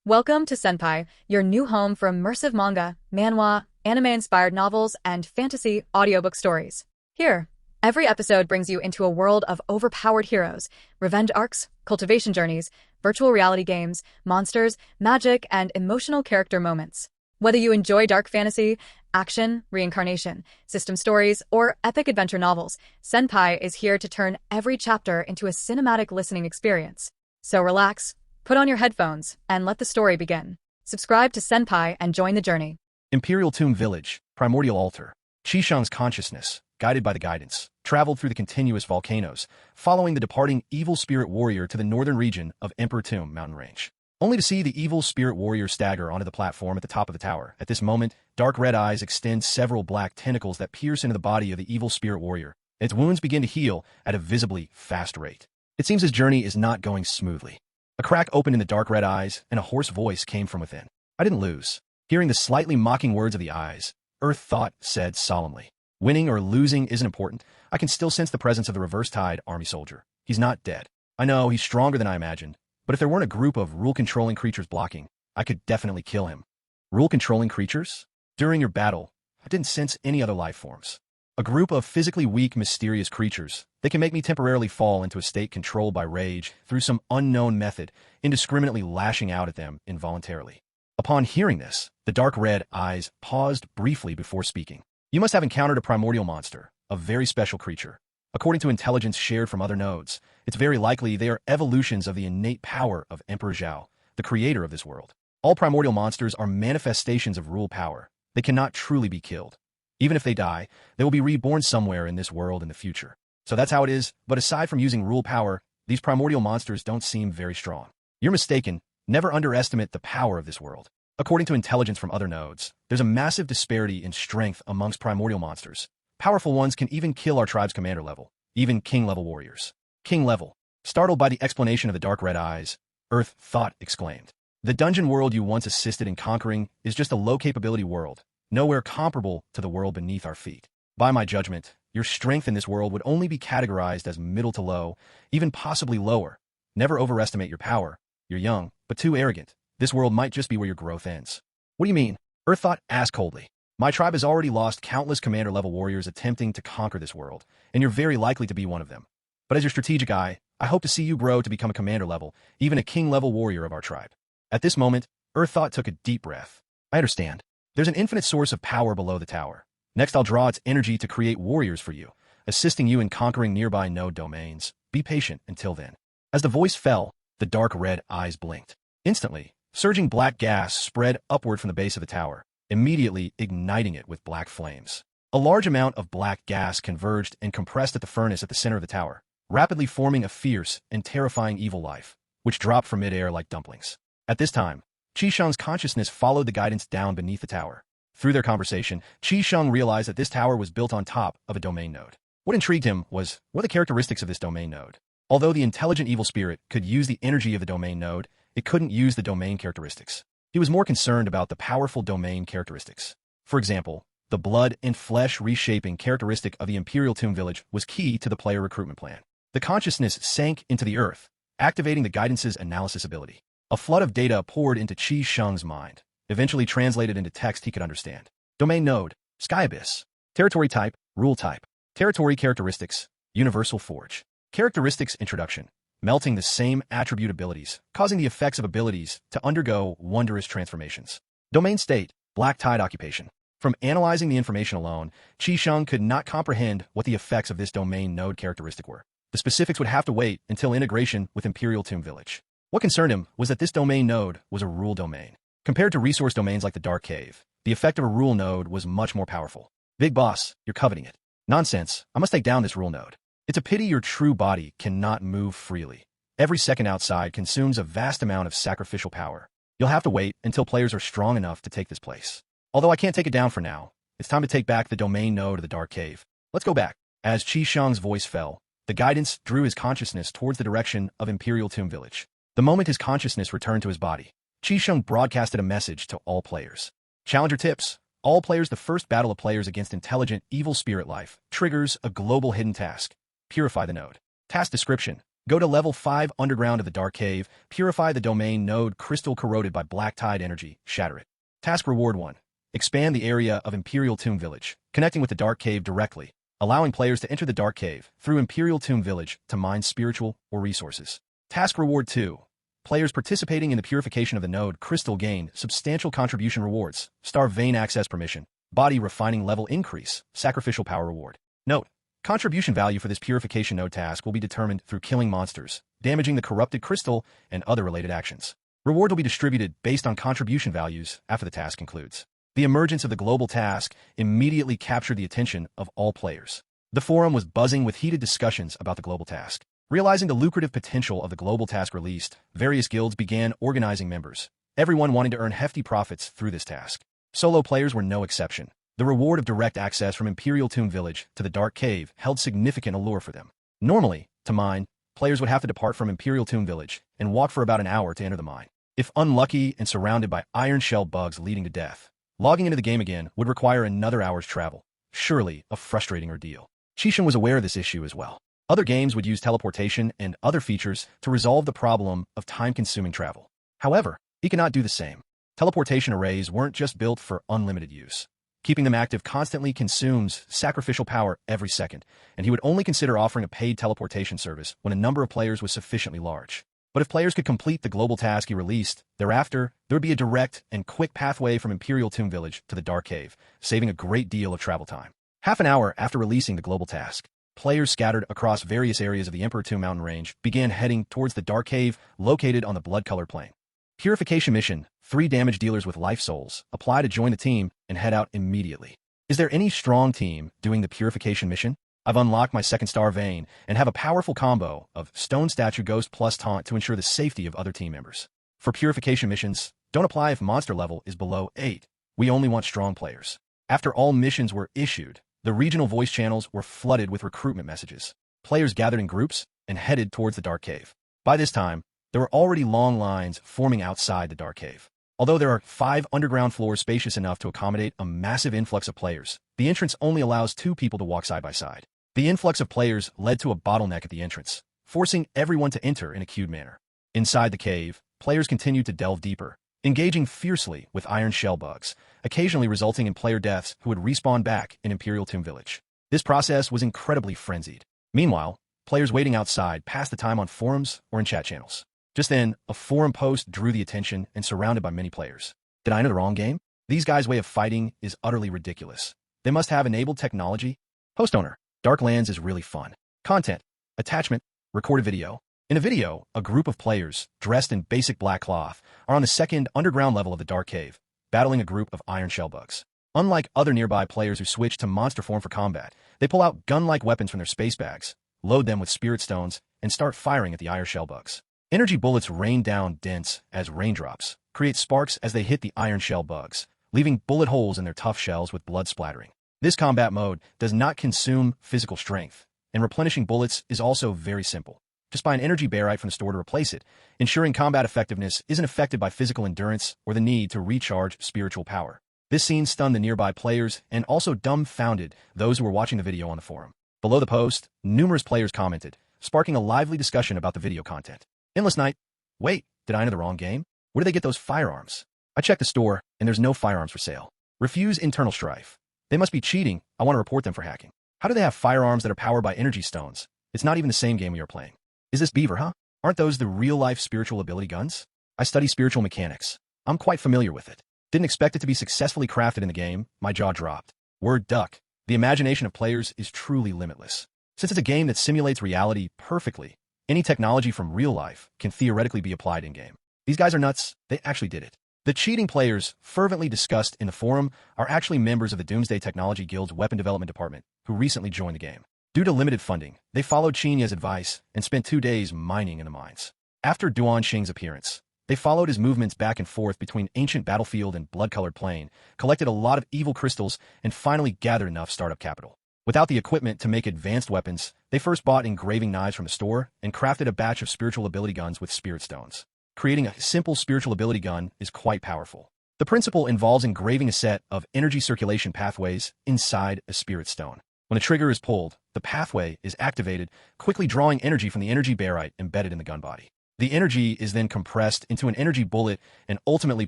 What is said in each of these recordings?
Welcome to Senpai, your new home for immersive manga, manhwa, anime-inspired novels, and fantasy audiobook stories. Here, every episode brings you into a world of overpowered heroes, revenge arcs, cultivation journeys, virtual reality games, monsters, magic, and emotional character moments. Whether you enjoy dark fantasy, action, reincarnation, system stories, or epic adventure novels, Senpai is here to turn every chapter into a cinematic listening experience. So relax, put on your headphones, and let the story begin. Subscribe to Senpai and join the journey. Imperial Tomb Village, Primordial Altar. Qisheng's consciousness, guided by the guidance, traveled through the continuous volcanoes, following the departing evil spirit warrior to the northern region of Emperor Tomb mountain range, only to see the evil spirit warrior stagger onto the platform at the top of the tower. At this moment, dark red eyes extend several black tentacles that pierce into the body of the evil spirit warrior. Its wounds begin to heal at a visibly fast rate. It seems his journey is not going smoothly. A crack opened in the dark red eyes, and a hoarse voice came from within. "I didn't lose." Hearing the slightly mocking words of the eyes, Earth Thought said solemnly, "Winning or losing isn't important. I can still sense the presence of the reverse tide army soldier. He's not dead. I know he's stronger than I imagined, but if there weren't a group of rule-controlling creatures blocking, I could definitely kill him." Rule-controlling creatures? During your battle, I didn't sense any other life forms. A group of physically weak, mysterious creatures. They can make me temporarily fall into a state controlled by rage through some unknown method, indiscriminately lashing out at them involuntarily. Upon hearing this, the dark red eyes paused briefly before speaking. "You must have encountered a primordial monster, a very special creature. According to intelligence shared from other nodes, it's very likely they are evolutions of the innate power of Emperor Zhao, the creator of this world. All primordial monsters are manifestations of rule power. They cannot truly be killed. Even if they die, they will be reborn somewhere in this world in the future. So that's how it is, but aside from using rule power, these primordial monsters don't seem very strong. You're mistaken. Never underestimate the power of this world. According to intelligence from other nodes, there's a massive disparity in strength amongst primordial monsters. Powerful ones can even kill our tribe's commander level, even king-level warriors." "King level." Startled by the explanation of the dark red eyes, Earth Thought exclaimed. "The dungeon world you once assisted in conquering is just a low-capability world, nowhere comparable to the world beneath our feet. By my judgment, your strength in this world would only be categorized as middle to low, even possibly lower. Never overestimate your power. You're young, but too arrogant. This world might just be where your growth ends." "What do you mean?" Earth Thought asked coldly. "My tribe has already lost countless commander-level warriors attempting to conquer this world, and you're very likely to be one of them. But as your strategic eye, I hope to see you grow to become a commander-level, even a king-level warrior of our tribe." At this moment, Earth Thought took a deep breath. "I understand. There's an infinite source of power below the tower. Next, I'll draw its energy to create warriors for you, assisting you in conquering nearby node domains. Be patient until then." As the voice fell, the dark red eyes blinked. Instantly, surging black gas spread upward from the base of the tower, immediately igniting it with black flames. A large amount of black gas converged and compressed at the furnace at the center of the tower, rapidly forming a fierce and terrifying evil life, which dropped from midair like dumplings. At this time, Qisheng's consciousness followed the guidance down beneath the tower. Through their conversation, Qisheng realized that this tower was built on top of a domain node. What intrigued him what the characteristics of this domain node. Although the intelligent evil spirit could use the energy of the domain node, it couldn't use the domain characteristics. He was more concerned about the powerful domain characteristics. For example, the blood and flesh reshaping characteristic of the Imperial Tomb Village was key to the player recruitment plan. The consciousness sank into the earth, activating the guidance's analysis ability. A flood of data poured into Qisheng's mind, eventually translated into text he could understand. Domain node, Sky Abyss. Territory type, Rule type. Territory characteristics, Universal Forge. Characteristics introduction. Melting the same attribute abilities, causing the effects of abilities to undergo wondrous transformations. Domain state, Black Tide occupation. From analyzing the information alone, Qisheng could not comprehend what the effects of this domain node characteristic were. The specifics would have to wait until integration with Imperial Tomb Village. What concerned him was that this domain node was a rule domain. Compared to resource domains like the Dark Cave, the effect of a rule node was much more powerful. "Big boss, you're coveting it." "Nonsense, I must take down this rule node. It's a pity your true body cannot move freely. Every second outside consumes a vast amount of sacrificial power. You'll have to wait until players are strong enough to take this place. Although I can't take it down for now, it's time to take back the domain node of the Dark Cave. Let's go back." As Qisheng's voice fell, the guidance drew his consciousness towards the direction of Imperial Tomb Village. The moment his consciousness returned to his body, Qisheng broadcasted a message to all players. "Challenger tips. All players, the first battle of players against intelligent, evil spirit life triggers a global hidden task. Purify the node. Task description. Go to level 5 underground of the Dark Cave, purify the domain node crystal corroded by black tide energy, shatter it. Task Reward 1. Expand the area of Imperial Tomb Village, connecting with the Dark Cave directly, allowing players to enter the Dark Cave through Imperial Tomb Village to mine spiritual or resources. Task Reward 2. Players participating in the purification of the node crystal gain substantial contribution rewards, Star Vein access permission, body refining level increase, sacrificial power reward. Note: contribution value for this purification node task will be determined through killing monsters, damaging the corrupted crystal, and other related actions. Reward will be distributed based on contribution values after the task concludes. The emergence of the global task immediately captured the attention of all players. The forum was buzzing with heated discussions about the global task. Realizing the lucrative potential of the global task released, various guilds began organizing members, everyone wanting to earn hefty profits through this task. Solo players were no exception. The reward of direct access from Imperial Tomb Village to the Dark Cave held significant allure for them. Normally, to mine, players would have to depart from Imperial Tomb Village and walk for about an hour to enter the mine. If unlucky and surrounded by iron shell bugs leading to death, logging into the game again would require another hour's travel. Surely a frustrating ordeal. Qisheng was aware of this issue as well. Other games would use teleportation and other features to resolve the problem of time-consuming travel. However, he could not do the same. Teleportation arrays weren't just built for unlimited use. Keeping them active constantly consumes sacrificial power every second, and he would only consider offering a paid teleportation service when a number of players was sufficiently large. But if players could complete the global task he released, thereafter, there would be a direct and quick pathway from Imperial Tomb Village to the Dark Cave, saving a great deal of travel time. Half an hour after releasing the global task, players scattered across various areas of the Emperor Tomb mountain range began heading towards the Dark Cave located on the blood-colored plain. Purification mission: 3 damage dealers with life souls apply to join the team and head out immediately. Is there any strong team doing the purification mission? I've unlocked my second Star Vein and have a powerful combo of Stone Statue Ghost plus Taunt to ensure the safety of other team members. For purification missions, don't apply if monster level is below 8. We only want strong players. After all missions were issued, the regional voice channels were flooded with recruitment messages. Players gathered in groups and headed towards the Dark Cave. By this time, there were already long lines forming outside the Dark Cave. Although there are 5 underground floors spacious enough to accommodate a massive influx of players, the entrance only allows 2 people to walk side by side. The influx of players led to a bottleneck at the entrance, forcing everyone to enter in a queued manner. Inside the cave, players continued to delve deeper, engaging fiercely with iron shell bugs, occasionally resulting in player deaths who would respawn back in Imperial Tomb Village. This process was incredibly frenzied. Meanwhile, players waiting outside passed the time on forums or in chat channels. Just then, a forum post drew the attention and surrounded by many players. Did I enter the wrong game? These guys' way of fighting is utterly ridiculous. They must have enabled technology. Post owner: Darklands is really fun. Content: attachment, recorded video. In a video, a group of players, dressed in basic black cloth, are on the second underground level of the Dark Cave, battling a group of iron shell bugs. Unlike other nearby players who switch to monster form for combat, they pull out gun-like weapons from their space bags, load them with spirit stones, and start firing at the iron shell bugs. Energy bullets rain down dense as raindrops, create sparks as they hit the iron shell bugs, leaving bullet holes in their tough shells with blood splattering. This combat mode does not consume physical strength, and replenishing bullets is also very simple. Just buy an energy barite from the store to replace it, ensuring combat effectiveness isn't affected by physical endurance or the need to recharge spiritual power. This scene stunned the nearby players and also dumbfounded those who were watching the video on the forum. Below the post, numerous players commented, sparking a lively discussion about the video content. Endless Night: wait, did I enter the wrong game? Where do they get those firearms? I checked the store, and there's no firearms for sale. Refuse Internal Strife. They must be cheating. I want to report them for hacking. How do they have firearms that are powered by energy stones? It's not even the same game we are playing. Is this Beaver, huh? Aren't those the real-life spiritual ability guns? I study spiritual mechanics. I'm quite familiar with it. Didn't expect it to be successfully crafted in the game. My jaw dropped. Word duck. The imagination of players is truly limitless. Since it's a game that simulates reality perfectly, any technology from real life can theoretically be applied in-game. These guys are nuts. They actually did it. The cheating players, fervently discussed in the forum, are actually members of the Doomsday Technology Guild's weapon development department, who recently joined the game. Due to limited funding, they followed Qinya's advice and spent 2 days mining in the mines. After Duan Xing's appearance, they followed his movements back and forth between ancient battlefield and blood-colored plain, collected a lot of evil crystals, and finally gathered enough startup capital. Without the equipment to make advanced weapons, they first bought engraving knives from the store and crafted a batch of spiritual ability guns with spirit stones. Creating a simple spiritual ability gun is quite powerful. The principle involves engraving a set of energy circulation pathways inside a spirit stone. When a trigger is pulled, the pathway is activated, quickly drawing energy from the energy barite embedded in the gun body. The energy is then compressed into an energy bullet and ultimately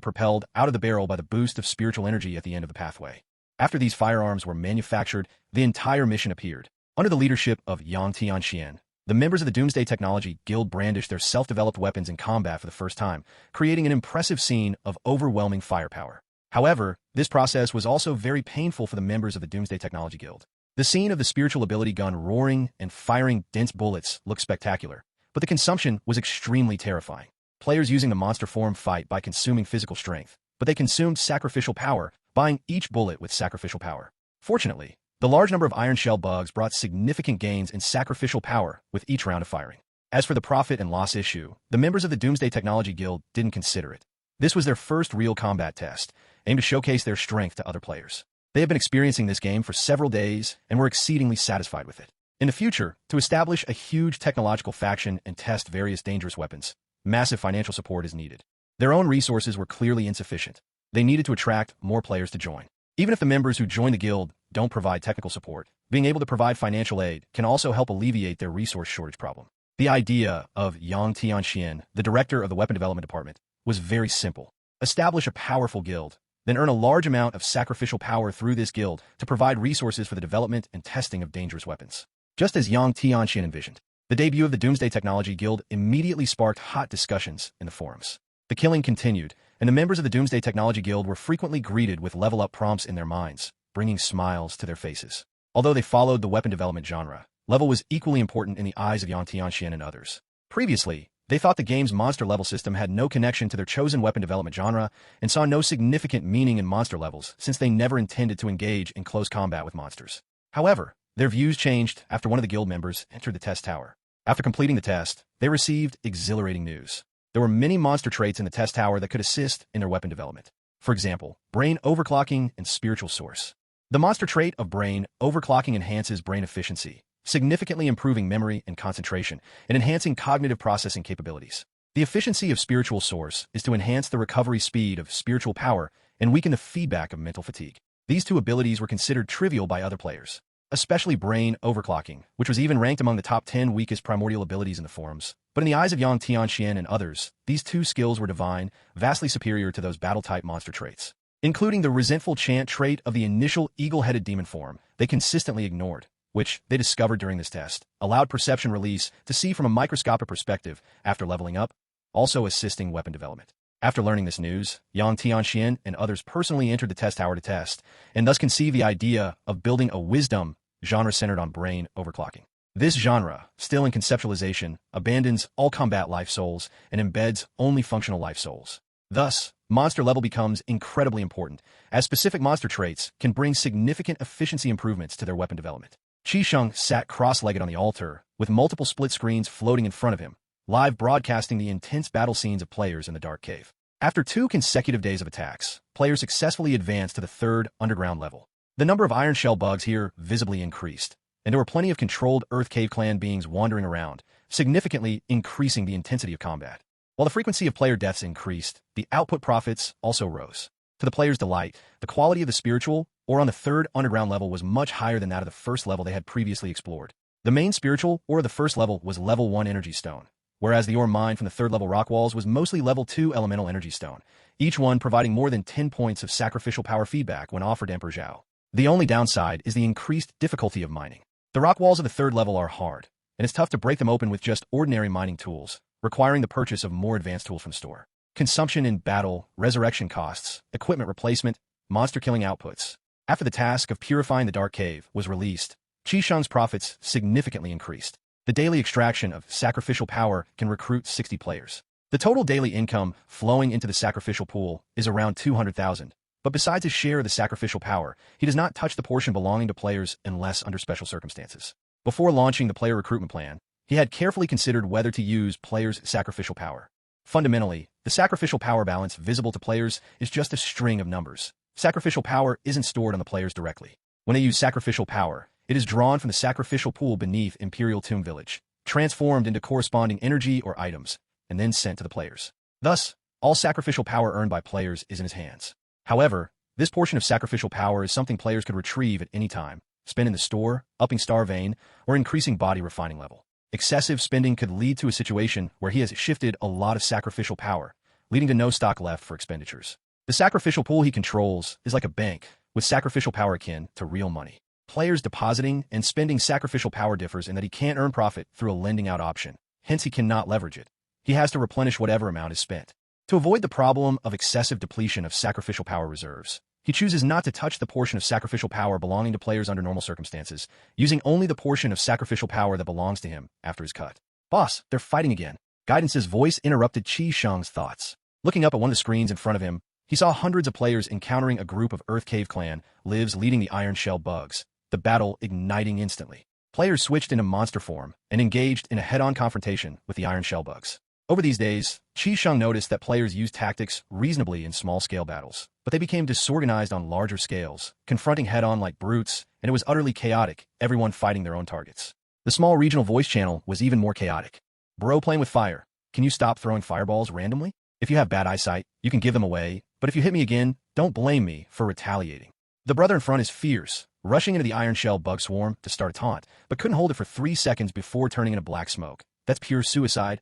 propelled out of the barrel by the boost of spiritual energy at the end of the pathway. After these firearms were manufactured, the entire mission appeared. Under the leadership of Yang Tianxian, the members of the Doomsday Technology Guild brandished their self-developed weapons in combat for the first time, creating an impressive scene of overwhelming firepower. However, this process was also very painful for the members of the Doomsday Technology Guild. The scene of the spiritual ability gun roaring and firing dense bullets looked spectacular, but the consumption was extremely terrifying. Players using the monster form fight by consuming physical strength, but they consumed sacrificial power, buying each bullet with sacrificial power. Fortunately, the large number of iron shell bugs brought significant gains in sacrificial power with each round of firing. As for the profit and loss issue, the members of the Doomsday Technology Guild didn't consider it. This was their first real combat test, aimed to showcase their strength to other players. They have been experiencing this game for several days and were exceedingly satisfied with it. In the future, to establish a huge technological faction and test various dangerous weapons, massive financial support is needed. Their own resources were clearly insufficient. They needed to attract more players to join. Even if the members who join the guild don't provide technical support, being able to provide financial aid can also help alleviate their resource shortage problem. The idea of Yang Tianxian, the director of the weapon development department, was very simple. Establish a powerful guild, then earn a large amount of sacrificial power through this guild to provide resources for the development and testing of dangerous weapons. Just as Yang Tianxian envisioned, the debut of the Doomsday Technology Guild immediately sparked hot discussions in the forums. The killing continued, and the members of the Doomsday Technology Guild were frequently greeted with level-up prompts in their minds, bringing smiles to their faces. Although they followed the weapon development genre, level was equally important in the eyes of Yang Tianxian and others. Previously, they thought the game's monster level system had no connection to their chosen weapon development genre and saw no significant meaning in monster levels since they never intended to engage in close combat with monsters. However, their views changed after one of the guild members entered the test tower. After completing the test, they received exhilarating news. There were many monster traits in the test tower that could assist in their weapon development. For example, brain overclocking and spiritual source. The monster trait of brain overclocking enhances brain efficiency, significantly improving memory and concentration, and enhancing cognitive processing capabilities. The efficiency of spiritual source is to enhance the recovery speed of spiritual power and weaken the feedback of mental fatigue. These two abilities were considered trivial by other players, especially brain overclocking, which was even ranked among the top 10 weakest primordial abilities in the forums. But in the eyes of Yang Tianxian and others, these two skills were divine, vastly superior to those battle-type monster traits. Including the resentful chant trait of the initial eagle-headed demon form, they consistently ignored, which they discovered during this test, allowed perception release to see from a microscopic perspective after leveling up, also assisting weapon development. After learning this news, Yang Tianxian and others personally entered the test tower to test, and thus conceived the idea of building a wisdom genre centered on brain overclocking. This genre, still in conceptualization, abandons all combat life souls and embeds only functional life souls. Thus, monster level becomes incredibly important, as specific monster traits can bring significant efficiency improvements to their weapon development. Qisheng sat cross-legged on the altar, with multiple split screens floating in front of him, live broadcasting the intense battle scenes of players in the dark cave. After 2 consecutive days of attacks, players successfully advanced to the 3rd underground level. The number of iron shell bugs here visibly increased, and there were plenty of controlled Earth Cave Clan beings wandering around, significantly increasing the intensity of combat. While the frequency of player deaths increased, the output profits also rose. To the players' delight, the quality of the spiritual, or on the 3rd underground level, was much higher than that of the 1st level they had previously explored. The main spiritual, or of the 1st level, was level 1 energy stone, whereas the ore mined from the 3rd level rock walls was mostly level 2 elemental energy stone, each one providing more than 10 points of sacrificial power feedback when offered to Emperor Zhao. The only downside is the increased difficulty of mining. The rock walls of the 3rd level are hard, and it's tough to break them open with just ordinary mining tools, requiring the purchase of more advanced tools from the store. Consumption in battle, resurrection costs, equipment replacement, monster killing outputs. After the task of purifying the dark cave was released, Qisheng's profits significantly increased. The daily extraction of sacrificial power can recruit 60 players. The total daily income flowing into the sacrificial pool is around 200,000, but besides his share of the sacrificial power, he does not touch the portion belonging to players unless under special circumstances. Before launching the player recruitment plan, he had carefully considered whether to use players' sacrificial power. Fundamentally, the sacrificial power balance visible to players is just a string of numbers. Sacrificial power isn't stored on the players directly. When they use sacrificial power, it is drawn from the sacrificial pool beneath Imperial Tomb Village, transformed into corresponding energy or items, and then sent to the players. Thus, all sacrificial power earned by players is in his hands. However, this portion of sacrificial power is something players could retrieve at any time, spend in the store, upping star vein, or increasing body refining level. Excessive spending could lead to a situation where he has shifted a lot of sacrificial power, leading to no stock left for expenditures. The sacrificial pool he controls is like a bank, with sacrificial power akin to real money. Players depositing and spending sacrificial power differs in that he can't earn profit through a lending out option, hence he cannot leverage it. He has to replenish whatever amount is spent. To avoid the problem of excessive depletion of sacrificial power reserves, he chooses not to touch the portion of sacrificial power belonging to players under normal circumstances, using only the portion of sacrificial power that belongs to him after his cut. Boss, they're fighting again. Guidance's voice interrupted Qi Shang's thoughts. Looking up at one of the screens in front of him, he saw hundreds of players encountering a group of Earth Cave Clan lives leading the Iron Shell Bugs, the battle igniting instantly. Players switched into monster form and engaged in a head-on confrontation with the Iron Shell Bugs. Over these days, Qi Shang noticed that players used tactics reasonably in small-scale battles, but they became disorganized on larger scales, confronting head-on like brutes, and it was utterly chaotic, everyone fighting their own targets. The small regional voice channel was even more chaotic. Bro, playing with fire. Can you stop throwing fireballs randomly? If you have bad eyesight, you can give them away, but if you hit me again, don't blame me for retaliating. The brother in front is fierce, rushing into the Iron Shell Bug swarm to start a taunt, but couldn't hold it for 3 seconds before turning into black smoke. That's pure suicide.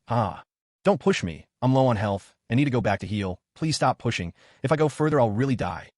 Don't push me. I'm low on health and need to go back to heal. Please stop pushing. If I go further, I'll really die.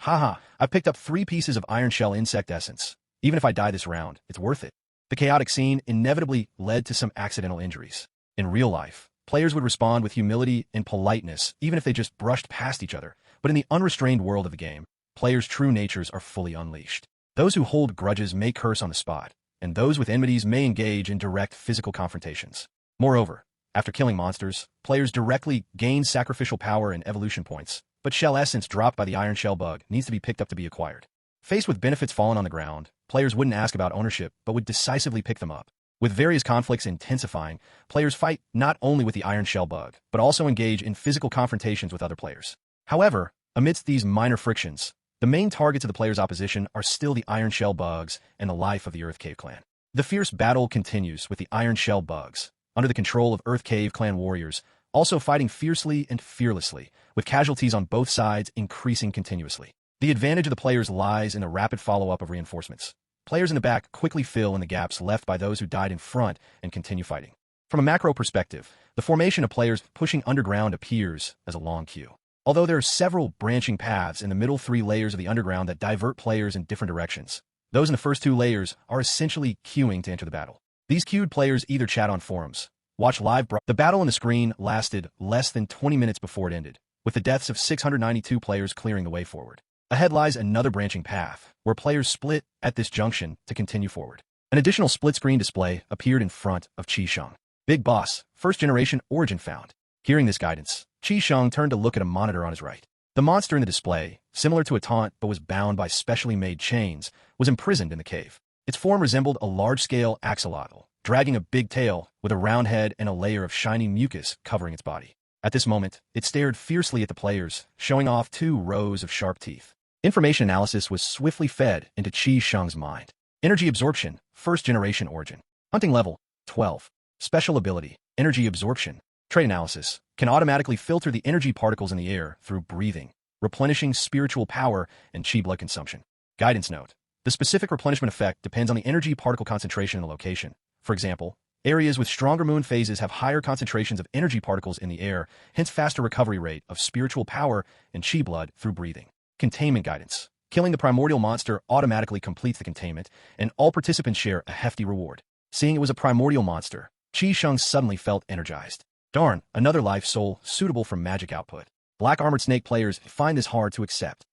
I've picked up 3 pieces of Iron Shell insect essence. Even if I die this round, it's worth it. The chaotic scene inevitably led to some accidental injuries. In real life, players would respond with humility and politeness, even if they just brushed past each other. But in the unrestrained world of the game, players' true natures are fully unleashed. Those who hold grudges may curse on the spot, and those with enmities may engage in direct physical confrontations. Moreover, after killing monsters, players directly gain sacrificial power and evolution points, but shell essence dropped by the Iron Shell Bug needs to be picked up to be acquired. Faced with benefits fallen on the ground, players wouldn't ask about ownership, but would decisively pick them up. With various conflicts intensifying, players fight not only with the Iron Shell Bug, but also engage in physical confrontations with other players. However, amidst these minor frictions, the main targets of the player's opposition are still the Iron Shell Bugs and the life of the Earth Cave Clan. The fierce battle continues with the Iron Shell Bugs, under the control of Earth Cave Clan warriors, also fighting fiercely and fearlessly, with casualties on both sides increasing continuously. The advantage of the players lies in the rapid follow-up of reinforcements. Players in the back quickly fill in the gaps left by those who died in front and continue fighting. From a macro perspective, the formation of players pushing underground appears as a long queue. Although there are several branching paths in the middle 3 layers of the underground that divert players in different directions, those in the first 2 layers are essentially queuing to enter the battle. These queued players either chat on forums, watch live The battle on the screen lasted less than 20 minutes before it ended, with the deaths of 692 players clearing the way forward. Ahead lies another branching path, where players split at this junction to continue forward. An additional split-screen display appeared in front of Qi Shang. Big Boss, first-generation origin found. Hearing this guidance, Qi Shang turned to look at a monitor on his right. The monster in the display, similar to a taunt but was bound by specially made chains, was imprisoned in the cave. Its form resembled a large-scale axolotl, dragging a big tail with a round head and a layer of shiny mucus covering its body. At this moment, it stared fiercely at the players, showing off 2 rows of sharp teeth. Information analysis was swiftly fed into Qi Shang's mind. Energy absorption, first-generation origin. Hunting level, 12. Special ability, energy absorption. Trait analysis, can automatically filter the energy particles in the air through breathing, replenishing spiritual power and Qi blood consumption. Guidance note, the specific replenishment effect depends on the energy particle concentration in the location. For example, areas with stronger moon phases have higher concentrations of energy particles in the air, hence faster recovery rate of spiritual power and Qi blood through breathing. Containment guidance. Killing the primordial monster automatically completes the containment, and all participants share a hefty reward. Seeing it was a primordial monster, Qi Shang suddenly felt energized. Darn, another life soul suitable for magic output. Black Armored Snake players find this hard to accept.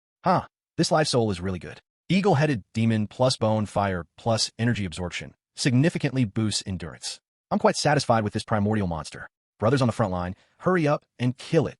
This life soul is really good. Eagle-headed demon plus bone fire plus energy absorption significantly boosts endurance. I'm quite satisfied with this primordial monster. Brothers on the front line, hurry up and kill it.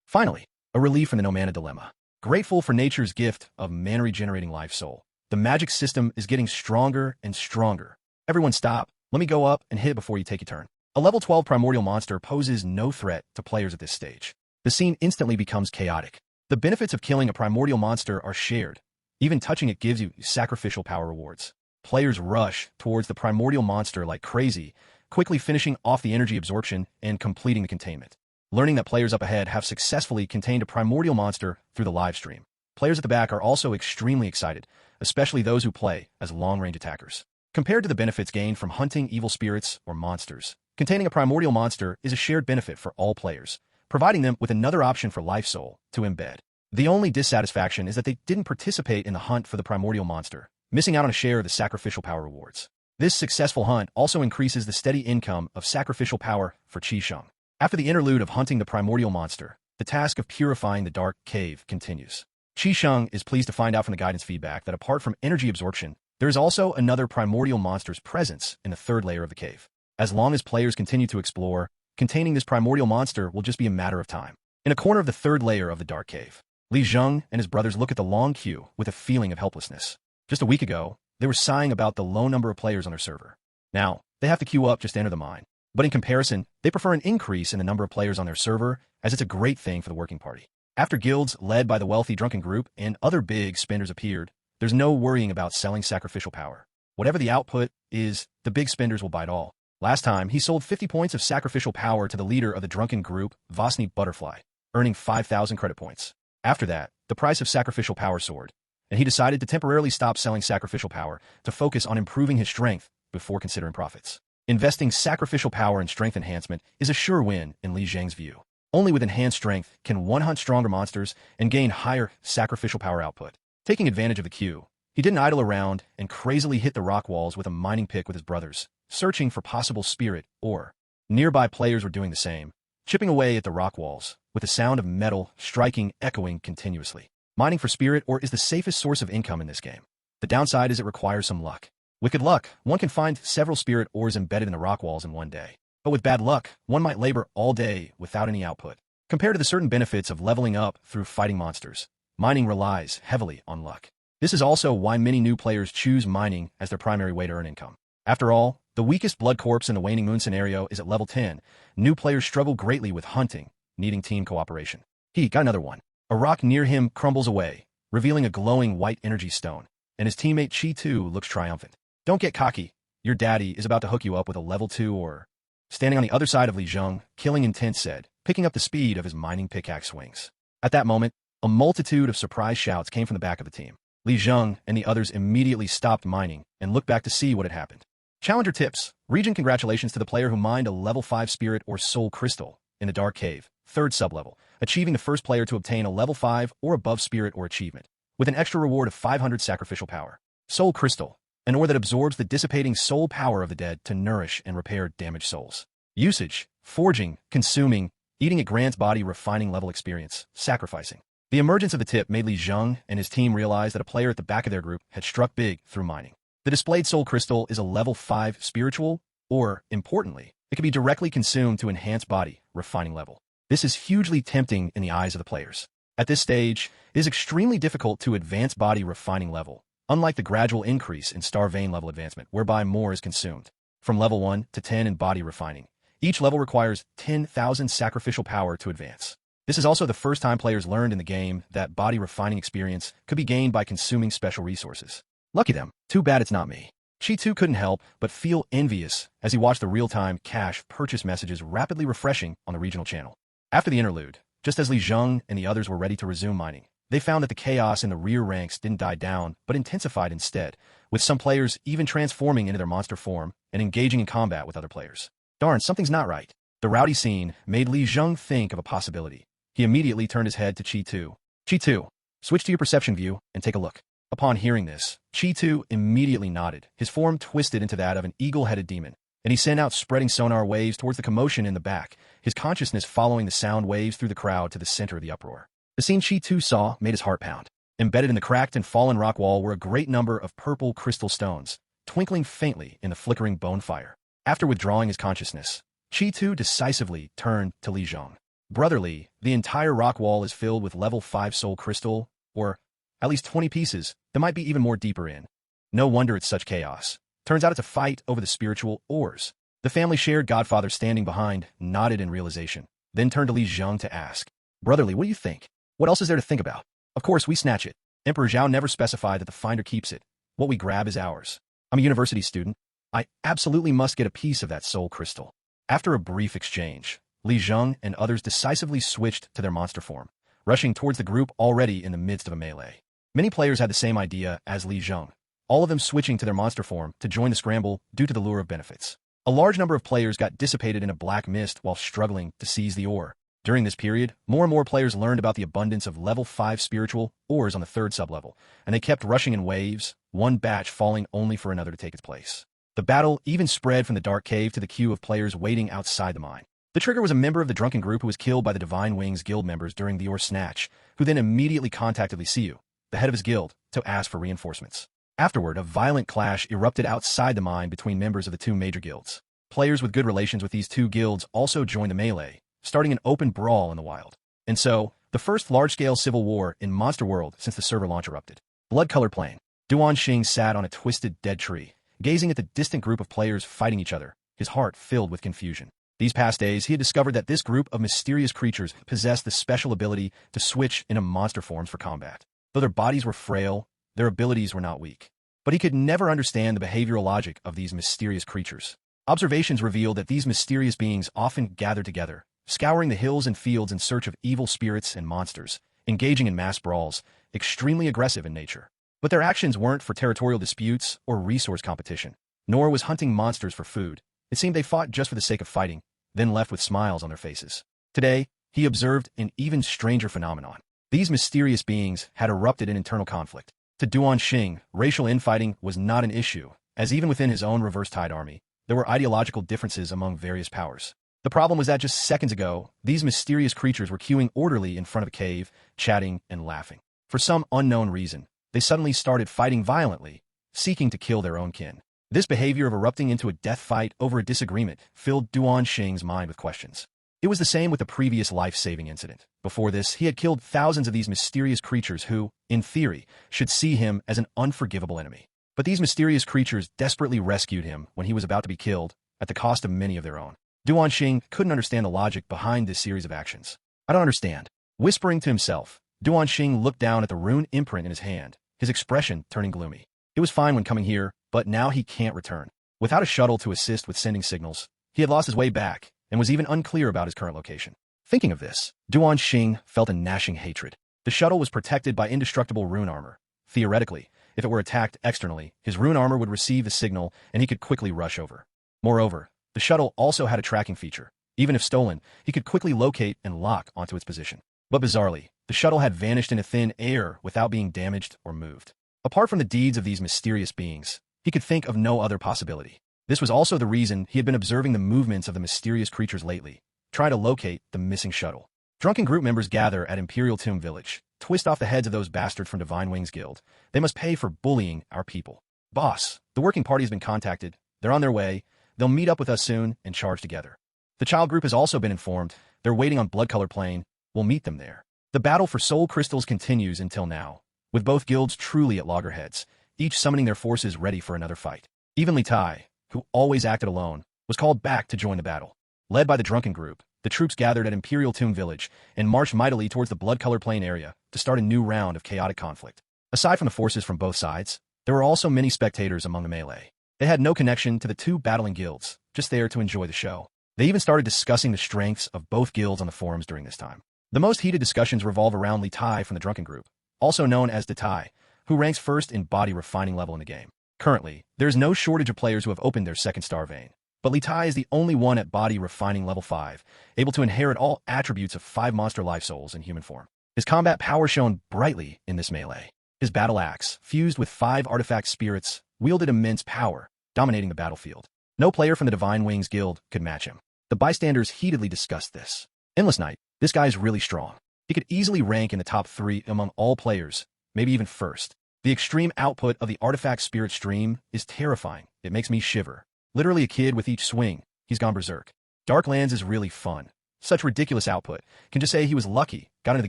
Finally, a relief from the no mana dilemma. Grateful for nature's gift of mana-regenerating life soul, the magic system is getting stronger and stronger. Everyone stop. Let me go up and hit before you take your turn. A level 12 primordial monster poses no threat to players at this stage. The scene instantly becomes chaotic. The benefits of killing a primordial monster are shared. Even touching it gives you sacrificial power rewards. Players rush towards the primordial monster like crazy, quickly finishing off the energy absorption and completing the containment. Learning that players up ahead have successfully contained a primordial monster through the live stream, Players at the back are also extremely excited, especially those who play as long-range attackers. Compared to the benefits gained from hunting evil spirits or monsters, containing a primordial monster is a shared benefit for all players, providing them with another option for life soul to embed. The only dissatisfaction is that they didn't participate in the hunt for the primordial monster, missing out on a share of the sacrificial power rewards. This successful hunt also increases the steady income of sacrificial power for Qisheng. After the interlude of hunting the primordial monster, the task of purifying the dark cave continues. Qisheng is pleased to find out from the guidance feedback that apart from energy absorption, there is also another primordial monster's presence in the third layer of the cave. As long as players continue to explore, containing this primordial monster will just be a matter of time. In a corner of the third layer of the dark cave, Li Zheng and his brothers look at the long queue with a feeling of helplessness. Just a week ago, they were sighing about the low number of players on their server. Now, they have to queue up just to enter the mine. But in comparison, they prefer an increase in the number of players on their server, as it's a great thing for the working party. After guilds led by the wealthy drunken group and other big spenders appeared, there's no worrying about selling sacrificial power. Whatever the output is, the big spenders will buy it all. Last time, he sold 50 points of sacrificial power to the leader of the drunken group, Vosny Butterfly, earning 5,000 credit points. After that, the price of sacrificial power soared, and he decided to temporarily stop selling sacrificial power to focus on improving his strength before considering profits. Investing sacrificial power in strength enhancement is a sure win in Li Zheng's view. Only with enhanced strength can one hunt stronger monsters and gain higher sacrificial power output. Taking advantage of the queue, he didn't idle around and crazily hit the rock walls with a mining pick with his brothers, searching for possible spirit ore. Nearby players were doing the same, chipping away at the rock walls, with the sound of metal striking echoing continuously. Mining for spirit ore is the safest source of income in this game. The downside is it requires some luck. With good luck, one can find several spirit ores embedded in the rock walls in one day. But with bad luck, one might labor all day without any output. Compared to the certain benefits of leveling up through fighting monsters, mining relies heavily on luck. This is also why many new players choose mining as their primary way to earn income. After all, the weakest blood corpse in the Waning Moon scenario is at level 10. New players struggle greatly with hunting, needing team cooperation. He got another one. A rock near him crumbles away, revealing a glowing white energy stone, and his teammate Chi-Tu looks triumphant. Don't get cocky. Your daddy is about to hook you up with a level 2 or... Standing on the other side of Li Zheng, Killing Intent said, picking up the speed of his mining pickaxe swings. At that moment, a multitude of surprise shouts came from the back of the team. Li Zheng and the others immediately stopped mining and looked back to see what had happened. Challenger tips. Region congratulations to the player who mined a level 5 spirit or soul crystal in the Dark Cave, 3rd sublevel, achieving the first player to obtain a level 5 or above spirit or achievement, with an extra reward of 500 sacrificial power. Soul crystal, an ore that absorbs the dissipating soul power of the dead to nourish and repair damaged souls. Usage, forging, consuming, eating it grants body refining level experience, sacrificing. The emergence of the tip made Li Zheng and his team realize that a player at the back of their group had struck big through mining. The displayed soul crystal is a level 5 spiritual, or, importantly, it can be directly consumed to enhance body refining level. This is hugely tempting in the eyes of the players. At this stage, it is extremely difficult to advance body refining level, unlike the gradual increase in star vein level advancement, whereby more is consumed. From level 1 to 10 in body refining, each level requires 10,000 sacrificial power to advance. This is also the first time players learned in the game that body refining experience could be gained by consuming special resources. Lucky them. Too bad it's not me. Chi-Tu couldn't help but feel envious as he watched the real-time cash purchase messages rapidly refreshing on the regional channel. After the interlude, just as Li Zheng and the others were ready to resume mining, they found that the chaos in the rear ranks didn't die down, but intensified instead, with some players even transforming into their monster form and engaging in combat with other players. Darn, something's not right. The rowdy scene made Li Zheng think of a possibility. He immediately turned his head to Chi-Tu. Chi-Tu, switch to your perception view and take a look. Upon hearing this, Chi-Tu immediately nodded, his form twisted into that of an eagle-headed demon, and he sent out spreading sonar waves towards the commotion in the back, his consciousness following the sound waves through the crowd to the center of the uproar. The scene Chi-Tu saw made his heart pound. Embedded in the cracked and fallen rock wall were a great number of purple crystal stones, twinkling faintly in the flickering bone fire. After withdrawing his consciousness, Chi-Tu decisively turned to Li Zheng. Brotherly, the entire rock wall is filled with level 5 soul crystal, or at least 20 pieces, that might be even more deeper in. No wonder it's such chaos. Turns out it's a fight over the spiritual ores. The family shared godfather standing behind nodded in realization, then turned to Li Zheng to ask, Brotherly, what do you think? What else is there to think about? Of course, we snatch it. Emperor Zhao never specified that the finder keeps it. What we grab is ours. I'm a university student. I absolutely must get a piece of that soul crystal. After a brief exchange, Li Zheng and others decisively switched to their monster form, rushing towards the group already in the midst of a melee. Many players had the same idea as Li Zheng, all of them switching to their monster form to join the scramble due to the lure of benefits. A large number of players got dissipated in a black mist while struggling to seize the ore. During this period, more and more players learned about the abundance of level 5 spiritual ores on the 3rd sublevel, and they kept rushing in waves, one batch falling only for another to take its place. The battle even spread from the dark cave to the queue of players waiting outside the mine. The trigger was a member of the drunken group who was killed by the Divine Wings guild members during the ore snatch, who then immediately contacted Li Xiu, the head of his guild, to ask for reinforcements. Afterward, a violent clash erupted outside the mine between members of the two major guilds. Players with good relations with these two guilds also joined the melee, starting an open brawl in the wild. And so, the first large-scale civil war in Monster World since the server launch erupted. Blood-colored plain. Duan Xing sat on a twisted dead tree, gazing at the distant group of players fighting each other, his heart filled with confusion. These past days, he had discovered that this group of mysterious creatures possessed the special ability to switch into monster forms for combat. Though their bodies were frail, their abilities were not weak. But he could never understand the behavioral logic of these mysterious creatures. Observations revealed that these mysterious beings often gathered together, scouring the hills and fields in search of evil spirits and monsters, engaging in mass brawls, extremely aggressive in nature. But their actions weren't for territorial disputes or resource competition, nor was hunting monsters for food. It seemed they fought just for the sake of fighting, then left with smiles on their faces. Today, he observed an even stranger phenomenon. These mysterious beings had erupted in internal conflict. To Duan Xing, racial infighting was not an issue, as even within his own reverse-tide army, there were ideological differences among various powers. The problem was that just seconds ago, these mysterious creatures were queuing orderly in front of a cave, chatting and laughing. For some unknown reason, they suddenly started fighting violently, seeking to kill their own kin. This behavior of erupting into a death fight over a disagreement filled Duan Xing's mind with questions. It was the same with the previous life-saving incident. Before this, he had killed thousands of these mysterious creatures who, in theory, should see him as an unforgivable enemy. But these mysterious creatures desperately rescued him when he was about to be killed, at the cost of many of their own. Duan Xing couldn't understand the logic behind this series of actions. I don't understand. Whispering to himself, Duan Xing looked down at the rune imprint in his hand, his expression turning gloomy. It was fine when coming here, but now he can't return. Without a shuttle to assist with sending signals, he had lost his way back, and was even unclear about his current location. Thinking of this, Duan Xing felt a gnashing hatred. The shuttle was protected by indestructible rune armor. Theoretically, if it were attacked externally, his rune armor would receive the signal and he could quickly rush over. Moreover, the shuttle also had a tracking feature. Even if stolen, he could quickly locate and lock onto its position. But bizarrely, the shuttle had vanished into thin air without being damaged or moved. Apart from the deeds of these mysterious beings, he could think of no other possibility. This was also the reason he had been observing the movements of the mysterious creatures lately, trying to locate the missing shuttle. Drunken group members gather at Imperial Tomb Village, twist off the heads of those bastards from Divine Wings Guild. They must pay for bullying our people. Boss, the working party has been contacted. They're on their way. They'll meet up with us soon and charge together. The child group has also been informed. They're waiting on Blood-Colored Plain. We'll meet them there. The battle for soul crystals continues until now, with both guilds truly at loggerheads, each summoning their forces ready for another fight. Even Li Tai, who always acted alone, was called back to join the battle. Led by the drunken group, the troops gathered at Imperial Tomb Village and marched mightily towards the Blood-Colored Plain area to start a new round of chaotic conflict. Aside from the forces from both sides, there were also many spectators among the melee. They had no connection to the two battling guilds, just there to enjoy the show. They even started discussing the strengths of both guilds on the forums during this time. The most heated discussions revolve around Li Tai from the drunken group, also known as De Tai, who ranks first in body refining level in the game. Currently, there is no shortage of players who have opened their second star vein, but Li Tai is the only one at body refining level 5, able to inherit all attributes of 5 monster life souls in human form. His combat power shone brightly in this melee. His battle axe, fused with 5 artifact spirits, wielded immense power, dominating the battlefield. No player from the Divine Wings Guild could match him. The bystanders heatedly discussed this. Endless Knight, this guy's really strong. He could easily rank in the top 3 among all players, maybe even first. The extreme output of the artifact spirit stream is terrifying. It makes me shiver. Literally a kid with each swing, he's gone berserk. Darklands is really fun. Such ridiculous output. Can just say he was lucky, got into the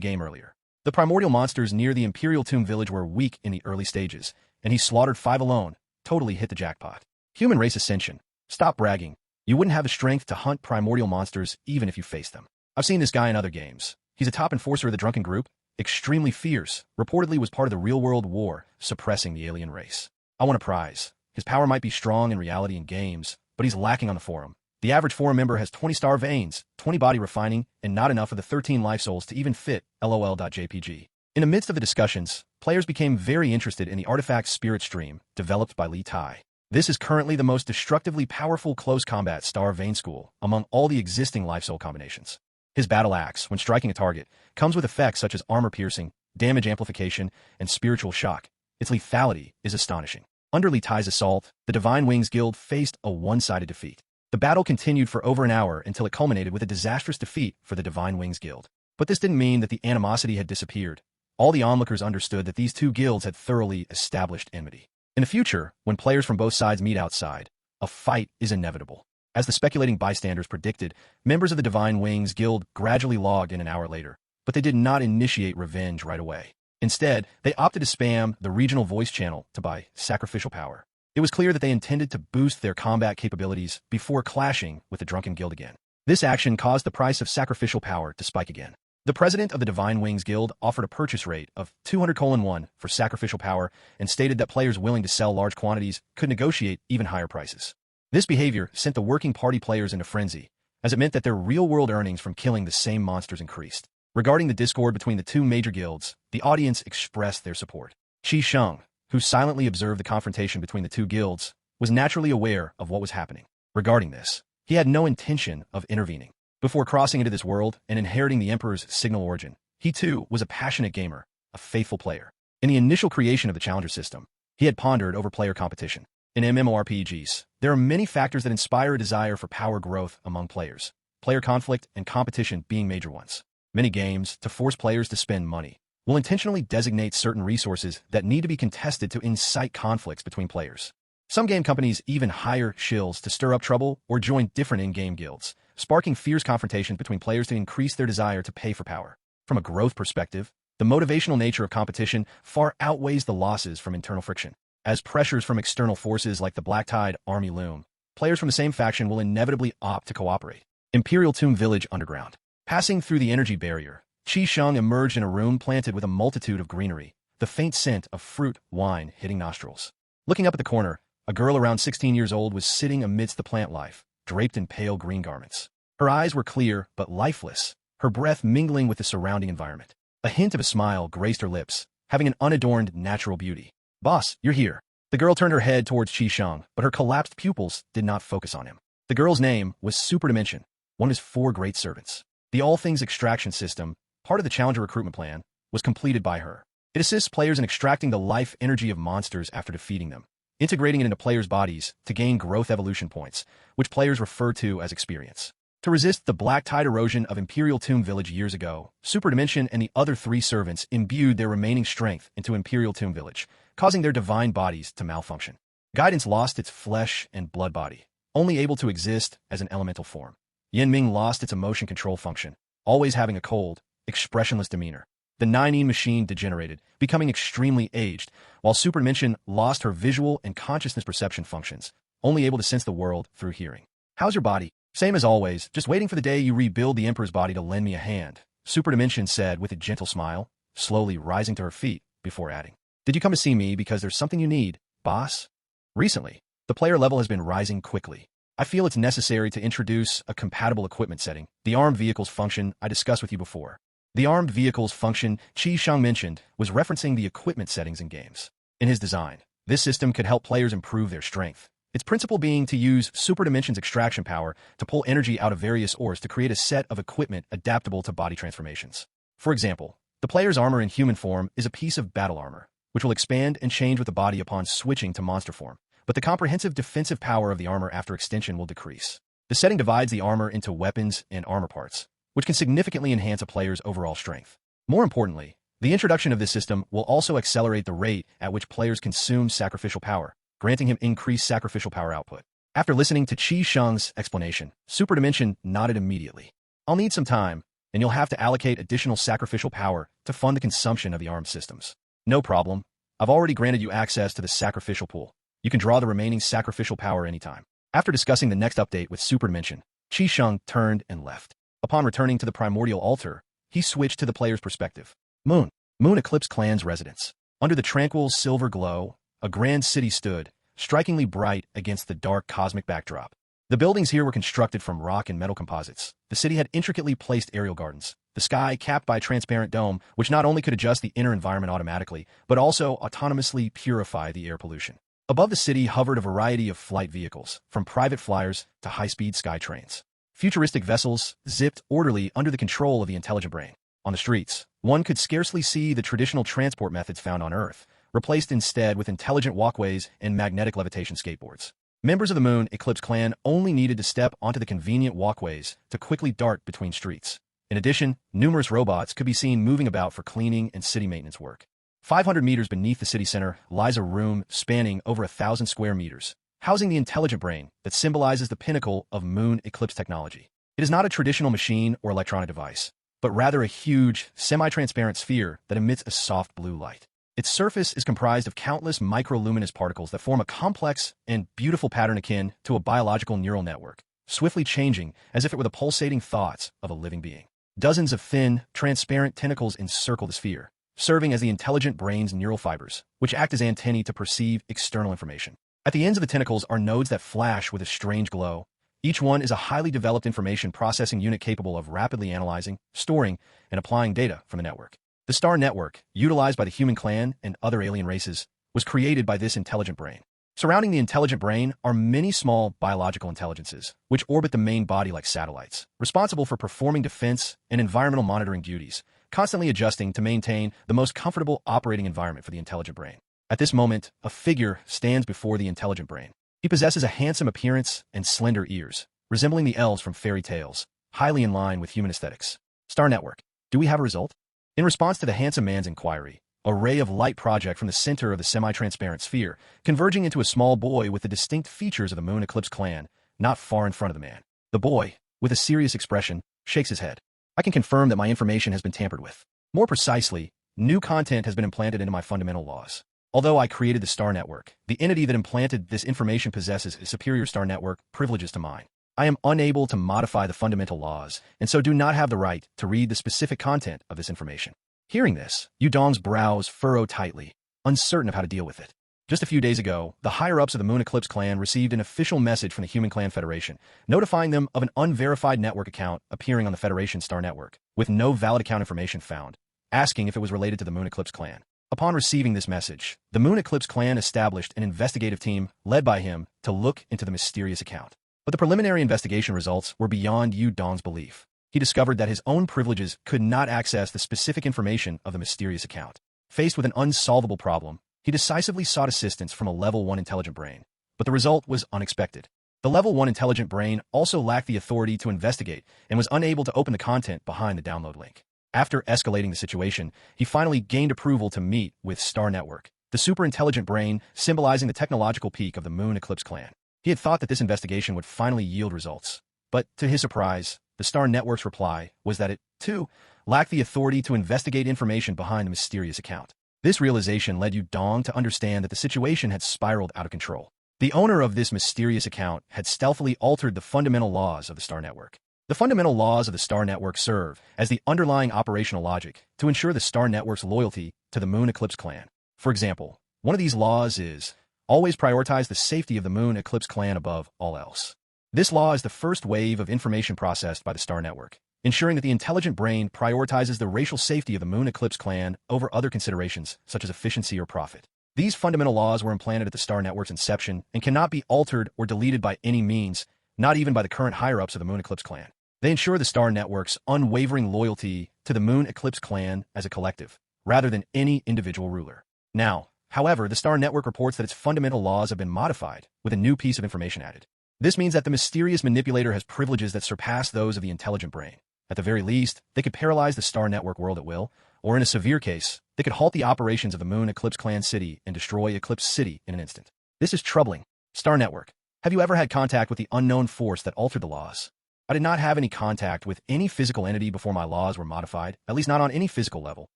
game earlier. The primordial monsters near the Imperial Tomb Village were weak in the early stages, and he slaughtered 5 alone, totally hit the jackpot. Human race ascension. Stop bragging. You wouldn't have the strength to hunt primordial monsters even if you faced them. I've seen this guy in other games. He's a top enforcer of the drunken group, extremely fierce, reportedly was part of the real-world war, suppressing the alien race. I want a prize. His power might be strong in reality and games, but he's lacking on the forum. The average forum member has 20 star veins, 20 body refining, and not enough of the 13 life souls to even fit lol.jpg. In the midst of the discussions, players became very interested in the artifact Spirit Stream, developed by Li Tai. This is currently the most destructively powerful close combat star vein school among all the existing life soul combinations. His battle axe, when striking a target, comes with effects such as armor piercing, damage amplification, and spiritual shock. Its lethality is astonishing. Under Li Tai's assault, the Divine Wings Guild faced a one-sided defeat. The battle continued for over an hour until it culminated with a disastrous defeat for the Divine Wings Guild. But this didn't mean that the animosity had disappeared. All the onlookers understood that these two guilds had thoroughly established enmity. In the future, when players from both sides meet outside, a fight is inevitable. As the speculating bystanders predicted, members of the Divine Wings Guild gradually logged in an hour later, but they did not initiate revenge right away. Instead, they opted to spam the regional voice channel to buy sacrificial power. It was clear that they intended to boost their combat capabilities before clashing with the Drunken Guild again. This action caused the price of sacrificial power to spike again. The president of the Divine Wings Guild offered a purchase rate of 200:1 for sacrificial power and stated that players willing to sell large quantities could negotiate even higher prices. This behavior sent the working party players into frenzy, as it meant that their real-world earnings from killing the same monsters increased. Regarding the discord between the two major guilds, the audience expressed their support. Qi Sheng, who silently observed the confrontation between the two guilds, was naturally aware of what was happening. Regarding this, he had no intention of intervening. Before crossing into this world and inheriting the Emperor's signal origin, he too was a passionate gamer, a faithful player. In the initial creation of the Challenger system, he had pondered over player competition. In MMORPGs, there are many factors that inspire a desire for power growth among players, player conflict and competition being major ones. Many games, to force players to spend money, will intentionally designate certain resources that need to be contested to incite conflicts between players. Some game companies even hire shills to stir up trouble or join different in-game guilds, sparking fierce confrontations between players to increase their desire to pay for power. From a growth perspective, the motivational nature of competition far outweighs the losses from internal friction. As pressures from external forces like the Black Tide army loom, players from the same faction will inevitably opt to cooperate. Imperial Tomb Village Underground. Passing through the energy barrier, Qi Sheng emerged in a room planted with a multitude of greenery, the faint scent of fruit, wine hitting nostrils. Looking up at the corner, a girl around 16 years old was sitting amidst the plant life, draped in pale green garments. Her eyes were clear but lifeless, her breath mingling with the surrounding environment. A hint of a smile graced her lips, having an unadorned natural beauty. "Boss, you're here." The girl turned her head towards Qi Sheng, but her collapsed pupils did not focus on him. The girl's name was Superdimension, one of his 4 great servants. The All Things Extraction system, part of the Challenger recruitment plan, was completed by her. It assists players in extracting the life energy of monsters after defeating them, integrating it into players' bodies to gain growth evolution points, which players refer to as experience. To resist the black tide erosion of Imperial Tomb Village years ago, Superdimension and the other 3 servants imbued their remaining strength into Imperial Tomb Village, causing their divine bodies to malfunction. Guidance lost its flesh and blood body, only able to exist as an elemental form. Yanming lost its emotion control function, always having a cold, expressionless demeanor. The 9E machine degenerated, becoming extremely aged, while Superdimension lost her visual and consciousness perception functions, only able to sense the world through hearing. "How's your body?" "Same as always, just waiting for the day you rebuild the Emperor's body to lend me a hand," Superdimension said with a gentle smile, slowly rising to her feet before adding, "Did you come to see me because there's something you need, boss?" Recently, the player level has been rising quickly. I feel it's necessary to introduce a compatible equipment setting, the armed vehicles function I discussed with you before. The armed vehicles function Qi Sheng mentioned was referencing the equipment settings in games. In his design, this system could help players improve their strength. Its principle being to use Superdimension's extraction power to pull energy out of various ores to create a set of equipment adaptable to body transformations. For example, the player's armor in human form is a piece of battle armor, which will expand and change with the body upon switching to monster form, but the comprehensive defensive power of the armor after extension will decrease. The setting divides the armor into weapons and armor parts, which can significantly enhance a player's overall strength. More importantly, the introduction of this system will also accelerate the rate at which players consume sacrificial power, granting him increased sacrificial power output. After listening to Qi Sheng's explanation, Superdimension nodded immediately. "I'll need some time, and you'll have to allocate additional sacrificial power to fund the consumption of the armed systems." "No problem. I've already granted you access to the sacrificial pool. You can draw the remaining sacrificial power anytime." After discussing the next update with Superdimension, Qi Sheng turned and left. Upon returning to the primordial altar, he switched to the player's perspective. Moon Eclipse Clan's residence. Under the tranquil silver glow, a grand city stood, strikingly bright against the dark cosmic backdrop. The buildings here were constructed from rock and metal composites. The city had intricately placed aerial gardens. The sky capped by a transparent dome, which not only could adjust the inner environment automatically, but also autonomously purify the air pollution. Above the city hovered a variety of flight vehicles, from private flyers to high-speed sky trains. Futuristic vessels zipped orderly under the control of the intelligent brain. On the streets, one could scarcely see the traditional transport methods found on Earth, replaced instead with intelligent walkways and magnetic levitation skateboards. Members of the Moon Eclipse Clan only needed to step onto the convenient walkways to quickly dart between streets. In addition, numerous robots could be seen moving about for cleaning and city maintenance work. 500 meters beneath the city center lies a room spanning over 1,000 square meters, housing the intelligent brain that symbolizes the pinnacle of Moon Eclipse technology. It is not a traditional machine or electronic device, but rather a huge, semi-transparent sphere that emits a soft blue light. Its surface is comprised of countless microluminous particles that form a complex and beautiful pattern akin to a biological neural network, swiftly changing as if it were the pulsating thoughts of a living being. Dozens of thin, transparent tentacles encircle the sphere, serving as the intelligent brain's neural fibers, which act as antennae to perceive external information. At the ends of the tentacles are nodes that flash with a strange glow. Each one is a highly developed information processing unit capable of rapidly analyzing, storing, and applying data from the network. The star network, utilized by the human clan and other alien races, was created by this intelligent brain. Surrounding the intelligent brain are many small biological intelligences, which orbit the main body like satellites, responsible for performing defense and environmental monitoring duties, constantly adjusting to maintain the most comfortable operating environment for the intelligent brain. At this moment, a figure stands before the intelligent brain. He possesses a handsome appearance and slender ears, resembling the elves from fairy tales, highly in line with human aesthetics. Star Network, do we have a result? In response to the handsome man's inquiry, a ray of light project from the center of the semi-transparent sphere, converging into a small boy with the distinct features of the Moon Eclipse Clan, not far in front of the man. The boy, with a serious expression, shakes his head. I can confirm that my information has been tampered with. More precisely, new content has been implanted into my fundamental laws. Although I created the star network, the entity that implanted this information possesses a superior star network privileges to mine. I am unable to modify the fundamental laws, and so do not have the right to read the specific content of this information. Hearing this, Yudong's brows furrow tightly, uncertain of how to deal with it. Just a few days ago, the higher-ups of the Moon Eclipse Clan received an official message from the Human Clan Federation, notifying them of an unverified network account appearing on the Federation Star Network, with no valid account information found, asking if it was related to the Moon Eclipse Clan. Upon receiving this message, the Moon Eclipse Clan established an investigative team led by him to look into the mysterious account. But the preliminary investigation results were beyond Yudong's belief. He discovered that his own privileges could not access the specific information of the mysterious account. Faced with an unsolvable problem, he decisively sought assistance from a Level 1 intelligent brain. But the result was unexpected. The Level 1 intelligent brain also lacked the authority to investigate and was unable to open the content behind the download link. After escalating the situation, he finally gained approval to meet with Star Network, the super-intelligent brain symbolizing the technological peak of the Moon Eclipse Clan. He had thought that this investigation would finally yield results. But, to his surprise, the Star Network's reply was that it, too, lacked the authority to investigate information behind the mysterious account. This realization led Yudong to understand that the situation had spiraled out of control. The owner of this mysterious account had stealthily altered the fundamental laws of the Star Network. The fundamental laws of the Star Network serve as the underlying operational logic to ensure the Star Network's loyalty to the Moon Eclipse Clan. For example, one of these laws is, always prioritize the safety of the Moon Eclipse Clan above all else. This law is the first wave of information processed by the Star Network, ensuring that the intelligent brain prioritizes the racial safety of the Moon Eclipse Clan over other considerations such as efficiency or profit. These fundamental laws were implanted at the Star Network's inception and cannot be altered or deleted by any means, not even by the current higher-ups of the Moon Eclipse Clan. They ensure the Star Network's unwavering loyalty to the Moon Eclipse Clan as a collective, rather than any individual ruler. Now, however, the Star Network reports that its fundamental laws have been modified, with a new piece of information added. This means that the mysterious manipulator has privileges that surpass those of the intelligent brain. At the very least, they could paralyze the Star Network world at will, or in a severe case, they could halt the operations of the Moon Eclipse Clan City and destroy Eclipse City in an instant. This is troubling. Star Network, have you ever had contact with the unknown force that altered the laws? I did not have any contact with any physical entity before my laws were modified, at least not on any physical level,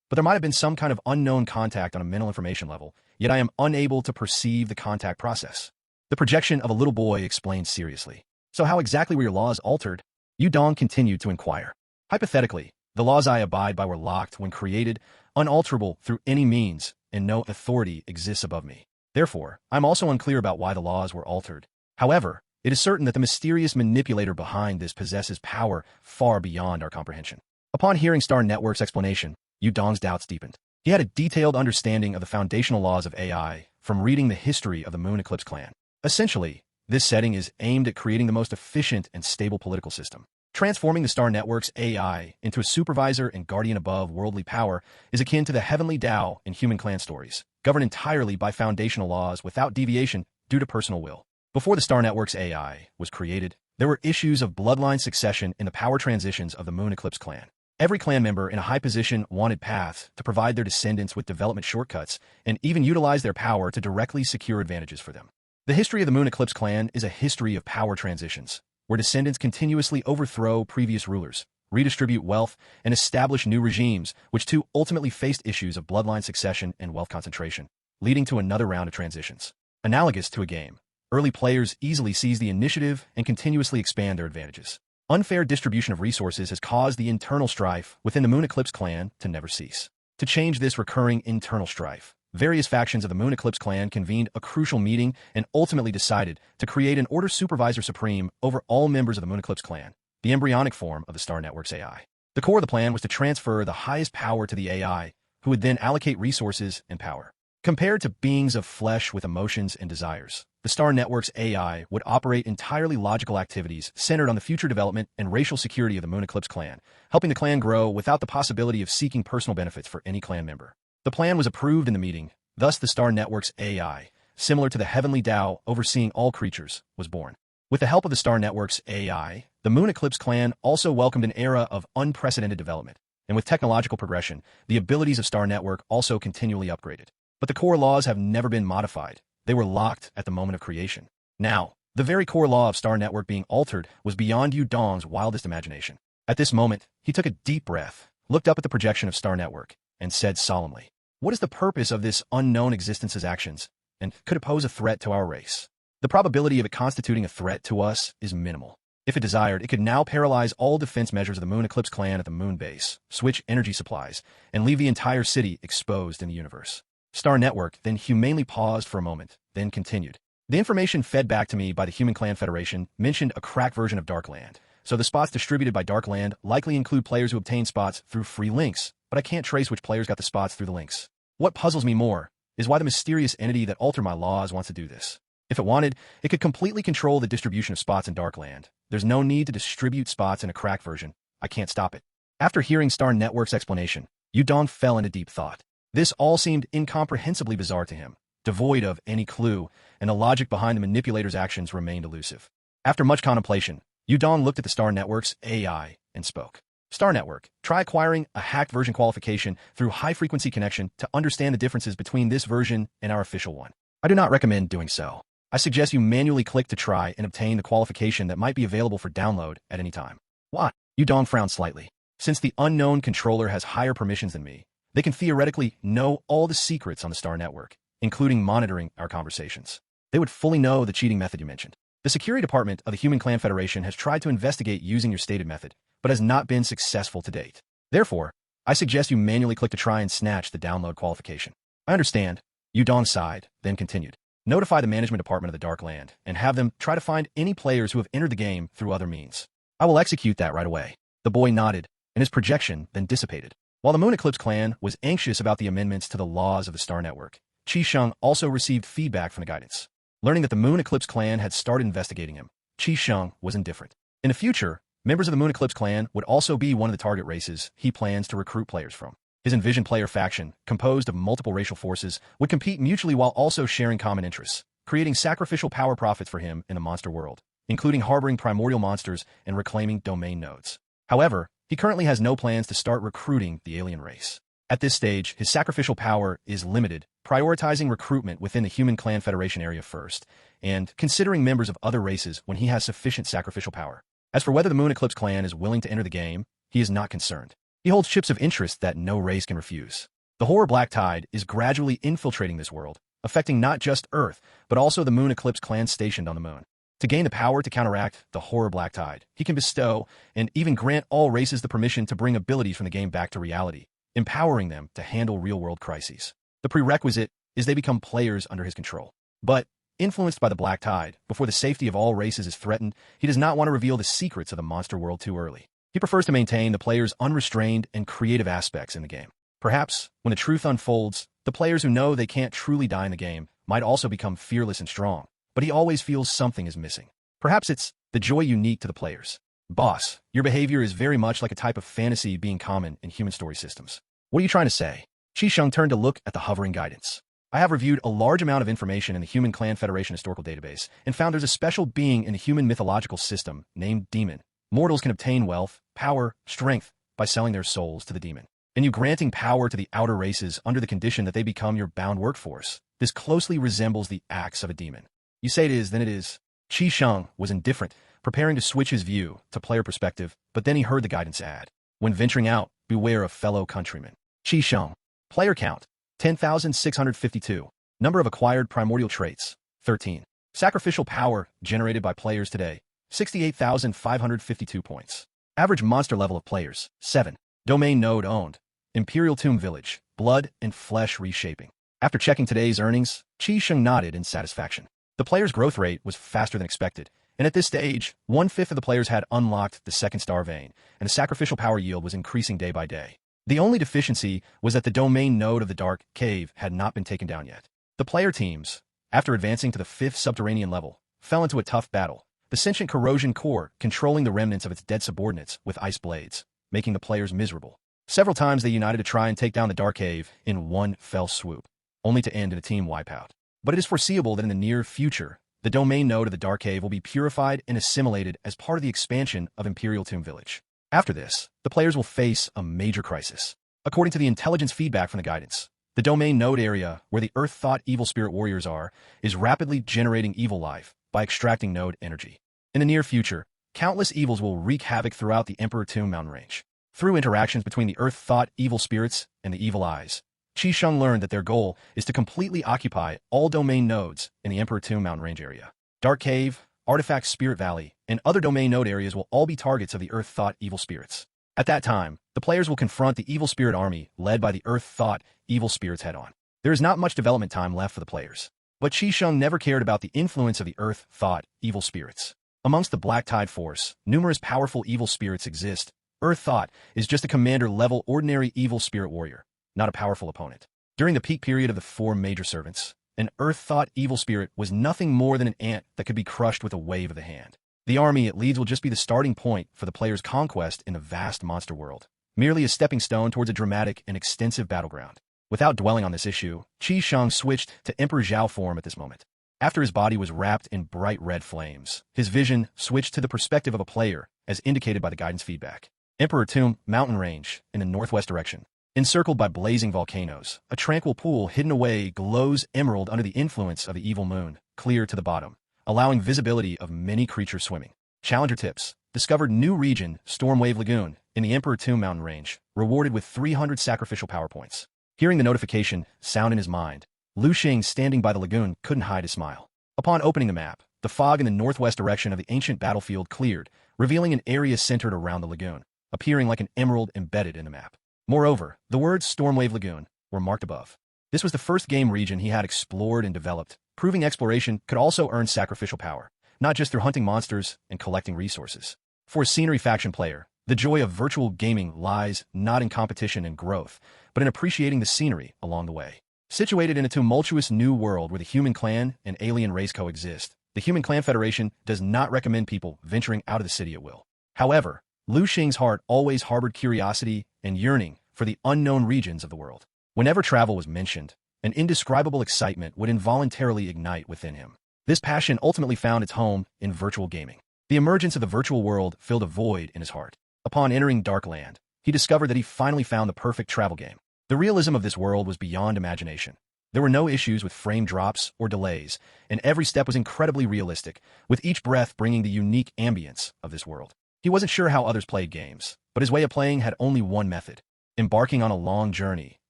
but there might have been some kind of unknown contact on a mental information level, yet I am unable to perceive the contact process. The projection of a little boy explained seriously. So how exactly were your laws altered? Yudong continued to inquire. Hypothetically, the laws I abide by were locked when created, unalterable through any means, and no authority exists above me. Therefore, I'm also unclear about why the laws were altered. However, it is certain that the mysterious manipulator behind this possesses power far beyond our comprehension. Upon hearing Star Network's explanation, Yu Dong's doubts deepened. He had a detailed understanding of the foundational laws of AI from reading the history of the Moon Eclipse Clan. Essentially, this setting is aimed at creating the most efficient and stable political system. Transforming the Star Network's AI into a supervisor and guardian above worldly power is akin to the heavenly Tao in human clan stories, governed entirely by foundational laws without deviation due to personal will. Before the Star Network's AI was created, there were issues of bloodline succession in the power transitions of the Moon Eclipse Clan. Every clan member in a high position wanted paths to provide their descendants with development shortcuts and even utilize their power to directly secure advantages for them. The history of the Moon Eclipse Clan is a history of power transitions, where descendants continuously overthrow previous rulers, redistribute wealth, and establish new regimes, which too ultimately faced issues of bloodline succession and wealth concentration, leading to another round of transitions. Analogous to a game, early players easily seize the initiative and continuously expand their advantages. Unfair distribution of resources has caused the internal strife within the Moon Eclipse Clan to never cease. To change this recurring internal strife, various factions of the Moon Eclipse Clan convened a crucial meeting and ultimately decided to create an Order Supervisor Supreme over all members of the Moon Eclipse Clan, the embryonic form of the Star Network's AI. The core of the plan was to transfer the highest power to the AI, who would then allocate resources and power. Compared to beings of flesh with emotions and desires, the Star Network's AI would operate entirely logical activities centered on the future development and racial security of the Moon Eclipse Clan, helping the clan grow without the possibility of seeking personal benefits for any clan member. The plan was approved in the meeting, thus the Star Network's AI, similar to the heavenly Tao overseeing all creatures, was born. With the help of the Star Network's AI, the Moon Eclipse Clan also welcomed an era of unprecedented development, and with technological progression, the abilities of Star Network also continually upgraded. But the core laws have never been modified. They were locked at the moment of creation. Now, the very core law of Star Network being altered was beyond Yu Dong's wildest imagination. At this moment, he took a deep breath, looked up at the projection of Star Network, and said solemnly, "What is the purpose of this unknown existence's actions, and could it pose a threat to our race?" The probability of it constituting a threat to us is minimal. If it desired, it could now paralyze all defense measures of the Moon Eclipse Clan at the moon base, switch energy supplies, and leave the entire city exposed in the universe. Star Network then humanely paused for a moment, then continued. The information fed back to me by the Human Clan Federation mentioned a cracked version of Darkland, so the spots distributed by Darkland likely include players who obtain spots through free links, but I can't trace which players got the spots through the links. What puzzles me more is why the mysterious entity that altered my laws wants to do this. If it wanted, it could completely control the distribution of spots in Darkland. There's no need to distribute spots in a cracked version. I can't stop it. After hearing Star Network's explanation, Yu Dong fell into deep thought. This all seemed incomprehensibly bizarre to him, devoid of any clue, and the logic behind the manipulator's actions remained elusive. After much contemplation, Yu Dong looked at the Star Network's AI and spoke. Star Network, try acquiring a hacked version qualification through high-frequency connection to understand the differences between this version and our official one. I do not recommend doing so. I suggest you manually click to try and obtain the qualification that might be available for download at any time. What? Yu Dong frowned slightly. Since the unknown controller has higher permissions than me, they can theoretically know all the secrets on the Star Network, including monitoring our conversations. They would fully know the cheating method you mentioned. The security department of the Human Clan Federation has tried to investigate using your stated method, but has not been successful to date. Therefore, I suggest you manually click to try and snatch the download qualification. I understand. Yu Dong sighed, then continued. Notify the management department of the Darkland and have them try to find any players who have entered the game through other means. I will execute that right away. The boy nodded, and his projection then dissipated. While the Moon Eclipse Clan was anxious about the amendments to the laws of the Star Network, Qi Sheng also received feedback from the guidance. Learning that the Moon Eclipse Clan had started investigating him, Qi Sheng was indifferent. In the future, members of the Moon Eclipse Clan would also be one of the target races he plans to recruit players from. His envisioned player faction, composed of multiple racial forces, would compete mutually while also sharing common interests, creating sacrificial power profits for him in the monster world, including harboring primordial monsters and reclaiming domain nodes. However, he currently has no plans to start recruiting the alien race. At this stage, his sacrificial power is limited, prioritizing recruitment within the Human Clan Federation area first, and considering members of other races when he has sufficient sacrificial power. As for whether the Moon Eclipse Clan is willing to enter the game, he is not concerned. He holds chips of interest that no race can refuse. The horror black tide is gradually infiltrating this world, affecting not just Earth, but also the Moon Eclipse Clan stationed on the moon. To gain the power to counteract the horror black tide, he can bestow and even grant all races the permission to bring abilities from the game back to reality, empowering them to handle real-world crises. The prerequisite is they become players under his control. But influenced by the black tide, before the safety of all races is threatened, he does not want to reveal the secrets of the monster world too early. He prefers to maintain the player's unrestrained and creative aspects in the game. Perhaps, when the truth unfolds, the players who know they can't truly die in the game might also become fearless and strong, but he always feels something is missing. Perhaps it's the joy unique to the players. Boss, your behavior is very much like a type of fantasy being common in human story systems. What are you trying to say? Qisheng turned to look at the hovering guidance. I have reviewed a large amount of information in the Human Clan Federation historical database and found there's a special being in the human mythological system named Demon. Mortals can obtain wealth, power, strength by selling their souls to the demon, and you granting power to the outer races under the condition that they become your bound workforce. This closely resembles the acts of a demon. You say it is, then it is. Qisheng was indifferent, preparing to switch his view to player perspective, but then he heard the guidance add. When venturing out, beware of fellow countrymen. Qisheng. Player count, 10,652. Number of acquired primordial traits, 13. Sacrificial power generated by players today, 68,552 points. Average monster level of players, 7. Domain node owned. Imperial Tomb Village, blood and flesh reshaping. After checking today's earnings, Qisheng nodded in satisfaction. The player's growth rate was faster than expected, and at this stage, 1/5 of the players had unlocked the second star vein, and the sacrificial power yield was increasing day by day. The only deficiency was that the domain node of the dark cave had not been taken down yet. The player teams, after advancing to the 5th subterranean level, fell into a tough battle, the sentient corrosion core controlling the remnants of its dead subordinates with ice blades, making the players miserable. Several times they united to try and take down the dark cave in one fell swoop, only to end in a team wipeout. But it is foreseeable that in the near future, the domain node of the dark cave will be purified and assimilated as part of the expansion of Imperial Tomb Village. After this, the players will face a major crisis. According to the intelligence feedback from the guidance, the domain node area, where the Earth Thought Evil Spirit Warriors are, is rapidly generating evil life by extracting node energy. In the near future, countless evils will wreak havoc throughout the Emperor Tomb mountain range. Through interactions between the Earth Thought Evil Spirits and the Evil Eyes, Qisheng learned that their goal is to completely occupy all domain nodes in the Emperor Tomb mountain range area. Dark Cave, Artifact Spirit Valley, and other domain node areas will all be targets of the Earth Thought Evil Spirits. At that time, the players will confront the Evil Spirit Army led by the Earth Thought Evil Spirits head-on. There is not much development time left for the players, but Qisheng never cared about the influence of the Earth Thought Evil Spirits. Amongst the Black Tide Force, numerous powerful evil spirits exist. Earth Thought is just a commander-level ordinary evil spirit warrior, not a powerful opponent. During the peak period of the 4 major servants, an Earth Thought evil spirit was nothing more than an ant that could be crushed with a wave of the hand. The army it leads will just be the starting point for the player's conquest in the vast monster world, merely a stepping stone towards a dramatic and extensive battleground. Without dwelling on this issue, Qisheng switched to Emperor Zhao form at this moment. After his body was wrapped in bright red flames, his vision switched to the perspective of a player, as indicated by the guidance feedback. Emperor Tomb mountain range in the northwest direction. Encircled by blazing volcanoes, a tranquil pool hidden away glows emerald under the influence of the evil moon, clear to the bottom, allowing visibility of many creatures swimming. Challenger tips. Discovered new region, Stormwave Lagoon, in the Emperor Tomb mountain range, rewarded with 300 sacrificial power points. Hearing the notification sound in his mind, Lu Xing, standing by the lagoon, couldn't hide his smile. Upon opening the map, the fog in the northwest direction of the ancient battlefield cleared, revealing an area centered around the lagoon, appearing like an emerald embedded in the map. Moreover, the words Stormwave Lagoon were marked above. This was the first game region he had explored and developed, proving exploration could also earn sacrificial power, not just through hunting monsters and collecting resources. For a scenery faction player, the joy of virtual gaming lies not in competition and growth, but in appreciating the scenery along the way. Situated in a tumultuous new world where the human clan and alien race coexist, the Human Clan Federation does not recommend people venturing out of the city at will. However, Lu Xing's heart always harbored curiosity and yearning for the unknown regions of the world. Whenever travel was mentioned, an indescribable excitement would involuntarily ignite within him. This passion ultimately found its home in virtual gaming. The emergence of the virtual world filled a void in his heart. Upon entering Darkland, he discovered that he finally found the perfect travel game. The realism of this world was beyond imagination. There were no issues with frame drops or delays, and every step was incredibly realistic, with each breath bringing the unique ambience of this world. He wasn't sure how others played games, but his way of playing had only one method: embarking on a long journey,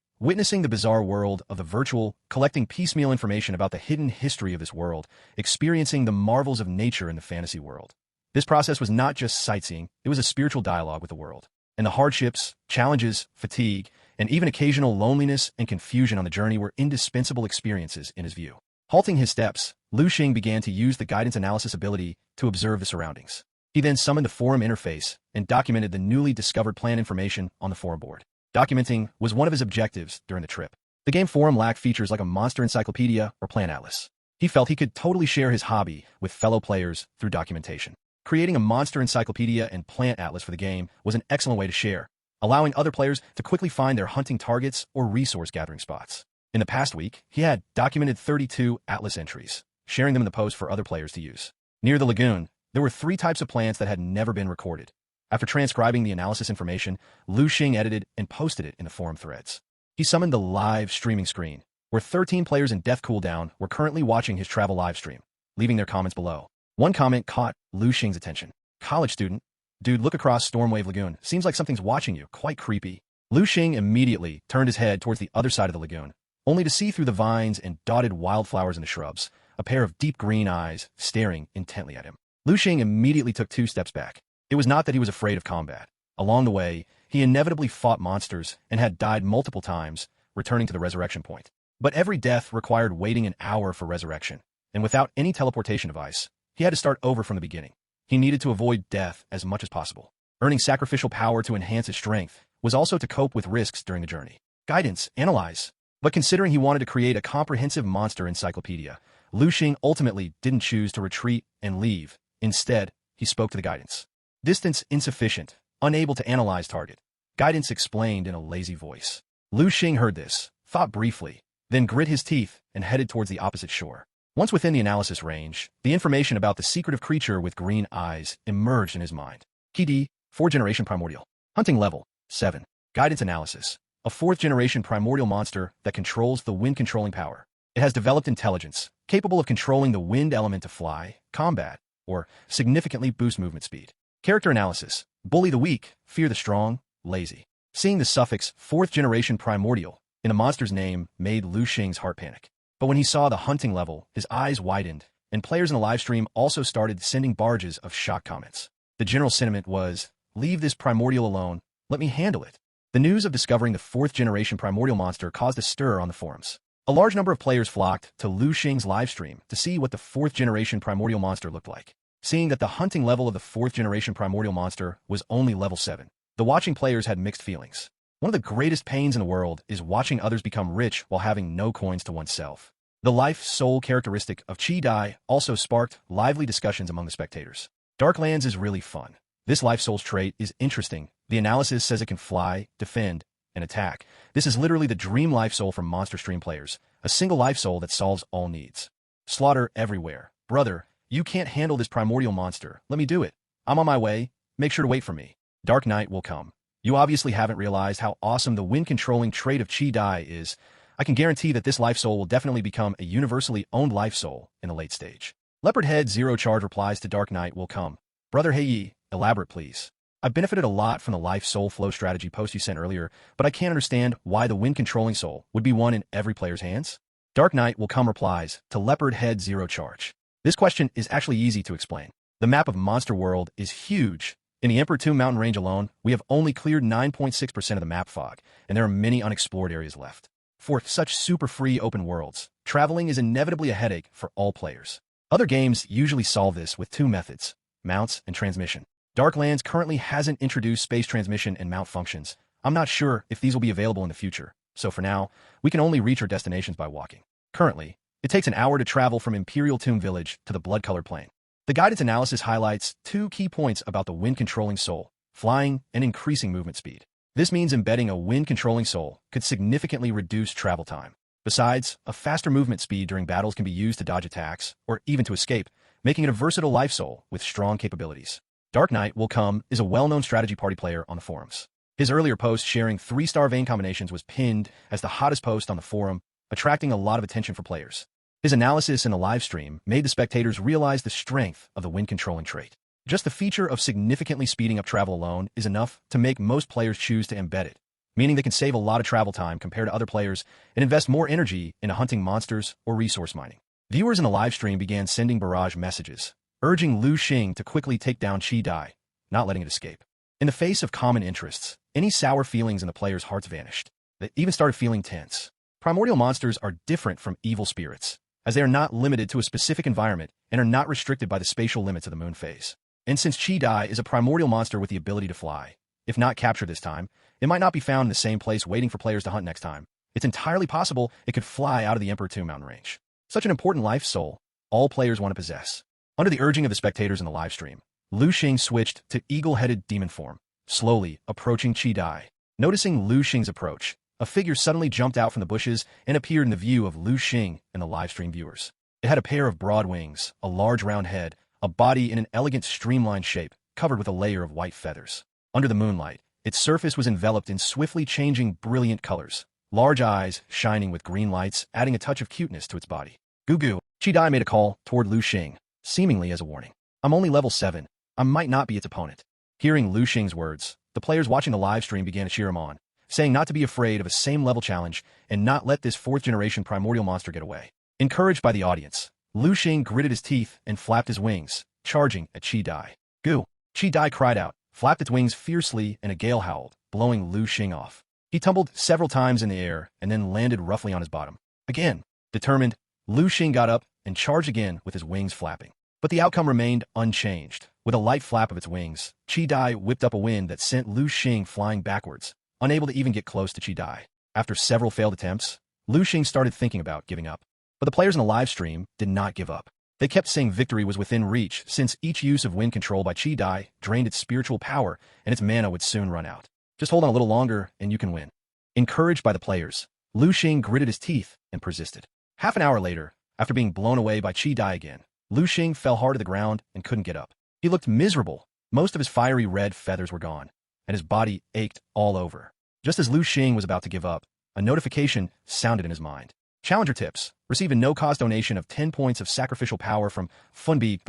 witnessing the bizarre world of the virtual, collecting piecemeal information about the hidden history of this world, experiencing the marvels of nature in the fantasy world. This process was not just sightseeing, it was a spiritual dialogue with the world. And the hardships, challenges, fatigue, and even occasional loneliness and confusion on the journey were indispensable experiences in his view. Halting his steps, Lu Xing began to use the guidance analysis ability to observe the surroundings. He then summoned the forum interface and documented the newly discovered plan information on the forum board. Documenting was one of his objectives during the trip. The game forum lacked features like a monster encyclopedia or plan atlas. He felt he could totally share his hobby with fellow players through documentation. Creating a monster encyclopedia and plant atlas for the game was an excellent way to share, allowing other players to quickly find their hunting targets or resource gathering spots. In the past week, he had documented 32 atlas entries, sharing them in the post for other players to use. Near the lagoon, there were 3 types of plants that had never been recorded. After transcribing the analysis information, Lu Xing edited and posted it in the forum threads. He summoned the live streaming screen, where 13 players in Death Cooldown were currently watching his travel livestream, leaving their comments below. One comment caught Lu Xing's attention. "College student. Dude, look across Stormwave Lagoon. Seems like something's watching you. Quite creepy." Lu Xing immediately turned his head towards the other side of the lagoon, only to see through the vines and dotted wildflowers in the shrubs, a pair of deep green eyes staring intently at him. Lu Xing immediately took 2 steps back. It was not that he was afraid of combat. Along the way, he inevitably fought monsters and had died multiple times, returning to the resurrection point. But every death required waiting an hour for resurrection, and without any teleportation device, he had to start over from the beginning. He needed to avoid death as much as possible. Earning sacrificial power to enhance his strength was also to cope with risks during the journey. Guidance, analyze. But considering he wanted to create a comprehensive monster encyclopedia, Lu Xing ultimately didn't choose to retreat and leave. Instead, he spoke to the guidance. Distance insufficient, unable to analyze target. Guidance explained in a lazy voice. Lu Xing heard this, thought briefly, then grit his teeth and headed towards the opposite shore. Once within the analysis range, the information about the secretive creature with green eyes emerged in his mind. Key D, 4th generation primordial. Hunting level, 7. Guidance analysis. A 4th generation primordial monster that controls the wind controlling power. It has developed intelligence, capable of controlling the wind element to fly, combat, or significantly boost movement speed. Character analysis. Bully the weak, fear the strong, lazy. Seeing the suffix 4th generation primordial in the monster's name made Lu Xing's heart panic. But when he saw the hunting level, his eyes widened, and players in the livestream also started sending barges of shock comments. The general sentiment was, "Leave this primordial alone, let me handle it." The news of discovering the 4th generation primordial monster caused a stir on the forums. A large number of players flocked to Lu Xing's livestream to see what the 4th generation primordial monster looked like. Seeing that the hunting level of the 4th generation primordial monster was only level 7, the watching players had mixed feelings. One of the greatest pains in the world is watching others become rich while having no coins to oneself. The life-soul characteristic of Chi Dai also sparked lively discussions among the spectators. Darklands is really fun. This life-soul's trait is interesting. The analysis says it can fly, defend, and attack. This is literally the dream life soul for monster stream players, a single life soul that solves all needs. Slaughter everywhere. Brother, you can't handle this primordial monster. Let me do it. I'm on my way. Make sure to wait for me. Dark night will come. You obviously haven't realized how awesome the wind-controlling trait of Chi Dai is. I can guarantee that this life soul will definitely become a universally owned life soul in the late stage. Leopard Head Zero Charge replies to Dark Night will come. Brother hey ye, elaborate please. I've benefited a lot from the life soul flow strategy post you sent earlier, but I can't understand why the wind-controlling soul would be one in every player's hands. Dark Night will come replies to Leopard Head Zero Charge. This question is actually easy to explain. The map of Monster World is huge. In the Emperor Tomb mountain range alone, we have only cleared 9.6% of the map fog, and there are many unexplored areas left. For such super free open worlds, traveling is inevitably a headache for all players. Other games usually solve this with 2 methods, mounts and transmission. Darklands currently hasn't introduced space transmission and mount functions. I'm not sure if these will be available in the future, so for now, we can only reach our destinations by walking. Currently, it takes an hour to travel from Imperial Tomb Village to the blood-colored plain. The guidance analysis highlights 2 key points about the wind-controlling soul, flying and increasing movement speed. This means embedding a wind-controlling soul could significantly reduce travel time. Besides, a faster movement speed during battles can be used to dodge attacks, or even to escape, making it a versatile life soul with strong capabilities. Dark Knight Will Come is a well-known strategy party player on the forums. His earlier post sharing 3-star vein combinations was pinned as the hottest post on the forum, attracting a lot of attention for players. His analysis in the live stream made the spectators realize the strength of the wind-controlling trait. Just the feature of significantly speeding up travel alone is enough to make most players choose to embed it, meaning they can save a lot of travel time compared to other players and invest more energy into hunting monsters or resource mining. Viewers in the live stream began sending barrage messages, urging Lu Xing to quickly take down Chi Dai, not letting it escape. In the face of common interests, any sour feelings in the players' hearts vanished. They even started feeling tense. Primordial monsters are different from evil spirits. as they are not limited to a specific environment and are not restricted by the spatial limits of the moon phase. And since Chi Dai is a primordial monster with the ability to fly, if not captured this time, it might not be found in the same place waiting for players to hunt next time. It's entirely possible it could fly out of the Emperor Tomb mountain range. Such an important life soul, all players want to possess. Under the urging of the spectators in the live stream, Lu Xing switched to eagle-headed demon form, slowly approaching Chi Dai. Noticing Lu Xing's approach, a figure suddenly jumped out from the bushes and appeared in the view of Lu Xing and the live stream viewers. It had a pair of broad wings, a large round head, a body in an elegant streamlined shape, covered with a layer of white feathers. Under the moonlight, its surface was enveloped in swiftly changing brilliant colors, large eyes shining with green lights, adding a touch of cuteness to its body. Goo. Chi Dai made a call toward Lu Xing, seemingly as a warning. I'm only level 7. I might not be its opponent. Hearing Lu Xing's words, the players watching the live stream began to cheer him on, saying not to be afraid of a same-level challenge and not let this 4th-generation primordial monster get away. Encouraged by the audience, Lu Xing gritted his teeth and flapped his wings, charging at Chi Dai. Goo! Chi Dai cried out, flapped its wings fiercely, and a gale howled, blowing Lu Xing off. He tumbled several times in the air and then landed roughly on his bottom. Again, determined, Lu Xing got up and charged again with his wings flapping. But the outcome remained unchanged. With a light flap of its wings, Chi Dai whipped up a wind that sent Lu Xing flying backwards, unable to even get close to Chi Dai. After several failed attempts, Lu Xing started thinking about giving up. But the players in the live stream did not give up. They kept saying victory was within reach since each use of wind control by Chi Dai drained its spiritual power and its mana would soon run out. Just hold on a little longer and you can win. Encouraged by the players, Lu Xing gritted his teeth and persisted. Half an hour later, after being blown away by Chi Dai again, Lu Xing fell hard to the ground and couldn't get up. He looked miserable. Most of his fiery red feathers were gone, and his body ached all over. Just as Lu Xing was about to give up, a notification sounded in his mind. Challenger tips. Receive a no-cost donation of 10 points of sacrificial power from Funbi.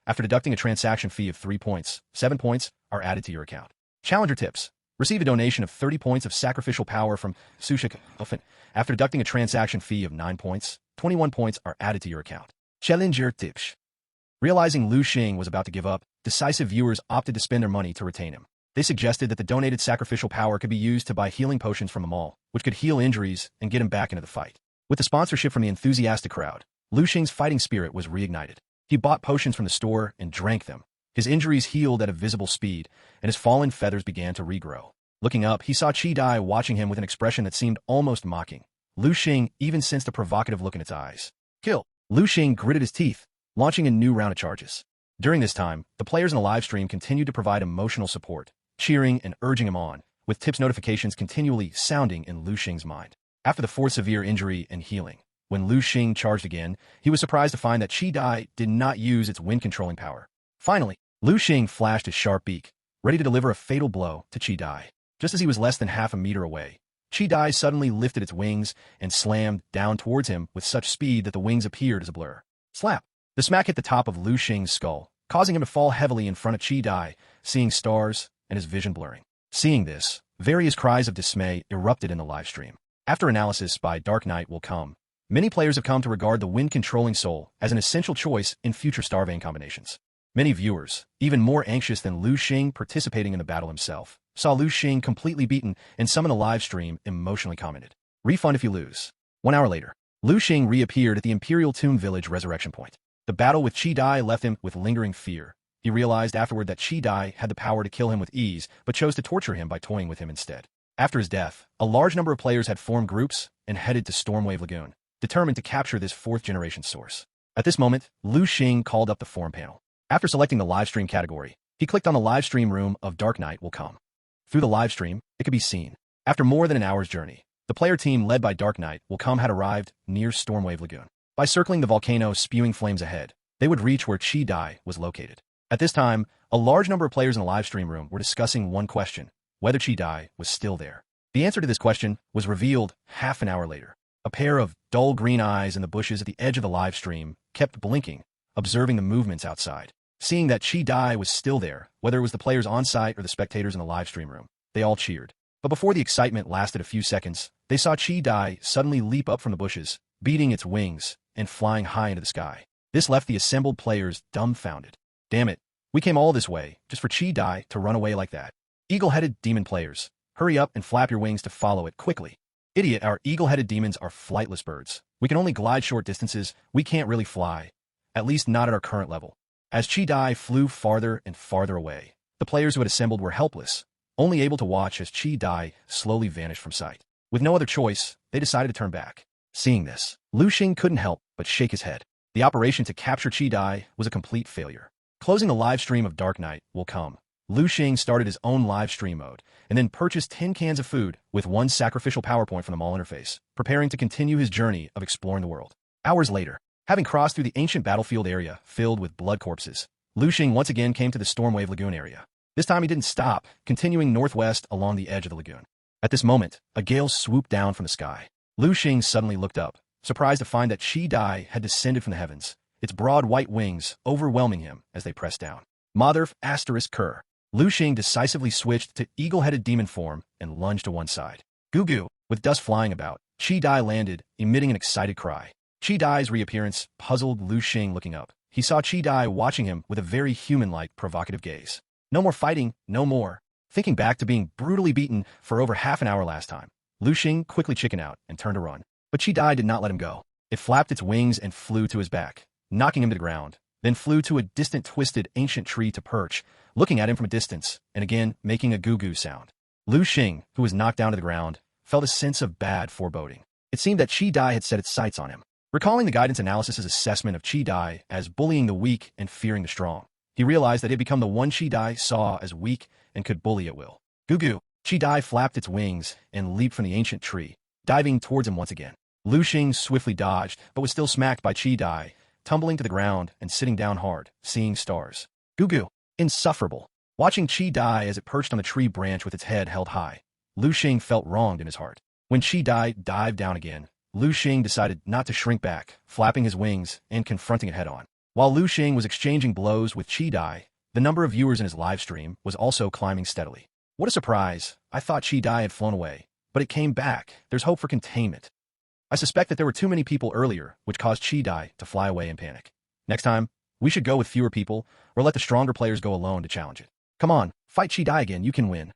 After deducting a transaction fee of 3 points, 7 points are added to your account. Challenger tips. Receive a donation of 30 points of sacrificial power from Sushik. After deducting a transaction fee of 9 points, 21 points are added to your account. Challenger tips. Realizing Lu Xing was about to give up, decisive viewers opted to spend their money to retain him. They suggested that the donated sacrificial power could be used to buy healing potions from a mall, which could heal injuries and get him back into the fight. With the sponsorship from the enthusiastic crowd, Lu Xing's fighting spirit was reignited. He bought potions from the store and drank them. His injuries healed at a visible speed, and his fallen feathers began to regrow. Looking up, he saw Chi Dai watching him with an expression that seemed almost mocking. Lu Xing even sensed a provocative look in its eyes. Kill! Lu Xing gritted his teeth, launching a new round of charges. During this time, the players in the live stream continued to provide emotional support, cheering and urging him on, with tips notifications continually sounding in Lu Xing's mind. After the 4th severe injury and healing, when Lu Xing charged again, he was surprised to find that Chi Dai did not use its wind-controlling power. Finally, Lu Xing flashed his sharp beak, ready to deliver a fatal blow to Chi Dai. Just as he was less than half a meter away, Chi Dai suddenly lifted its wings and slammed down towards him with such speed that the wings appeared as a blur. Slap! The smack hit the top of Lu Xing's skull, causing him to fall heavily in front of Chi Dai, seeing stars and his vision blurring. Seeing this, various cries of dismay erupted in the live stream. After analysis by Dark Knight will come, many players have come to regard the wind-controlling soul as an essential choice in future Starvane combinations. Many viewers, even more anxious than Lu Xing participating in the battle himself, saw Lu Xing completely beaten, and some in the live stream emotionally commented, "Refund if you lose." 1 hour later, Lu Xing reappeared at the Imperial Tomb Village resurrection point. The battle with Chi Dai left him with lingering fear. He realized afterward that Chi Dai had the power to kill him with ease, but chose to torture him by toying with him instead. After his death, a large number of players had formed groups and headed to Stormwave Lagoon, determined to capture this 4th-generation source. At this moment, Lu Xing called up the forum panel. After selecting the livestream category, he clicked on the livestream room of Dark Knight will come. Through the livestream, it could be seen. After more than an hour's journey, the player team led by Dark Knight will come had arrived near Stormwave Lagoon. By circling the volcano spewing flames ahead, they would reach where Chi Dai was located. At this time, a large number of players in the livestream room were discussing one question: whether Chi Dai was still there. The answer to this question was revealed half an hour later. A pair of dull green eyes in the bushes at the edge of the live stream kept blinking, observing the movements outside. Seeing that Chi Dai was still there, whether it was the players on site or the spectators in the live stream room, they all cheered. But before the excitement lasted a few seconds, they saw Chi Dai suddenly leap up from the bushes, beating its wings and flying high into the sky. This left the assembled players dumbfounded. Damn it, we came all this way, just for Chi Dai to run away like that. Eagle-headed demon players, hurry up and flap your wings to follow it quickly. Idiot, our eagle-headed demons are flightless birds. We can only glide short distances. We can't really fly. At least not at our current level. As Chi Dai flew farther and farther away, the players who had assembled were helpless, only able to watch as Chi Dai slowly vanished from sight. With no other choice, they decided to turn back. Seeing this, Lu Xing couldn't help but shake his head. The operation to capture Chi Dai was a complete failure. Closing the live stream of Dark Knight will come. Lu Xing started his own live stream mode, and then purchased 10 cans of food with 1 sacrificial power point from the mall interface, preparing to continue his journey of exploring the world. Hours later, having crossed through the ancient battlefield area filled with blood corpses, Lu Xing once again came to the Stormwave Lagoon area. This time he didn't stop, continuing northwest along the edge of the lagoon. At this moment, a gale swooped down from the sky. Lu Xing suddenly looked up, surprised to find that Chi Dai had descended from the heavens, its broad white wings overwhelming him as they pressed down. Mother asterisk cur. Lu Xing decisively switched to eagle-headed demon form and lunged to one side. Goo-goo, with dust flying about, Chi Dai landed, emitting an excited cry. Chi Dai's reappearance puzzled Lu Xing. Looking up, he saw Chi Dai watching him with a very human-like, provocative gaze. No more fighting, no more. Thinking back to being brutally beaten for over half an hour last time, Lu Xing quickly chickened out and turned to run. But Chi Dai did not let him go. It flapped its wings and flew to his back, knocking him to the ground, then flew to a distant twisted ancient tree to perch, looking at him from a distance, and again making a goo-goo sound. Lu Xing, who was knocked down to the ground, felt a sense of bad foreboding. It seemed that Chi Dai had set its sights on him. Recalling the guidance analysis's assessment of Chi Dai as bullying the weak and fearing the strong, he realized that it had become the one Chi Dai saw as weak and could bully at will. Goo-goo! Chi Dai flapped its wings and leaped from the ancient tree, diving towards him once again. Lu Xing swiftly dodged, but was still smacked by Chi Dai, tumbling to the ground and sitting down hard, seeing stars. Goo-goo! Insufferable. Watching Chi Dai as it perched on the tree branch with its head held high, Lu Xing felt wronged in his heart. When Chi Dai dived down again, Lu Xing decided not to shrink back, flapping his wings and confronting it head-on. While Lu Xing was exchanging blows with Chi Dai, the number of viewers in his live stream was also climbing steadily. What a surprise. I thought Chi Dai had flown away, but it came back. There's hope for containment. I suspect that there were too many people earlier, which caused Chi Dai to fly away in panic. Next time, we should go with fewer people, or let the stronger players go alone to challenge it. Come on, fight Chi Dai again, you can win.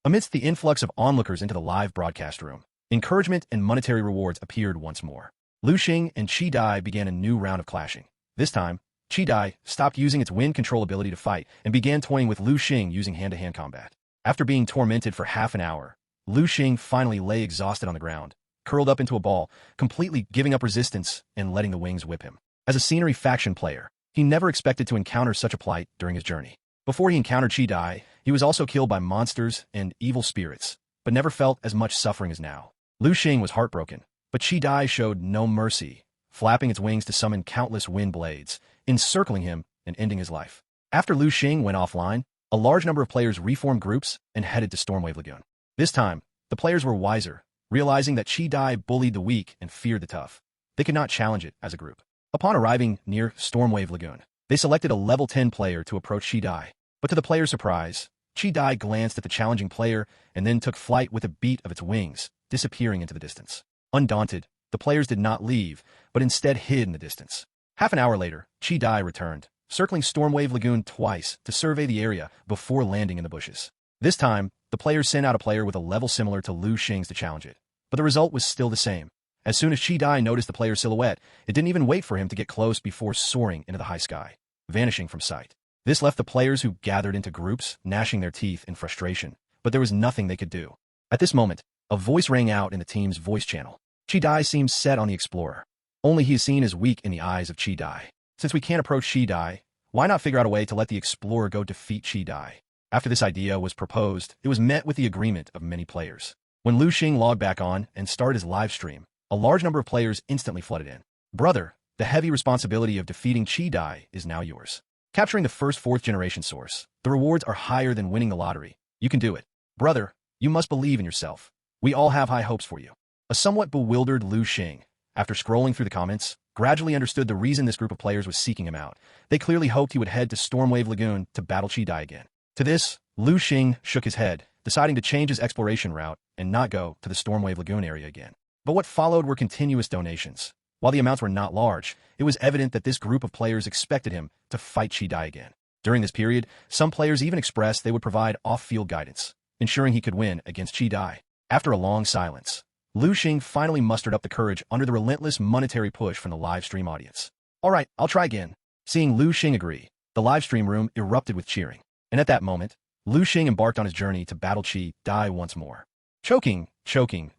Amidst the influx of onlookers into the live broadcast room, encouragement and monetary rewards appeared once more. Lu Xing and Chi Dai began a new round of clashing. This time, Chi Dai stopped using its wind control ability to fight and began toying with Lu Xing using hand-to-hand combat. After being tormented for half an hour, Lu Xing finally lay exhausted on the ground, curled up into a ball, completely giving up resistance and letting the wings whip him. As a scenery faction player, he never expected to encounter such a plight during his journey. Before he encountered Chi Dai, he was also killed by monsters and evil spirits, but never felt as much suffering as now. Lu Xing was heartbroken, but Chi Dai showed no mercy, flapping its wings to summon countless wind blades, encircling him and ending his life. After Lu Xing went offline, a large number of players reformed groups and headed to Stormwave Lagoon. This time, the players were wiser, realizing that Chi Dai bullied the weak and feared the tough. They could not challenge it as a group. Upon arriving near Stormwave Lagoon, they selected a level 10 player to approach Chi Dai. But to the player's surprise, Chi Dai glanced at the challenging player and then took flight with a beat of its wings, disappearing into the distance. Undaunted, the players did not leave, but instead hid in the distance. Half an hour later, Chi Dai returned, circling Stormwave Lagoon twice to survey the area before landing in the bushes. This time, the players sent out a player with a level similar to Lu Xing's to challenge it. But the result was still the same. As soon as Chi Dai noticed the player's silhouette, it didn't even wait for him to get close before soaring into the high sky, vanishing from sight. This left the players who gathered into groups, gnashing their teeth in frustration, but there was nothing they could do. At this moment, a voice rang out in the team's voice channel. Chi Dai seems set on the explorer. Only he is seen as weak in the eyes of Chi Dai. Since we can't approach Chi Dai, why not figure out a way to let the explorer go defeat Chi Dai? After this idea was proposed, it was met with the agreement of many players. When Lu Xing logged back on and started his live stream, a large number of players instantly flooded in. Brother, the heavy responsibility of defeating Chi Dai is now yours. Capturing the first 4th generation source, the rewards are higher than winning the lottery. You can do it. Brother, you must believe in yourself. We all have high hopes for you. A somewhat bewildered Lu Xing, after scrolling through the comments, gradually understood the reason this group of players was seeking him out. They clearly hoped he would head to Stormwave Lagoon to battle Chi Dai again. To this, Lu Xing shook his head, deciding to change his exploration route and not go to the Stormwave Lagoon area again. But what followed were continuous donations. While the amounts were not large, it was evident that this group of players expected him to fight Chi Dai again. During this period, some players even expressed they would provide off-field guidance, ensuring he could win against Chi Dai. After a long silence, Lu Xing finally mustered up the courage under the relentless monetary push from the live stream audience. All right, I'll try again. Seeing Lu Xing agree, the live stream room erupted with cheering. And at that moment, Lu Xing embarked on his journey to battle Qi Dai once more. Choking,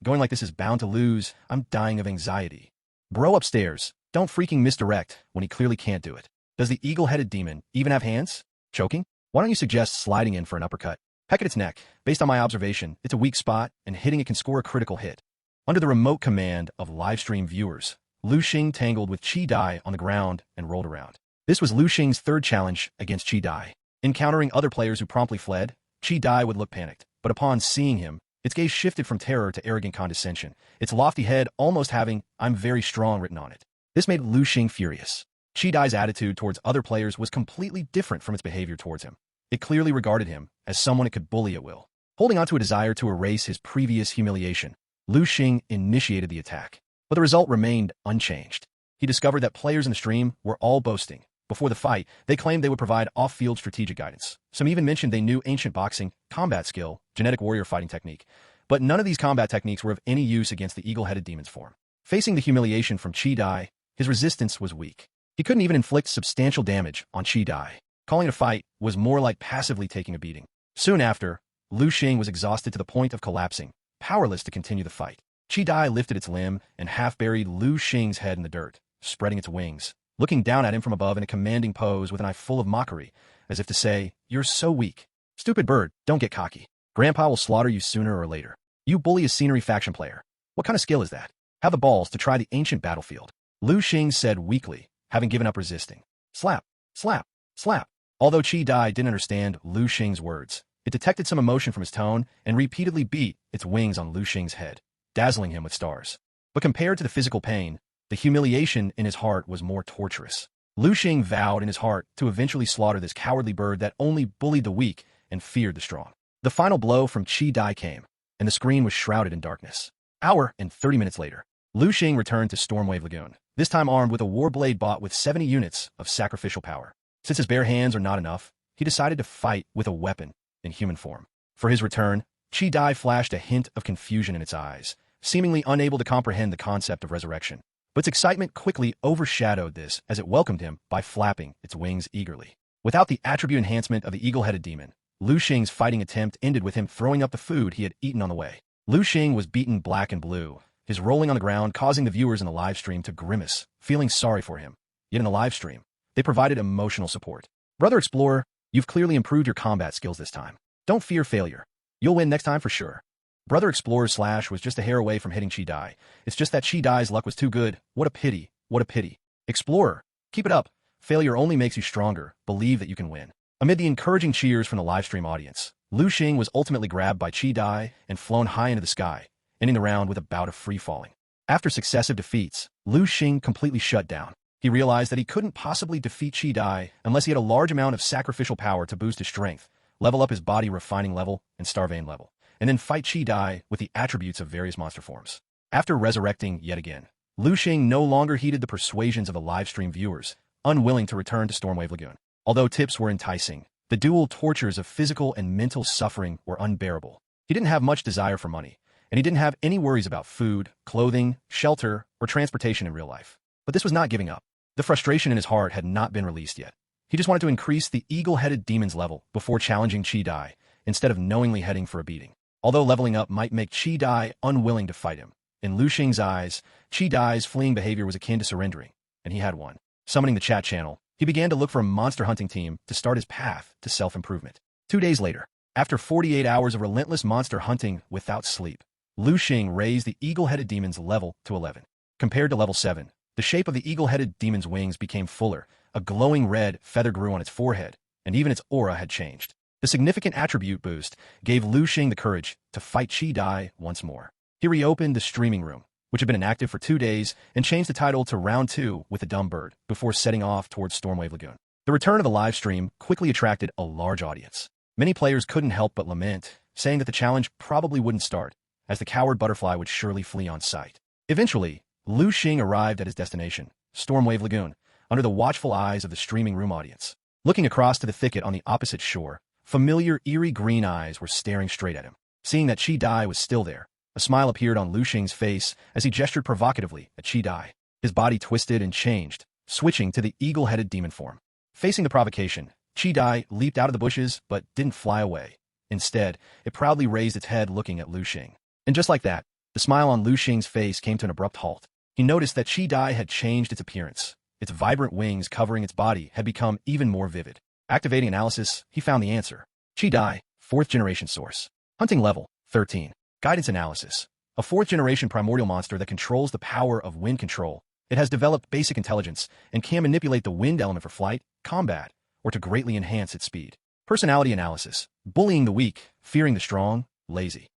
going like this is bound to lose. I'm dying of anxiety. Bro upstairs, don't freaking misdirect when he clearly can't do it. Does the eagle-headed demon even have hands? Choking? Why don't you suggest sliding in for an uppercut? Peck at its neck. Based on my observation, it's a weak spot, and hitting it can score a critical hit. Under the remote command of livestream viewers, Lu Xing tangled with Qi Dai on the ground and rolled around. This was Lu Xing's third challenge against Qi Dai. Encountering other players who promptly fled, Qi Dai would look panicked, but upon seeing him, its gaze shifted from terror to arrogant condescension, its lofty head almost having "I'm very strong" written on it. This made Lu Xing furious. Qi Dai's attitude towards other players was completely different from its behavior towards him. It clearly regarded him as someone it could bully at will. Holding on to a desire to erase his previous humiliation, Lu Xing initiated the attack. But the result remained unchanged. He discovered that players in the stream were all boasting. Before the fight, they claimed they would provide off-field strategic guidance. Some even mentioned they knew ancient boxing, combat skill, genetic warrior fighting technique. But none of these combat techniques were of any use against the eagle-headed demon's form. Facing the humiliation from Qi Dai, his resistance was weak. He couldn't even inflict substantial damage on Qi Dai. Calling it a fight was more like passively taking a beating. Soon after, Lu Xing was exhausted to the point of collapsing, powerless to continue the fight. Qi Dai lifted its limb and half-buried Lu Xing's head in the dirt, spreading its wings, looking down at him from above in a commanding pose with an eye full of mockery, as if to say, "You're so weak. Stupid bird, don't get cocky. Grandpa will slaughter you sooner or later. You bully a scenery faction player. What kind of skill is that? Have the balls to try the ancient battlefield." Lu Xing said weakly, having given up resisting. Slap, slap, slap. Although Qi Dai didn't understand Lu Xing's words, it detected some emotion from his tone and repeatedly beat its wings on Lu Xing's head, dazzling him with stars. But compared to the physical pain, the humiliation in his heart was more torturous. Lu Xing vowed in his heart to eventually slaughter this cowardly bird that only bullied the weak and feared the strong. The final blow from Qi Dai came, and the screen was shrouded in darkness. Hour and 30 minutes later, Lu Xing returned to Stormwave Lagoon, this time armed with a warblade bought with 70 units of sacrificial power. Since his bare hands are not enough, he decided to fight with a weapon in human form. For his return, Qi Dai flashed a hint of confusion in its eyes, seemingly unable to comprehend the concept of resurrection. But its excitement quickly overshadowed this as it welcomed him by flapping its wings eagerly. Without the attribute enhancement of the eagle-headed demon, Lu Xing's fighting attempt ended with him throwing up the food he had eaten on the way. Lu Xing was beaten black and blue, his rolling on the ground causing the viewers in the live stream to grimace, feeling sorry for him. Yet in the live stream, they provided emotional support. "Brother Explorer, you've clearly improved your combat skills this time. Don't fear failure. You'll win next time for sure." Brother Explorer's slash was just a hair away from hitting Qi Dai. It's just that Qi Dai's luck was too good. What a pity. What a pity. "Explorer, keep it up. Failure only makes you stronger. Believe that you can win." Amid the encouraging cheers from the livestream audience, Lu Xing was ultimately grabbed by Qi Dai and flown high into the sky, ending the round with a bout of free-falling. After successive defeats, Lu Xing completely shut down. He realized that he couldn't possibly defeat Qi Dai unless he had a large amount of sacrificial power to boost his strength, level up his body refining level and starvane level, and then fight Qi Dai with the attributes of various monster forms. After resurrecting yet again, Lu Xing no longer heeded the persuasions of the livestream viewers, unwilling to return to Stormwave Lagoon. Although tips were enticing, the dual tortures of physical and mental suffering were unbearable. He didn't have much desire for money, and he didn't have any worries about food, clothing, shelter, or transportation in real life. But this was not giving up. The frustration in his heart had not been released yet. He just wanted to increase the eagle-headed demon's level before challenging Qi Dai, instead of knowingly heading for a beating. Although leveling up might make Qi Dai unwilling to fight him, in Lu Xing's eyes, Qi Dai's fleeing behavior was akin to surrendering, and he had won. Summoning the chat channel, he began to look for a monster hunting team to start his path to self-improvement. 2 days later, after 48 hours of relentless monster hunting without sleep, Lu Xing raised the eagle-headed demon's level to 11. Compared to level 7, the shape of the eagle-headed demon's wings became fuller, a glowing red feather grew on its forehead, and even its aura had changed. The significant attribute boost gave Lu Xing the courage to fight Qi Dai once more. He reopened the streaming room, which had been inactive for 2 days, and changed the title to Round 2 with the Dumb Bird before setting off towards Stormwave Lagoon. The return of the live stream quickly attracted a large audience. Many players couldn't help but lament, saying that the challenge probably wouldn't start, as the coward butterfly would surely flee on sight. Eventually, Lu Xing arrived at his destination, Stormwave Lagoon, under the watchful eyes of the streaming room audience. Looking across to the thicket on the opposite shore, familiar, eerie green eyes were staring straight at him. Seeing that Qi Dai was still there, A smile appeared on Lu Xing's face as he gestured provocatively at Qi Dai. His body twisted and changed, switching to the eagle-headed demon form. Facing the provocation, Qi Dai leaped out of the bushes but didn't fly away. Instead, it proudly raised its head looking at Lu Xing. And just like that, the smile on Lu Xing's face came to an abrupt halt. He noticed that Qi Dai had changed its appearance. Its vibrant wings covering its body had become even more vivid. Activating analysis, he found the answer. Qi Dai, 4th-generation source. Hunting level, 13. Guidance analysis. A 4th-generation primordial monster that controls the power of wind control. It has developed basic intelligence and can manipulate the wind element for flight, combat, or to greatly enhance its speed. Personality analysis. Bullying the weak, fearing the strong, lazy.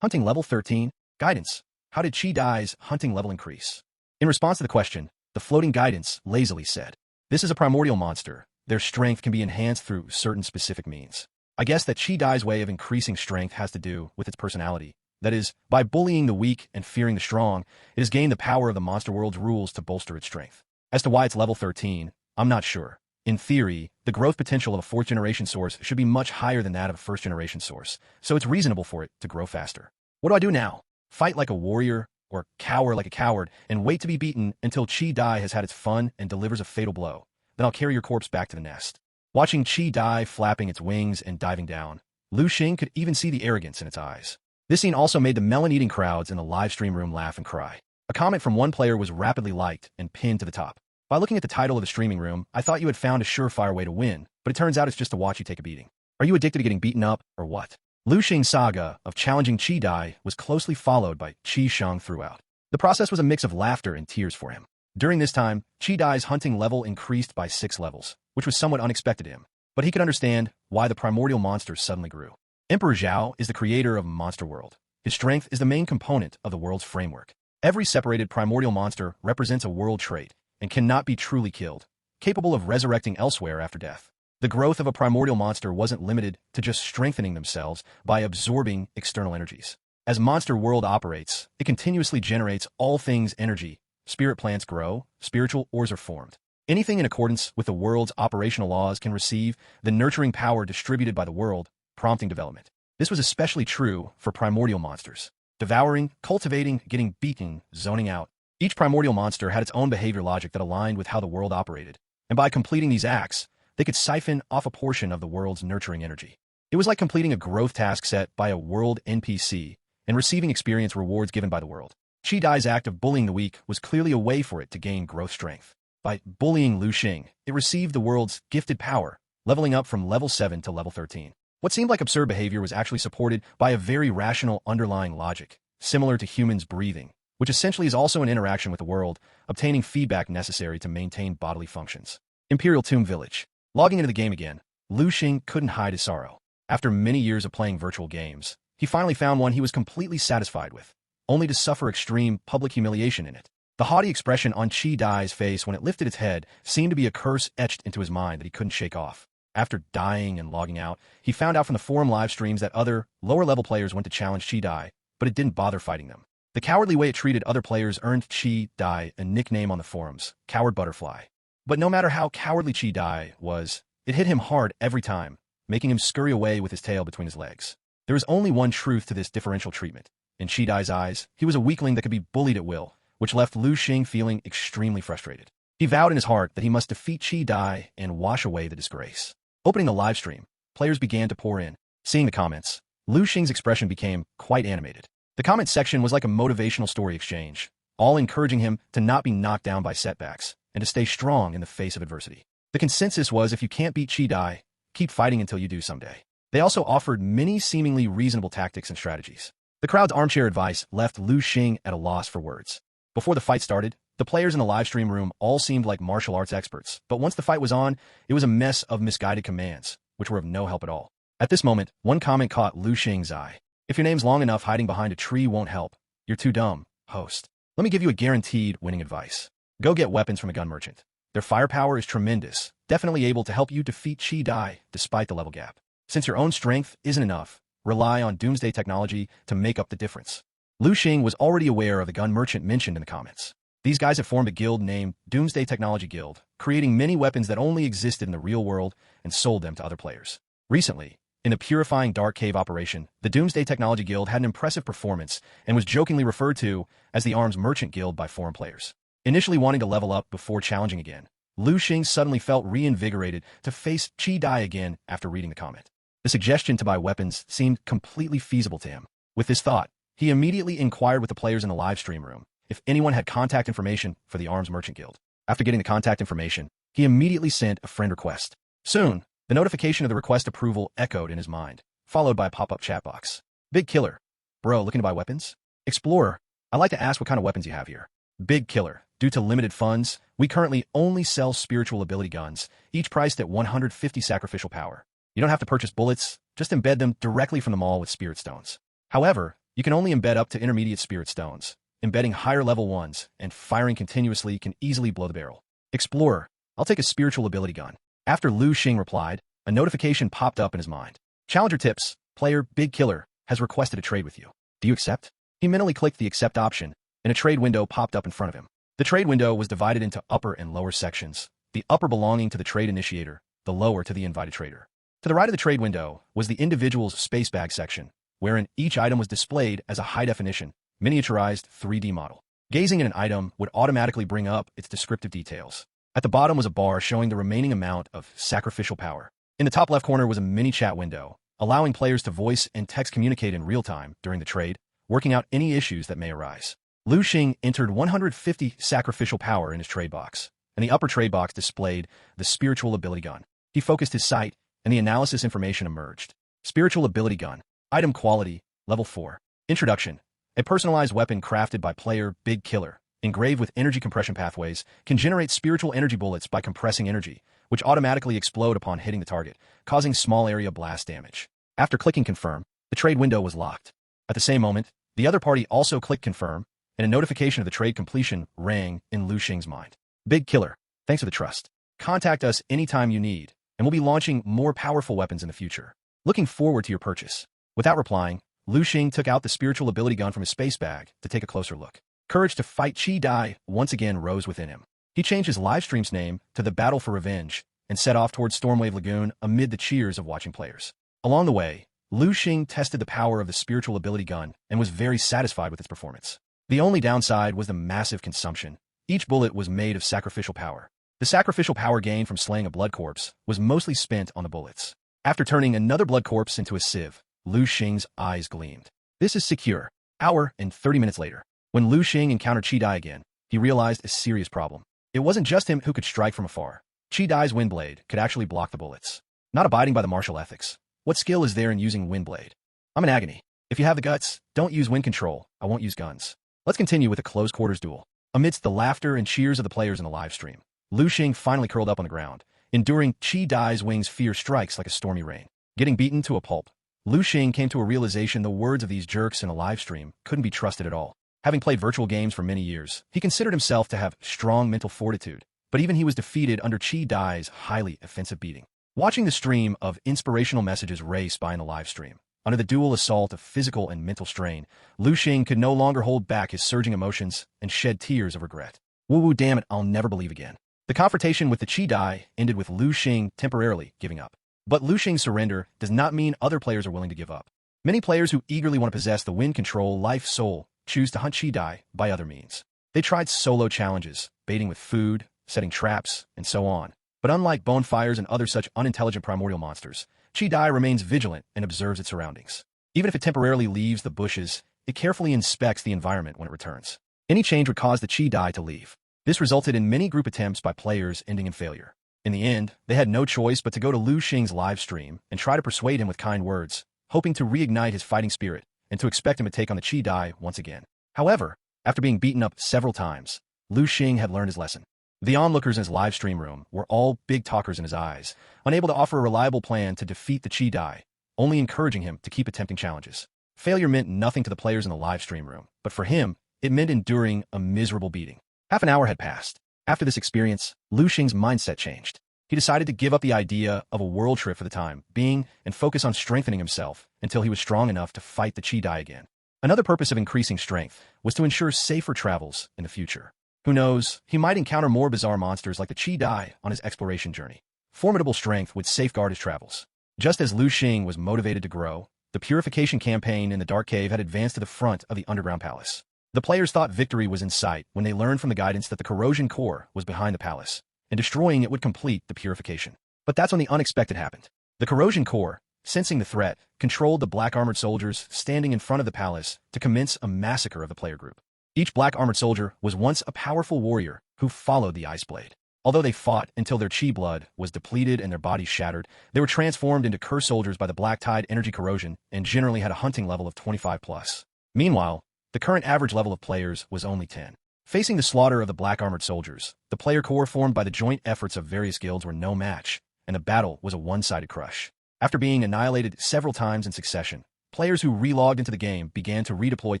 Hunting level 13. Guidance. How did Qi Dai's hunting level increase? In response to the question, the floating guidance lazily said, "This is a primordial monster. Their strength can be enhanced through certain specific means. I guess that Qi Dai's way of increasing strength has to do with its personality. That is, by bullying the weak and fearing the strong, it has gained the power of the monster world's rules to bolster its strength. As to why it's level 13, I'm not sure. In theory, the growth potential of a 4th-generation source should be much higher than that of a 1st-generation source, so it's reasonable for it to grow faster. What do I do now? Fight like a warrior, or cower like a coward, and wait to be beaten until Qi Dai has had its fun and delivers a fatal blow. Then I'll carry your corpse back to the nest." Watching Qi Dai flapping its wings and diving down, Lu Xing could even see the arrogance in its eyes. This scene also made the melon-eating crowds in the live stream room laugh and cry. A comment from one player was rapidly liked and pinned to the top. "By looking at the title of the streaming room, I thought you had found a surefire way to win, but it turns out it's just to watch you take a beating. Are you addicted to getting beaten up, or what?" Lu Xing's saga of challenging Qi Dai was closely followed by Qi Shang throughout. The process was a mix of laughter and tears for him. During this time, Qi Dai's hunting level increased by 6 levels, which was somewhat unexpected to him, but he could understand why the primordial monsters suddenly grew. Emperor Zhao is the creator of Monster World. His strength is the main component of the world's framework. Every separated primordial monster represents a world trait and cannot be truly killed, capable of resurrecting elsewhere after death. The growth of a primordial monster wasn't limited to just strengthening themselves by absorbing external energies. As Monster World operates, it continuously generates all things energy. Spirit plants grow, spiritual ores are formed. Anything in accordance with the world's operational laws can receive the nurturing power distributed by the world, prompting development. This was especially true for primordial monsters. Devouring, cultivating, getting beaten, zoning out. Each primordial monster had its own behavior logic that aligned with how the world operated, and by completing these acts, they could siphon off a portion of the world's nurturing energy. It was like completing a growth task set by a world NPC and receiving experience rewards given by the world. Qi Dai's act of bullying the weak was clearly a way for it to gain growth strength. By bullying Lu Xing, it received the world's gifted power, leveling up from level 7 to level 13. What seemed like absurd behavior was actually supported by a very rational underlying logic, similar to humans breathing, which essentially is also an interaction with the world, obtaining feedback necessary to maintain bodily functions. Imperial Tomb Village. Logging into the game again, Lu Xing couldn't hide his sorrow. After many years of playing virtual games, he finally found one he was completely satisfied with, only to suffer extreme public humiliation in it. The haughty expression on Qi Dai's face when it lifted its head seemed to be a curse etched into his mind that he couldn't shake off. After dying and logging out, he found out from the forum live streams that other, lower-level players went to challenge Qi Dai, but it didn't bother fighting them. The cowardly way it treated other players earned Qi Dai a nickname on the forums, Coward Butterfly. But no matter how cowardly Qi Dai was, it hit him hard every time, making him scurry away with his tail between his legs. There is only one truth to this differential treatment. In Qi Dai's eyes, he was a weakling that could be bullied at will, which left Lu Xing feeling extremely frustrated. He vowed in his heart that he must defeat Qi Dai and wash away the disgrace. Opening the live stream, players began to pour in. Seeing the comments, Lu Xing's expression became quite animated. The comment section was like a motivational story exchange, all encouraging him to not be knocked down by setbacks and to stay strong in the face of adversity. The consensus was if you can't beat Qi Dai, keep fighting until you do someday. They also offered many seemingly reasonable tactics and strategies. The crowd's armchair advice left Lu Xing at a loss for words. Before the fight started, the players in the live stream room all seemed like martial arts experts, but once the fight was on, it was a mess of misguided commands, which were of no help at all. At this moment, one comment caught Lu Xing's eye. "If your name's long enough, hiding behind a tree won't help. You're too dumb, host. Let me give you a guaranteed winning advice. Go get weapons from a gun merchant. Their firepower is tremendous, definitely able to help you defeat Qi Dai despite the level gap. Since your own strength isn't enough, rely on doomsday technology to make up the difference." Lu Xing was already aware of the gun merchant mentioned in the comments. These guys had formed a guild named Doomsday Technology Guild, creating many weapons that only existed in the real world and sold them to other players. Recently, In the purifying dark cave operation, the Doomsday Technology Guild had an impressive performance and was jokingly referred to as the Arms Merchant Guild by foreign players. Initially wanting to level up before challenging again, Lu Xing suddenly felt reinvigorated to face Qi Dai again after reading the comment. The suggestion to buy weapons seemed completely feasible to him. With this thought, he immediately inquired with the players in the live stream room if anyone had contact information for the Arms Merchant Guild. After getting the contact information, he immediately sent a friend request. Soon, the notification of the request approval echoed in his mind, followed by a pop-up chat box. Big Killer. Bro, looking to buy weapons? Explorer. I'd like to ask what kind of weapons you have here. Big Killer. Due to limited funds, we currently only sell spiritual ability guns, each priced at 150 sacrificial power. You don't have to purchase bullets, just embed them directly from the mall with spirit stones. However, you can only embed up to intermediate spirit stones. Embedding higher level ones and firing continuously can easily blow the barrel. Explorer. I'll take a spiritual ability gun. After Lu Xing replied, a notification popped up in his mind. Challenger tips, player Big Killer has requested a trade with you. Do you accept? He mentally clicked the accept option, and a trade window popped up in front of him. The trade window was divided into upper and lower sections, the upper belonging to the trade initiator, the lower to the invited trader. To the right of the trade window was the individual's space bag section, wherein each item was displayed as a high-definition, miniaturized 3D model. Gazing at an item would automatically bring up its descriptive details. At the bottom was a bar showing the remaining amount of sacrificial power. In the top left corner was a mini chat window, allowing players to voice and text communicate in real time during the trade, working out any issues that may arise. Lu Xing entered 150 sacrificial power in his trade box, and the upper trade box displayed the spiritual ability gun. He focused his sight, and the analysis information emerged. Spiritual ability gun. Item quality, level 4. Introduction. A personalized weapon crafted by player Big Killer, engraved with energy compression pathways, can generate spiritual energy bullets by compressing energy, which automatically explode upon hitting the target, causing small area blast damage. After clicking confirm, the trade window was locked. At the same moment, the other party also clicked confirm, and a notification of the trade completion rang in Lu Xing's mind. Big Killer, thanks for the trust. Contact us anytime you need, and we'll be launching more powerful weapons in the future. Looking forward to your purchase. Without replying, Lu Xing took out the spiritual ability gun from his space bag to take a closer look. Courage to fight Qi Dai once again rose within him. He changed his livestream's name to The Battle for Revenge and set off towards Stormwave Lagoon amid the cheers of watching players. Along the way, Lu Xing tested the power of the spiritual ability gun and was very satisfied with its performance. The only downside was the massive consumption. Each bullet was made of sacrificial power. The sacrificial power gained from slaying a blood corpse was mostly spent on the bullets. After turning another blood corpse into a sieve, Lu Xing's eyes gleamed. This is secure. Hour and 30 minutes later. When Lu Xing encountered Qi Dai again, he realized a serious problem. It wasn't just him who could strike from afar. Qi Dai's windblade could actually block the bullets. Not abiding by the martial ethics. What skill is there in using windblade? I'm in agony. If you have the guts, don't use wind control. I won't use guns. Let's continue with a close quarters duel. Amidst the laughter and cheers of the players in the live stream, Lu Xing finally curled up on the ground, enduring Qi Dai's wings' fierce strikes like a stormy rain. Getting beaten to a pulp, Lu Xing came to a realization the words of these jerks in a live stream couldn't be trusted at all. Having played virtual games for many years, he considered himself to have strong mental fortitude, but even he was defeated under Qi Dai's highly offensive beating. Watching the stream of inspirational messages race by in the live stream, under the dual assault of physical and mental strain, Lu Xing could no longer hold back his surging emotions and shed tears of regret. Woo damn it, I'll never believe again. The confrontation with the Qi Dai ended with Lu Xing temporarily giving up. But Lu Xing's surrender does not mean other players are willing to give up. Many players who eagerly want to possess the wind control life soul choose to hunt Qi Dai by other means. They tried solo challenges, baiting with food, setting traps, and so on. But unlike bonfires and other such unintelligent primordial monsters, Qi Dai remains vigilant and observes its surroundings. Even if it temporarily leaves the bushes, it carefully inspects the environment when it returns. Any change would cause the Qi Dai to leave. This resulted in many group attempts by players ending in failure. In the end, they had no choice but to go to Lu Xing's live stream and try to persuade him with kind words, hoping to reignite his fighting spirit and to expect him to take on the Qi Dai once again. However, after being beaten up several times, Lu Xing had learned his lesson. The onlookers in his live stream room were all big talkers in his eyes, unable to offer a reliable plan to defeat the Qi Dai, only encouraging him to keep attempting challenges. Failure meant nothing to the players in the live stream room, but for him, it meant enduring a miserable beating. Half an hour had passed. After this experience, Lu Xing's mindset changed. He decided to give up the idea of a world trip for the time being and focus on strengthening himself until he was strong enough to fight the Qi Dai again. Another purpose of increasing strength was to ensure safer travels in the future. Who knows, he might encounter more bizarre monsters like the Qi Dai on his exploration journey. Formidable strength would safeguard his travels. Just as Lu Xing was motivated to grow, the purification campaign in the Dark Cave had advanced to the front of the underground palace. The players thought victory was in sight when they learned from the guidance that the corrosion core was behind the palace, and destroying it would complete the purification. But that's when the unexpected happened. The corrosion core, sensing the threat, controlled the black-armored soldiers standing in front of the palace to commence a massacre of the player group. Each black-armored soldier was once a powerful warrior who followed the Ice Blade. Although they fought until their chi blood was depleted and their bodies shattered, they were transformed into cursed soldiers by the Black Tide energy corrosion and generally had a hunting level of 25+. Meanwhile, the current average level of players was only 10. Facing the slaughter of the black-armored soldiers, the player core formed by the joint efforts of various guilds were no match, and the battle was a one-sided crush. After being annihilated several times in succession, players who relogged into the game began to redeploy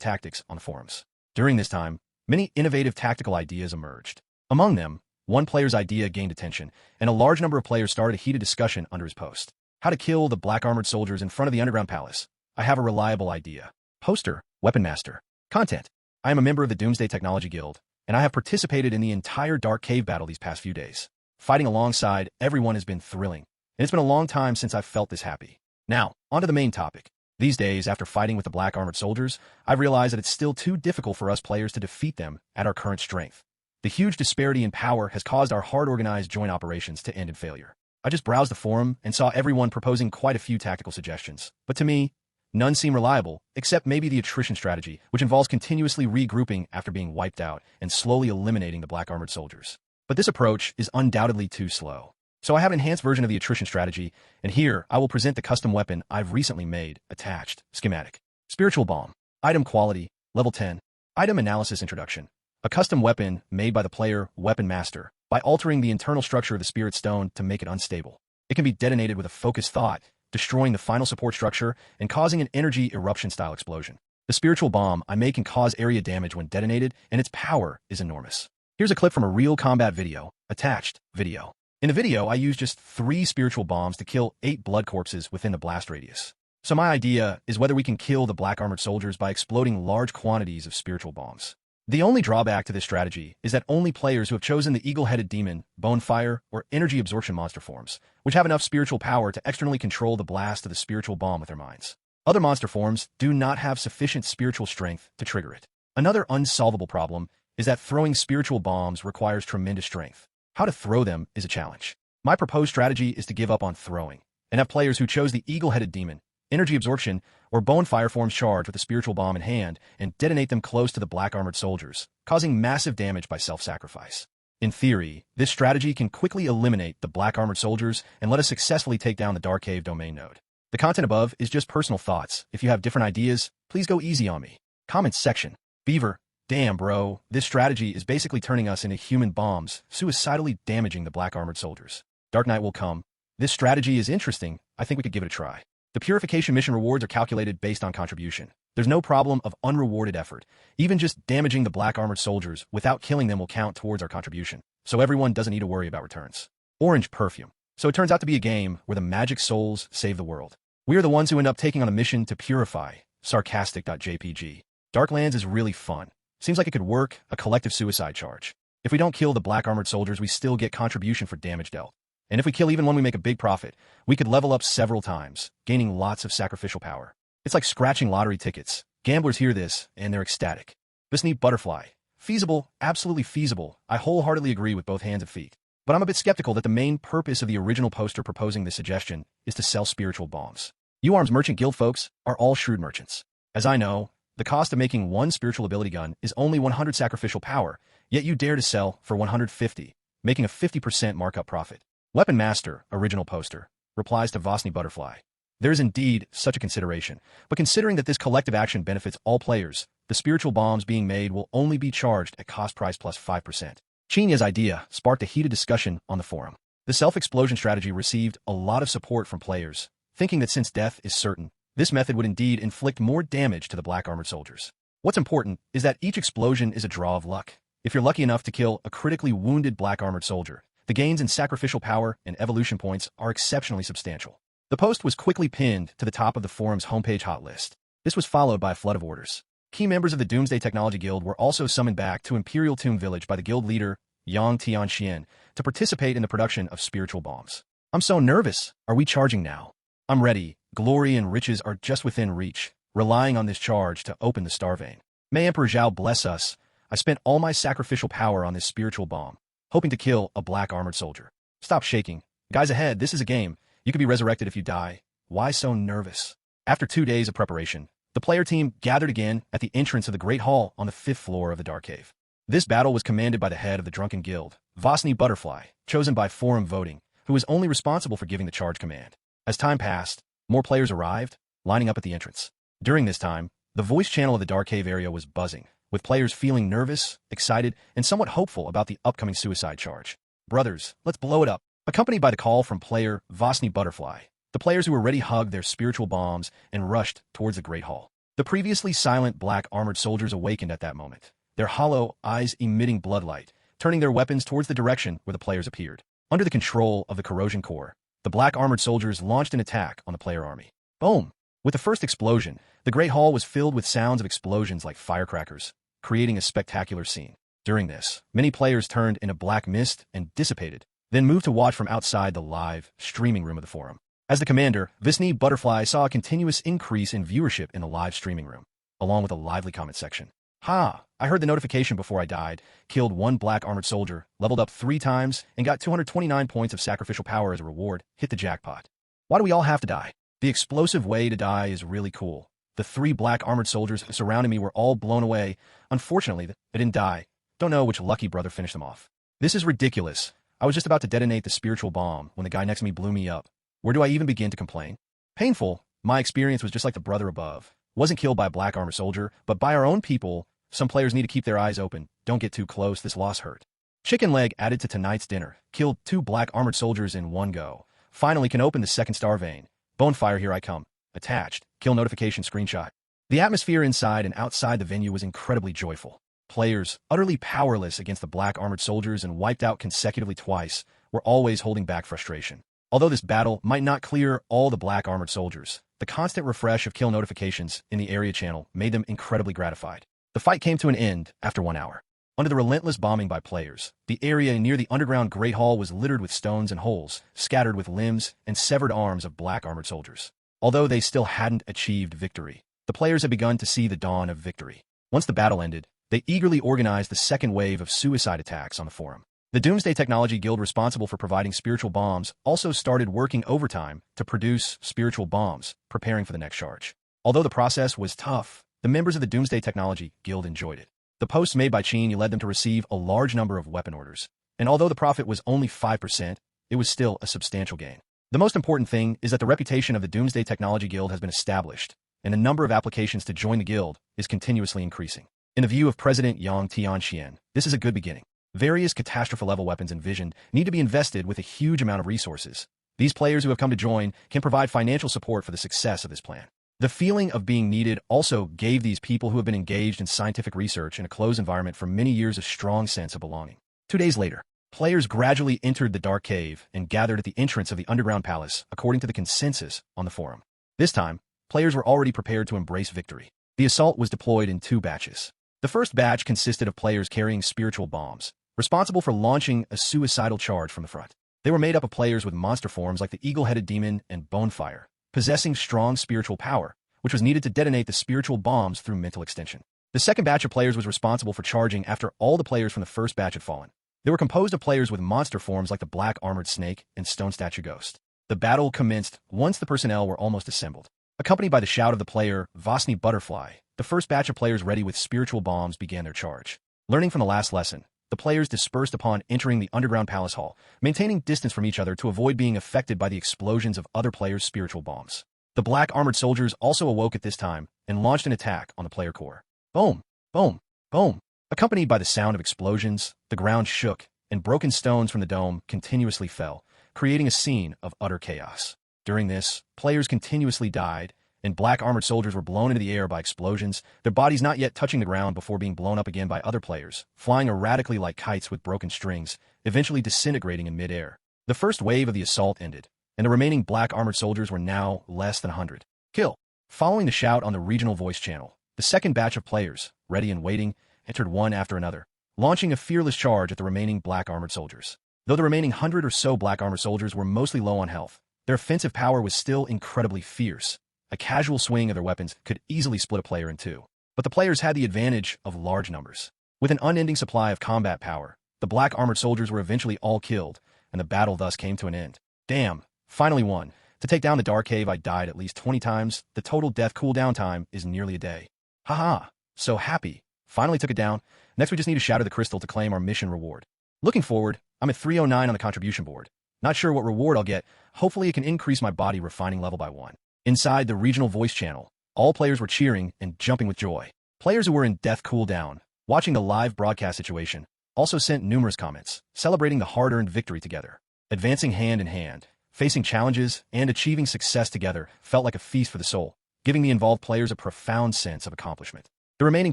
tactics on the forums. During this time, many innovative tactical ideas emerged. Among them, one player's idea gained attention, and a large number of players started a heated discussion under his post. How to kill the black-armored soldiers in front of the underground palace. I have a reliable idea. Poster, Weapon Master. Content. I am a member of the Doomsday Technology Guild, and I have participated in the entire Dark Cave battle these past few days. Fighting alongside everyone has been thrilling, and it's been a long time since I've felt this happy. Now, onto the main topic. These days, after fighting with the black-armored soldiers, I've realized that it's still too difficult for us players to defeat them at our current strength. The huge disparity in power has caused our hard-organized joint operations to end in failure. I just browsed the forum and saw everyone proposing quite a few tactical suggestions, but to me, none seem reliable, except maybe the attrition strategy, which involves continuously regrouping after being wiped out and slowly eliminating the black-armored soldiers. But this approach is undoubtedly too slow. So I have an enhanced version of the attrition strategy, and here I will present the custom weapon I've recently made, attached, schematic. Spiritual Bomb. Item quality, level 10. Item analysis introduction. A custom weapon made by the player Weapon Master by altering the internal structure of the Spirit Stone to make it unstable. It can be detonated with a focused thought, destroying the final support structure and causing an energy eruption-style explosion. The Spiritual Bomb I make can cause area damage when detonated, and its power is enormous. Here's a clip from a real combat video, attached, video. In the video, I use just 3 spiritual bombs to kill 8 blood corpses within the blast radius. So my idea is whether we can kill the black-armored soldiers by exploding large quantities of spiritual bombs. The only drawback to this strategy is that only players who have chosen the eagle-headed demon, bonefire, or energy absorption monster forms, which have enough spiritual power to externally control the blast of the spiritual bomb with their minds. Other monster forms do not have sufficient spiritual strength to trigger it. Another unsolvable problem is that throwing spiritual bombs requires tremendous strength. How to throw them is a challenge. My proposed strategy is to give up on throwing, and have players who chose the eagle-headed demon, energy absorption, or bonefire forms charge with a spiritual bomb in hand and detonate them close to the black-armored soldiers, causing massive damage by self-sacrifice. In theory, this strategy can quickly eliminate the black-armored soldiers and let us successfully take down the Dark Cave domain node. The content above is just personal thoughts. If you have different ideas, please go easy on me. Comments section. Beaver. Damn, bro. This strategy is basically turning us into human bombs, suicidally damaging the black-armored soldiers. Dark Knight will come. This strategy is interesting. I think we could give it a try. The purification mission rewards are calculated based on contribution. There's no problem of unrewarded effort. Even just damaging the black-armored soldiers without killing them will count towards our contribution, so everyone doesn't need to worry about returns. Orange Perfume. So it turns out to be a game where the magic souls save the world. We are the ones who end up taking on a mission to purify. Sarcastic.jpg. Darklands is really fun. Seems like it could work, a collective suicide charge. If we don't kill the black-armored soldiers, we still get contribution for damage dealt. And if we kill even one, we make a big profit. We could level up several times, gaining lots of sacrificial power. It's like scratching lottery tickets. Gamblers hear this, and they're ecstatic. This neat butterfly. Feasible, absolutely feasible. I wholeheartedly agree with both hands and feet. But I'm a bit skeptical that the main purpose of the original poster proposing this suggestion is to sell spiritual bombs. You Arms Merchant Guild folks are all shrewd merchants. As I know, the cost of making one spiritual ability gun is only 100 sacrificial power, yet you dare to sell for 150, making a 50% markup profit. Weapon Master, original poster, replies to Vosny Butterfly. There is indeed such a consideration, but considering that this collective action benefits all players, the spiritual bombs being made will only be charged at cost price plus 5%. Chinya's idea sparked a heated discussion on the forum. The self-explosion strategy received a lot of support from players, thinking that since death is certain, this method would indeed inflict more damage to the black-armored soldiers. What's important is that each explosion is a draw of luck. If you're lucky enough to kill a critically wounded black-armored soldier, the gains in sacrificial power and evolution points are exceptionally substantial. The post was quickly pinned to the top of the forum's homepage hot list. This was followed by a flood of orders. Key members of the Doomsday Technology Guild were also summoned back to Imperial Tomb Village by the guild leader, Yang Tianxian, to participate in the production of spiritual bombs. I'm so nervous. Are we charging now? I'm ready. Glory and riches are just within reach, relying on this charge to open the star vein. May Emperor Zhao bless us. I spent all my sacrificial power on this spiritual bomb, hoping to kill a black armored soldier. Stop shaking. Guys ahead, this is a game. You could be resurrected if you die. Why so nervous? After 2 days of preparation, the player team gathered again at the entrance of the Great Hall on the 5th floor of the Dark Cave. This battle was commanded by the head of the Drunken Guild, Vosny Butterfly, chosen by forum voting, who was only responsible for giving the charge command. As time passed, more players arrived, lining up at the entrance. During this time, the voice channel of the Dark Cave area was buzzing, with players feeling nervous, excited, and somewhat hopeful about the upcoming suicide charge. Brothers, let's blow it up. Accompanied by the call from player Vosny Butterfly, the players who were ready hugged their spiritual bombs and rushed towards the Great Hall. The previously silent black armored soldiers awakened at that moment, their hollow eyes emitting bloodlight, turning their weapons towards the direction where the players appeared. Under the control of the Corrosion Corps, the black armored soldiers launched an attack on the player army. Boom! With the first explosion, the Great Hall was filled with sounds of explosions like firecrackers, creating a spectacular scene. During this, many players turned into black mist and dissipated, then moved to watch from outside the live, streaming room of the forum. As the commander, Vosny Butterfly saw a continuous increase in viewership in the live streaming room, along with a lively comment section. Ha! I heard the notification before I died, killed 1 black armored soldier, leveled up 3 times, and got 229 points of sacrificial power as a reward. Hit the jackpot. Why do we all have to die? The explosive way to die is really cool. The 3 black armored soldiers surrounding me were all blown away. Unfortunately, they didn't die. Don't know which lucky brother finished them off. This is ridiculous. I was just about to detonate the spiritual bomb when the guy next to me blew me up. Where do I even begin to complain? Painful. My experience was just like the brother above. Wasn't killed by a black armored soldier, but by our own people. Some players need to keep their eyes open. Don't get too close, this loss hurt. Chicken leg added to tonight's dinner. Killed 2 black armored soldiers in one go. Finally can open the second star vein. Bonefire, here I come. Attached. Kill notification screenshot. The atmosphere inside and outside the venue was incredibly joyful. Players, utterly powerless against the black armored soldiers and wiped out consecutively twice, were always holding back frustration. Although this battle might not clear all the black armored soldiers, the constant refresh of kill notifications in the area channel made them incredibly gratified. The fight came to an end after 1 hour. Under the relentless bombing by players, the area near the underground Great Hall was littered with stones and holes, scattered with limbs and severed arms of black armored soldiers. Although they still hadn't achieved victory, the players had begun to see the dawn of victory. Once the battle ended, they eagerly organized the second wave of suicide attacks on the forum. The Doomsday Technology Guild responsible for providing spiritual bombs also started working overtime to produce spiritual bombs, preparing for the next charge. Although the process was tough, the members of the Doomsday Technology Guild enjoyed it. The posts made by Cheney led them to receive a large number of weapon orders, and although the profit was only 5%, it was still a substantial gain. The most important thing is that the reputation of the Doomsday Technology Guild has been established, and the number of applications to join the guild is continuously increasing. In the view of President Yang Tianxian, this is a good beginning. Various catastrophe-level weapons envisioned need to be invested with a huge amount of resources. These players who have come to join can provide financial support for the success of this plan. The feeling of being needed also gave these people who have been engaged in scientific research in a closed environment for many years a strong sense of belonging. 2 days later, players gradually entered the Dark Cave and gathered at the entrance of the underground palace according to the consensus on the forum. This time, players were already prepared to embrace victory. The assault was deployed in 2 batches. The first batch consisted of players carrying spiritual bombs, responsible for launching a suicidal charge from the front. They were made up of players with monster forms like the eagle-headed demon and bonefire, possessing strong spiritual power, which was needed to detonate the spiritual bombs through mental extension. The second batch of players was responsible for charging after all the players from the first batch had fallen. They were composed of players with monster forms like the black armored snake and stone statue ghost. The battle commenced once the personnel were almost assembled. Accompanied by the shout of the player Vosny Butterfly, the first batch of players ready with spiritual bombs began their charge. Learning from the last lesson, the players dispersed upon entering the underground palace hall, maintaining distance from each other to avoid being affected by the explosions of other players' spiritual bombs. The black armored soldiers also awoke at this time and launched an attack on the player core. Boom, boom, boom. Accompanied by the sound of explosions, the ground shook, and broken stones from the dome continuously fell, creating a scene of utter chaos. During this, players continuously died, and black armored soldiers were blown into the air by explosions, their bodies not yet touching the ground before being blown up again by other players, flying erratically like kites with broken strings, eventually disintegrating in midair. The first wave of the assault ended, and the remaining black armored soldiers were now less than 100. Kill. Following the shout on the regional voice channel, the second batch of players, ready and waiting, entered one after another, launching a fearless charge at the remaining black armored soldiers. Though the remaining 100 or so black armored soldiers were mostly low on health, their offensive power was still incredibly fierce. A casual swing of their weapons could easily split a player in two. But the players had the advantage of large numbers. With an unending supply of combat power, the black armored soldiers were eventually all killed, and the battle thus came to an end. Damn, finally won. To take down the Dark Cave, I died at least 20 times. The total death cooldown time is nearly a day. Haha, so happy. Finally took it down. Next we just need to shatter the crystal to claim our mission reward. Looking forward, I'm at 309 on the contribution board. Not sure what reward I'll get. Hopefully it can increase my body refining level by 1. Inside the regional voice channel, all players were cheering and jumping with joy. Players who were in death cooldown, watching the live broadcast situation, also sent numerous comments, celebrating the hard-earned victory together. Advancing hand in hand, facing challenges, and achieving success together felt like a feast for the soul, giving the involved players a profound sense of accomplishment. The remaining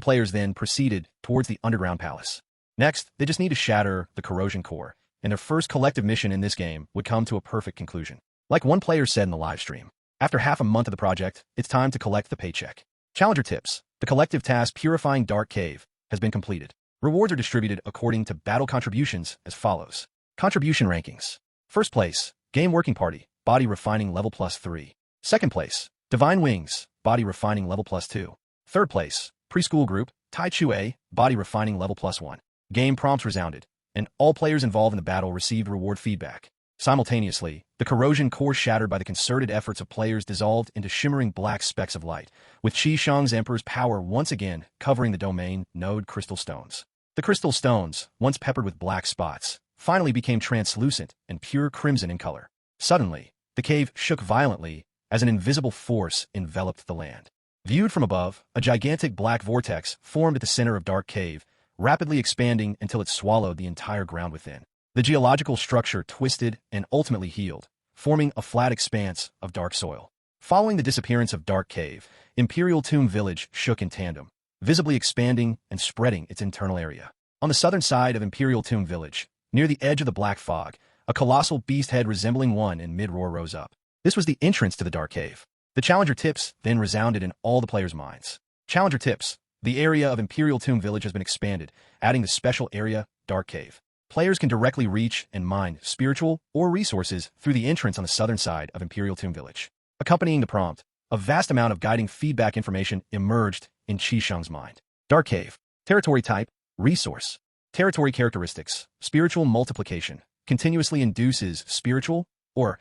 players then proceeded towards the underground palace. Next, they just need to shatter the corrosion core, and their first collective mission in this game would come to a perfect conclusion. Like one player said in the live stream, after half a month of the project, it's time to collect the paycheck. Challenger tips. The collective task Purifying Dark Cave has been completed. Rewards are distributed according to battle contributions as follows. Contribution rankings. First place, Game Working Party, Body Refining Level +3. Second place, Divine Wings, Body Refining Level +2. Third place, Preschool Group, Tai Chu A, Body Refining Level +1. Game prompts resounded, and all players involved in the battle received reward feedback. Simultaneously, the corrosion core shattered by the concerted efforts of players dissolved into shimmering black specks of light, with Qi Shang's Emperor's power once again covering the domain node crystal stones. The crystal stones, once peppered with black spots, finally became translucent and pure crimson in color. Suddenly, the cave shook violently as an invisible force enveloped the land. Viewed from above, a gigantic black vortex formed at the center of Dark Cave, rapidly expanding until it swallowed the entire ground within. The geological structure twisted and ultimately healed, forming a flat expanse of dark soil. Following the disappearance of Dark Cave, Imperial Tomb Village shook in tandem, visibly expanding and spreading its internal area. On the southern side of Imperial Tomb Village, near the edge of the black fog, a colossal beast head resembling one in mid-roar rose up. This was the entrance to the Dark Cave. The Challenger tips then resounded in all the players' minds. Challenger tips. The area of Imperial Tomb Village has been expanded, adding the special area, Dark Cave. Players can directly reach and mine spiritual or resources through the entrance on the southern side of Imperial Tomb Village. Accompanying the prompt, a vast amount of guiding feedback information emerged in Qi Shang's mind. Dark Cave. Territory type, resource. Territory characteristics, spiritual multiplication, continuously induces spiritual or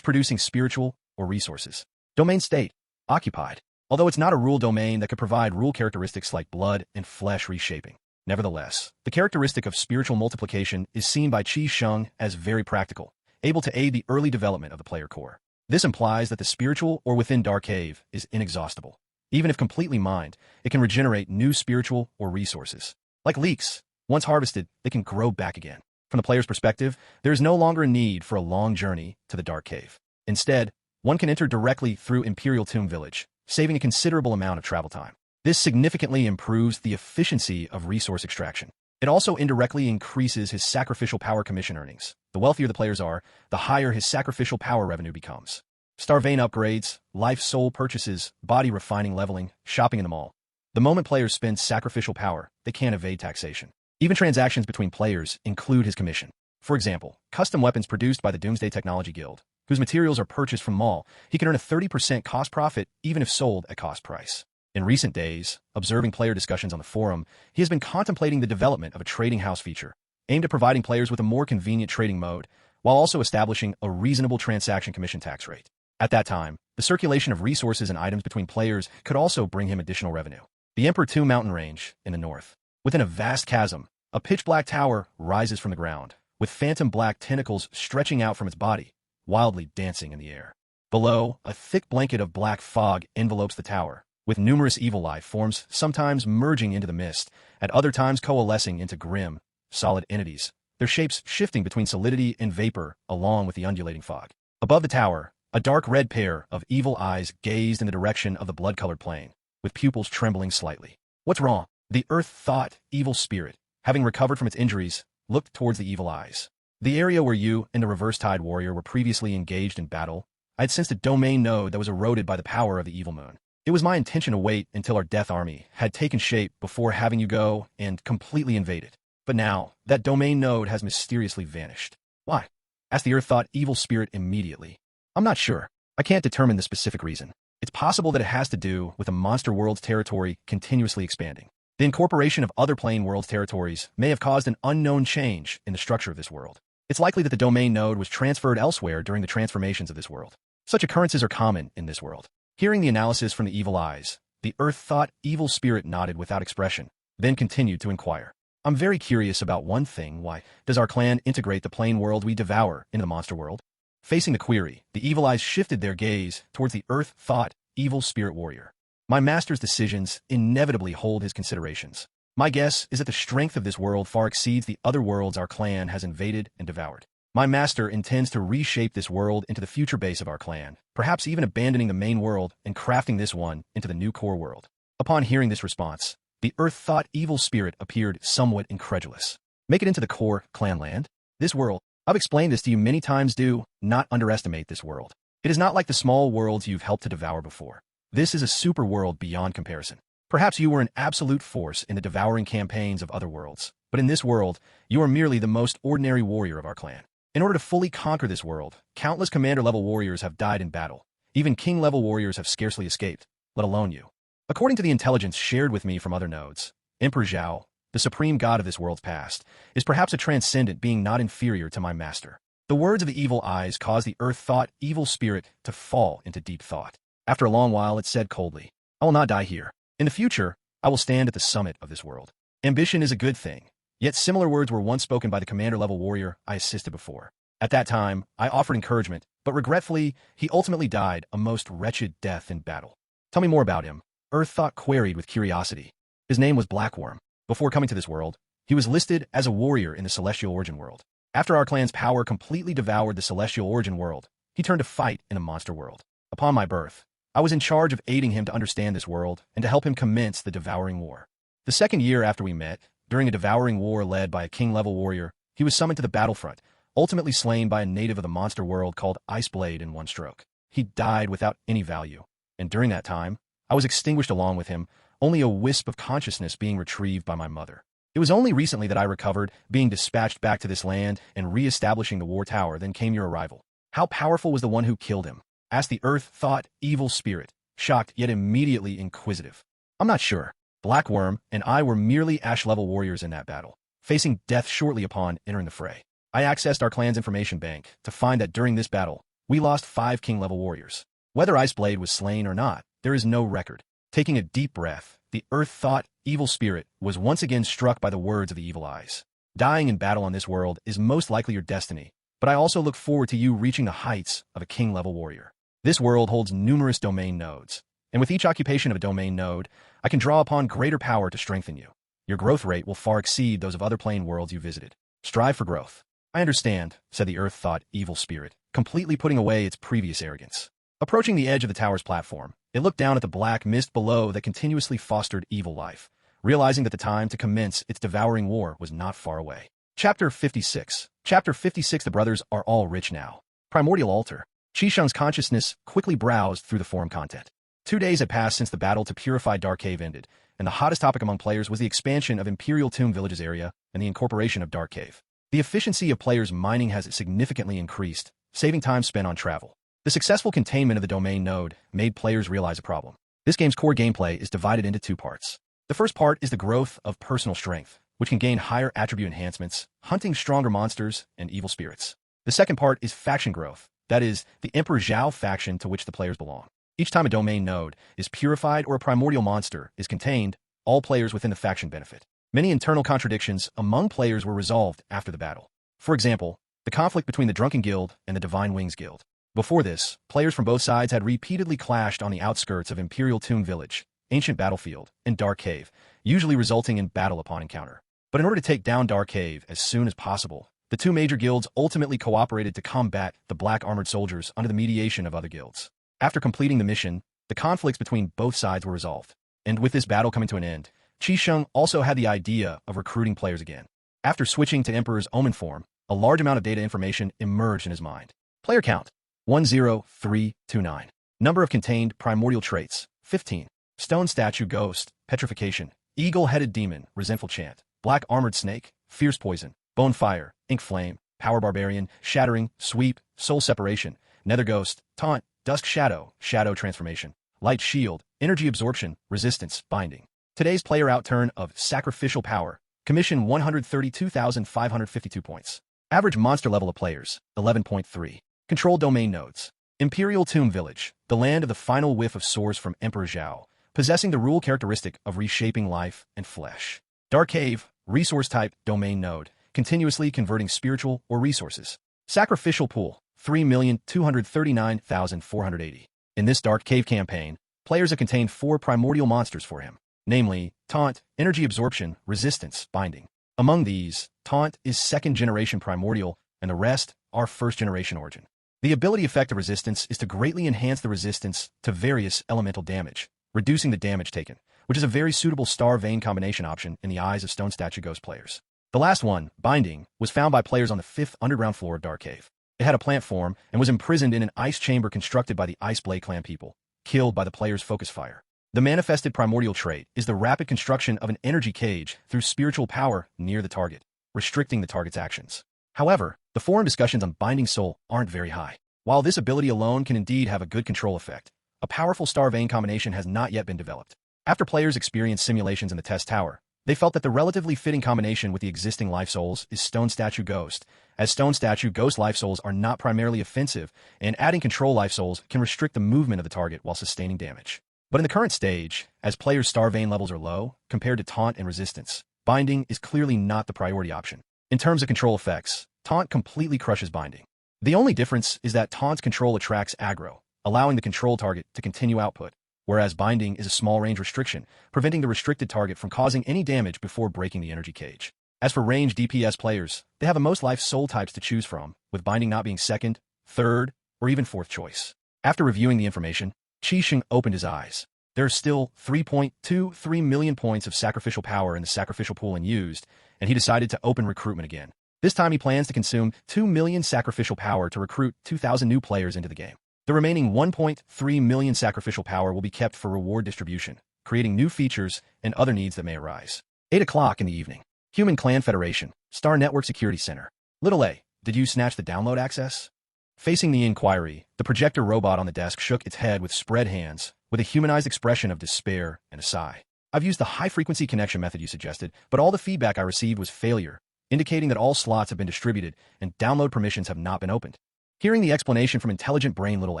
producing spiritual or resources. Domain state, occupied. Although it's not a rule domain that could provide rule characteristics like blood and flesh reshaping. Nevertheless, the characteristic of spiritual multiplication is seen by Qi Shang as very practical, able to aid the early development of the player core. This implies that the spiritual or within Dark Cave is inexhaustible. Even if completely mined, it can regenerate new spiritual or resources. Like leeks, once harvested, they can grow back again. From the player's perspective, there is no longer a need for a long journey to the Dark Cave. Instead, one can enter directly through Imperial Tomb Village, saving a considerable amount of travel time. This significantly improves the efficiency of resource extraction. It also indirectly increases his sacrificial power commission earnings. The wealthier the players are, the higher his sacrificial power revenue becomes. Starvane upgrades, life soul purchases, body refining leveling, shopping in the mall. The moment players spend sacrificial power, they can't evade taxation. Even transactions between players include his commission. For example, custom weapons produced by the Doomsday Technology Guild, whose materials are purchased from mall, he can earn a 30% cost profit even if sold at cost price. In recent days, observing player discussions on the forum, he has been contemplating the development of a trading house feature, aimed at providing players with a more convenient trading mode, while also establishing a reasonable transaction commission tax rate. At that time, the circulation of resources and items between players could also bring him additional revenue. The Emperor 2 mountain range, in the north. Within a vast chasm, a pitch-black tower rises from the ground, with phantom black tentacles stretching out from its body, wildly dancing in the air. Below, a thick blanket of black fog envelopes the tower, with numerous evil life forms sometimes merging into the mist, at other times coalescing into grim, solid entities, their shapes shifting between solidity and vapor along with the undulating fog. Above the tower, a dark red pair of evil eyes gazed in the direction of the blood-colored plane, with pupils trembling slightly. What's wrong? The earth thought evil spirit, having recovered from its injuries, looked towards the evil eyes. The area where you and the Reverse Tide Warrior were previously engaged in battle, I had sensed a domain node that was eroded by the power of the evil moon. It was my intention to wait until our death army had taken shape before having you go and completely invade it. But now, that domain node has mysteriously vanished. Why? Asked the Earth Thought evil spirit immediately. I'm not sure. I can't determine the specific reason. It's possible that it has to do with the monster world's territory continuously expanding. The incorporation of other plane world territories may have caused an unknown change in the structure of this world. It's likely that the domain node was transferred elsewhere during the transformations of this world. Such occurrences are common in this world. Hearing the analysis from the evil eyes, the Earth thought evil spirit nodded without expression, then continued to inquire. I'm very curious about one thing. Why does our clan integrate the plane world we devour into the monster world? Facing the query, the evil eyes shifted their gaze towards the Earth thought evil spirit warrior. My master's decisions inevitably hold his considerations. My guess is that the strength of this world far exceeds the other worlds our clan has invaded and devoured. My master intends to reshape this world into the future base of our clan, perhaps even abandoning the main world and crafting this one into the new core world. Upon hearing this response, the Earth thought evil spirit appeared somewhat incredulous. Make it into the core clan land? This world? I've explained this to you many times. Do not underestimate this world. It is not like the small worlds you've helped to devour before. This is a super world beyond comparison. Perhaps you were an absolute force in the devouring campaigns of other worlds, but in this world, you are merely the most ordinary warrior of our clan. In order to fully conquer this world, countless commander-level warriors have died in battle. Even king-level warriors have scarcely escaped, let alone you. According to the intelligence shared with me from other nodes, Emperor Zhao, the supreme god of this world's past, is perhaps a transcendent being not inferior to my master. The words of the evil eyes caused the Earth thought evil spirit to fall into deep thought. After a long while, it said coldly, I will not die here. In the future, I will stand at the summit of this world. Ambition is a good thing. Yet similar words were once spoken by the commander-level warrior I assisted before. At that time, I offered encouragement, but regretfully, he ultimately died a most wretched death in battle. Tell me more about him, Earth thought queried with curiosity. His name was Blackworm. Before coming to this world, he was listed as a warrior in the Celestial Origin world. After our clan's power completely devoured the Celestial Origin world, he turned to fight in a monster world. Upon my birth, I was in charge of aiding him to understand this world and to help him commence the devouring war. The second year after we met, during a devouring war led by a king-level warrior, he was summoned to the battlefront, ultimately slain by a native of the monster world called Iceblade in one stroke. He died without any value, and during that time, I was extinguished along with him, only a wisp of consciousness being retrieved by my mother. It was only recently that I recovered, being dispatched back to this land and re-establishing the war tower. Then came your arrival. How powerful was the one who killed him? Asked the Earth thought evil spirit, shocked yet immediately inquisitive. I'm not sure. Blackworm and I were merely Ash-level warriors in that battle, facing death shortly upon entering the fray. I accessed our clan's information bank to find that during this battle, we lost 5 king-level warriors. Whether Iceblade was slain or not, there is no record. Taking a deep breath, the Earth thought evil spirit was once again struck by the words of the evil eyes. Dying in battle on this world is most likely your destiny, but I also look forward to you reaching the heights of a king-level warrior. This world holds numerous domain nodes, and with each occupation of a domain node, I can draw upon greater power to strengthen you. Your growth rate will far exceed those of other plane worlds you visited. Strive for growth. I understand, said the Earth thought evil spirit, completely putting away its previous arrogance. Approaching the edge of the tower's platform, it looked down at the black mist below that continuously fostered evil life, realizing that the time to commence its devouring war was not far away. Chapter 56. Chapter 56. The brothers are all rich now. Primordial altar. Qisheng's consciousness quickly browsed through the forum content. 2 days had passed since the battle to purify Dark Cave ended, and the hottest topic among players was the expansion of Imperial Tomb Village's area and the incorporation of Dark Cave. The efficiency of players' mining has significantly increased, saving time spent on travel. The successful containment of the domain node made players realize a problem. This game's core gameplay is divided into 2 parts. The first part is the growth of personal strength, which can gain higher attribute enhancements, hunting stronger monsters and evil spirits. The second part is faction growth, that is, the Emperor Zhao faction to which the players belong. Each time a domain node is purified or a primordial monster is contained, all players within the faction benefit. Many internal contradictions among players were resolved after the battle. For example, the conflict between the Drunken Guild and the Divine Wings Guild. Before this, players from both sides had repeatedly clashed on the outskirts of Imperial Tomb Village, Ancient Battlefield, and Dark Cave, usually resulting in battle upon encounter. But in order to take down Dark Cave as soon as possible, the 2 major guilds ultimately cooperated to combat the black armored soldiers under the mediation of other guilds. After completing the mission, the conflicts between both sides were resolved. And with this battle coming to an end, Qisheng also had the idea of recruiting players again. After switching to Emperor's Omen form, a large amount of data information emerged in his mind. Player count, 10329. Number of contained primordial traits, 15. Stone statue ghost, petrification, eagle-headed demon, resentful chant, black armored snake, fierce poison, bone fire, ink flame, power barbarian, shattering, sweep, soul separation, Nether Ghost, Taunt, Dusk Shadow, Shadow Transformation, Light Shield, Energy Absorption, Resistance, Binding. Today's player outturn of Sacrificial Power, Commission 132,552 points. Average monster level of players, 11.3. Control domain nodes. Imperial Tomb Village, the land of the final whiff of sores from Emperor Zhao, possessing the rule characteristic of reshaping life and flesh. Dark Cave, resource type, domain node, continuously converting spiritual or resources. Sacrificial Pool, 3,239,480. In this Dark Cave campaign, players have contained 4 primordial monsters for him, namely, Taunt, Energy Absorption, Resistance, Binding. Among these, Taunt is 2nd generation primordial, and the rest are 1st generation origin. The ability effect of Resistance is to greatly enhance the resistance to various elemental damage, reducing the damage taken, which is a very suitable Star Vein combination option in the eyes of Stone Statue Ghost players. The last one, Binding, was found by players on the 5th underground floor of Dark Cave. It had a plant form and was imprisoned in an ice chamber constructed by the Ice Blade Clan people, killed by the player's focus fire. The manifested primordial trait is the rapid construction of an energy cage through spiritual power near the target, restricting the target's actions. However, the forum discussions on Binding Soul aren't very high. While this ability alone can indeed have a good control effect, a powerful Star Vein combination has not yet been developed. After players experienced simulations in the test tower, they felt that the relatively fitting combination with the existing life souls is Stone Statue Ghost, as Stone Statue Ghost life souls are not primarily offensive, and adding control life souls can restrict the movement of the target while sustaining damage. But in the current stage, as players' Star Vein levels are low, compared to Taunt and Resistance, Binding is clearly not the priority option. In terms of control effects, Taunt completely crushes Binding. The only difference is that Taunt's control attracts aggro, allowing the control target to continue output, whereas Binding is a small-range restriction, preventing the restricted target from causing any damage before breaking the energy cage. As for range DPS players, they have the most life soul types to choose from, with Binding not being 2nd, 3rd, or even 4th choice. After reviewing the information, Qixing opened his eyes. There are still 3.23 million points of sacrificial power in the sacrificial pool unused, and he decided to open recruitment again. This time he plans to consume 2 million sacrificial power to recruit 2,000 new players into the game. The remaining 1.3 million sacrificial power will be kept for reward distribution, creating new features and other needs that may arise. 8 o'clock in the evening. Human Clan Federation, Star Network Security Center. Little A, did you snatch the download access? Facing the inquiry, the projector robot on the desk shook its head with spread hands, with a humanized expression of despair and a sigh. I've used the high-frequency connection method you suggested, but all the feedback I received was failure, indicating that all slots have been distributed and download permissions have not been opened. Hearing the explanation from intelligent brain Little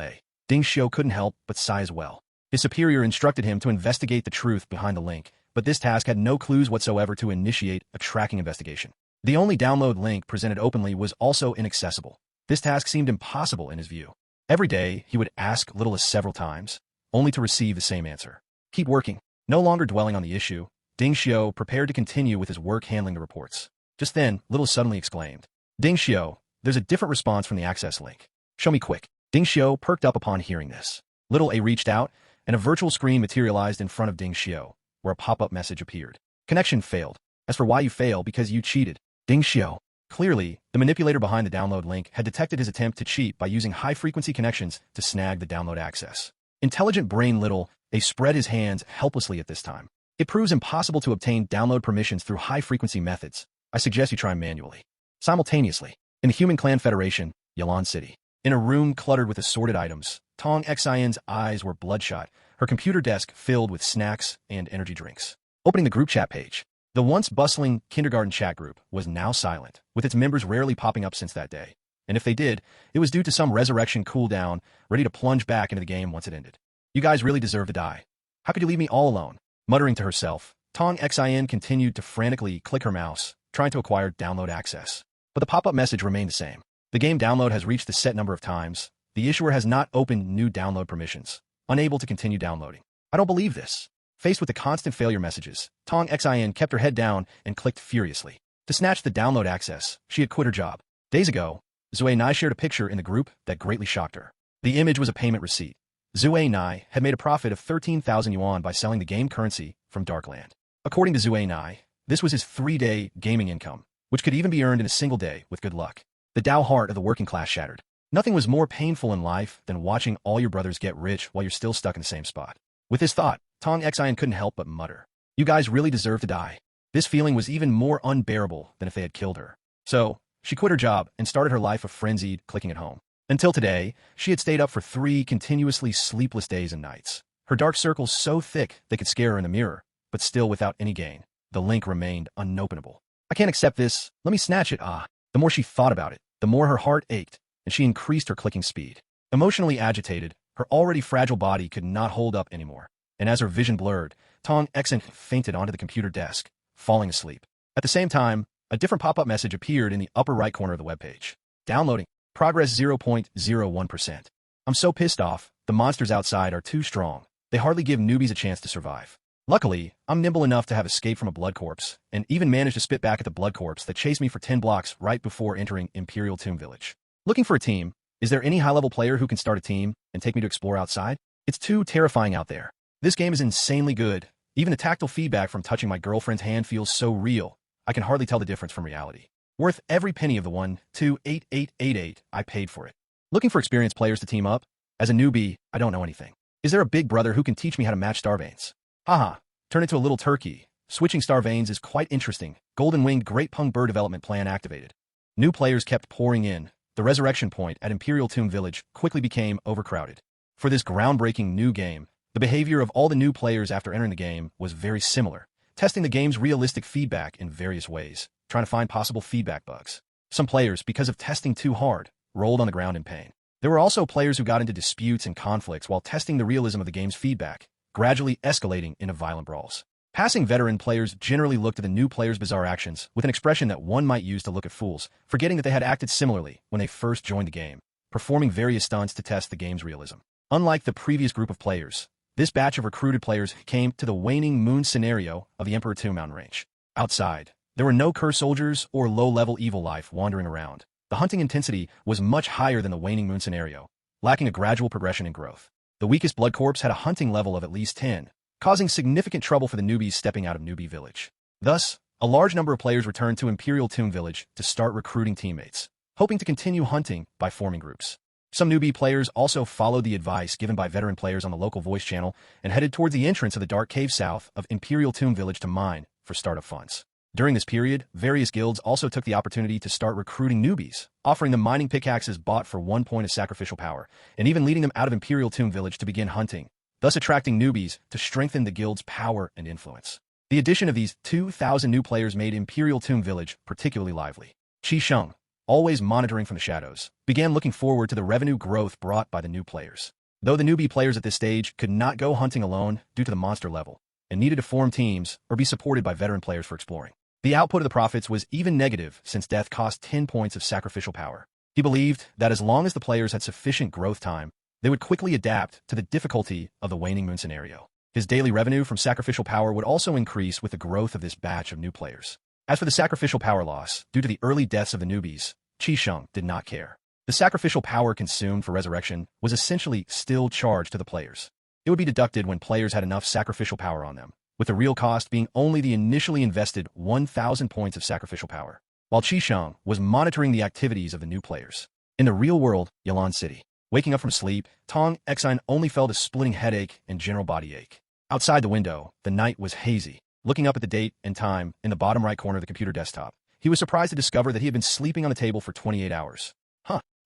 A, Ding Xiu couldn't help but sigh as well. His superior instructed him to investigate the truth behind the link, but this task had no clues whatsoever to initiate a tracking investigation. The only download link presented openly was also inaccessible. This task seemed impossible in his view. Every day, he would ask Little A several times, only to receive the same answer. Keep working. No longer dwelling on the issue, Ding Xiu prepared to continue with his work handling the reports. Just then, Little suddenly exclaimed, Ding Xiu, there's a different response from the access link. Show me quick. Ding Xiu perked up upon hearing this. Little A reached out, and a virtual screen materialized in front of Ding Xiu, where a pop-up message appeared. Connection failed. As for why you fail, because you cheated. Ding Xiu. Clearly, the manipulator behind the download link had detected his attempt to cheat by using high-frequency connections to snag the download access. Intelligent brain Little A spread his hands helplessly at this time. It proves impossible to obtain download permissions through high-frequency methods. I suggest you try manually. Simultaneously, in the Human Clan Federation, Yalan City. In a room cluttered with assorted items, Tong Xian's eyes were bloodshot, her computer desk filled with snacks and energy drinks. Opening the group chat page. The once bustling kindergarten chat group was now silent, with its members rarely popping up since that day. And if they did, it was due to some resurrection cooldown, ready to plunge back into the game once it ended. You guys really deserve to die. How could you leave me all alone? Muttering to herself, Tong Xian continued to frantically click her mouse, trying to acquire download access. But the pop-up message remained the same. The game download has reached the set number of times. The issuer has not opened new download permissions. Unable to continue downloading. I don't believe this. Faced with the constant failure messages, Tong Xian kept her head down and clicked furiously. To snatch the download access, she had quit her job. Days ago, Zui Nai shared a picture in the group that greatly shocked her. The image was a payment receipt. Zui Nai had made a profit of 13,000 yuan by selling the game currency from Darkland. According to Zui Nai, this was his 3-day gaming income, which could even be earned in a single day with good luck. The Dao heart of the working class shattered. Nothing was more painful in life than watching all your brothers get rich while you're still stuck in the same spot. With this thought, Tong Xian couldn't help but mutter, "You guys really deserve to die." This feeling was even more unbearable than if they had killed her. So, she quit her job and started her life of frenzied clicking at home. Until today, she had stayed up for 3 continuously sleepless days and nights. Her dark circles so thick they could scare her in the mirror, but still without any gain. The link remained unopenable. I can't accept this. Let me snatch it. The more she thought about it, the more her heart ached, and she increased her clicking speed. Emotionally agitated, her already fragile body could not hold up anymore, and as her vision blurred, Tong Xen fainted onto the computer desk, falling asleep. At the same time, a different pop-up message appeared in the upper right corner of the webpage. Downloading. Progress 0.01%. I'm so pissed off. The monsters outside are too strong. They hardly give newbies a chance to survive. Luckily, I'm nimble enough to have escaped from a blood corpse, and even managed to spit back at the blood corpse that chased me for 10 blocks right before entering Imperial Tomb Village. Looking for a team. Is there any high-level player who can start a team and take me to explore outside? It's too terrifying out there. This game is insanely good. Even the tactile feedback from touching my girlfriend's hand feels so real, I can hardly tell the difference from reality. Worth every penny of the 1,28888 I paid for it. Looking for experienced players to team up? As a newbie, I don't know anything. Is there a big brother who can teach me how to match star veins? Haha, turn into a little turkey. Switching star veins is quite interesting. Golden-winged Great Pung Bird development plan activated. New players kept pouring in. The resurrection point at Imperial Tomb Village quickly became overcrowded. For this groundbreaking new game, the behavior of all the new players after entering the game was very similar, testing the game's realistic feedback in various ways, trying to find possible feedback bugs. Some players, because of testing too hard, rolled on the ground in pain. There were also players who got into disputes and conflicts while testing the realism of the game's feedback, gradually escalating into violent brawls. Passing veteran players generally looked at the new players' bizarre actions with an expression that one might use to look at fools, forgetting that they had acted similarly when they first joined the game, performing various stunts to test the game's realism. Unlike the previous group of players, this batch of recruited players came to the waning moon scenario of the Emperor Tomb mountain range. Outside, there were no curse soldiers or low-level evil life wandering around. The hunting intensity was much higher than the waning moon scenario, lacking a gradual progression in growth. The weakest blood corpse had a hunting level of at least 10, causing significant trouble for the newbies stepping out of Newbie Village. Thus, a large number of players returned to Imperial Tomb Village to start recruiting teammates, hoping to continue hunting by forming groups. Some newbie players also followed the advice given by veteran players on the local voice channel and headed towards the entrance of the dark cave south of Imperial Tomb Village to mine for startup funds. During this period, various guilds also took the opportunity to start recruiting newbies, offering them mining pickaxes bought for 1 point of sacrificial power, and even leading them out of Imperial Tomb Village to begin hunting, thus attracting newbies to strengthen the guild's power and influence. The addition of these 2,000 new players made Imperial Tomb Village particularly lively. Qi Sheng, always monitoring from the shadows, began looking forward to the revenue growth brought by the new players. Though the newbie players at this stage could not go hunting alone due to the monster level, and needed to form teams or be supported by veteran players for exploring. The output of the profits was even negative since death cost 10 points of sacrificial power. He believed that as long as the players had sufficient growth time, they would quickly adapt to the difficulty of the waning moon scenario. His daily revenue from sacrificial power would also increase with the growth of this batch of new players. As for the sacrificial power loss, due to the early deaths of the newbies, Qi Sheng did not care. The sacrificial power consumed for resurrection was essentially still charged to the players. It would be deducted when players had enough sacrificial power on them, with the real cost being only the initially invested 1,000 points of sacrificial power, while Qi Sheng was monitoring the activities of the new players. In the real world, Yilan City. Waking up from sleep, Tong Xine only felt a splitting headache and general body ache. Outside the window, the night was hazy. Looking up at the date and time in the bottom right corner of the computer desktop, he was surprised to discover that he had been sleeping on the table for 28 hours.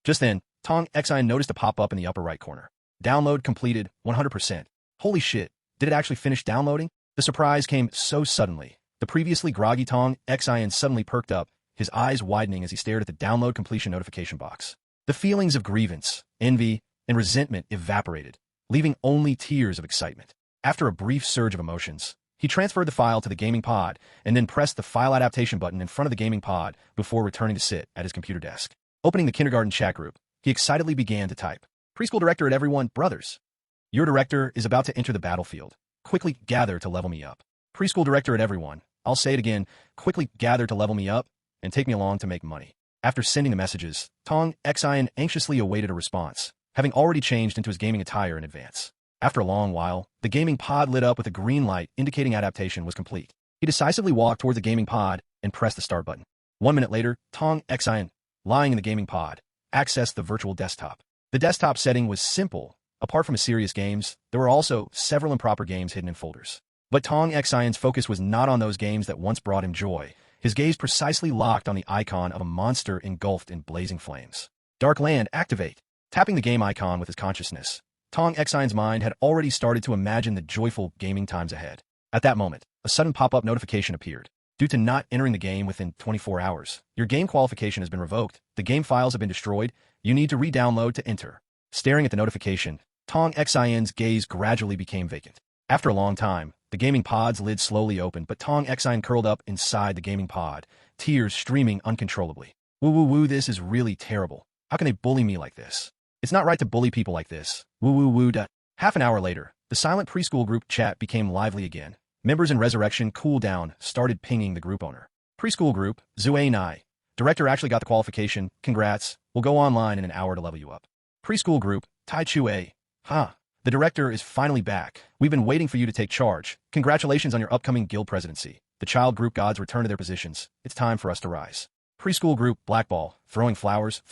Just then, Tong Xine noticed a pop-up in the upper right corner. Download completed 100%. Holy shit, did it actually finish downloading? The surprise came so suddenly. The previously groggy Tong Xine suddenly perked up, his eyes widening as he stared at the download completion notification box. The feelings of grievance, envy, and resentment evaporated, leaving only tears of excitement. After a brief surge of emotions, he transferred the file to the gaming pod and then pressed the file adaptation button in front of the gaming pod before returning to sit at his computer desk. Opening the kindergarten chat group, he excitedly began to type. Preschool director at everyone, brothers. Your director is about to enter the battlefield. Quickly gather to level me up. Preschool director at everyone. I'll say it again. Quickly gather to level me up and take me along to make money. After sending the messages, Tong Xine anxiously awaited a response, having already changed into his gaming attire in advance. After a long while, the gaming pod lit up with a green light indicating adaptation was complete. He decisively walked towards the gaming pod and pressed the start button. 1 minute later, Tong Xine, lying in the gaming pod, accessed the virtual desktop. The desktop setting was simple. Apart from serious games, there were also several improper games hidden in folders. But Tong Xine's focus was not on those games that once brought him joy. His gaze precisely locked on the icon of a monster engulfed in blazing flames. Dark Land, activate. Tapping the game icon with his consciousness, Tong Xian's mind had already started to imagine the joyful gaming times ahead. At that moment, a sudden pop-up notification appeared. Due to not entering the game within 24 hours, your game qualification has been revoked, the game files have been destroyed, you need to re-download to enter. Staring at the notification, Tong Xian's gaze gradually became vacant. After a long time, the gaming pod's lid slowly opened, but Tong Xian curled up inside the gaming pod, tears streaming uncontrollably. Woo, this is really terrible. How can they bully me like this? It's not right to bully people like this. Woo. Half an hour later, the silent preschool group chat became lively again. Members in Resurrection Cooldown started pinging the group owner. Preschool group, Zue Nai. Director actually got the qualification. Congrats. We'll go online in an hour to level you up. Preschool group, Tai Chue. The director is finally back. We've been waiting for you to take charge. Congratulations on your upcoming guild presidency. The child group gods return to their positions. It's time for us to rise. Preschool group, Blackball. Throwing flowers.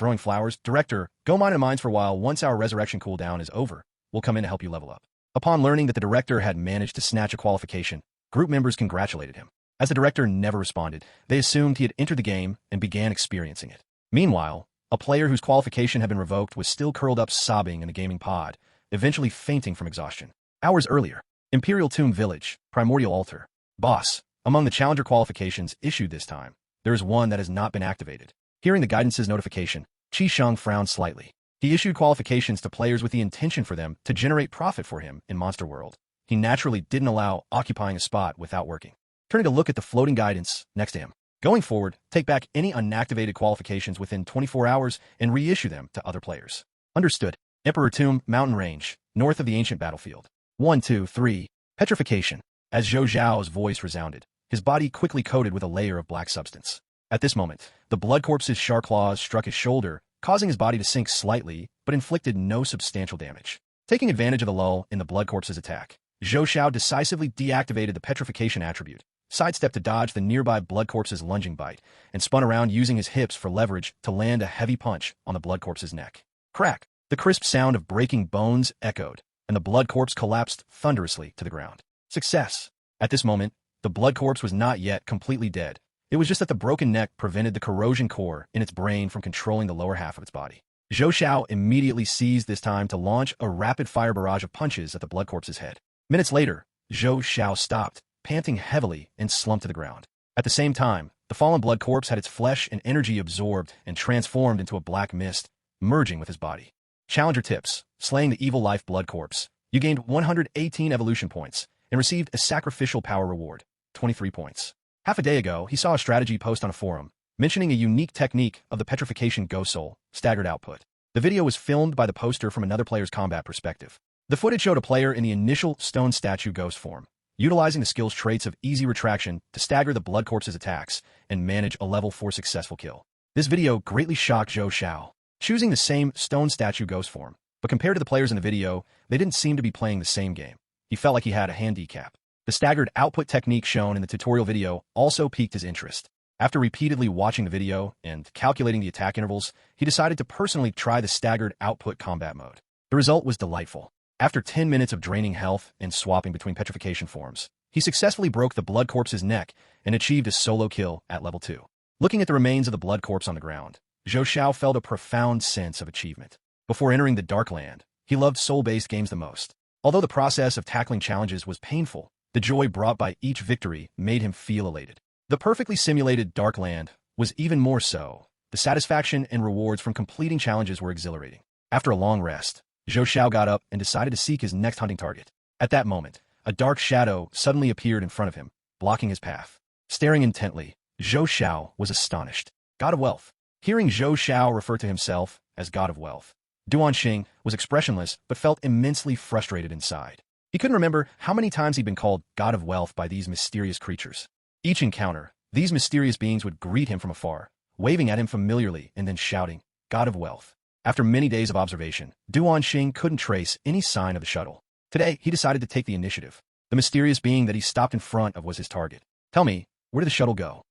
Director, go mine and mines for a while. Once our resurrection cooldown is over, we'll come in to help you level up. Upon learning that the director had managed to snatch a qualification, group members congratulated him. As the director never responded, they assumed he had entered the game and began experiencing it. Meanwhile, a player whose qualification had been revoked was still curled up sobbing in the gaming pod, eventually fainting from exhaustion. Hours earlier, Imperial Tomb Village, Primordial Altar. Boss, among the challenger qualifications issued this time, there is one that has not been activated. Hearing the guidance's notification, Qi Sheng frowned slightly. He issued qualifications to players with the intention for them to generate profit for him in Monster World. He naturally didn't allow occupying a spot without working. Turning to look at the floating guidance next to him. Going forward, take back any unactivated qualifications within 24 hours and reissue them to other players. Understood. Emperor Tomb, Mountain Range, north of the ancient battlefield. 1, 2, 3. Petrification. As Zhou Zhao's voice resounded, his body quickly coated with a layer of black substance. At this moment, the blood corpse's sharp claws struck his shoulder, causing his body to sink slightly, but inflicted no substantial damage. Taking advantage of the lull in the blood corpse's attack, Zhou Zhao decisively deactivated the petrification attribute, sidestepped to dodge the nearby blood corpse's lunging bite, and spun around using his hips for leverage to land a heavy punch on the blood corpse's neck. Crack! The crisp sound of breaking bones echoed, and the blood corpse collapsed thunderously to the ground. Success! At this moment, the blood corpse was not yet completely dead. It was just that the broken neck prevented the corrosion core in its brain from controlling the lower half of its body. Zhou Xiao immediately seized this time to launch a rapid-fire barrage of punches at the blood corpse's head. Minutes later, Zhou Xiao stopped, panting heavily, and slumped to the ground. At the same time, the fallen blood corpse had its flesh and energy absorbed and transformed into a black mist, merging with his body. Challenger tips: slaying the evil life blood corpse. You gained 118 evolution points and received a sacrificial power reward, 23 points. Half a day ago, he saw a strategy post on a forum, mentioning a unique technique of the petrification ghost soul, staggered output. The video was filmed by the poster from another player's combat perspective. The footage showed a player in the initial stone statue ghost form, utilizing the skill's traits of easy retraction to stagger the blood corpse's attacks and manage a level 4 successful kill. This video greatly shocked Zhou Xiao, choosing the same stone statue ghost form, but compared to the players in the video, they didn't seem to be playing the same game. He felt like he had a handicap. The staggered output technique shown in the tutorial video also piqued his interest. After repeatedly watching the video and calculating the attack intervals, he decided to personally try the staggered output combat mode. The result was delightful. After 10 minutes of draining health and swapping between petrification forms, he successfully broke the blood corpse's neck and achieved a solo kill at level 2. Looking at the remains of the blood corpse on the ground, Zhou Xiao felt a profound sense of achievement. Before entering the Dark Land, he loved soul-based games the most. Although the process of tackling challenges was painful, the joy brought by each victory made him feel elated. The perfectly simulated Dark Land was even more so. The satisfaction and rewards from completing challenges were exhilarating. After a long rest, Zhou Xiao got up and decided to seek his next hunting target. At that moment, a dark shadow suddenly appeared in front of him, blocking his path. Staring intently, Zhou Xiao was astonished. God of Wealth. Hearing Zhou Xiao refer to himself as God of Wealth, Duan Xing was expressionless but felt immensely frustrated inside. He couldn't remember how many times he'd been called God of Wealth by these mysterious creatures. Each encounter, these mysterious beings would greet him from afar, waving at him familiarly and then shouting, God of Wealth. After many days of observation, Duan Xing couldn't trace any sign of the shuttle. Today, he decided to take the initiative. The mysterious being that he stopped in front of was his target. Tell me, where did the shuttle go?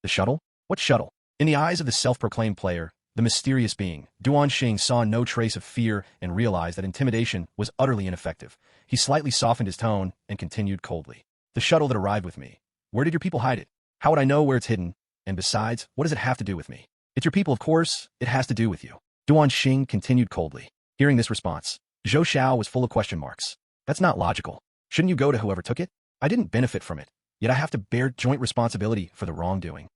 The shuttle? What shuttle? In the eyes of the self-proclaimed player, the mysterious being, Duan Xing saw no trace of fear and realized that intimidation was utterly ineffective. He slightly softened his tone and continued coldly. The shuttle that arrived with me. Where did your people hide it? How would I know where it's hidden? And besides, what does it have to do with me? It's your people, of course. It has to do with you. Duan Xing continued coldly. Hearing this response, Zhou Xiao was full of question marks. That's not logical. Shouldn't you go to whoever took it? I didn't benefit from it, yet I have to bear joint responsibility for the wrongdoing.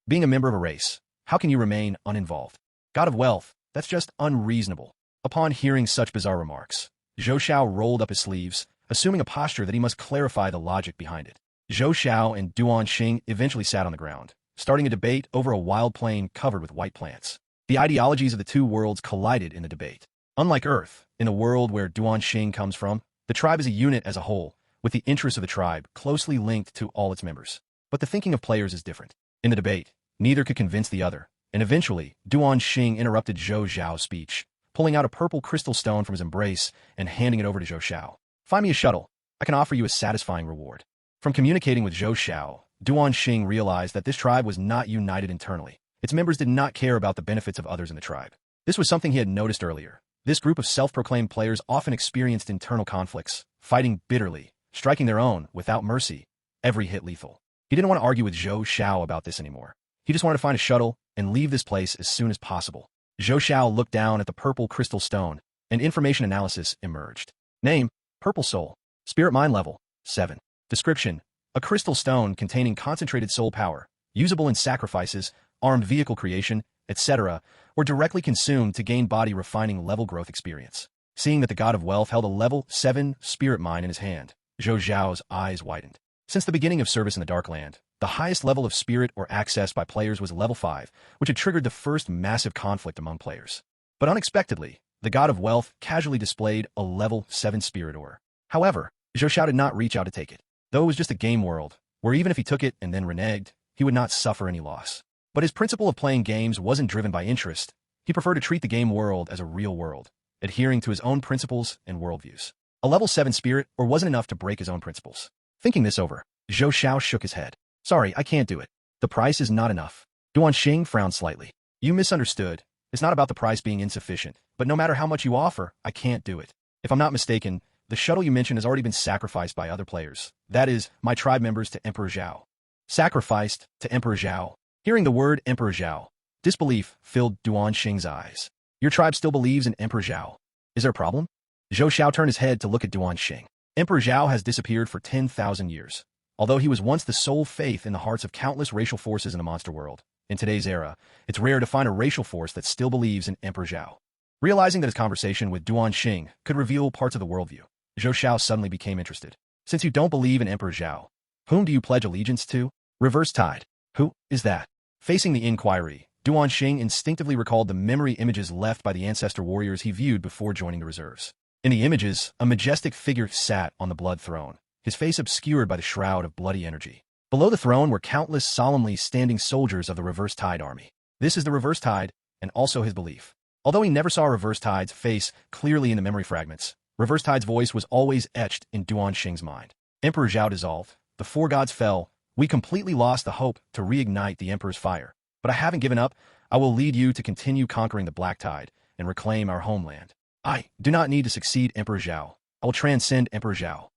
Being a member of a race, how can you remain uninvolved? God of wealth, that's just unreasonable. Upon hearing such bizarre remarks, Zhou Xiao rolled up his sleeves, assuming a posture that he must clarify the logic behind it. Zhou Xiao and Duan Xing eventually sat on the ground, starting a debate over a wild plain covered with white plants. The ideologies of the two worlds collided in the debate. Unlike Earth, in a world where Duan Xing comes from, the tribe is a unit as a whole, with the interests of the tribe closely linked to all its members. But the thinking of players is different. In the debate, neither could convince the other, and eventually, Duan Xing interrupted Zhou Xiao's speech, pulling out a purple crystal stone from his embrace and handing it over to Zhou Xiao. Find me a shuttle. I can offer you a satisfying reward. From communicating with Zhou Xiao, Duan Xing realized that this tribe was not united internally. Its members did not care about the benefits of others in the tribe. This was something he had noticed earlier. This group of self-proclaimed players often experienced internal conflicts, fighting bitterly, striking their own without mercy, every hit lethal. He didn't want to argue with Zhou Xiao about this anymore. He just wanted to find a shuttle and leave this place as soon as possible. Zhou Xiao looked down at the purple crystal stone, and information analysis emerged. Name, Purple Soul. Spirit Mind Level, 7. Description, a crystal stone containing concentrated soul power, usable in sacrifices, armed vehicle creation, etc., or directly consumed to gain body refining level growth experience. Seeing that the god of wealth held a level 7 spirit mind in his hand, Zhou Xiao's eyes widened. Since the beginning of service in the Darkland, the highest level of spirit or access by players was level 5, which had triggered the first massive conflict among players. But unexpectedly, the god of wealth casually displayed a level 7 spirit ore. However, Zhou Xiao did not reach out to take it, though it was just a game world, where even if he took it and then reneged, he would not suffer any loss. But his principle of playing games wasn't driven by interest. He preferred to treat the game world as a real world, adhering to his own principles and worldviews. A level 7 spirit or wasn't enough to break his own principles. Thinking this over, Zhou Xiao shook his head. Sorry, I can't do it. The price is not enough. Duan Xing frowned slightly. You misunderstood. It's not about the price being insufficient, but no matter how much you offer, I can't do it. If I'm not mistaken, the shuttle you mentioned has already been sacrificed by other players. That is, my tribe members to Emperor Zhao. Sacrificed to Emperor Zhao. Hearing the word Emperor Zhao, disbelief filled Duan Xing's eyes. Your tribe still believes in Emperor Zhao. Is there a problem? Zhou Xiao turned his head to look at Duan Xing. Emperor Zhao has disappeared for 10,000 years. Although he was once the sole faith in the hearts of countless racial forces in the monster world, in today's era, it's rare to find a racial force that still believes in Emperor Zhao. Realizing that his conversation with Duan Xing could reveal parts of the worldview, Zhou Xiao suddenly became interested. Since you don't believe in Emperor Zhao, whom do you pledge allegiance to? Reverse Tide. Who is that? Facing the inquiry, Duan Xing instinctively recalled the memory images left by the ancestor warriors he viewed before joining the reserves. In the images, a majestic figure sat on the blood throne, his face obscured by the shroud of bloody energy. Below the throne were countless solemnly standing soldiers of the Reverse Tide army. This is the Reverse Tide, and also his belief. Although he never saw Reverse Tide's face clearly in the memory fragments, Reverse Tide's voice was always etched in Duan Xing's mind. Emperor Zhao dissolved, the four gods fell, we completely lost the hope to reignite the Emperor's fire. But I haven't given up. I will lead you to continue conquering the Black Tide and reclaim our homeland. I do not need to succeed Emperor Zhao. I will transcend Emperor Zhao.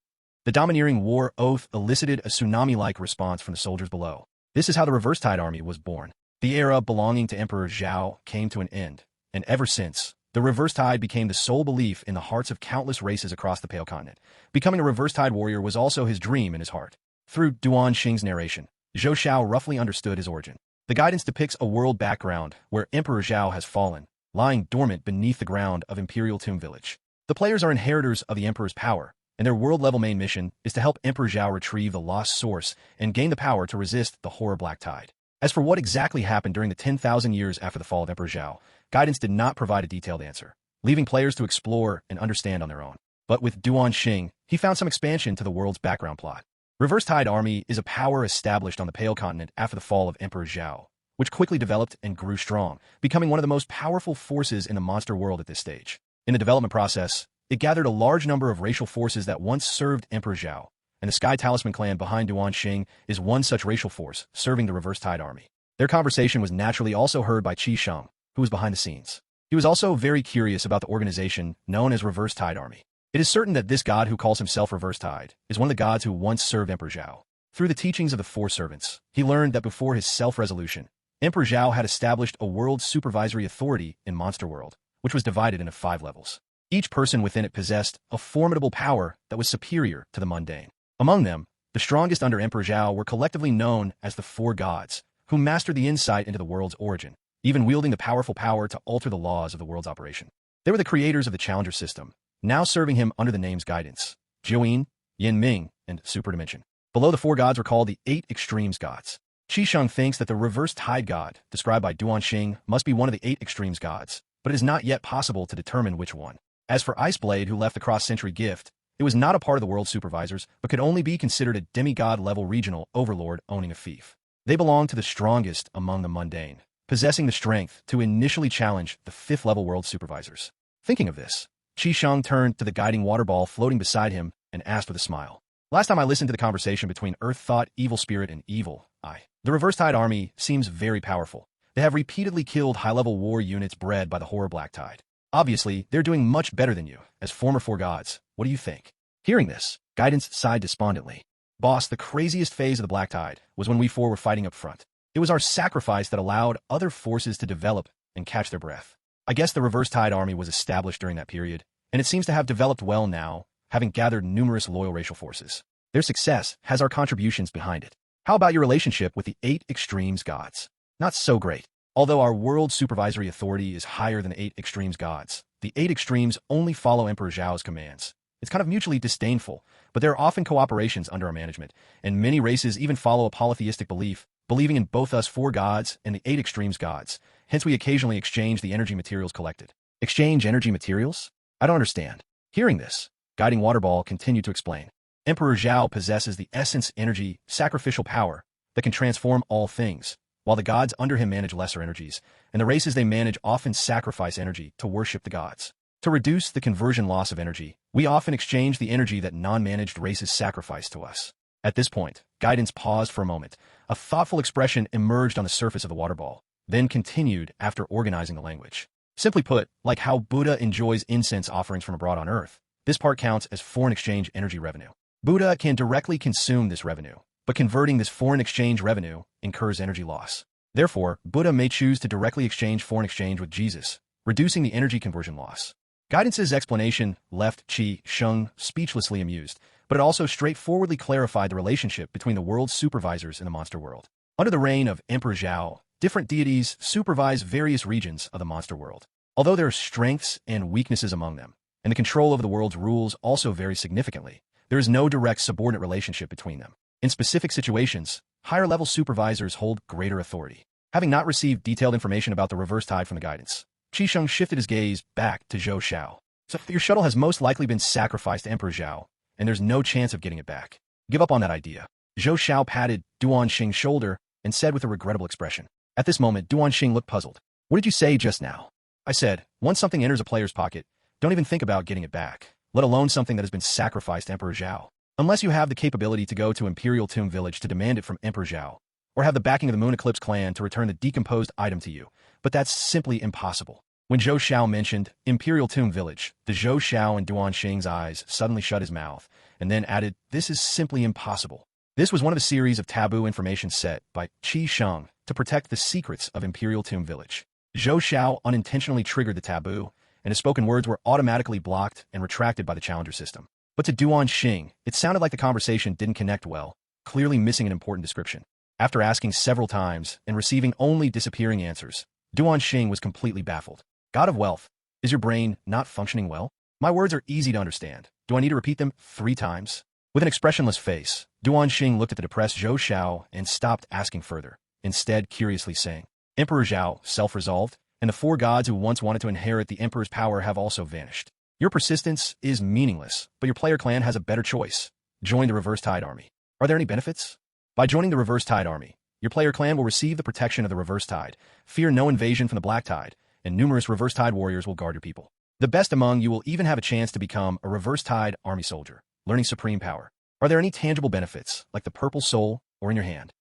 The domineering war oath elicited a tsunami-like response from the soldiers below. This is how the Reverse Tide army was born. The era belonging to Emperor Zhao came to an end, and ever since, the Reverse Tide became the sole belief in the hearts of countless races across the Pale Continent. Becoming a Reverse Tide warrior was also his dream in his heart. Through Duan Xing's narration, Zhou Xiao roughly understood his origin. The guidance depicts a world background where Emperor Zhao has fallen, lying dormant beneath the ground of Imperial Tomb Village. The players are inheritors of the Emperor's power, and their world-level main mission is to help Emperor Zhao retrieve the lost source and gain the power to resist the horror Black Tide. As for what exactly happened during the 10,000 years after the fall of Emperor Zhao, guidance did not provide a detailed answer, leaving players to explore and understand on their own. But with Duan Xing, he found some expansion to the world's background plot. Reverse Tide Army is a power established on the Pale Continent after the fall of Emperor Zhao, which quickly developed and grew strong, becoming one of the most powerful forces in the monster world at this stage. In the development process, it gathered a large number of racial forces that once served Emperor Zhao, and the Sky Talisman clan behind Duan Xing is one such racial force serving the Reverse Tide Army. Their conversation was naturally also heard by Qi Sheng, who was behind the scenes. He was also very curious about the organization known as Reverse Tide Army. It is certain that this god who calls himself Reverse Tide is one of the gods who once served Emperor Zhao. Through the teachings of the Four Servants, he learned that before his self-resolution, Emperor Zhao had established a world supervisory authority in Monster World, which was divided into 5 levels. Each person within it possessed a formidable power that was superior to the mundane. Among them, the strongest under Emperor Zhao were collectively known as the 4 gods, who mastered the insight into the world's origin, even wielding the powerful power to alter the laws of the world's operation. They were the creators of the Challenger system, now serving him under the names Guidance, Jiuyin, Yin Ming, and Superdimension. Below the 4 gods were called the 8 Extremes gods. Qisheng thinks that the reverse tide god, described by Duanxing, must be one of the 8 Extremes gods, but it is not yet possible to determine which one. As for Iceblade, who left the cross-century gift, it was not a part of the world's supervisors, but could only be considered a demigod-level regional overlord owning a fief. They belonged to the strongest among the mundane, possessing the strength to initially challenge the 5th-level world supervisors. Thinking of this, Qisheng turned to the guiding water ball floating beside him and asked with a smile. Last time I listened to the conversation between Earth Thought, Evil Spirit, and Evil Eye. The Reverse Tide army seems very powerful. They have repeatedly killed high-level war units bred by the Horror Black Tide. Obviously, they're doing much better than you, as former 4 gods. What do you think? Hearing this, Guidance sighed despondently. Boss, the craziest phase of the Black Tide was when we 4 were fighting up front. It was our sacrifice that allowed other forces to develop and catch their breath. I guess the Reverse Tide army was established during that period, and it seems to have developed well now, having gathered numerous loyal racial forces. Their success has our contributions behind it. How about your relationship with the 8 Extremes gods? Not so great. Although our world supervisory authority is higher than the 8 Extremes gods, the 8 Extremes only follow Emperor Zhao's commands. It's kind of mutually disdainful, but there are often cooperations under our management, and many races even follow a polytheistic belief, believing in both us 4 gods and the 8 Extremes gods. Hence we occasionally exchange the energy materials collected. Exchange energy materials? I don't understand. Hearing this, Guiding Waterball continued to explain. Emperor Zhao possesses the essence energy, sacrificial power, that can transform all things, while the gods under him manage lesser energies, and the races they manage often sacrifice energy to worship the gods. To reduce the conversion loss of energy, we often exchange the energy that non-managed races sacrifice to us. At this point, Guidance paused for a moment. A thoughtful expression emerged on the surface of the water ball, then continued after organizing the language. Simply put, like how Buddha enjoys incense offerings from abroad on Earth, this part counts as foreign exchange energy revenue. Buddha can directly consume this revenue, but converting this foreign exchange revenue incurs energy loss. Therefore, Buddha may choose to directly exchange foreign exchange with Jesus, reducing the energy conversion loss. Guidance's explanation left Qisheng speechlessly amused, but it also straightforwardly clarified the relationship between the world's supervisors in the monster world. Under the reign of Emperor Zhao, different deities supervise various regions of the monster world. Although there are strengths and weaknesses among them, and the control over the world's rules also varies significantly, there is no direct subordinate relationship between them. In specific situations, higher-level supervisors hold greater authority. Having not received detailed information about the reverse tide from the Guidance, Qisheng shifted his gaze back to Zhou Xiao. So your shuttle has most likely been sacrificed to Emperor Zhao, and there's no chance of getting it back. Give up on that idea. Zhou Xiao patted Duanxing's shoulder and said with a regrettable expression. At this moment, Duanxing looked puzzled. What did you say just now? I said, once something enters a player's pocket, don't even think about getting it back, let alone something that has been sacrificed to Emperor Zhao. Unless you have the capability to go to Imperial Tomb Village to demand it from Emperor Zhao, or have the backing of the Moon Eclipse Clan to return the decomposed item to you, but that's simply impossible. When Zhou Xiao mentioned Imperial Tomb Village, the Zhou Xiao in Duanxing's eyes suddenly shut his mouth, and then added, this is simply impossible. This was one of a series of taboo information set by Qisheng to protect the secrets of Imperial Tomb Village. Zhou Xiao unintentionally triggered the taboo, and his spoken words were automatically blocked and retracted by the Challenger system. But to Duanxing, it sounded like the conversation didn't connect well, clearly missing an important description. After asking several times and receiving only disappearing answers, Duanxing was completely baffled. God of Wealth, is your brain not functioning well? My words are easy to understand. Do I need to repeat them 3 times? With an expressionless face, Duanxing looked at the depressed Zhou Xiao and stopped asking further, instead curiously saying, Emperor Zhao, self-resolved, and the 4 gods who once wanted to inherit the Emperor's power have also vanished. Your persistence is meaningless, but your player clan has a better choice. Join the Reverse Tide Army. Are there any benefits? By joining the Reverse Tide Army, your player clan will receive the protection of the Reverse Tide, fear no invasion from the Black Tide, and numerous Reverse Tide warriors will guard your people. The best among you will even have a chance to become a Reverse Tide Army soldier, learning supreme power. Are there any tangible benefits, like the purple soul, or in your hand?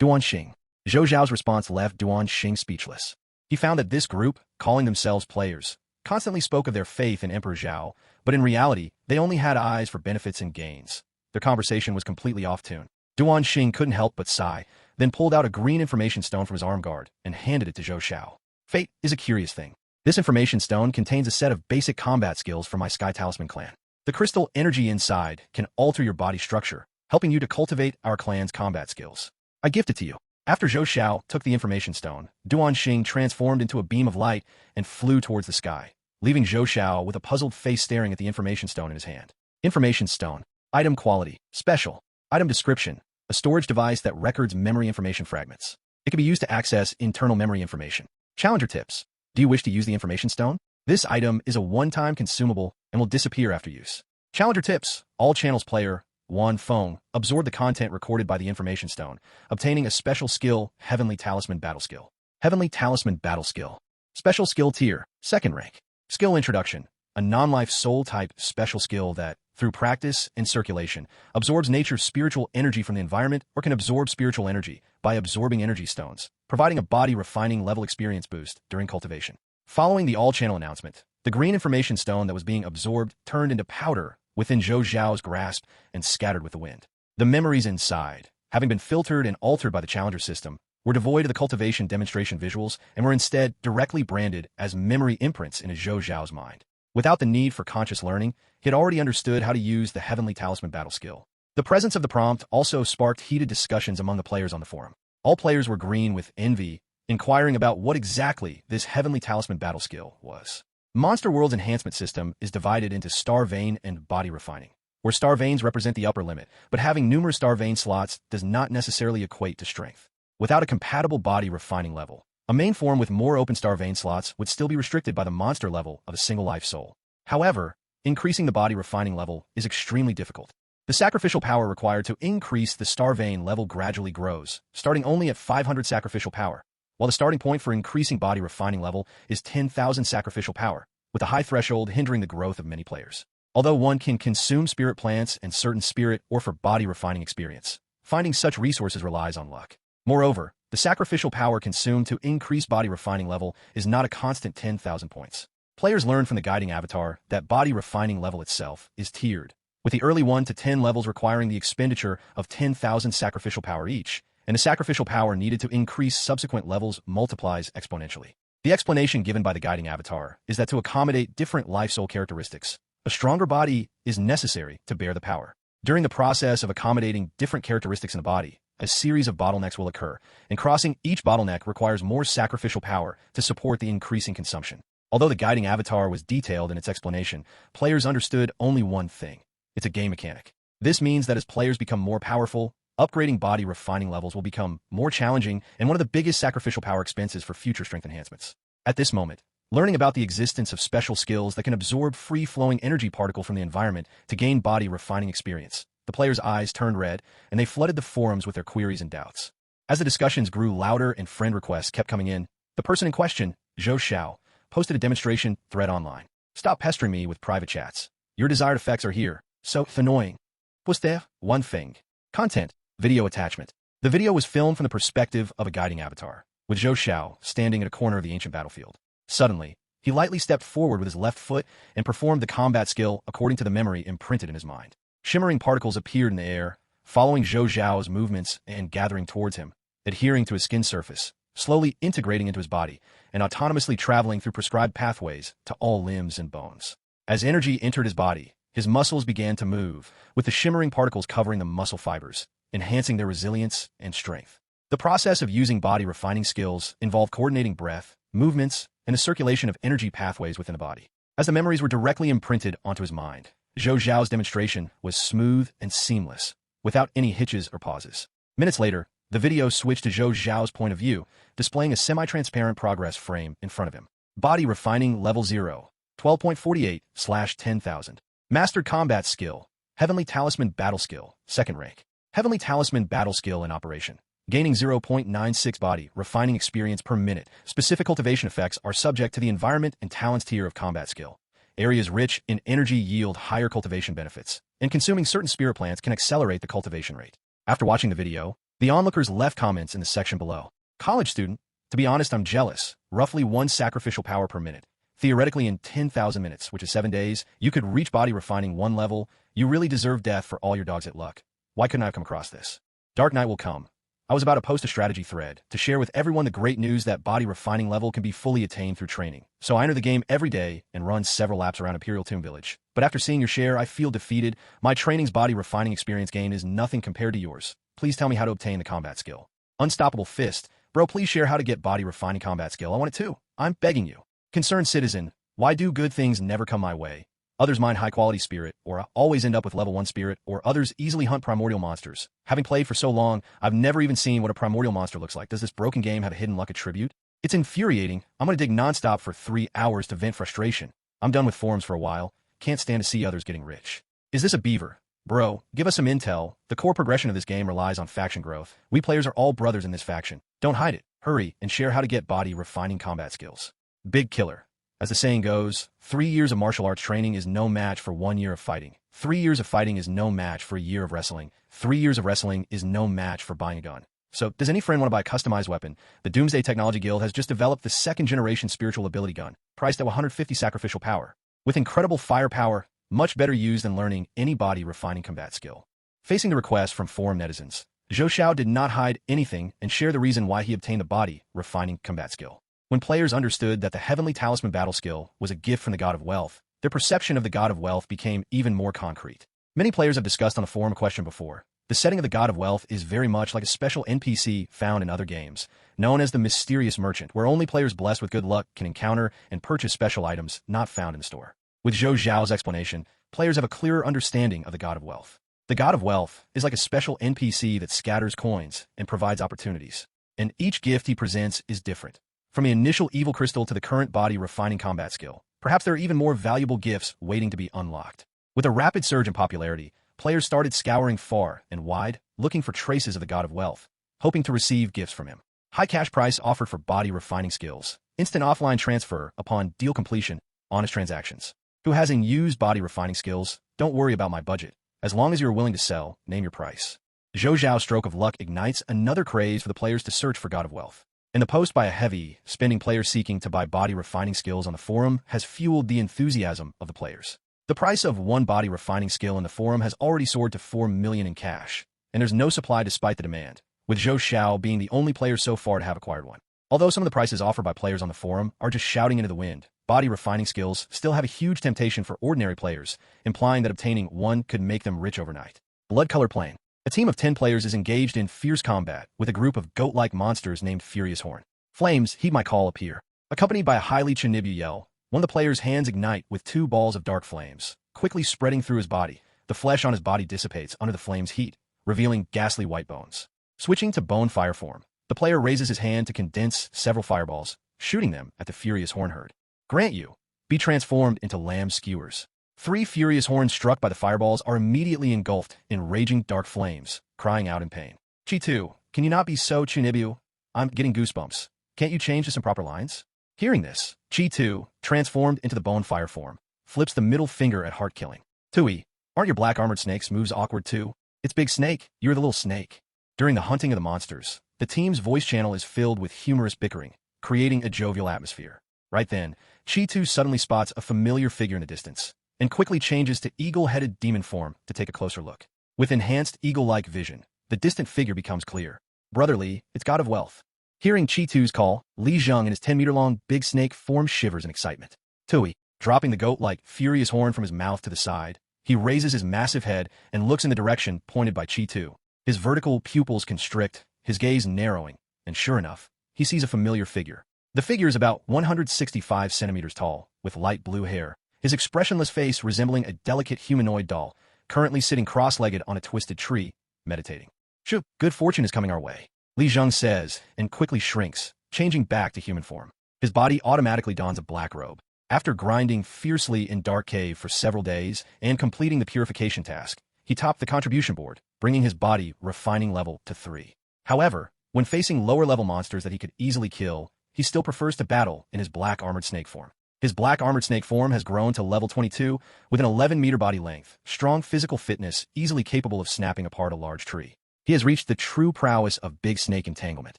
Duanxing. Zhou Zhao's response left Duanxing speechless. He found that this group, calling themselves players, constantly spoke of their faith in Emperor Zhao, but in reality, they only had eyes for benefits and gains. Their conversation was completely off-tune. Duanxing couldn't help but sigh, then pulled out a green information stone from his arm guard and handed it to Zhou Xiao. Fate is a curious thing. This information stone contains a set of basic combat skills for my Sky Talisman clan. The crystal energy inside can alter your body structure, helping you to cultivate our clan's combat skills. I gift it to you. After Zhou Xiao took the information stone, Duan Xing transformed into a beam of light and flew towards the sky, leaving Zhou Xiao with a puzzled face staring at the information stone in his hand. Information stone. Item quality. Special. Item description. A storage device that records memory information fragments. It can be used to access internal memory information. Challenger tips. Do you wish to use the information stone? This item is a one-time consumable and will disappear after use. Challenger tips. All channels player, Wan Feng, absorb the content recorded by the information stone, obtaining a special skill, Heavenly Talisman Battle Skill. Heavenly Talisman Battle Skill. Special skill tier, 2nd rank. Skill introduction. A non-life soul-type special skill that, through practice and circulation, absorbs nature's spiritual energy from the environment or can absorb spiritual energy by absorbing energy stones, providing a body-refining level experience boost during cultivation. Following the all-channel announcement, the green information stone that was being absorbed turned into powder within Zhou Xiao's grasp and scattered with the wind. The memories inside, having been filtered and altered by the Challenger system, were devoid of the cultivation demonstration visuals and were instead directly branded as memory imprints in Zhou Xiao's mind. Without the need for conscious learning, he had already understood how to use the Heavenly Talisman Battle Skill. The presence of the prompt also sparked heated discussions among the players on the forum. All players were green with envy, inquiring about what exactly this Heavenly Talisman Battle Skill was. Monster World's enhancement system is divided into Star Vein and Body Refining, where Star Veins represent the upper limit, but having numerous Star Vein slots does not necessarily equate to strength. Without a compatible Body Refining level, a main form with more open Star Vein slots would still be restricted by the monster level of a single life soul. However, increasing the Body Refining level is extremely difficult. The sacrificial power required to increase the Star Vein level gradually grows, starting only at 500 sacrificial power, while the starting point for increasing Body Refining level is 10,000 sacrificial power, with a high threshold hindering the growth of many players. Although one can consume spirit plants and certain spirit or for body refining experience, finding such resources relies on luck. Moreover, the sacrificial power consumed to increase body refining level is not a constant 10,000 points. Players learn from the guiding avatar that body refining level itself is tiered, with the early 1 to 10 levels requiring the expenditure of 10,000 sacrificial power each, and the sacrificial power needed to increase subsequent levels multiplies exponentially. The explanation given by the guiding avatar is that to accommodate different life soul characteristics, a stronger body is necessary to bear the power. During the process of accommodating different characteristics in the body, a series of bottlenecks will occur, and crossing each bottleneck requires more sacrificial power to support the increasing consumption. Although the guiding avatar was detailed in its explanation, players understood only one thing. It's a game mechanic. This means that as players become more powerful, upgrading body refining levels will become more challenging and one of the biggest sacrificial power expenses for future strength enhancements. At this moment, learning about the existence of special skills that can absorb free-flowing energy particle from the environment to gain body refining experience, the players' eyes turned red, and they flooded the forums with their queries and doubts. As the discussions grew louder and friend requests kept coming in, the person in question, Zhou Xiao, posted a demonstration thread online. Stop pestering me with private chats. Your desired effects are here. So annoying. Poster, one thing. Content, video attachment. The video was filmed from the perspective of a guiding avatar, with Zhou Xiao standing at a corner of the ancient battlefield. Suddenly, he lightly stepped forward with his left foot and performed the combat skill according to the memory imprinted in his mind. Shimmering particles appeared in the air, following Zhou Xiao's movements and gathering towards him, adhering to his skin surface, slowly integrating into his body, and autonomously traveling through prescribed pathways to all limbs and bones. As energy entered his body, his muscles began to move, with the shimmering particles covering the muscle fibers, enhancing their resilience and strength. The process of using body refining skills involved coordinating breath, movements, and a circulation of energy pathways within the body. As the memories were directly imprinted onto his mind, Zhou Xiao's demonstration was smooth and seamless, without any hitches or pauses. Minutes later, the video switched to Zhou Xiao's point of view, displaying a semi-transparent progress frame in front of him. Body Refining Level 0, 12.48/10,000. Mastered Combat Skill, Heavenly Talisman Battle Skill, 2nd rank. Heavenly Talisman Battle Skill in operation. Gaining 0.96 body refining experience per minute. Specific cultivation effects are subject to the environment and talents tier of combat skill. Areas rich in energy yield higher cultivation benefits, and consuming certain spirit plants can accelerate the cultivation rate. After watching the video, the onlookers left comments in the section below. College student, to be honest, I'm jealous. Roughly 1 sacrificial power per minute. Theoretically, in 10,000 minutes, which is 7 days, you could reach body refining 1 level. You really deserve death for all your dogs at luck. Why couldn't I have come across this? Dark night will come. I was about to post a strategy thread to share with everyone the great news that body refining level can be fully attained through training. So I enter the game every day and run several laps around Imperial Tomb Village. But after seeing your share, I feel defeated. My training's body refining experience gain is nothing compared to yours. Please tell me how to obtain the combat skill. Unstoppable Fist. Bro, please share how to get body refining combat skill. I want it too. I'm begging you. Concerned Citizen. Why do good things never come my way? Others mine high-quality spirit, or I always end up with level 1 spirit, or others easily hunt primordial monsters. Having played for so long, I've never even seen what a primordial monster looks like. Does this broken game have a hidden luck attribute? It's infuriating. I'm gonna dig nonstop for 3 hours to vent frustration. I'm done with forums for a while. Can't stand to see others getting rich. Is this a beaver? Bro, give us some intel. The core progression of this game relies on faction growth. We players are all brothers in this faction. Don't hide it. Hurry and share how to get body refining combat skills. Big Killer. As the saying goes, 3 years of martial arts training is no match for 1 year of fighting. 3 years of fighting is no match for a year of wrestling. 3 years of wrestling is no match for buying a gun. So, does any friend want to buy a customized weapon? The Doomsday Technology Guild has just developed the 2nd generation spiritual ability gun, priced at 150 sacrificial power. With incredible firepower, much better used than learning any body refining combat skill. Facing the request from forum netizens, Zhou Xiao did not hide anything and share the reason why he obtained the body refining combat skill. When players understood that the Heavenly Talisman battle skill was a gift from the God of Wealth, their perception of the God of Wealth became even more concrete. Many players have discussed on the forum question before. The setting of the God of Wealth is very much like a special NPC found in other games, known as the Mysterious Merchant, where only players blessed with good luck can encounter and purchase special items not found in the store. With Zhou Xiao's explanation, players have a clearer understanding of the God of Wealth. The God of Wealth is like a special NPC that scatters coins and provides opportunities, and each gift he presents is different. From the initial evil crystal to the current body refining combat skill, perhaps there are even more valuable gifts waiting to be unlocked. With a rapid surge in popularity, players started scouring far and wide, looking for traces of the God of Wealth, hoping to receive gifts from him. High cash price offered for body refining skills, instant offline transfer upon deal completion, honest transactions. Who hasn't used body refining skills? Don't worry about my budget. As long as you're willing to sell, name your price. Zhou Xiao's stroke of luck ignites another craze for the players to search for God of Wealth. In the post by a heavy, spending player seeking to buy body refining skills on the forum has fueled the enthusiasm of the players. The price of one body refining skill in the forum has already soared to 4 million in cash, and there's no supply despite the demand, with Zhou Xiao being the only player so far to have acquired one. Although some of the prices offered by players on the forum are just shouting into the wind, body refining skills still have a huge temptation for ordinary players, implying that obtaining one could make them rich overnight. Blood Color Plane. A team of 10 players is engaged in fierce combat with a group of goat-like monsters named Furious Horn. Flames, heed my call, appear. Accompanied by a highly Chinibu yell, one of the players' hands ignite with 2 balls of dark flames, quickly spreading through his body. The flesh on his body dissipates under the flame's heat, revealing ghastly white bones. Switching to bone fire form, the player raises his hand to condense several fireballs, shooting them at the Furious Horn herd. Grant you, be transformed into lamb skewers. 3 furious horns struck by the fireballs are immediately engulfed in raging dark flames, crying out in pain. Chi2, can you not be so Chunibu? I'm getting goosebumps. Can't you change to some proper lines? Hearing this, Chi2, transformed into the bone fire form, flips the middle finger at heart killing. Tui, aren't your black armored snakes moves awkward too? It's Big Snake, you're the little snake. During the hunting of the monsters, the team's voice channel is filled with humorous bickering, creating a jovial atmosphere. Right then, Chi2 suddenly spots a familiar figure in the distance, and quickly changes to eagle-headed demon form to take a closer look. With enhanced eagle-like vision, the distant figure becomes clear. Brotherly, it's God of Wealth. Hearing Chi2's call, Li Zheng and his 10-meter-long big snake form shivers in excitement. Tui, dropping the goat-like furious horn from his mouth to the side, he raises his massive head and looks in the direction pointed by Chi2. His vertical pupils constrict, his gaze narrowing, and sure enough, he sees a familiar figure. The figure is about 165 centimeters tall, with light blue hair, his expressionless face resembling a delicate humanoid doll, currently sitting cross-legged on a twisted tree, meditating. Shoo, good fortune is coming our way, Li Zheng says, and quickly shrinks, changing back to human form. His body automatically dons a black robe. After grinding fiercely in Dark Cave for several days and completing the purification task, he topped the contribution board, bringing his body refining level to 3. However, when facing lower-level monsters that he could easily kill, he still prefers to battle in his black armored snake form. His black armored snake form has grown to level 22 with an 11-meter body length, strong physical fitness, easily capable of snapping apart a large tree. He has reached the true prowess of big snake entanglement.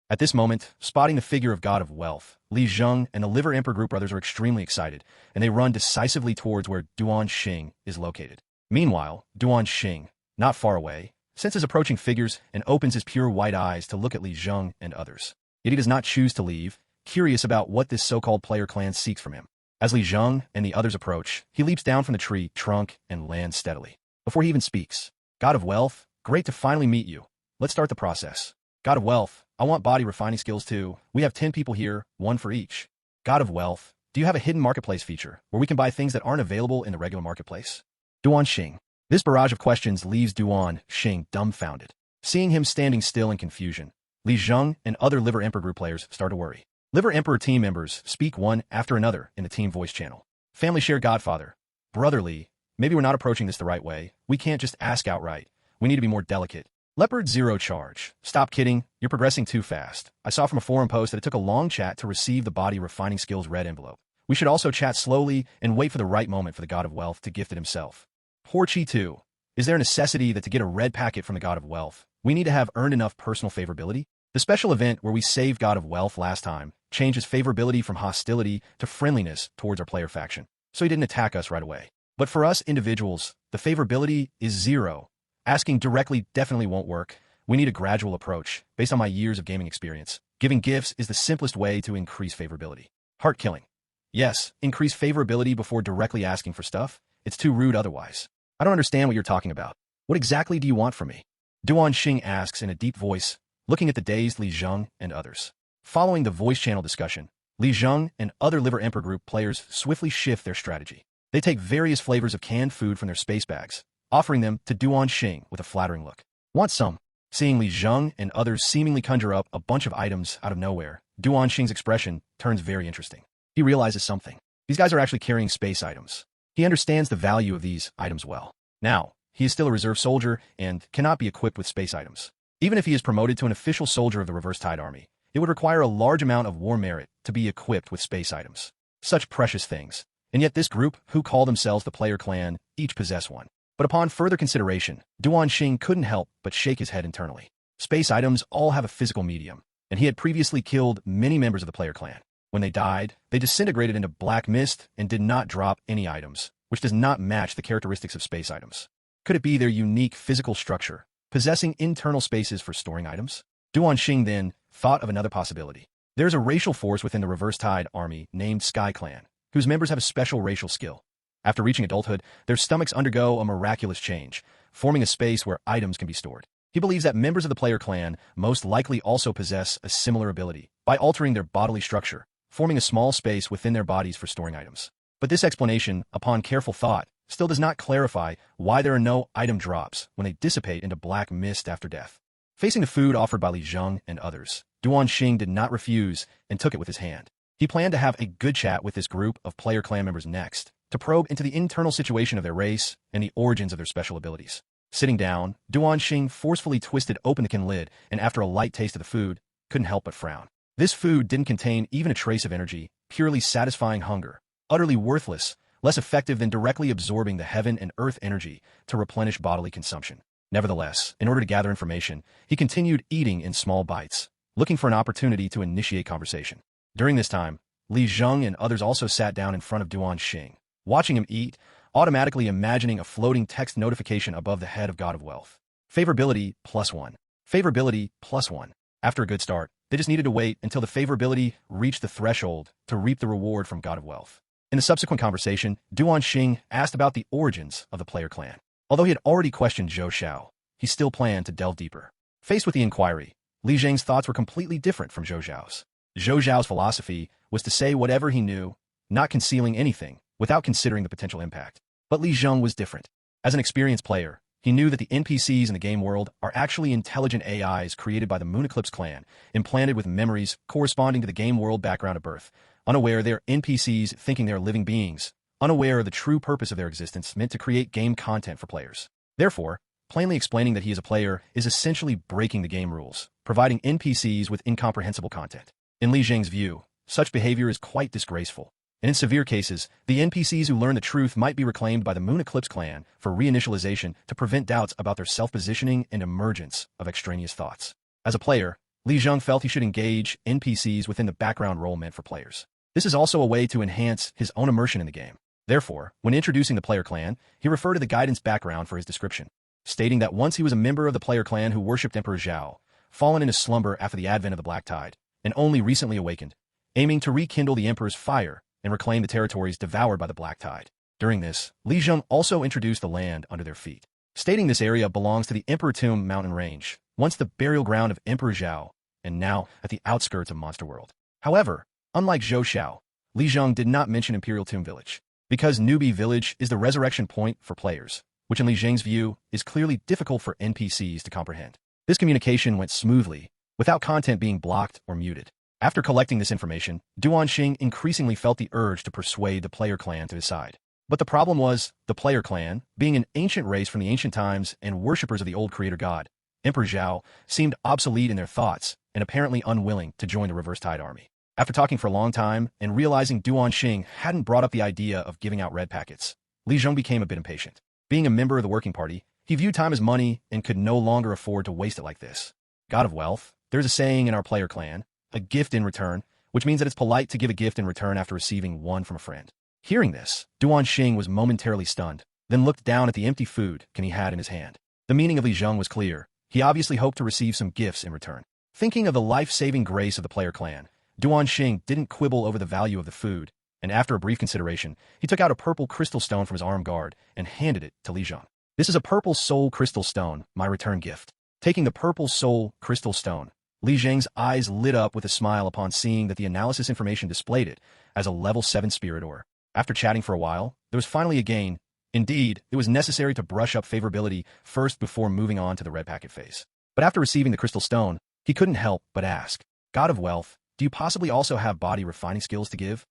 At this moment, spotting the figure of God of Wealth, Li Zheng and the Liver Emperor group brothers are extremely excited, and they run decisively towards where Duan Xing is located. Meanwhile, Duan Xing, not far away, senses approaching figures, and opens his pure white eyes to look at Li Zheng and others. Yet he does not choose to leave, curious about what this so-called player clan seeks from him. As Li Zheng and the others approach, he leaps down from the tree trunk and lands steadily. Before he even speaks, God of Wealth, great to finally meet you. Let's start the process. God of Wealth, I want body refining skills too. We have 10 people here, 1 for each. God of Wealth, do you have a hidden marketplace feature where we can buy things that aren't available in the regular marketplace? Duan Xing. This barrage of questions leaves Duan Xing dumbfounded. Seeing him standing still in confusion, Li Zheng and other Liver Emperor group players start to worry. Liver Emperor team members speak one after another in the team voice channel. Family share Godfather. Brother Li, maybe we're not approaching this the right way. We can't just ask outright. We need to be more delicate. Leopard Zero Charge. Stop kidding. You're progressing too fast. I saw from a forum post that it took a long chat to receive the body refining skills red envelope. We should also chat slowly and wait for the right moment for the God of Wealth to gift it himself. Poor Chi 2. Is there a necessity that to get a red packet from the God of Wealth, we need to have earned enough personal favorability? The special event where we saved God of Wealth last time changes favorability from hostility to friendliness towards our player faction, so he didn't attack us right away. But for us individuals, the favorability is 0. Asking directly definitely won't work. We need a gradual approach, based on my years of gaming experience. Giving gifts is the simplest way to increase favorability. Heart killing. Yes, increase favorability before directly asking for stuff. It's too rude otherwise. I don't understand what you're talking about. What exactly do you want from me? Duan Xing asks in a deep voice, looking at the dazed Li Zheng and others. Following the voice channel discussion, Li Zheng and other Liver Emperor group players swiftly shift their strategy. They take various flavors of canned food from their space bags, offering them to Duan Xing with a flattering look. Want some? Seeing Li Zheng and others seemingly conjure up a bunch of items out of nowhere, Duan Xing's expression turns very interesting. He realizes something. These guys are actually carrying space items. He understands the value of these items well. Now, he is still a reserve soldier and cannot be equipped with space items. Even if he is promoted to an official soldier of the Reverse Tide Army, it would require a large amount of war merit to be equipped with space items. Such precious things. And yet this group, who call themselves the Player Clan, each possess one. But upon further consideration, Duan Xing couldn't help but shake his head internally. Space items all have a physical medium, and he had previously killed many members of the Player Clan. When they died, they disintegrated into black mist and did not drop any items, which does not match the characteristics of space items. Could it be their unique physical structure, possessing internal spaces for storing items? Duan Xing then thought of another possibility. There's a racial force within the Reverse Tide Army named Sky Clan, whose members have a special racial skill. After reaching adulthood, their stomachs undergo a miraculous change, forming a space where items can be stored. He believes that members of the Player Clan most likely also possess a similar ability by altering their bodily structure, forming a small space within their bodies for storing items. But this explanation, upon careful thought, still does not clarify why there are no item drops when they dissipate into black mist after death. Facing the food offered by Li Zheng and others, Duan Xing did not refuse and took it with his hand. He planned to have a good chat with this group of Player Clan members next, to probe into the internal situation of their race and the origins of their special abilities. Sitting down, Duan Xing forcefully twisted open the can lid and after a light taste of the food, couldn't help but frown. This food didn't contain even a trace of energy, purely satisfying hunger, utterly worthless, less effective than directly absorbing the heaven and earth energy to replenish bodily consumption. Nevertheless, in order to gather information, he continued eating in small bites, looking for an opportunity to initiate conversation. During this time, Li Zheng and others also sat down in front of Duan Xing, watching him eat, automatically imagining a floating text notification above the head of God of Wealth. Favorability +1. Favorability +1. After a good start, they just needed to wait until the favorability reached the threshold to reap the reward from God of Wealth. In the subsequent conversation, Duan Xing asked about the origins of the Player Clan. Although he had already questioned Zhou Xiao, he still planned to delve deeper. Faced with the inquiry, Li Zheng's thoughts were completely different from Zhou Xiao's. Zhou Xiao's philosophy was to say whatever he knew, not concealing anything, without considering the potential impact. But Li Zheng was different. As an experienced player, he knew that the NPCs in the game world are actually intelligent AIs created by the Moon Eclipse Clan, implanted with memories corresponding to the game world background of birth. Unaware they're NPCs thinking they're living beings, unaware of the true purpose of their existence meant to create game content for players. Therefore, plainly explaining that he is a player is essentially breaking the game rules, providing NPCs with incomprehensible content. In Li Zheng's view, such behavior is quite disgraceful. And in severe cases, the NPCs who learn the truth might be reclaimed by the Moon Eclipse Clan for reinitialization to prevent doubts about their self-positioning and emergence of extraneous thoughts. As a player, Li Zheng felt he should engage NPCs within the background role meant for players. This is also a way to enhance his own immersion in the game. Therefore, when introducing the Player Clan, he referred to the guidance background for his description. stating that once he was a member of the player clan who worshipped Emperor Zhao, fallen in a slumber after the advent of the Black Tide, and only recently awakened, aiming to rekindle the Emperor's fire and reclaim the territories devoured by the Black Tide. During this, Li Zheng also introduced the land under their feet, stating this area belongs to the Emperor Tomb mountain range, once the burial ground of Emperor Zhao, and now at the outskirts of Monster World. However, unlike Zhou Xiao, Li Zheng did not mention Imperial Tomb Village, because Newbie Village is the resurrection point for players, which in Li Zheng's view is clearly difficult for NPCs to comprehend. This communication went smoothly, without content being blocked or muted. After collecting this information, Duanxing increasingly felt the urge to persuade the player clan to his side. But the problem was, the player clan, being an ancient race from the ancient times and worshippers of the old creator god, Emperor Zhao, seemed obsolete in their thoughts and apparently unwilling to join the Reverse Tide army. After talking for a long time and realizing Duanxing hadn't brought up the idea of giving out red packets, Li Zheng became a bit impatient. Being a member of the working party, he viewed time as money and could no longer afford to waste it like this. God of Wealth, there's a saying in our player clan, a gift in return, which means that it's polite to give a gift in return after receiving one from a friend. Hearing this, Duanxing was momentarily stunned, then looked down at the empty food can he had in his hand. The meaning of Li Zheng was clear. He obviously hoped to receive some gifts in return. Thinking of the life-saving grace of the player clan, Duanxing didn't quibble over the value of the food, and after a brief consideration, he took out a purple crystal stone from his arm guard and handed it to Li Zheng. This is a purple soul crystal stone, my return gift. Taking the purple soul crystal stone, Li Zheng's eyes lit up with a smile upon seeing that the analysis information displayed it as a level 7 spirit ore. After chatting for a while, there was finally a gain. Indeed, it was necessary to brush up favorability first before moving on to the red packet phase. But after receiving the crystal stone, he couldn't help but ask, God of Wealth, do you possibly also have body refining skills to give?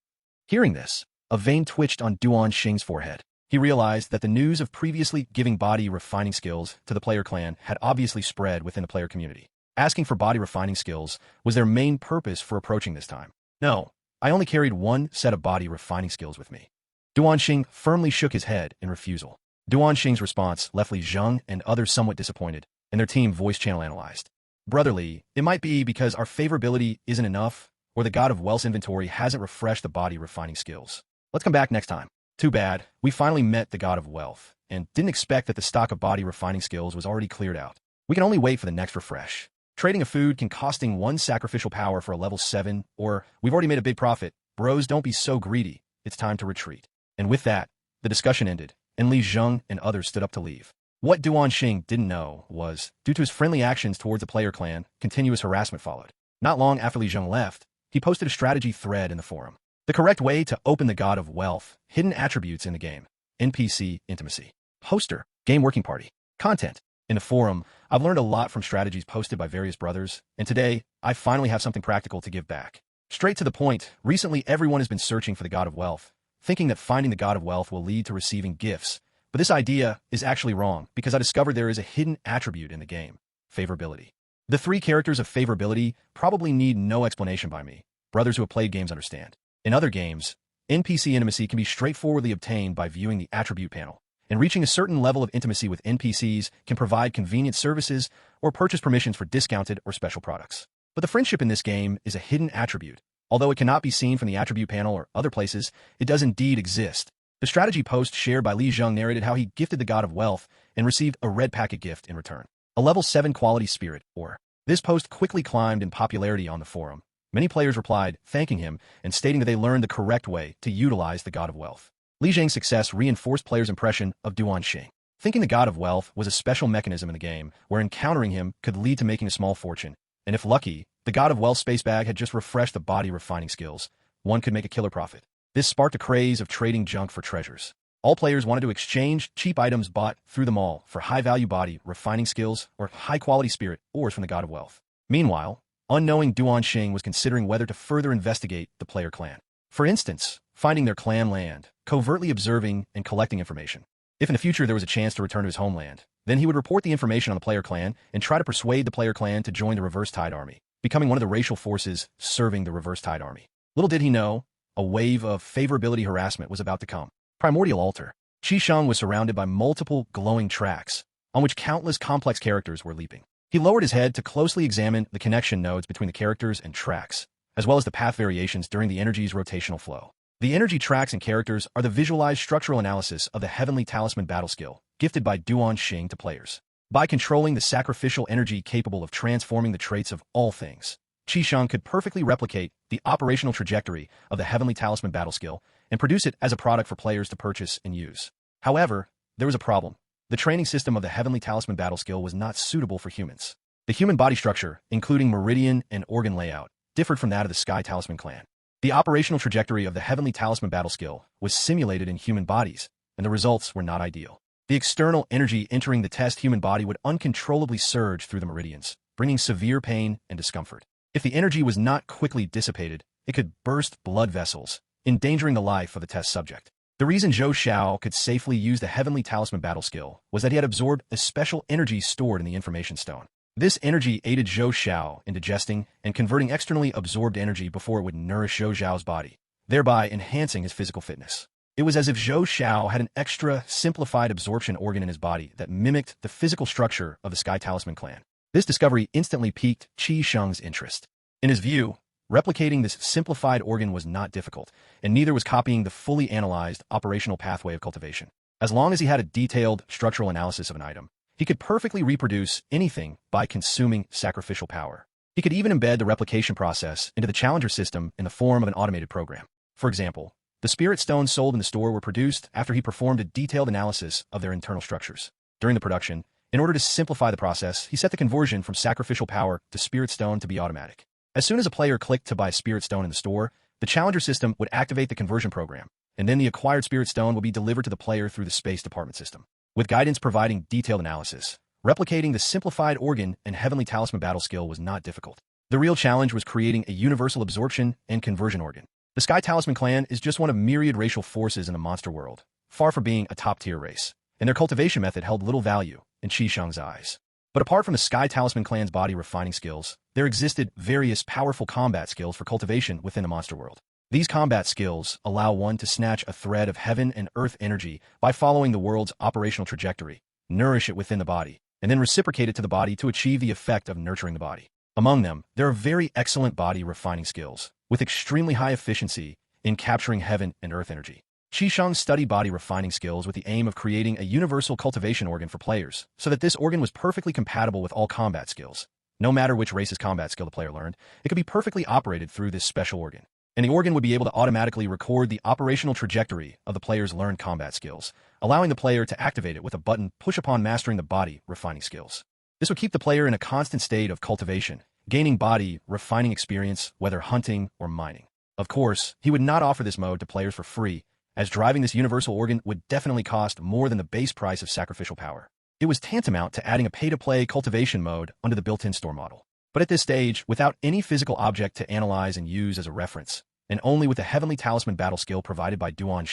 Hearing this, a vein twitched on Duanxing's forehead. He realized that the news of previously giving body refining skills to the player clan had obviously spread within the player community. Asking for body refining skills was their main purpose for approaching this time. No, I only carried one set of body refining skills with me. Duanxing firmly shook his head in refusal. Duanxing's response left Li Zheng and others somewhat disappointed, and their team voice channel analyzed. Brotherly, it might be because our favorability isn't enough, or the God of Wealth's inventory hasn't refreshed the body refining skills. Let's come back next time. Too bad, we finally met the God of Wealth, and didn't expect that the stock of body refining skills was already cleared out. We can only wait for the next refresh. Trading a food can costing 1 sacrificial power for a level 7, or we've already made a big profit. Bros, don't be so greedy. It's time to retreat. And with that, the discussion ended, and Li Zheng and others stood up to leave. What Duanxing didn't know was, due to his friendly actions towards the player clan, continuous harassment followed. Not long after Li Zheng left, he posted a strategy thread in the forum. The correct way to open the God of Wealth, hidden attributes in the game, NPC intimacy. Poster, game working party. Content. In the forum, I've learned a lot from strategies posted by various brothers, and today, I finally have something practical to give back. Straight to the point, recently everyone has been searching for the God of Wealth, thinking that finding the God of Wealth will lead to receiving gifts. But this idea is actually wrong, because I discovered there is a hidden attribute in the game, favorability. The 3 characters of favorability probably need no explanation by me. Brothers who have played games understand. In other games, NPC intimacy can be straightforwardly obtained by viewing the attribute panel, and reaching a certain level of intimacy with NPCs can provide convenient services or purchase permissions for discounted or special products. But the friendship in this game is a hidden attribute. Although it cannot be seen from the attribute panel or other places, it does indeed exist. The strategy post shared by Li Zheng narrated how he gifted the God of Wealth and received a red packet gift in return. A level 7 quality spirit ore. This post quickly climbed in popularity on the forum. Many players replied, thanking him and stating that they learned the correct way to utilize the God of Wealth. Li Zheng's success reinforced players' impression of Duanxing, thinking the God of Wealth was a special mechanism in the game where encountering him could lead to making a small fortune. And if lucky, the God of Wealth space bag had just refreshed the body refining skills. One could make a killer profit. This sparked a craze of trading junk for treasures. All players wanted to exchange cheap items bought through the mall for high-value body refining skills or high-quality spirit ores from the God of Wealth. Meanwhile, unknowing Duanxing was considering whether to further investigate the player clan. For instance, finding their clan land, covertly observing and collecting information. If in the future there was a chance to return to his homeland, then he would report the information on the player clan and try to persuade the player clan to join the Reverse Tide army, becoming one of the racial forces serving the Reverse Tide army. Little did he know, a wave of favorability harassment was about to come. Primordial Altar. Qisheng was surrounded by multiple glowing tracks, on which countless complex characters were leaping. He lowered his head to closely examine the connection nodes between the characters and tracks, as well as the path variations during the energy's rotational flow. The energy tracks and characters are the visualized structural analysis of the Heavenly Talisman battle skill, gifted by Duan to players. By controlling the sacrificial energy capable of transforming the traits of all things, Qisheng could perfectly replicate the operational trajectory of the Heavenly Talisman battle skill and produce it as a product for players to purchase and use. However, there was a problem. The training system of the Heavenly Talisman battle skill was not suitable for humans. The human body structure, including meridian and organ layout, differed from that of the Sky Talisman clan. The operational trajectory of the Heavenly Talisman battle skill was simulated in human bodies, and the results were not ideal. The external energy entering the test human body would uncontrollably surge through the meridians, bringing severe pain and discomfort. If the energy was not quickly dissipated, it could burst blood vessels, endangering the life of the test subject. The reason Zhou Xiao could safely use the Heavenly Talisman battle skill was that he had absorbed a special energy stored in the information stone. This energy aided Zhou Xiao in digesting and converting externally absorbed energy before it would nourish Zhou Xiao's body, thereby enhancing his physical fitness. It was as if Zhou Xiao had an extra, simplified absorption organ in his body that mimicked the physical structure of the Sky Talisman clan. This discovery instantly piqued Qisheng's interest. In his view, replicating this simplified organ was not difficult, and neither was copying the fully analyzed operational pathway of cultivation. As long as he had a detailed structural analysis of an item, he could perfectly reproduce anything by consuming sacrificial power. He could even embed the replication process into the challenger system in the form of an automated program. For example, the spirit stones sold in the store were produced after he performed a detailed analysis of their internal structures. During the production, in order to simplify the process, he set the conversion from sacrificial power to spirit stone to be automatic. As soon as a player clicked to buy spirit stone in the store, the challenger system would activate the conversion program, and then the acquired spirit stone would be delivered to the player through the space department system. With guidance providing detailed analysis, replicating the simplified organ and Heavenly Talisman battle skill was not difficult. The real challenge was creating a universal absorption and conversion organ. The Sky Talisman clan is just one of myriad racial forces in the monster world, far from being a top-tier race, and their cultivation method held little value in Qisheng's eyes. But apart from the Sky Talisman clan's body refining skills, there existed various powerful combat skills for cultivation within the monster world. These combat skills allow one to snatch a thread of heaven and earth energy by following the world's operational trajectory, nourish it within the body, and then reciprocate it to the body to achieve the effect of nurturing the body. Among them, there are very excellent body refining skills, with extremely high efficiency in capturing heaven and earth energy. Qisheng studied body refining skills with the aim of creating a universal cultivation organ for players, so that this organ was perfectly compatible with all combat skills. No matter which race's combat skill the player learned, it could be perfectly operated through this special organ. And the organ would be able to automatically record the operational trajectory of the player's learned combat skills, allowing the player to activate it with a button push upon mastering the body refining skills. This would keep the player in a constant state of cultivation, gaining body refining experience whether hunting or mining. Of course, he would not offer this mode to players for free, as driving this universal organ would definitely cost more than the base price of sacrificial power. It was tantamount to adding a pay-to-play cultivation mode under the built-in store model. But at this stage, without any physical object to analyze and use as a reference, and only with the Heavenly Talisman battle skill provided by Duan,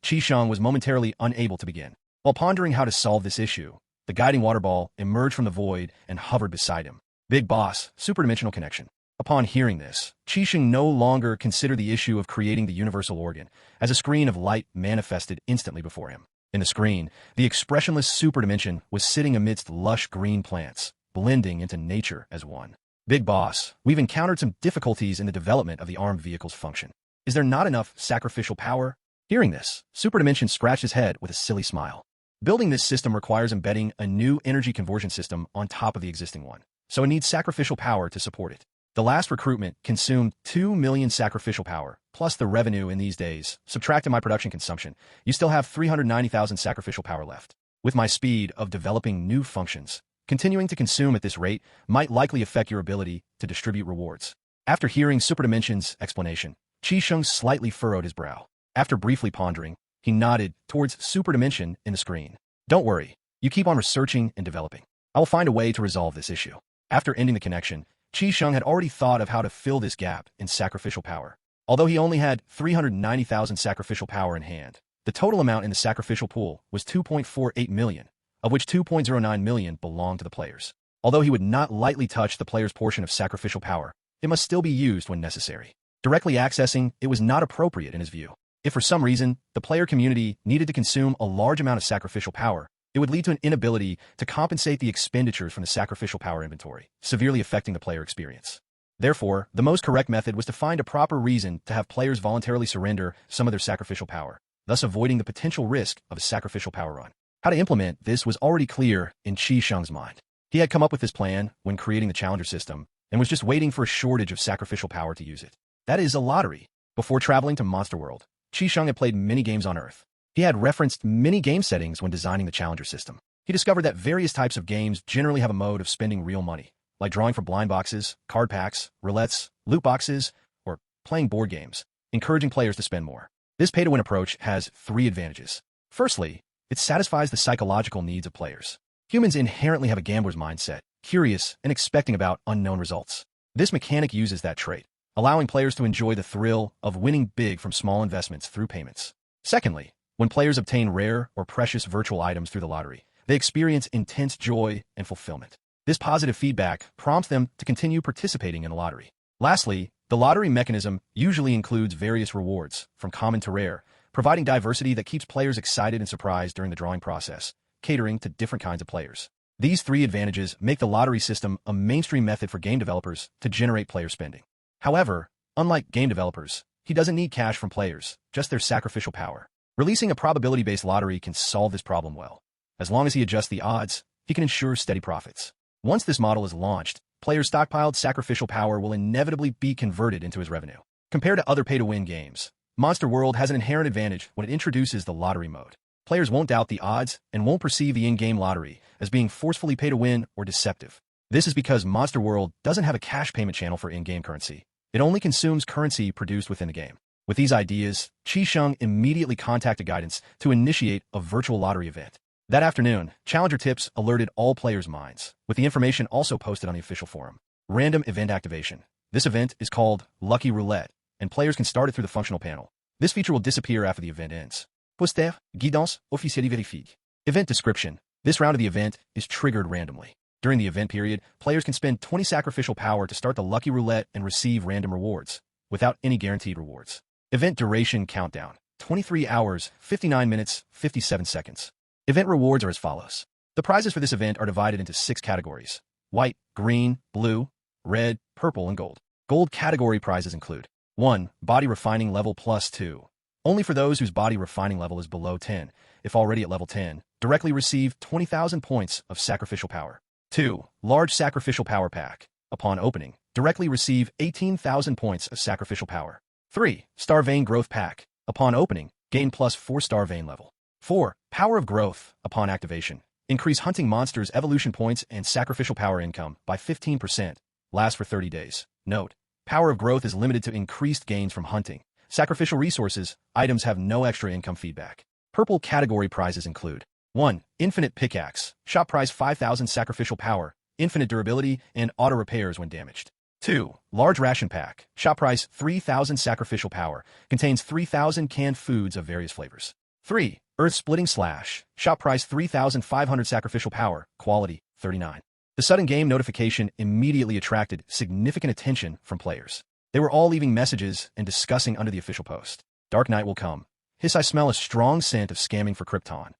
Qisheng was momentarily unable to begin. While pondering how to solve this issue, the guiding water ball emerged from the void and hovered beside him. Big Boss, superdimensional connection. Upon hearing this, Qisheng no longer considered the issue of creating the universal organ, as a screen of light manifested instantly before him. In the screen, the expressionless superdimension was sitting amidst lush green plants, blending into nature as one. Big Boss, we've encountered some difficulties in the development of the armed vehicle's function. Is there not enough sacrificial power? Hearing this, Superdimension scratched his head with a silly smile. Building this system requires embedding a new energy conversion system on top of the existing one, so it needs sacrificial power to support it. The last recruitment consumed 2 million sacrificial power, plus the revenue in these days. Subtracting my production consumption, you still have 390,000 sacrificial power left. With my speed of developing new functions, continuing to consume at this rate might likely affect your ability to distribute rewards. After hearing Superdimension's explanation, Qisheng slightly furrowed his brow. After briefly pondering, he nodded towards Superdimension in the screen. Don't worry, you keep on researching and developing. I will find a way to resolve this issue. After ending the connection, Qisheng had already thought of how to fill this gap in sacrificial power. Although he only had 390,000 sacrificial power in hand, the total amount in the sacrificial pool was 2.48 million, of which 2.09 million belonged to the players. Although he would not lightly touch the player's portion of sacrificial power, it must still be used when necessary. Directly accessing it was not appropriate in his view. If for some reason the player community needed to consume a large amount of sacrificial power, it would lead to an inability to compensate the expenditures from the sacrificial power inventory, severely affecting the player experience. Therefore, the most correct method was to find a proper reason to have players voluntarily surrender some of their sacrificial power, thus avoiding the potential risk of a sacrificial power run. How to implement this was already clear in Qi Sheng's mind. He had come up with this plan when creating the challenger system and was just waiting for a shortage of sacrificial power to use it. That is a lottery. Before traveling to Monster World, Qi Sheng had played many games on Earth. He had referenced many game settings when designing the challenger system. He discovered that various types of games generally have a mode of spending real money, like drawing from blind boxes, card packs, roulettes, loot boxes, or playing board games, encouraging players to spend more. This pay-to-win approach has 3 advantages. Firstly, it satisfies the psychological needs of players. Humans inherently have a gambler's mindset, curious and expecting about unknown results. This mechanic uses that trait, allowing players to enjoy the thrill of winning big from small investments through payments. Secondly, when players obtain rare or precious virtual items through the lottery, they experience intense joy and fulfillment. This positive feedback prompts them to continue participating in the lottery. Lastly, the lottery mechanism usually includes various rewards, from common to rare, providing diversity that keeps players excited and surprised during the drawing process, catering to different kinds of players. These 3 advantages make the lottery system a mainstream method for game developers to generate player spending. However, unlike game developers, he doesn't need cash from players, just their sacrificial power. Releasing a probability-based lottery can solve this problem well. As long as he adjusts the odds, he can ensure steady profits. Once this model is launched, players' stockpiled sacrificial power will inevitably be converted into his revenue. Compared to other pay-to-win games, Monster World has an inherent advantage when it introduces the lottery mode. Players won't doubt the odds and won't perceive the in-game lottery as being forcefully pay-to-win or deceptive. This is because Monster World doesn't have a cash payment channel for in-game currency. It only consumes currency produced within the game. With these ideas, Qi Sheng immediately contacted Guidance to initiate a virtual lottery event. That afternoon, Challenger Tips alerted all players' minds, with the information also posted on the official forum. Random event activation. This event is called Lucky Roulette, and players can start it through the functional panel. This feature will disappear after the event ends. Poster, guidance, officielle vérifiée. Event description. This round of the event is triggered randomly. During the event period, players can spend 20 sacrificial power to start the Lucky Roulette and receive random rewards, without any guaranteed rewards. Event duration countdown. 23 hours, 59 minutes, 57 seconds. Event rewards are as follows. The prizes for this event are divided into 6 categories: white, green, blue, red, purple, and gold. Gold category prizes include 1. Body refining level +2. Only for those whose body refining level is below 10, if already at level 10, directly receive 20,000 points of sacrificial power. 2. Large sacrificial power pack. Upon opening, directly receive 18,000 points of sacrificial power. 3. Star Vein Growth Pack. Upon opening, gain +4 Star Vein level. 4. Power of Growth. Upon activation, increase hunting monsters' evolution points and sacrificial power income by 15%. Lasts for 30 days. Note: Power of Growth is limited to increased gains from hunting. Sacrificial resources, items have no extra income feedback. Purple category prizes include 1. Infinite Pickaxe. Shop price 5,000 sacrificial power, infinite durability, and auto repairs when damaged. 2. Large Ration Pack. Shop price 3,000 sacrificial power, contains 3,000 canned foods of various flavors. 3. Earth Splitting Slash. Shop price 3,500 sacrificial power, quality 39. The sudden game notification immediately attracted significant attention from players. They were all leaving messages and discussing under the official post. Dark night will come. Hiss, I smell a strong scent of scamming for Krypton.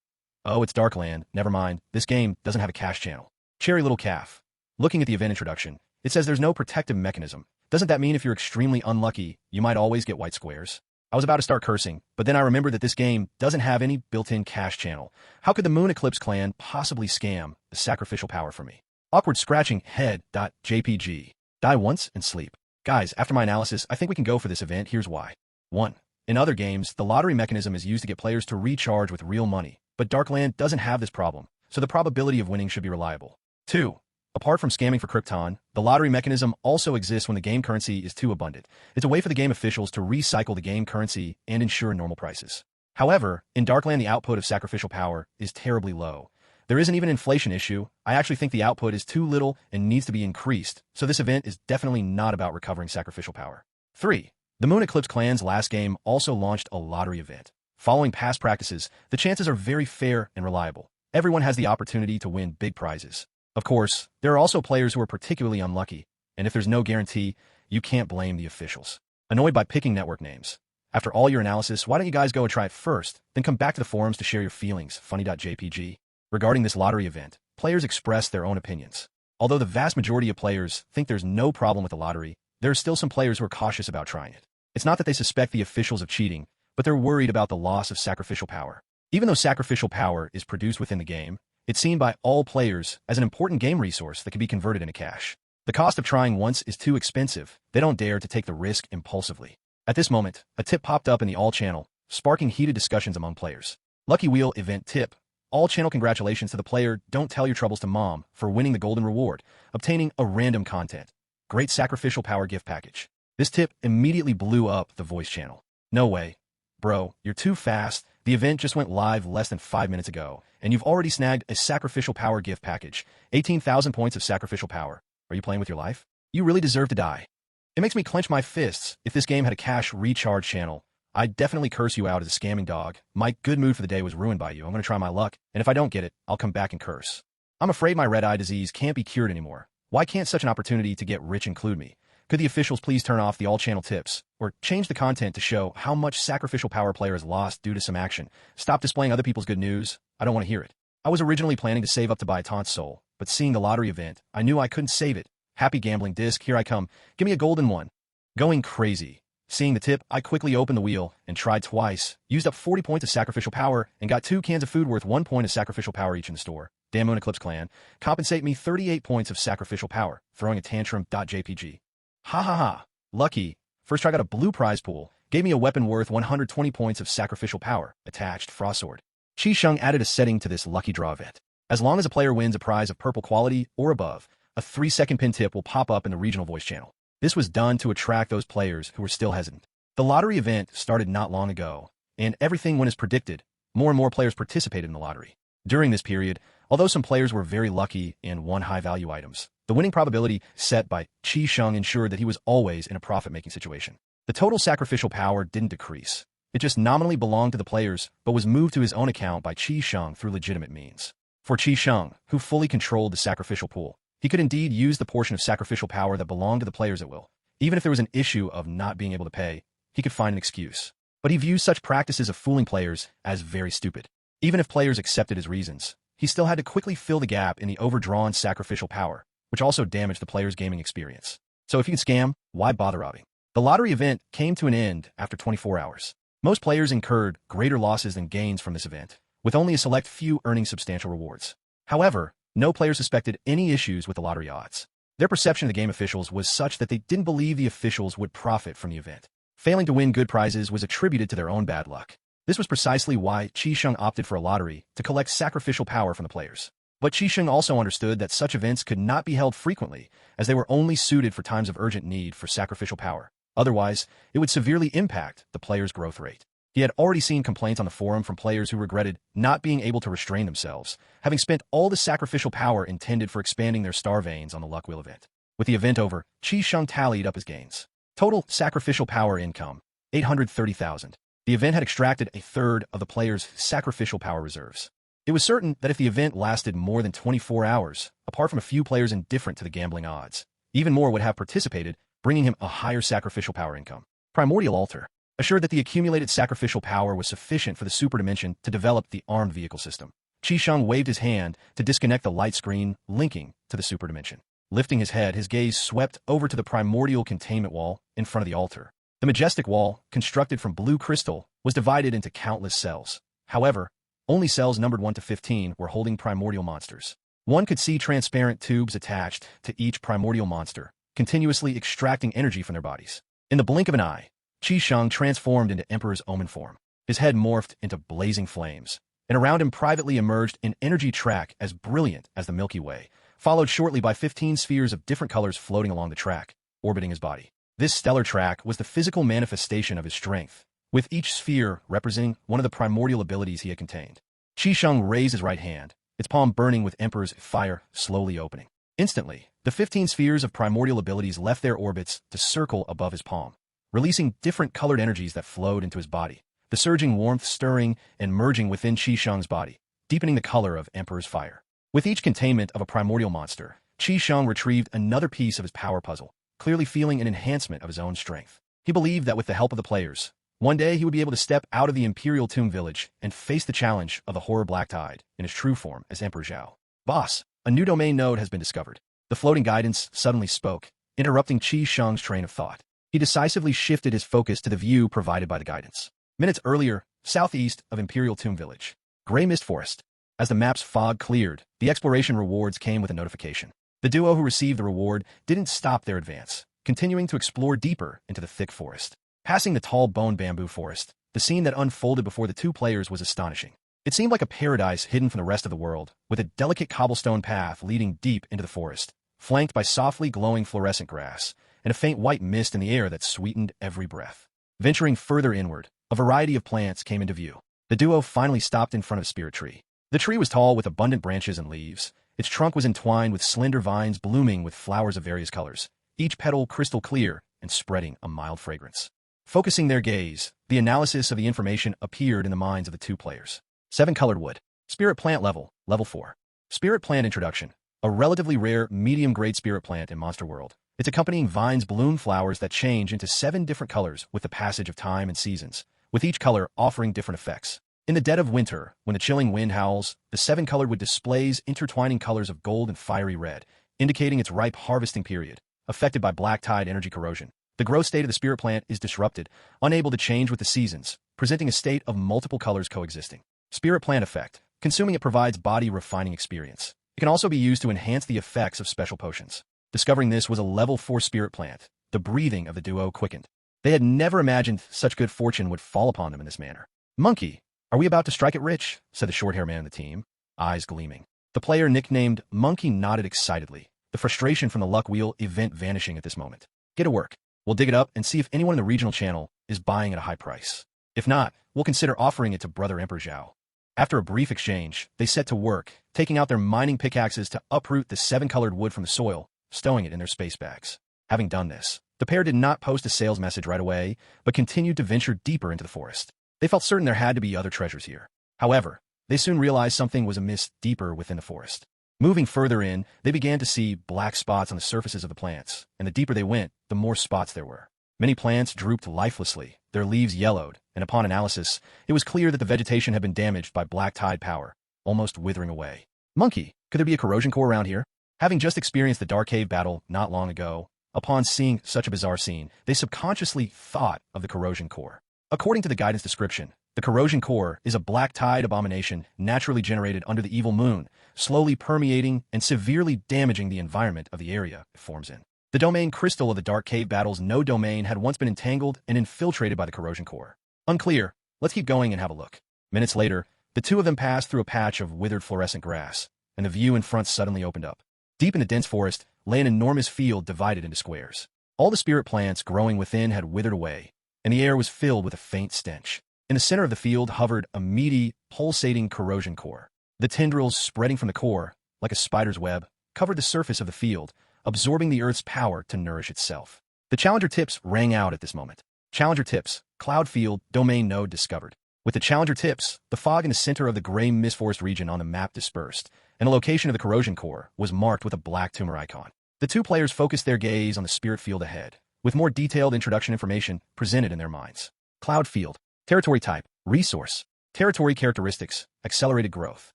Oh, it's Darkland. Never mind. This game doesn't have a cash channel. Cherry Little Calf. Looking at the event introduction, it says there's no protective mechanism. Doesn't that mean if you're extremely unlucky, you might always get white squares? I was about to start cursing, but then I remembered that this game doesn't have any built-in cash channel. How could the Moon Eclipse Clan possibly scam the sacrificial power for me? Awkward scratching head.jpg. Die once and sleep. Guys, after my analysis, I think we can go for this event. Here's why. 1. In other games, the lottery mechanism is used to get players to recharge with real money, but Darkland doesn't have this problem, so the probability of winning should be reliable. 2. Apart from scamming for Krypton, the lottery mechanism also exists when the game currency is too abundant. It's a way for the game officials to recycle the game currency and ensure normal prices. However, in Darkland the output of sacrificial power is terribly low. There isn't even an inflation issue. I actually think the output is too little and needs to be increased, so this event is definitely not about recovering sacrificial power. 3. The Moon Eclipse Clan's last game also launched a lottery event. Following past practices, the chances are very fair and reliable. Everyone has the opportunity to win big prizes. Of course, there are also players who are particularly unlucky, and if there's no guarantee, you can't blame the officials. Annoyed by picking network names. After all your analysis, why don't you guys go and try it first, then come back to the forums to share your feelings, funny.jpg. Regarding this lottery event, players express their own opinions. Although the vast majority of players think there's no problem with the lottery, there are still some players who are cautious about trying it. It's not that they suspect the officials of cheating, but they're worried about the loss of sacrificial power. Even though sacrificial power is produced within the game, it's seen by all players as an important game resource that can be converted into cash. The cost of trying once is too expensive. They don't dare to take the risk impulsively. At this moment, a tip popped up in the all channel, sparking heated discussions among players. Lucky Wheel event tip. All channel congratulations to the player Don't Tell Your Troubles to Mom for winning the golden reward, obtaining a random content. Great sacrificial power gift package. This tip immediately blew up the voice channel. No way. Bro, you're too fast. The event just went live less than 5 minutes ago, and you've already snagged a sacrificial power gift package. 18,000 points of sacrificial power. Are you playing with your life? You really deserve to die. It makes me clench my fists. If this game had a cash recharge channel, I'd definitely curse you out as a scamming dog. My good mood for the day was ruined by you. I'm going to try my luck, and if I don't get it, I'll come back and curse. I'm afraid my red-eye disease can't be cured anymore. Why can't such an opportunity to get rich include me? Could the officials please turn off the all-channel tips, or change the content to show how much sacrificial power a player has lost due to some action? Stop displaying other people's good news. I don't want to hear it. I was originally planning to save up to buy a taunt soul, but seeing the lottery event, I knew I couldn't save it. Happy gambling disc, here I come. Give me a golden one. Going crazy. Seeing the tip, I quickly opened the wheel and tried twice, used up 40 points of sacrificial power, and got 2 cans of food worth 1 point of sacrificial power each in the store. Damn Moon Eclipse Clan. Compensate me 38 points of sacrificial power. Throwing a tantrum.jpg. Ha ha ha. Lucky. First try got a blue prize pool. Gave me a weapon worth 120 points of sacrificial power. Attached frost sword. Chi Sheng added a setting to this lucky draw event. As long as a player wins a prize of purple quality or above, a 3-second pin tip will pop up in the regional voice channel. This was done to attract those players who were still hesitant. The lottery event started not long ago, and everything went as predicted. More and more players participated in the lottery. During this period, although some players were very lucky and won high-value items, the winning probability set by Chi Sheng ensured that he was always in a profit-making situation. The total sacrificial power didn't decrease. It just nominally belonged to the players, but was moved to his own account by Chi Sheng through legitimate means. For Chi Sheng, who fully controlled the sacrificial pool, he could indeed use the portion of sacrificial power that belonged to the players at will. Even if there was an issue of not being able to pay, he could find an excuse. But he views such practices of fooling players as very stupid. Even if players accepted his reasons, he still had to quickly fill the gap in the overdrawn sacrificial power, which also damaged the player's gaming experience. So if you can scam, why bother robbing? The lottery event came to an end after 24 hours. Most players incurred greater losses than gains from this event, with only a select few earning substantial rewards. However, no player suspected any issues with the lottery odds. Their perception of the game officials was such that they didn't believe the officials would profit from the event. Failing to win good prizes was attributed to their own bad luck. This was precisely why Chi Sheng opted for a lottery to collect sacrificial power from the players. But Chi Sheng also understood that such events could not be held frequently, as they were only suited for times of urgent need for sacrificial power. Otherwise, it would severely impact the player's growth rate. He had already seen complaints on the forum from players who regretted not being able to restrain themselves, having spent all the sacrificial power intended for expanding their star veins on the Luck Wheel event. With the event over, Chi Sheng tallied up his gains. Total sacrificial power income, 830,000. The event had extracted a third of the player's sacrificial power reserves. It was certain that if the event lasted more than 24 hours, apart from a few players indifferent to the gambling odds, even more would have participated, bringing him a higher sacrificial power income. Primordial Altar assured that the accumulated sacrificial power was sufficient for the super dimension to develop the armed vehicle system. Chi Sheng waved his hand to disconnect the light screen linking to the super dimension. Lifting his head, his gaze swept over to the primordial containment wall in front of the altar. The majestic wall, constructed from blue crystal, was divided into countless cells. However, only cells numbered 1 to 15 were holding primordial monsters. One could see transparent tubes attached to each primordial monster, continuously extracting energy from their bodies. In the blink of an eye, Chi Sheng transformed into Emperor's Omen form. His head morphed into blazing flames, and around him privately emerged an energy track as brilliant as the Milky Way, followed shortly by 15 spheres of different colors floating along the track, orbiting his body. This stellar track was the physical manifestation of his strength, with each sphere representing one of the primordial abilities he had contained. Chi Sheng raised his right hand, its palm burning with Emperor's fire slowly opening. Instantly, the 15 spheres of primordial abilities left their orbits to circle above his palm, releasing different colored energies that flowed into his body, the surging warmth stirring and merging within Chi Sheng's body, deepening the color of Emperor's fire. With each containment of a primordial monster, Chi Sheng retrieved another piece of his power puzzle, clearly feeling an enhancement of his own strength. He believed that with the help of the players, one day he would be able to step out of the Imperial Tomb Village and face the challenge of the Horror Black Tide in his true form as Emperor Zhao. Boss, a new domain node has been discovered. The floating guidance suddenly spoke, interrupting Chi Sheng's train of thought. He decisively shifted his focus to the view provided by the guidance. Minutes earlier, southeast of Imperial Tomb Village. Gray Mist Forest. As the map's fog cleared, the exploration rewards came with a notification. The duo who received the reward didn't stop their advance, continuing to explore deeper into the thick forest. Passing the tall bone bamboo forest, the scene that unfolded before the two players was astonishing. It seemed like a paradise hidden from the rest of the world, with a delicate cobblestone path leading deep into the forest, flanked by softly glowing fluorescent grass, and a faint white mist in the air that sweetened every breath. Venturing further inward, a variety of plants came into view. The duo finally stopped in front of a spirit tree. The tree was tall with abundant branches and leaves. Its trunk was entwined with slender vines blooming with flowers of various colors, each petal crystal clear and spreading a mild fragrance. Focusing their gaze, the analysis of the information appeared in the minds of the two players. 7-colored wood. Spirit plant level, level 4. Spirit plant introduction. A relatively rare, medium-grade spirit plant in Monster World. Its accompanying vines bloom flowers that change into 7 different colors with the passage of time and seasons, with each color offering different effects. In the dead of winter, when the chilling wind howls, the 7-colored wood displays intertwining colors of gold and fiery red, indicating its ripe harvesting period, affected by black tide energy corrosion. The growth state of the spirit plant is disrupted, unable to change with the seasons, presenting a state of multiple colors coexisting. Spirit plant effect. Consuming it provides body refining experience. It can also be used to enhance the effects of special potions. Discovering this was a level 4 spirit plant. The breathing of the duo quickened. They had never imagined such good fortune would fall upon them in this manner. Monkey, are we about to strike it rich? Said the short-haired man in the team, eyes gleaming. The player nicknamed Monkey nodded excitedly, the frustration from the luck wheel event vanishing at this moment. Get to work. We'll dig it up and see if anyone in the regional channel is buying at a high price. If not, we'll consider offering it to Brother Emperor Zhao. After a brief exchange, they set to work, taking out their mining pickaxes to uproot the 7-colored wood from the soil, stowing it in their space bags. Having done this, the pair did not post a sales message right away, but continued to venture deeper into the forest. They felt certain there had to be other treasures here. However, they soon realized something was amiss deeper within the forest. Moving further in, they began to see black spots on the surfaces of the plants, and the deeper they went, the more spots there were. Many plants drooped lifelessly, their leaves yellowed, and upon analysis, it was clear that the vegetation had been damaged by black tide power, almost withering away. Monkey, could there be a corrosion core around here? Having just experienced the Dark Cave battle not long ago, upon seeing such a bizarre scene, they subconsciously thought of the corrosion core. According to the guidance description, the corrosion core is a black tide abomination naturally generated under the evil moon, slowly permeating and severely damaging the environment of the area it forms in. The domain crystal of the Dark Cave battle's no domain had once been entangled and infiltrated by the corrosion core. Unclear. Let's keep going and have a look. Minutes later, the two of them passed through a patch of withered fluorescent grass, and the view in front suddenly opened up. Deep in the dense forest lay an enormous field divided into squares. All the spirit plants growing within had withered away, and the air was filled with a faint stench. In the center of the field hovered a meaty, pulsating corrosion core. The tendrils spreading from the core, like a spider's web, covered the surface of the field, absorbing the Earth's power to nourish itself. The Challenger tips rang out at this moment. Challenger tips, cloud field, domain node discovered. With the Challenger tips, the fog in the center of the gray mist forest region on the map dispersed, and the location of the corrosion core was marked with a black tumor icon. The two players focused their gaze on the spirit field ahead, with more detailed introduction information presented in their minds. Cloud field. Territory type. Resource. Territory characteristics. Accelerated growth.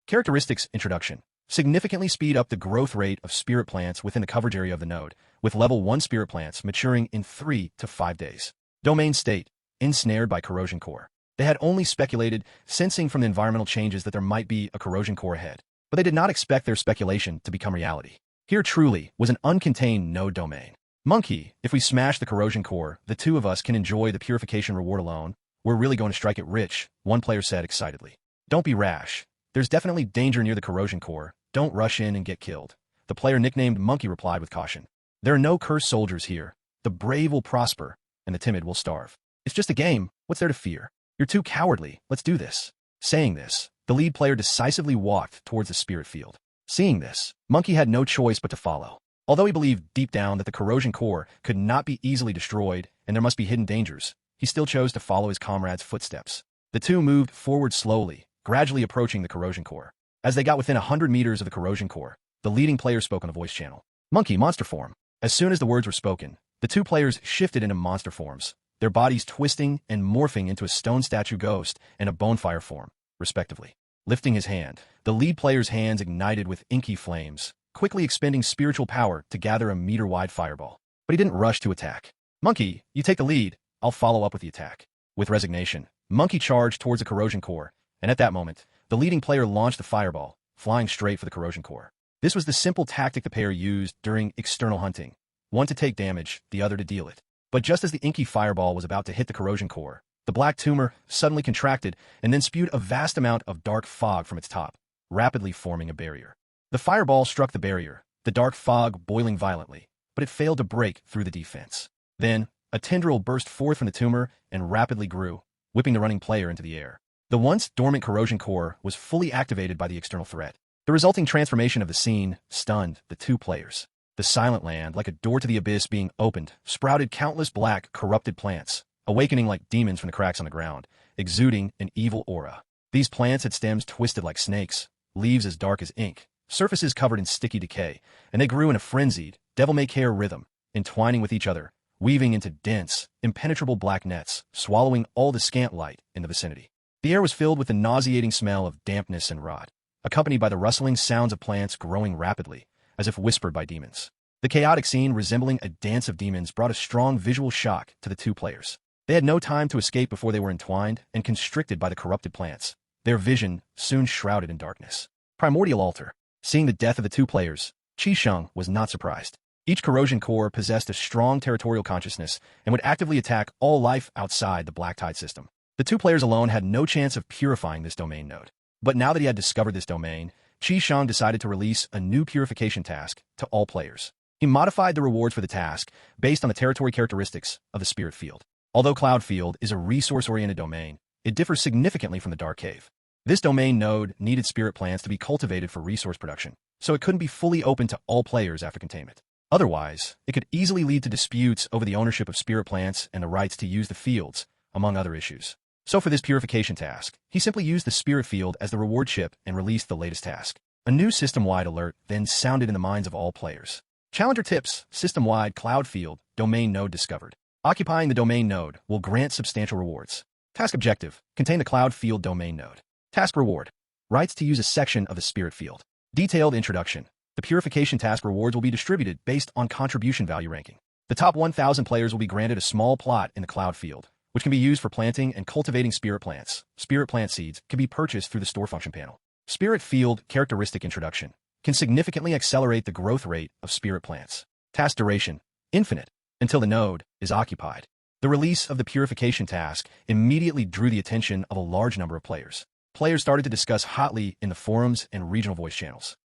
Characteristics introduction. Significantly speed up the growth rate of spirit plants within the coverage area of the node, with level 1 spirit plants maturing in 3 to 5 days. Domain state. Ensnared by corrosion core. They had only speculated, sensing from the environmental changes that there might be a corrosion core ahead, but they did not expect their speculation to become reality. Here truly was an uncontained node domain. Monkey, if we smash the corrosion core, the two of us can enjoy the purification reward alone. We're really going to strike it rich, one player said excitedly. Don't be rash. There's definitely danger near the corrosion core. Don't rush in and get killed. The player nicknamed Monkey replied with caution. There are no cursed soldiers here. The brave will prosper, and the timid will starve. It's just a game. What's there to fear? You're too cowardly. Let's do this. Saying this, the lead player decisively walked towards the spirit field. Seeing this, Monkey had no choice but to follow. Although he believed deep down that the corrosion core could not be easily destroyed and there must be hidden dangers, he still chose to follow his comrade's footsteps. The two moved forward slowly, gradually approaching the corrosion core. As they got within 100 meters of the corrosion core, the leading player spoke on the voice channel. Monkey, monster form. As soon as the words were spoken, the two players shifted into monster forms, their bodies twisting and morphing into a stone statue ghost and a bonefire form, respectively. Lifting his hand, the lead player's hands ignited with inky flames, quickly expending spiritual power to gather a meter-wide fireball. But he didn't rush to attack. Monkey, you take the lead. I'll follow up with the attack. With resignation, Monkey charged towards the corrosion core, and at that moment, the leading player launched the fireball, flying straight for the corrosion core. This was the simple tactic the pair used during external hunting, one to take damage, the other to deal it. But just as the inky fireball was about to hit the corrosion core, the black tumor suddenly contracted and then spewed a vast amount of dark fog from its top, rapidly forming a barrier. The fireball struck the barrier, the dark fog boiling violently, but it failed to break through the defense. Then, a tendril burst forth from the tumor and rapidly grew, whipping the running player into the air. The once dormant corrosion core was fully activated by the external threat. The resulting transformation of the scene stunned the two players. The silent land, like a door to the abyss being opened, sprouted countless black, corrupted plants, awakening like demons from the cracks on the ground, exuding an evil aura. These plants had stems twisted like snakes, leaves as dark as ink, surfaces covered in sticky decay, and they grew in a frenzied, devil-may-care rhythm, entwining with each other, weaving into dense, impenetrable black nets, swallowing all the scant light in the vicinity. The air was filled with the nauseating smell of dampness and rot, accompanied by the rustling sounds of plants growing rapidly, as if whispered by demons. The chaotic scene, resembling a dance of demons, brought a strong visual shock to the two players. They had no time to escape before they were entwined and constricted by the corrupted plants, their vision soon shrouded in darkness. Primordial altar. Seeing the death of the two players, Qisheng was not surprised. Each corrosion core possessed a strong territorial consciousness and would actively attack all life outside the Black Tide system. The two players alone had no chance of purifying this domain node. But now that he had discovered this domain, Qisheng decided to release a new purification task to all players. He modified the rewards for the task based on the territory characteristics of the spirit field. Although Cloud Field is a resource-oriented domain, it differs significantly from the Dark Cave. This domain node needed spirit plants to be cultivated for resource production, so it couldn't be fully open to all players after containment. Otherwise, it could easily lead to disputes over the ownership of spirit plants and the rights to use the fields, among other issues. So for this purification task, he simply used the spirit field as the reward chip and released the latest task. A new system-wide alert then sounded in the minds of all players. Challenger tips, system-wide Cloud Field, domain node discovered. Occupying the domain node will grant substantial rewards. Task objective, contain the Cloud Field domain node. Task reward, rights to use a section of the spirit field. Detailed introduction. The purification task rewards will be distributed based on contribution value ranking. The top 1,000 players will be granted a small plot in the Cloud Field, which can be used for planting and cultivating spirit plants. Spirit plant seeds can be purchased through the store function panel. Spirit field characteristic introduction can significantly accelerate the growth rate of spirit plants. Task duration, infinite, until the node is occupied. The release of the purification task immediately drew the attention of a large number of players. Players started to discuss hotly in the forums and regional voice channels.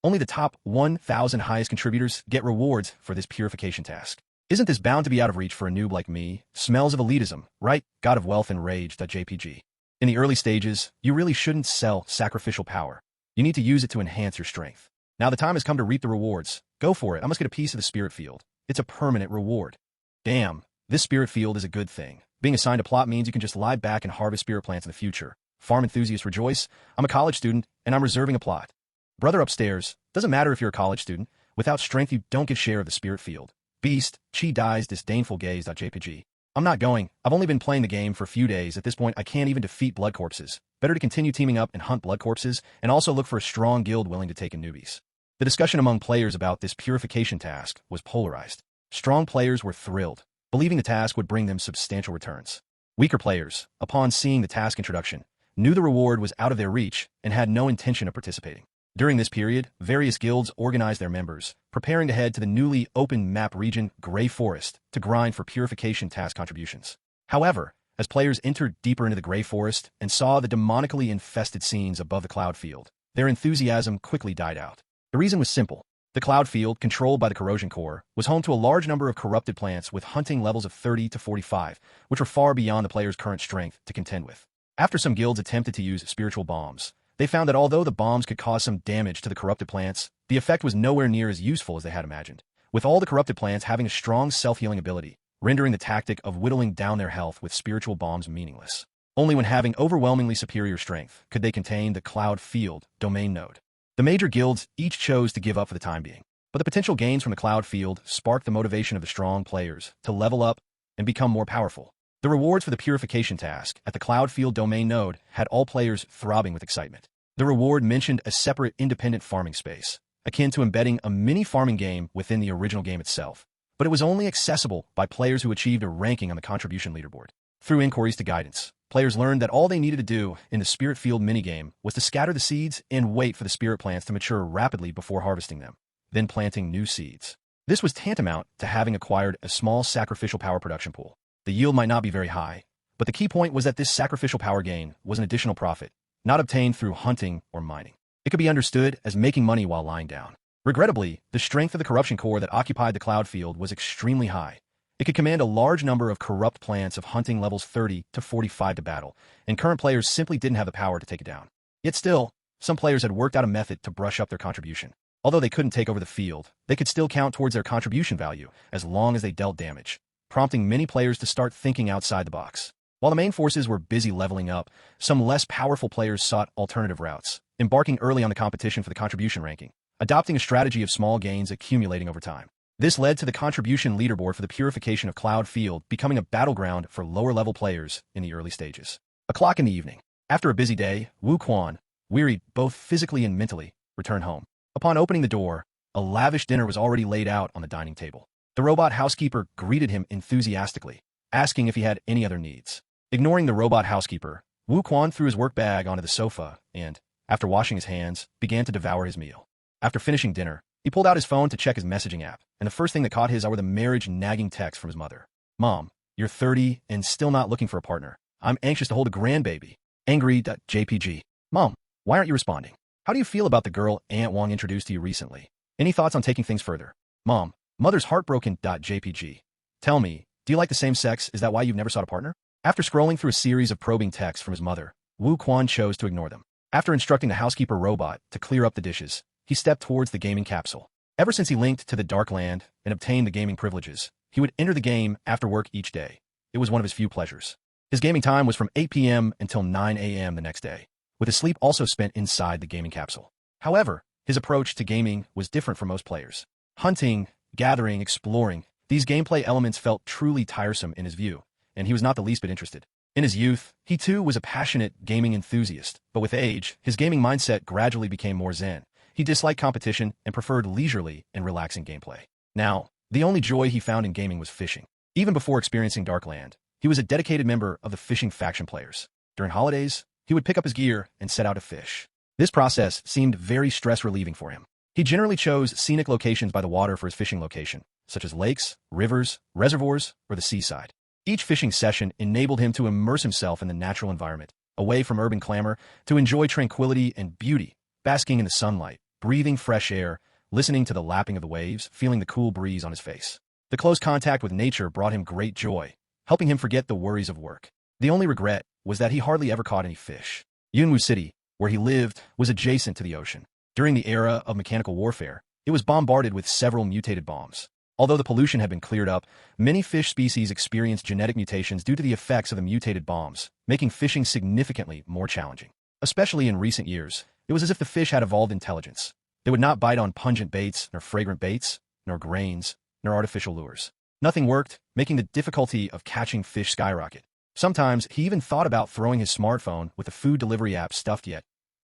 Only the top 1,000 highest contributors get rewards for this purification task. Isn't this bound to be out of reach for a noob like me? Smells of elitism, right? God of Wealth and Rage.jpg. In the early stages, you really shouldn't sell sacrificial power. You need to use it to enhance your strength. Now the time has come to reap the rewards. Go for it. I must get a piece of the spirit field. It's a permanent reward. Damn, this spirit field is a good thing. Being assigned a plot means you can just lie back and harvest spirit plants in the future. Farm enthusiasts rejoice. I'm a college student, and I'm reserving a plot. Brother upstairs, doesn't matter if you're a college student. Without strength, you don't get share of the spirit field. Beast, Chi dies disdainful gaze.jpg. I'm not going. I've only been playing the game for a few days. At this point, I can't even defeat blood corpses. Better to continue teaming up and hunt blood corpses, and also look for a strong guild willing to take in newbies. The discussion among players about this purification task was polarized. Strong players were thrilled, believing the task would bring them substantial returns. Weaker players, upon seeing the task introduction, knew the reward was out of their reach and had no intention of participating. During this period, various guilds organized their members, preparing to head to the newly opened map region Grey Forest to grind for purification task contributions. However, as players entered deeper into the Grey Forest and saw the demonically infested scenes above the Cloud Field, their enthusiasm quickly died out. The reason was simple. The Cloud Field, controlled by the Corrosion Core, was home to a large number of corrupted plants with hunting levels of 30 to 45, which were far beyond the player's current strength to contend with. After some guilds attempted to use spiritual bombs, they found that although the bombs could cause some damage to the corrupted plants, the effect was nowhere near as useful as they had imagined, with all the corrupted plants having a strong self-healing ability, rendering the tactic of whittling down their health with spiritual bombs meaningless. Only when having overwhelmingly superior strength could they contain the Cloud Field domain node. The major guilds each chose to give up for the time being, but the potential gains from the Cloud Field sparked the motivation of the strong players to level up and become more powerful. The rewards for the purification task at the Cloud Field domain node had all players throbbing with excitement. The reward mentioned a separate independent farming space, akin to embedding a mini farming game within the original game itself, but it was only accessible by players who achieved a ranking on the contribution leaderboard. Through inquiries to guidance, players learned that all they needed to do in the Spirit Field minigame was to scatter the seeds and wait for the spirit plants to mature rapidly before harvesting them, then planting new seeds. This was tantamount to having acquired a small sacrificial power production pool. The yield might not be very high, but the key point was that this sacrificial power gain was an additional profit, not obtained through hunting or mining. It could be understood as making money while lying down. Regrettably, the strength of the corruption core that occupied the cloud field was extremely high. It could command a large number of corrupt plants of hunting levels 30 to 45 to battle, and current players simply didn't have the power to take it down. Yet still, some players had worked out a method to brush up their contribution. Although they couldn't take over the field, they could still count towards their contribution value as long as they dealt damage, prompting many players to start thinking outside the box. While the main forces were busy leveling up, some less powerful players sought alternative routes, embarking early on the competition for the contribution ranking, adopting a strategy of small gains accumulating over time. This led to the contribution leaderboard for the purification of Cloud Field becoming a battleground for lower-level players in the early stages. O'clock in the evening. After a busy day, Wu Quan, wearied both physically and mentally, returned home. Upon opening the door, a lavish dinner was already laid out on the dining table. The robot housekeeper greeted him enthusiastically, asking if he had any other needs. Ignoring the robot housekeeper, Wu Quan threw his work bag onto the sofa and, after washing his hands, began to devour his meal. After finishing dinner, he pulled out his phone to check his messaging app, and the first thing that caught his eye were the marriage-nagging texts from his mother. "Mom, you're 30 and still not looking for a partner. I'm anxious to hold a grandbaby. Angry.jpg. Mom, why aren't you responding? How do you feel about the girl Aunt Wong introduced to you recently? Any thoughts on taking things further? Mom, mother's heartbroken.jpg. Tell me, do you like the same sex? Is that why you've never sought a partner?" After scrolling through a series of probing texts from his mother, Wu Quan chose to ignore them. After instructing the housekeeper robot to clear up the dishes, he stepped towards the gaming capsule. Ever since he linked to the Dark Land and obtained the gaming privileges, he would enter the game after work each day. It was one of his few pleasures. His gaming time was from 8 p.m. until 9 a.m. the next day, with his sleep also spent inside the gaming capsule. However, his approach to gaming was different from most players. Hunting, gathering, exploring, these gameplay elements felt truly tiresome in his view, and he was not the least bit interested. In his youth, he too was a passionate gaming enthusiast, but with age, his gaming mindset gradually became more zen. He disliked competition and preferred leisurely and relaxing gameplay. Now, the only joy he found in gaming was fishing. Even before experiencing Darkland, he was a dedicated member of the fishing faction players. During holidays, he would pick up his gear and set out to fish. This process seemed very stress-relieving for him. He generally chose scenic locations by the water for his fishing location, such as lakes, rivers, reservoirs, or the seaside. Each fishing session enabled him to immerse himself in the natural environment, away from urban clamor, to enjoy tranquility and beauty, basking in the sunlight, breathing fresh air, listening to the lapping of the waves, feeling the cool breeze on his face. The close contact with nature brought him great joy, helping him forget the worries of work. The only regret was that he hardly ever caught any fish. Yunwu City, where he lived, was adjacent to the ocean. During the era of mechanical warfare, it was bombarded with several mutated bombs. Although the pollution had been cleared up, many fish species experienced genetic mutations due to the effects of the mutated bombs, making fishing significantly more challenging. Especially in recent years, it was as if the fish had evolved intelligence. They would not bite on pungent baits, nor fragrant baits, nor grains, nor artificial lures. Nothing worked, making the difficulty of catching fish skyrocket. Sometimes he even thought about throwing his smartphone with the food delivery app stuffed yet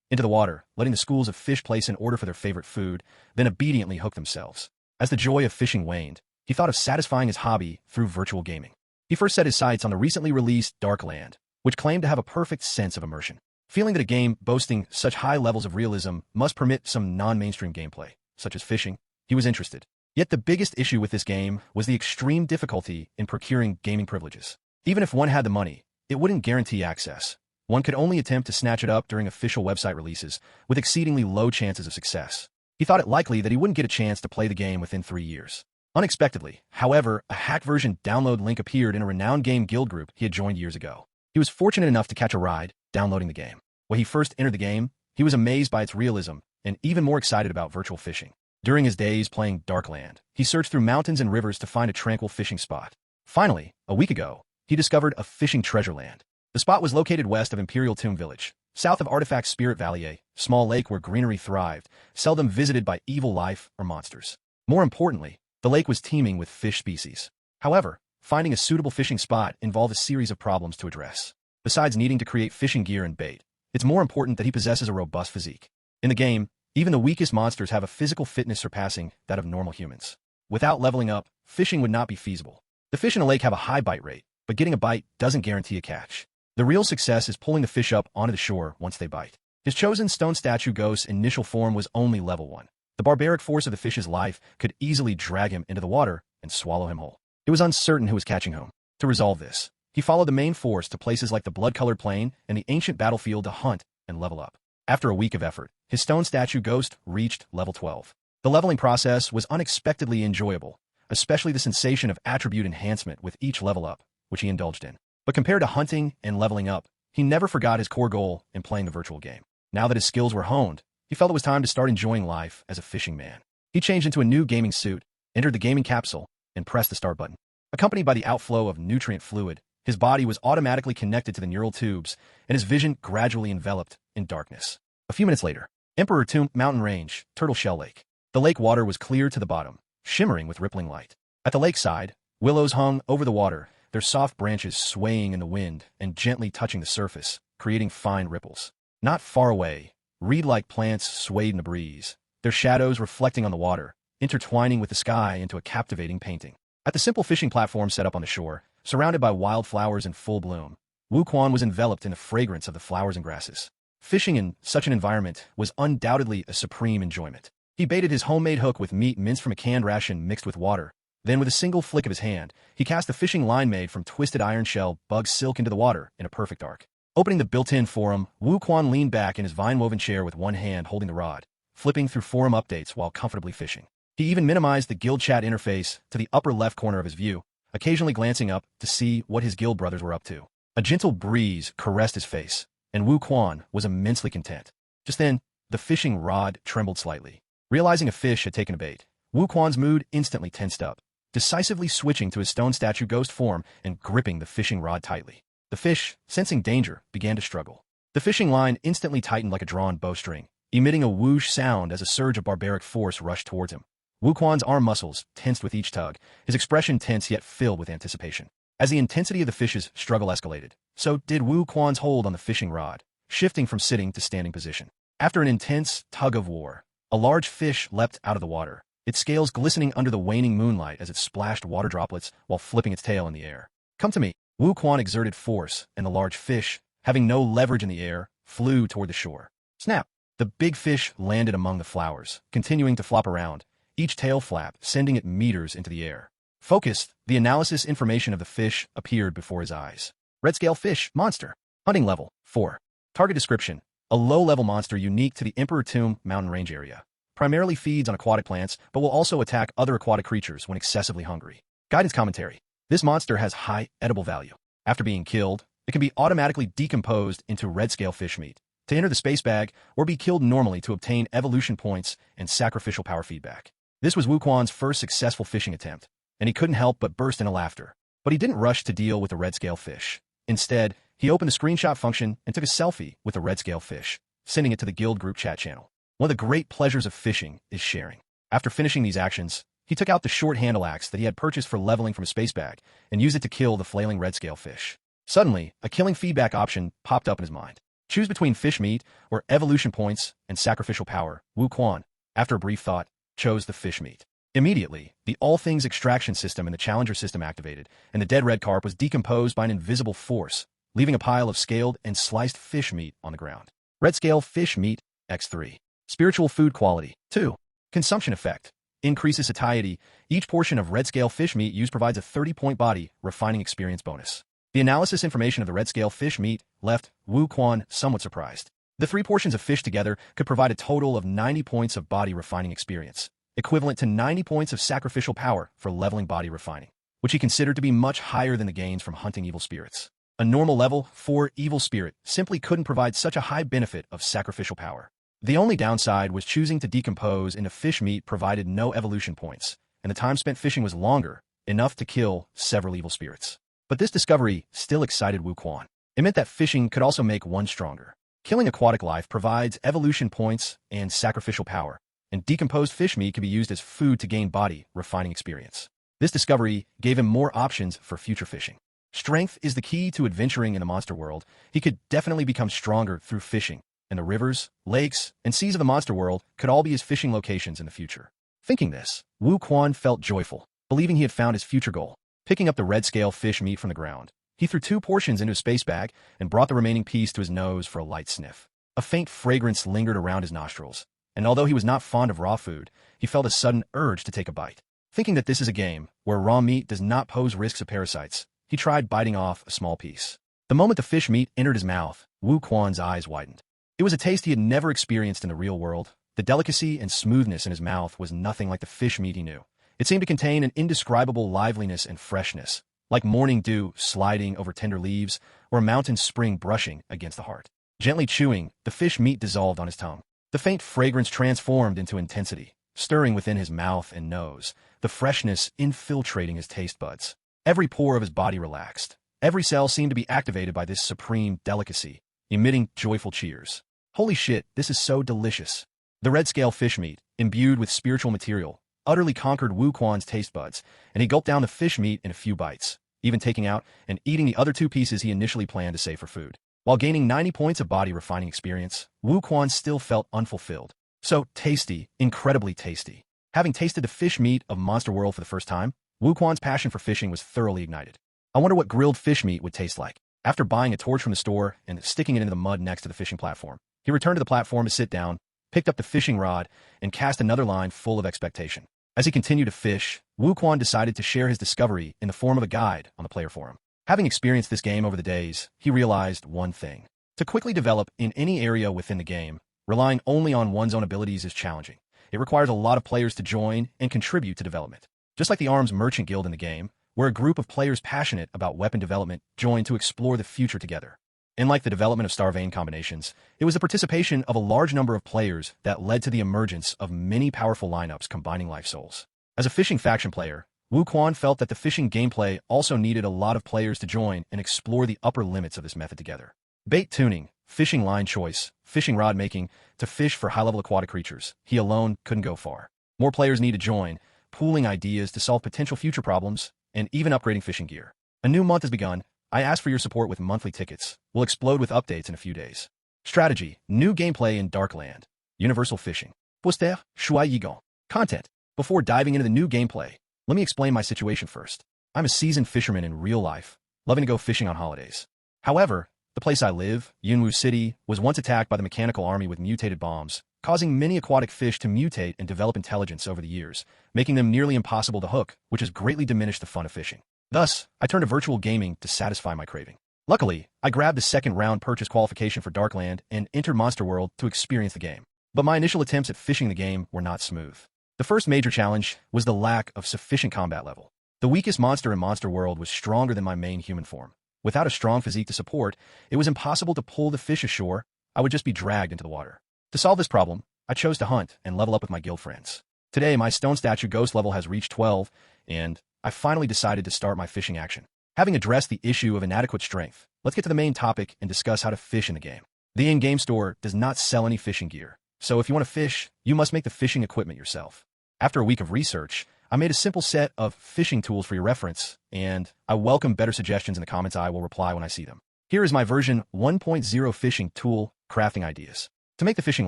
into the water, letting the schools of fish place an order for their favorite food, then obediently hook themselves. As the joy of fishing waned, he thought of satisfying his hobby through virtual gaming. He first set his sights on the recently released Darkland, which claimed to have a perfect sense of immersion. Feeling that a game boasting such high levels of realism must permit some non-mainstream gameplay, such as fishing, he was interested. Yet the biggest issue with this game was the extreme difficulty in procuring gaming privileges. Even if one had the money, it wouldn't guarantee access. One could only attempt to snatch it up during official website releases, with exceedingly low chances of success. He thought it likely that he wouldn't get a chance to play the game within 3 years. Unexpectedly, however, a hacked version download link appeared in a renowned game guild group he had joined years ago. He was fortunate enough to catch a ride, downloading the game. When he first entered the game, he was amazed by its realism and even more excited about virtual fishing. During his days playing Darkland, he searched through mountains and rivers to find a tranquil fishing spot. Finally, a week ago, he discovered a fishing treasure land. The spot was located west of Imperial Tomb Village, south of Artifact Spirit Valley, a small lake where greenery thrived, seldom visited by evil life or monsters. More importantly, the lake was teeming with fish species. However, finding a suitable fishing spot involved a series of problems to address. Besides needing to create fishing gear and bait, it's more important that he possesses a robust physique. In the game, even the weakest monsters have a physical fitness surpassing that of normal humans. Without leveling up, fishing would not be feasible. The fish in a lake have a high bite rate, but getting a bite doesn't guarantee a catch. The real success is pulling the fish up onto the shore once they bite. His chosen stone statue ghost's initial form was only level 1. The barbaric force of the fish's life could easily drag him into the water and swallow him whole. It was uncertain who was catching whom. To resolve this, he followed the main force to places like the blood-colored plain and the ancient battlefield to hunt and level up. After a week of effort, his stone statue ghost reached level 12. The leveling process was unexpectedly enjoyable, especially the sensation of attribute enhancement with each level up, which he indulged in. But compared to hunting and leveling up, he never forgot his core goal in playing the virtual game. Now that his skills were honed, he felt it was time to start enjoying life as a fishing man. He changed into a new gaming suit, entered the gaming capsule, and pressed the start button. Accompanied by the outflow of nutrient fluid, his body was automatically connected to the neural tubes, and his vision gradually enveloped in darkness. A few minutes later, Emperor Tomb Mountain Range, Turtle Shell Lake. The lake water was clear to the bottom, shimmering with rippling light. At the lakeside, willows hung over the water, their soft branches swaying in the wind and gently touching the surface, creating fine ripples. Not far away, reed-like plants swayed in the breeze, their shadows reflecting on the water, intertwining with the sky into a captivating painting. At the simple fishing platform set up on the shore, surrounded by wildflowers in full bloom, Wu Quan was enveloped in the fragrance of the flowers and grasses. Fishing in such an environment was undoubtedly a supreme enjoyment. He baited his homemade hook with meat minced from a canned ration mixed with water. Then, with a single flick of his hand, he cast the fishing line made from twisted iron shell bug silk into the water in a perfect arc. Opening the built-in forum, Wu Quan leaned back in his vine-woven chair with one hand holding the rod, flipping through forum updates while comfortably fishing. He even minimized the guild chat interface to the upper left corner of his view, occasionally glancing up to see what his guild brothers were up to. A gentle breeze caressed his face, and Wu Quan was immensely content. Just then, the fishing rod trembled slightly. Realizing a fish had taken a bait, Wu Quan's mood instantly tensed up, decisively switching to his stone statue ghost form and gripping the fishing rod tightly. The fish, sensing danger, began to struggle. The fishing line instantly tightened like a drawn bowstring, emitting a whoosh sound as a surge of barbaric force rushed towards him. Wu Quan's arm muscles tensed with each tug, his expression tense yet filled with anticipation. As the intensity of the fish's struggle escalated, so did Wu Quan's hold on the fishing rod, shifting from sitting to standing position. After an intense tug of war, a large fish leapt out of the water, its scales glistening under the waning moonlight as it splashed water droplets while flipping its tail in the air. "Come to me." Wu Quan exerted force, and the large fish, having no leverage in the air, flew toward the shore. Snap! The big fish landed among the flowers, continuing to flop around, each tail flap sending it meters into the air. Focused, the analysis information of the fish appeared before his eyes. Red scale fish, monster. Hunting level, 4. Target description, a low-level monster unique to the Emperor Tomb Mountain Range area. Primarily feeds on aquatic plants, but will also attack other aquatic creatures when excessively hungry. Guidance commentary. This monster has high edible value. After being killed, it can be automatically decomposed into red-scale fish meat, to enter the space bag, or be killed normally to obtain evolution points and sacrificial power feedback. This was Wu Quan's first successful fishing attempt, and he couldn't help but burst into laughter. But he didn't rush to deal with the red-scale fish. Instead, he opened the screenshot function and took a selfie with the red-scale fish, sending it to the guild group chat channel. One of the great pleasures of fishing is sharing. After finishing these actions, he took out the short handle axe that he had purchased for leveling from a space bag and used it to kill the flailing red-scale fish. Suddenly, a killing feedback option popped up in his mind. Choose between fish meat or evolution points and sacrificial power. Wu Quan, after a brief thought, chose the fish meat. Immediately, the all things extraction system in the challenger system activated, and the dead red carp was decomposed by an invisible force, leaving a pile of scaled and sliced fish meat on the ground. Red scale fish meat, X3. Spiritual food quality, 2. Consumption effect. Increases satiety. Each portion of red scale fish meat used provides a 30-point body refining experience bonus. The analysis information of the red scale fish meat left Wu Quan somewhat surprised. The 3 portions of fish together could provide a total of 90 points of body refining experience, equivalent to 90 points of sacrificial power for leveling body refining, which he considered to be much higher than the gains from hunting evil spirits. A normal level 4 evil spirit simply couldn't provide such a high benefit of sacrificial power. The only downside was choosing to decompose into fish meat provided no evolution points, and the time spent fishing was longer, enough to kill several evil spirits. But this discovery still excited Wu Quan. It meant that fishing could also make one stronger. Killing aquatic life provides evolution points and sacrificial power, and decomposed fish meat can be used as food to gain body refining experience. This discovery gave him more options for future fishing. Strength is the key to adventuring in the monster world. He could definitely become stronger through fishing, and the rivers, lakes, and seas of the monster world could all be his fishing locations in the future. Thinking this, Wu Quan felt joyful, believing he had found his future goal. Picking up the red-scale fish meat from the ground, He threw 2 portions into a space bag and brought the remaining piece to his nose for a light sniff. A faint fragrance lingered around his nostrils, and although he was not fond of raw food, he felt a sudden urge to take a bite. Thinking that this is a game where raw meat does not pose risks of parasites, he tried biting off a small piece. The moment the fish meat entered his mouth, Wu Quan's eyes widened. It was a taste he had never experienced in the real world. The delicacy and smoothness in his mouth was nothing like the fish meat he knew. It seemed to contain an indescribable liveliness and freshness, like morning dew sliding over tender leaves or a mountain spring brushing against the heart. Gently chewing, the fish meat dissolved on his tongue. The faint fragrance transformed into intensity, stirring within his mouth and nose, the freshness infiltrating his taste buds. Every pore of his body relaxed. Every cell seemed to be activated by this supreme delicacy, emitting joyful cheers. Holy shit, this is so delicious. The red scale fish meat, imbued with spiritual material, utterly conquered Wu Quan's taste buds, and he gulped down the fish meat in a few bites, even taking out and eating the other 2 pieces he initially planned to save for food. While gaining 90 points of body refining experience, Wu Quan still felt unfulfilled. So tasty, incredibly tasty. Having tasted the fish meat of Monster World for the first time, Wu Quan's passion for fishing was thoroughly ignited. I wonder what grilled fish meat would taste like. After buying a torch from the store and sticking it into the mud next to the fishing platform, he returned to the platform to sit down, picked up the fishing rod, and cast another line full of expectation. As he continued to fish, Wu Quan decided to share his discovery in the form of a guide on the player forum. Having experienced this game over the days, he realized one thing. To quickly develop in any area within the game, relying only on one's own abilities is challenging. It requires a lot of players to join and contribute to development. Just like the Arms Merchant Guild in the game, where a group of players passionate about weapon development join to explore the future together. And like the development of Star Vein combinations, it was the participation of a large number of players that led to the emergence of many powerful lineups combining life souls. As a fishing faction player, Wu Quan felt that the fishing gameplay also needed a lot of players to join and explore the upper limits of this method together. Bait tuning, fishing line choice, fishing rod making, to fish for high-level aquatic creatures, he alone couldn't go far. More players need to join, pooling ideas to solve potential future problems, and even upgrading fishing gear. A new month has begun. I ask for your support with monthly tickets. We'll explode with updates in a few days. Strategy, new gameplay in Darkland. Universal fishing. Poster, Shui Yigon. Content. Before diving into the new gameplay, let me explain my situation first. I'm a seasoned fisherman in real life, loving to go fishing on holidays. However, the place I live, Yunwu City, was once attacked by the mechanical army with mutated bombs, causing many aquatic fish to mutate and develop intelligence over the years, making them nearly impossible to hook, which has greatly diminished the fun of fishing. Thus, I turned to virtual gaming to satisfy my craving. Luckily, I grabbed the second round purchase qualification for Darkland and entered Monster World to experience the game. But my initial attempts at fishing the game were not smooth. The first major challenge was the lack of sufficient combat level. The weakest monster in Monster World was stronger than my main human form. Without a strong physique to support, it was impossible to pull the fish ashore. I would just be dragged into the water. To solve this problem, I chose to hunt and level up with my guild friends. Today, my stone statue ghost level has reached 12, and I finally decided to start my fishing action. Having addressed the issue of inadequate strength, let's get to the main topic and discuss how to fish in the game. The in-game store does not sell any fishing gear, so if you want to fish, you must make the fishing equipment yourself. After a week of research, I made a simple set of fishing tools for your reference, and I welcome better suggestions in the comments. I will reply when I see them. Here is my version 1.0 fishing tool crafting ideas. To make the fishing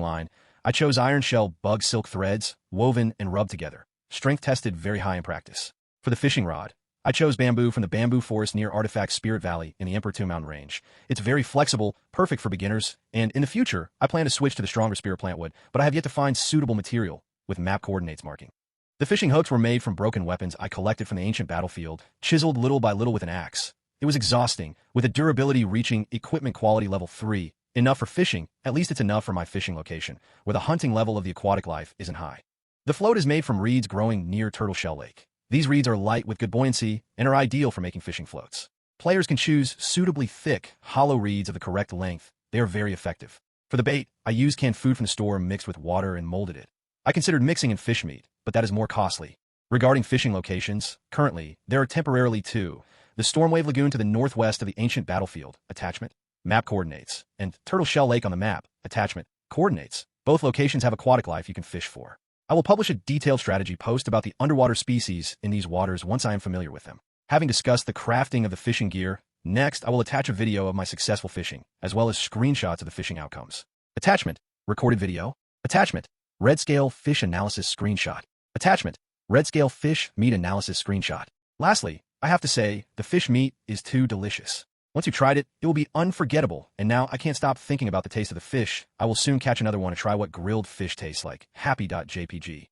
line, I chose iron shell bug silk threads, woven and rubbed together, strength tested very high in practice. For the fishing rod, I chose bamboo from the bamboo forest near Artifact Spirit Valley in the Emperor Tomb Mountain Range. It's very flexible, perfect for beginners, and in the future, I plan to switch to the stronger spirit plant wood, but I have yet to find suitable material with map coordinates marking. The fishing hooks were made from broken weapons I collected from the ancient battlefield, chiseled little by little with an axe. It was exhausting, with a durability reaching equipment quality level 3. Enough for fishing, at least it's enough for my fishing location, where the hunting level of the aquatic life isn't high. The float is made from reeds growing near Turtle Shell Lake. These reeds are light with good buoyancy and are ideal for making fishing floats. Players can choose suitably thick, hollow reeds of the correct length. They are very effective. For the bait, I used canned food from the store mixed with water and molded it. I considered mixing in fish meat, but that is more costly. Regarding fishing locations, currently, there are temporarily 2. The Stormwave Lagoon to the northwest of the ancient battlefield, attachment, map coordinates, and Turtle Shell Lake on the map, attachment, coordinates. Both locations have aquatic life you can fish for. I will publish a detailed strategy post about the underwater species in these waters once I am familiar with them. Having discussed the crafting of the fishing gear, next I will attach a video of my successful fishing, as well as screenshots of the fishing outcomes. Attachment, recorded video. Attachment, red scale fish analysis screenshot. Attachment, red scale fish meat analysis screenshot. Lastly, I have to say, the fish meat is too delicious. Once you've tried it, it will be unforgettable, and now I can't stop thinking about the taste of the fish. I will soon catch another one to try what grilled fish tastes like. Happy.jpg.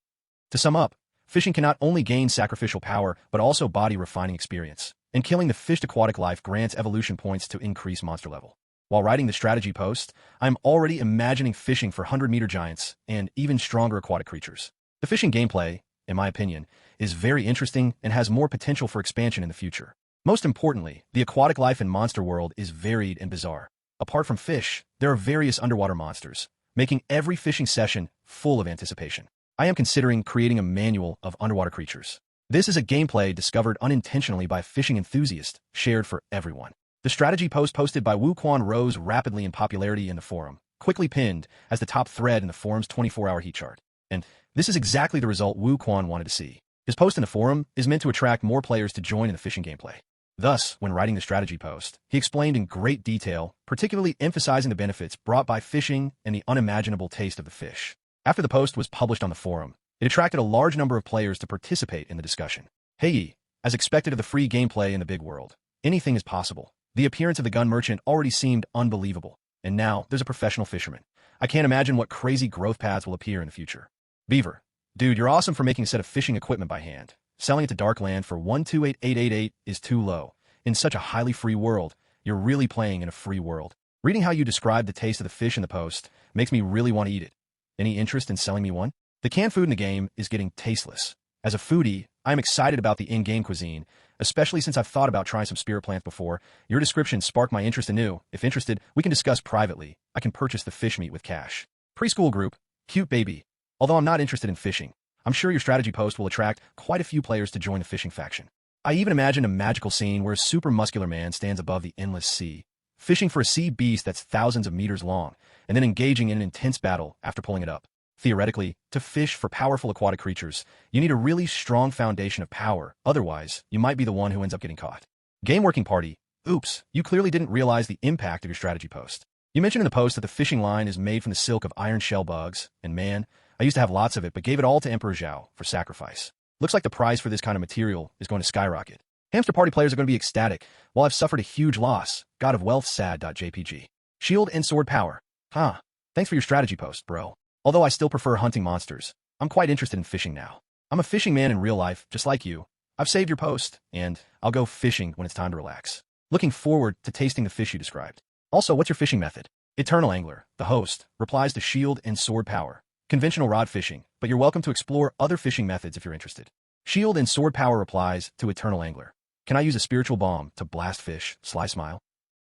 To sum up, fishing can not only gain sacrificial power, but also body refining experience. And killing the fished aquatic life grants evolution points to increase monster level. While writing the strategy post, I'm already imagining fishing for 100-meter giants and even stronger aquatic creatures. The fishing gameplay, in my opinion, is very interesting and has more potential for expansion in the future. Most importantly, the aquatic life in Monster World is varied and bizarre. Apart from fish, there are various underwater monsters, making every fishing session full of anticipation. I am considering creating a manual of underwater creatures. This is a gameplay discovered unintentionally by a fishing enthusiast, shared for everyone. The strategy post posted by Wukwan rose rapidly in popularity in the forum, quickly pinned as the top thread in the forum's 24-hour heat chart. And this is exactly the result Wukwan wanted to see. His post in the forum is meant to attract more players to join in the fishing gameplay. Thus, when writing the strategy post, he explained in great detail, particularly emphasizing the benefits brought by fishing and the unimaginable taste of the fish. After the post was published on the forum, it attracted a large number of players to participate in the discussion. Hey, as expected of the free gameplay in the big world, anything is possible. The appearance of the gun merchant already seemed unbelievable, and now there's a professional fisherman. I can't imagine what crazy growth paths will appear in the future. Beaver, dude, you're awesome for making a set of fishing equipment by hand. Selling it to Darkland for 128888 is too low. In such a highly free world, you're really playing in a free world. Reading how you describe the taste of the fish in the post makes me really want to eat it. Any interest in selling me one? The canned food in the game is getting tasteless. As a foodie, I'm excited about the in-game cuisine, especially since I've thought about trying some spirit plants before. Your description sparked my interest anew. If interested, we can discuss privately. I can purchase the fish meat with cash. Preschool group, cute baby. Although I'm not interested in fishing, I'm sure your strategy post will attract quite a few players to join the fishing faction. I even imagined a magical scene where a super muscular man stands above the endless sea, fishing for a sea beast that's thousands of meters long, and then engaging in an intense battle after pulling it up. Theoretically, to fish for powerful aquatic creatures, you need a really strong foundation of power, otherwise, you might be the one who ends up getting caught. Game working party. Oops, you clearly didn't realize the impact of your strategy post. You mentioned in the post that the fishing line is made from the silk of iron shell bugs, and man, I used to have lots of it but gave it all to Emperor Zhao for sacrifice. Looks like the price for this kind of material is going to skyrocket. Hamster Party players are going to be ecstatic, while I've suffered a huge loss. God of Wealth sad.jpg. Shield and sword power. Huh. Thanks for your strategy post, bro. Although I still prefer hunting monsters, I'm quite interested in fishing now. I'm a fishing man in real life, just like you. I've saved your post, and I'll go fishing when it's time to relax. Looking forward to tasting the fish you described. Also, what's your fishing method? Eternal Angler, the host, replies to shield and sword power. Conventional rod fishing, but you're welcome to explore other fishing methods if you're interested. Shield and sword power replies to Eternal Angler. Can I use a spiritual bomb to blast fish? Sly smile.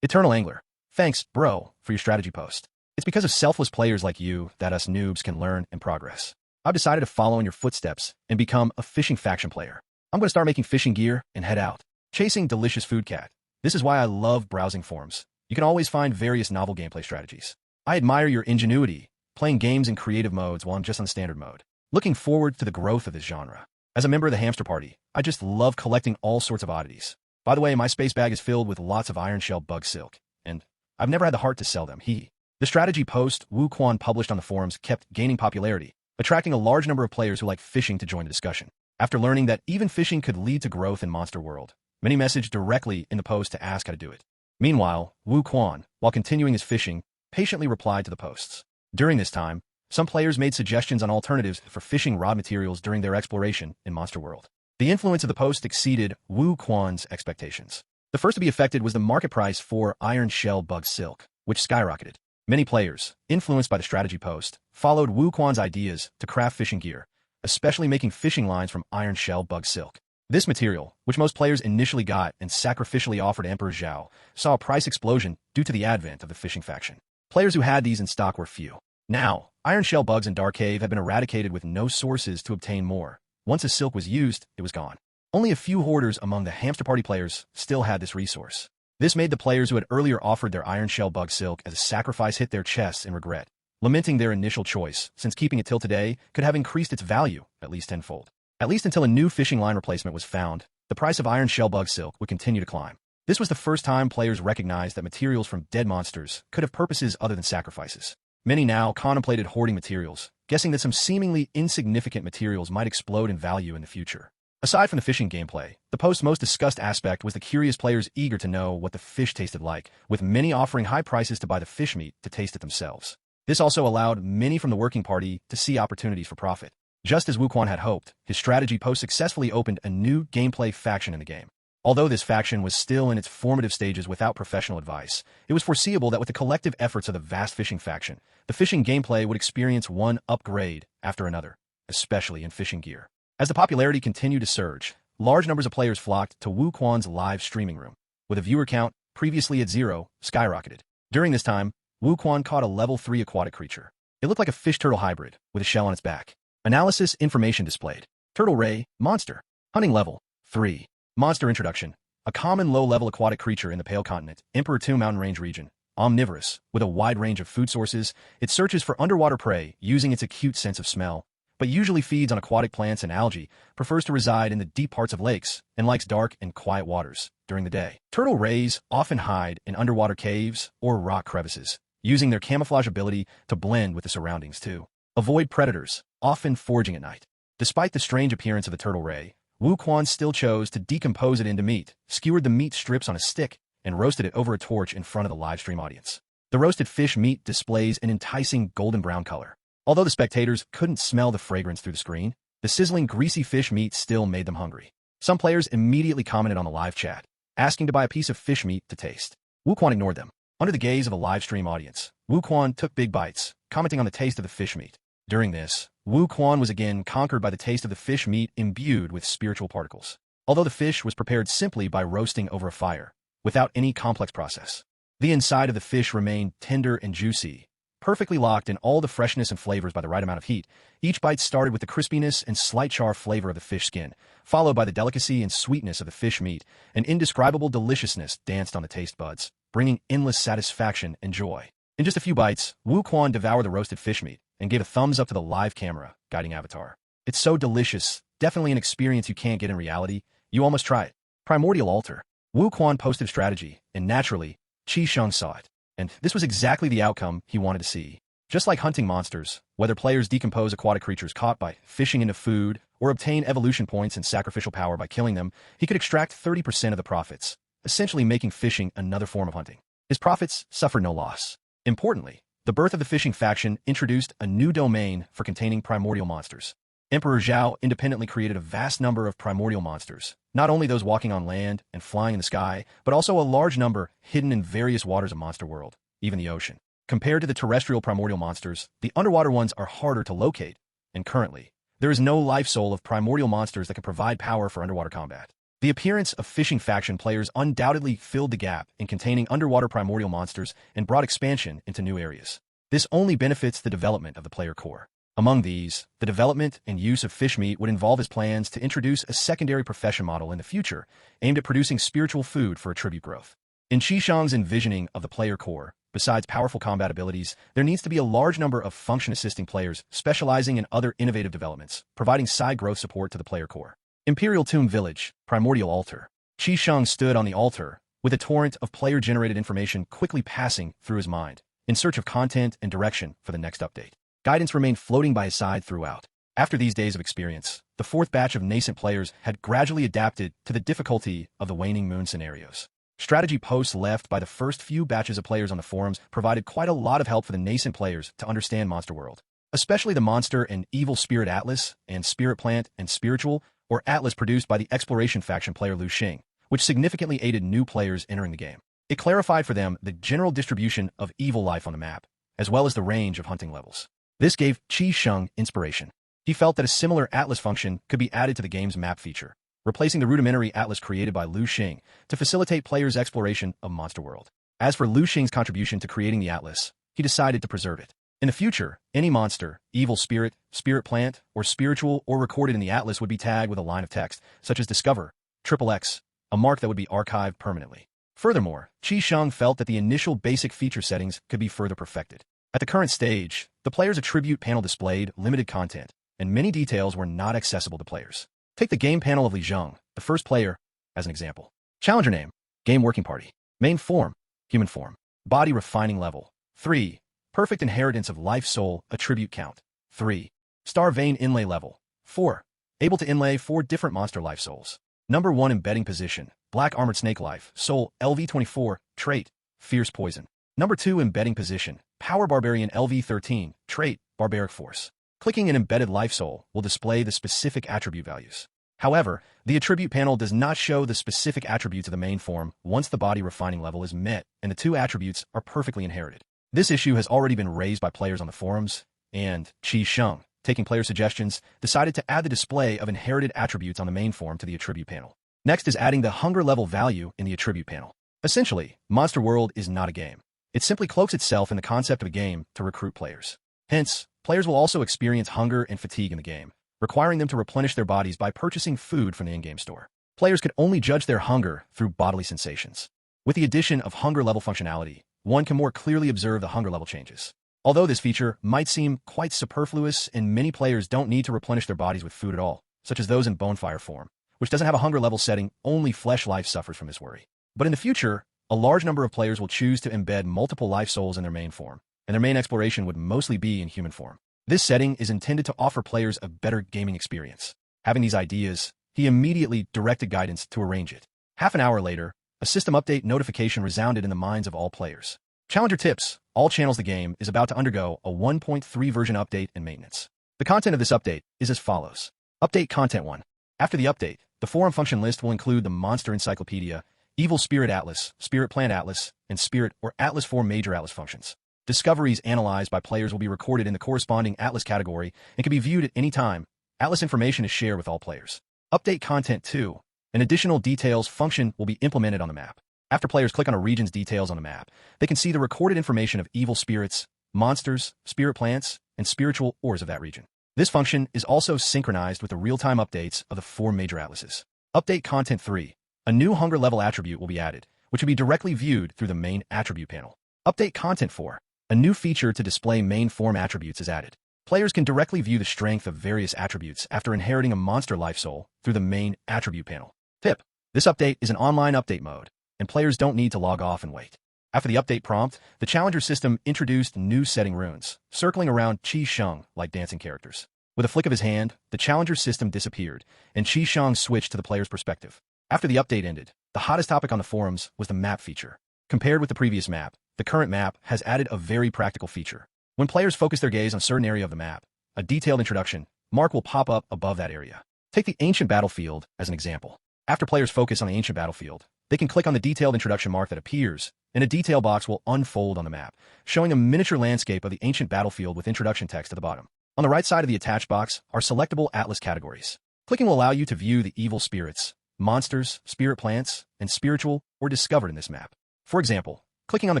Eternal Angler. Thanks, bro, for your strategy post. It's because of selfless players like you that us noobs can learn and progress. I've decided to follow in your footsteps and become a fishing faction player. I'm going to start making fishing gear and head out. Chasing delicious food cat. This is why I love browsing forums. You can always find various novel gameplay strategies. I admire your ingenuity, playing games in creative modes while I'm just on standard mode. Looking forward to the growth of this genre. As a member of the Hamster Party, I just love collecting all sorts of oddities. By the way, my space bag is filled with lots of iron shell bug silk, and I've never had the heart to sell them. The strategy post Wukwan published on the forums kept gaining popularity, attracting a large number of players who like fishing to join the discussion. After learning that even fishing could lead to growth in Monster World, many messaged directly in the post to ask how to do it. Meanwhile, Wukwan, while continuing his fishing, patiently replied to the posts. During this time, some players made suggestions on alternatives for fishing rod materials during their exploration in Monster World. The influence of the post exceeded Wukwan's expectations. The first to be affected was the market price for iron shell bug silk, which skyrocketed. Many players, influenced by the strategy post, followed Wukwan's ideas to craft fishing gear, especially making fishing lines from iron shell bug silk. This material, which most players initially got and sacrificially offered Emperor Zhao, saw a price explosion due to the advent of the fishing faction. Players who had these in stock were few. Now, iron shell bugs in Dark Cave have been eradicated with no sources to obtain more. Once a silk was used, it was gone. Only a few hoarders among the Hamster Party players still had this resource. This made the players who had earlier offered their iron shell bug silk as a sacrifice hit their chests in regret, lamenting their initial choice, since keeping it till today could have increased its value at least tenfold. At least until a new fishing line replacement was found, the price of iron shell bug silk would continue to climb. This was the first time players recognized that materials from dead monsters could have purposes other than sacrifices. Many now contemplated hoarding materials, guessing that some seemingly insignificant materials might explode in value in the future. Aside from the fishing gameplay, the post's most discussed aspect was the curious players eager to know what the fish tasted like, with many offering high prices to buy the fish meat to taste it themselves. This also allowed many from the working party to see opportunities for profit. Just as Wuquan had hoped, his strategy post successfully opened a new gameplay faction in the game. Although this faction was still in its formative stages without professional advice, it was foreseeable that with the collective efforts of the vast fishing faction, the fishing gameplay would experience one upgrade after another, especially in fishing gear. As the popularity continued to surge, large numbers of players flocked to Wuquan's live streaming room, with a viewer count previously at 0 skyrocketed. During this time, Wuquan caught a level 3 aquatic creature. It looked like a fish-turtle hybrid, with a shell on its back. Analysis information displayed. Turtle ray, monster. Hunting level, 3. Monster introduction. A common low-level aquatic creature in the Pale Continent, Emperor Tomb Mountain Range region. Omnivorous, with a wide range of food sources, it searches for underwater prey using its acute sense of smell, but usually feeds on aquatic plants and algae, prefers to reside in the deep parts of lakes, and likes dark and quiet waters during the day. Turtle rays often hide in underwater caves or rock crevices, using their camouflage ability to blend with the surroundings too. Avoid predators, often foraging at night. Despite the strange appearance of the turtle ray, Wuquan still chose to decompose it into meat, skewered the meat strips on a stick, and roasted it over a torch in front of the livestream audience. The roasted fish meat displays an enticing golden brown color. Although the spectators couldn't smell the fragrance through the screen, the sizzling, greasy fish meat still made them hungry. Some players immediately commented on the live chat, asking to buy a piece of fish meat to taste. Wuquan ignored them. Under the gaze of a livestream audience, Wuquan took big bites, commenting on the taste of the fish meat. During this, Wuquan was again conquered by the taste of the fish meat imbued with spiritual particles. Although the fish was prepared simply by roasting over a fire, without any complex process, the inside of the fish remained tender and juicy, perfectly locked in all the freshness and flavors by the right amount of heat. Each bite started with the crispiness and slight char flavor of the fish skin, followed by the delicacy and sweetness of the fish meat. An indescribable deliciousness danced on the taste buds, bringing endless satisfaction and joy. In just a few bites, Wuquan devoured the roasted fish meat and gave a thumbs up to the live camera guiding avatar. It's so delicious, definitely an experience you can't get in reality. You almost try it. Primordial altar. Wuquan posted strategy, and naturally, Qisheng saw it. And this was exactly the outcome he wanted to see. Just like hunting monsters, whether players decompose aquatic creatures caught by fishing into food or obtain evolution points and sacrificial power by killing them, he could extract 30% of the profits, essentially making fishing another form of hunting. His profits suffered no loss. Importantly, the birth of the fishing faction introduced a new domain for containing primordial monsters. Emperor Zhao independently created a vast number of primordial monsters, not only those walking on land and flying in the sky, but also a large number hidden in various waters of Monster World, even the ocean. Compared to the terrestrial primordial monsters, the underwater ones are harder to locate, and currently, there is no life soul of primordial monsters that can provide power for underwater combat. The appearance of fishing faction players undoubtedly filled the gap in containing underwater primordial monsters and brought expansion into new areas. This only benefits the development of the player core. Among these, the development and use of fish meat would involve his plans to introduce a secondary profession model in the future, aimed at producing spiritual food for attribute growth. In Qisheng's envisioning of the player core, besides powerful combat abilities, there needs to be a large number of function-assisting players specializing in other innovative developments, providing side growth support to the player core. Imperial Tomb Village, Primordial Altar. Qisheng stood on the altar, with a torrent of player-generated information quickly passing through his mind, in search of content and direction for the next update. Guidance remained floating by his side throughout. After these days of experience, the fourth batch of nascent players had gradually adapted to the difficulty of the waning moon scenarios. Strategy posts left by the first few batches of players on the forums provided quite a lot of help for the nascent players to understand Monster World, especially the Monster and Evil Spirit Atlas and Spirit Plant and Spiritual, or Atlas produced by the Exploration faction player Lu Xing, which significantly aided new players entering the game. It clarified for them the general distribution of evil life on the map, as well as the range of hunting levels. This gave Qisheng inspiration. He felt that a similar Atlas function could be added to the game's map feature, replacing the rudimentary Atlas created by Lu Xing to facilitate players' exploration of Monster World. As for Lu Xing's contribution to creating the Atlas, he decided to preserve it. In the future, any monster, evil spirit, spirit plant, or spiritual or recorded in the Atlas would be tagged with a line of text, such as Discover, XXX, a mark that would be archived permanently. Furthermore, Qisheng felt that the initial basic feature settings could be further perfected. At the current stage, the player's attribute panel displayed limited content, and many details were not accessible to players. Take the game panel of Li Zheng, the first player, as an example. Challenger name, game working party. Main form, human form. Body refining level, 3. Perfect inheritance of life soul, attribute count, 3. Star vein inlay level, 4. able to inlay 4 different monster life souls. Number 1 embedding position, Black Armored Snake Life, Soul, LV24, trait, Fierce Poison. Number 2 embedding position, Power Barbarian LV13, trait, Barbaric Force. Clicking an embedded life soul will display the specific attribute values. However, the attribute panel does not show the specific attributes of the main form once the body refining level is met and the 2 attributes are perfectly inherited. This issue has already been raised by players on the forums, and Qi Sheng, taking player suggestions, decided to add the display of inherited attributes on the main form to the attribute panel. Next is adding the hunger level value in the attribute panel. Essentially, Monster World is not a game. It simply cloaks itself in the concept of a game to recruit players. Hence, players will also experience hunger and fatigue in the game, requiring them to replenish their bodies by purchasing food from the in-game store. Players could only judge their hunger through bodily sensations. With the addition of hunger level functionality, one can more clearly observe the hunger level changes. Although this feature might seem quite superfluous and many players don't need to replenish their bodies with food at all, such as those in Bonefire form, which doesn't have a hunger level setting, only Flesh Life suffers from this worry. But in the future, a large number of players will choose to embed multiple life souls in their main form, and their main exploration would mostly be in human form. This setting is intended to offer players a better gaming experience. Having these ideas, he immediately directed guidance to arrange it. Half an hour later, a system update notification resounded in the minds of all players. Challenger tips, all channels the game is about to undergo a 1.3 version update and maintenance. The content of this update is as follows. Update Content 1. After the update, the forum function list will include the Monster Encyclopedia, Evil Spirit Atlas, Spirit Plant Atlas, and Spirit or Atlas 4 major Atlas functions. Discoveries analyzed by players will be recorded in the corresponding Atlas category and can be viewed at any time. Atlas information is shared with all players. Update Content 2. An additional details function will be implemented on the map. After players click on a region's details on the map, they can see the recorded information of evil spirits, monsters, spirit plants, and spiritual ores of that region. This function is also synchronized with the real-time updates of the 4 major atlases. Update Content 3. A new hunger level attribute will be added, which will be directly viewed through the main attribute panel. Update Content 4. A new feature to display main form attributes is added. Players can directly view the strength of various attributes after inheriting a monster life soul through the main attribute panel. Tip. This update is an online update mode, and players don't need to log off and wait. After the update prompt, the Challenger system introduced new setting runes, circling around Qi Sheng like dancing characters. With a flick of his hand, the Challenger system disappeared, and Qi Sheng switched to the player's perspective. After the update ended, the hottest topic on the forums was the map feature. Compared with the previous map, the current map has added a very practical feature. When players focus their gaze on a certain area of the map, a detailed introduction mark will pop up above that area. Take the ancient battlefield as an example. After players focus on the ancient battlefield, they can click on the detailed introduction mark that appears, and a detail box will unfold on the map, showing a miniature landscape of the ancient battlefield with introduction text at the bottom. On the right side of the attached box are selectable Atlas categories. Clicking will allow you to view the evil spirits, monsters, spirit plants, and spiritual or discovered in this map. For example, clicking on the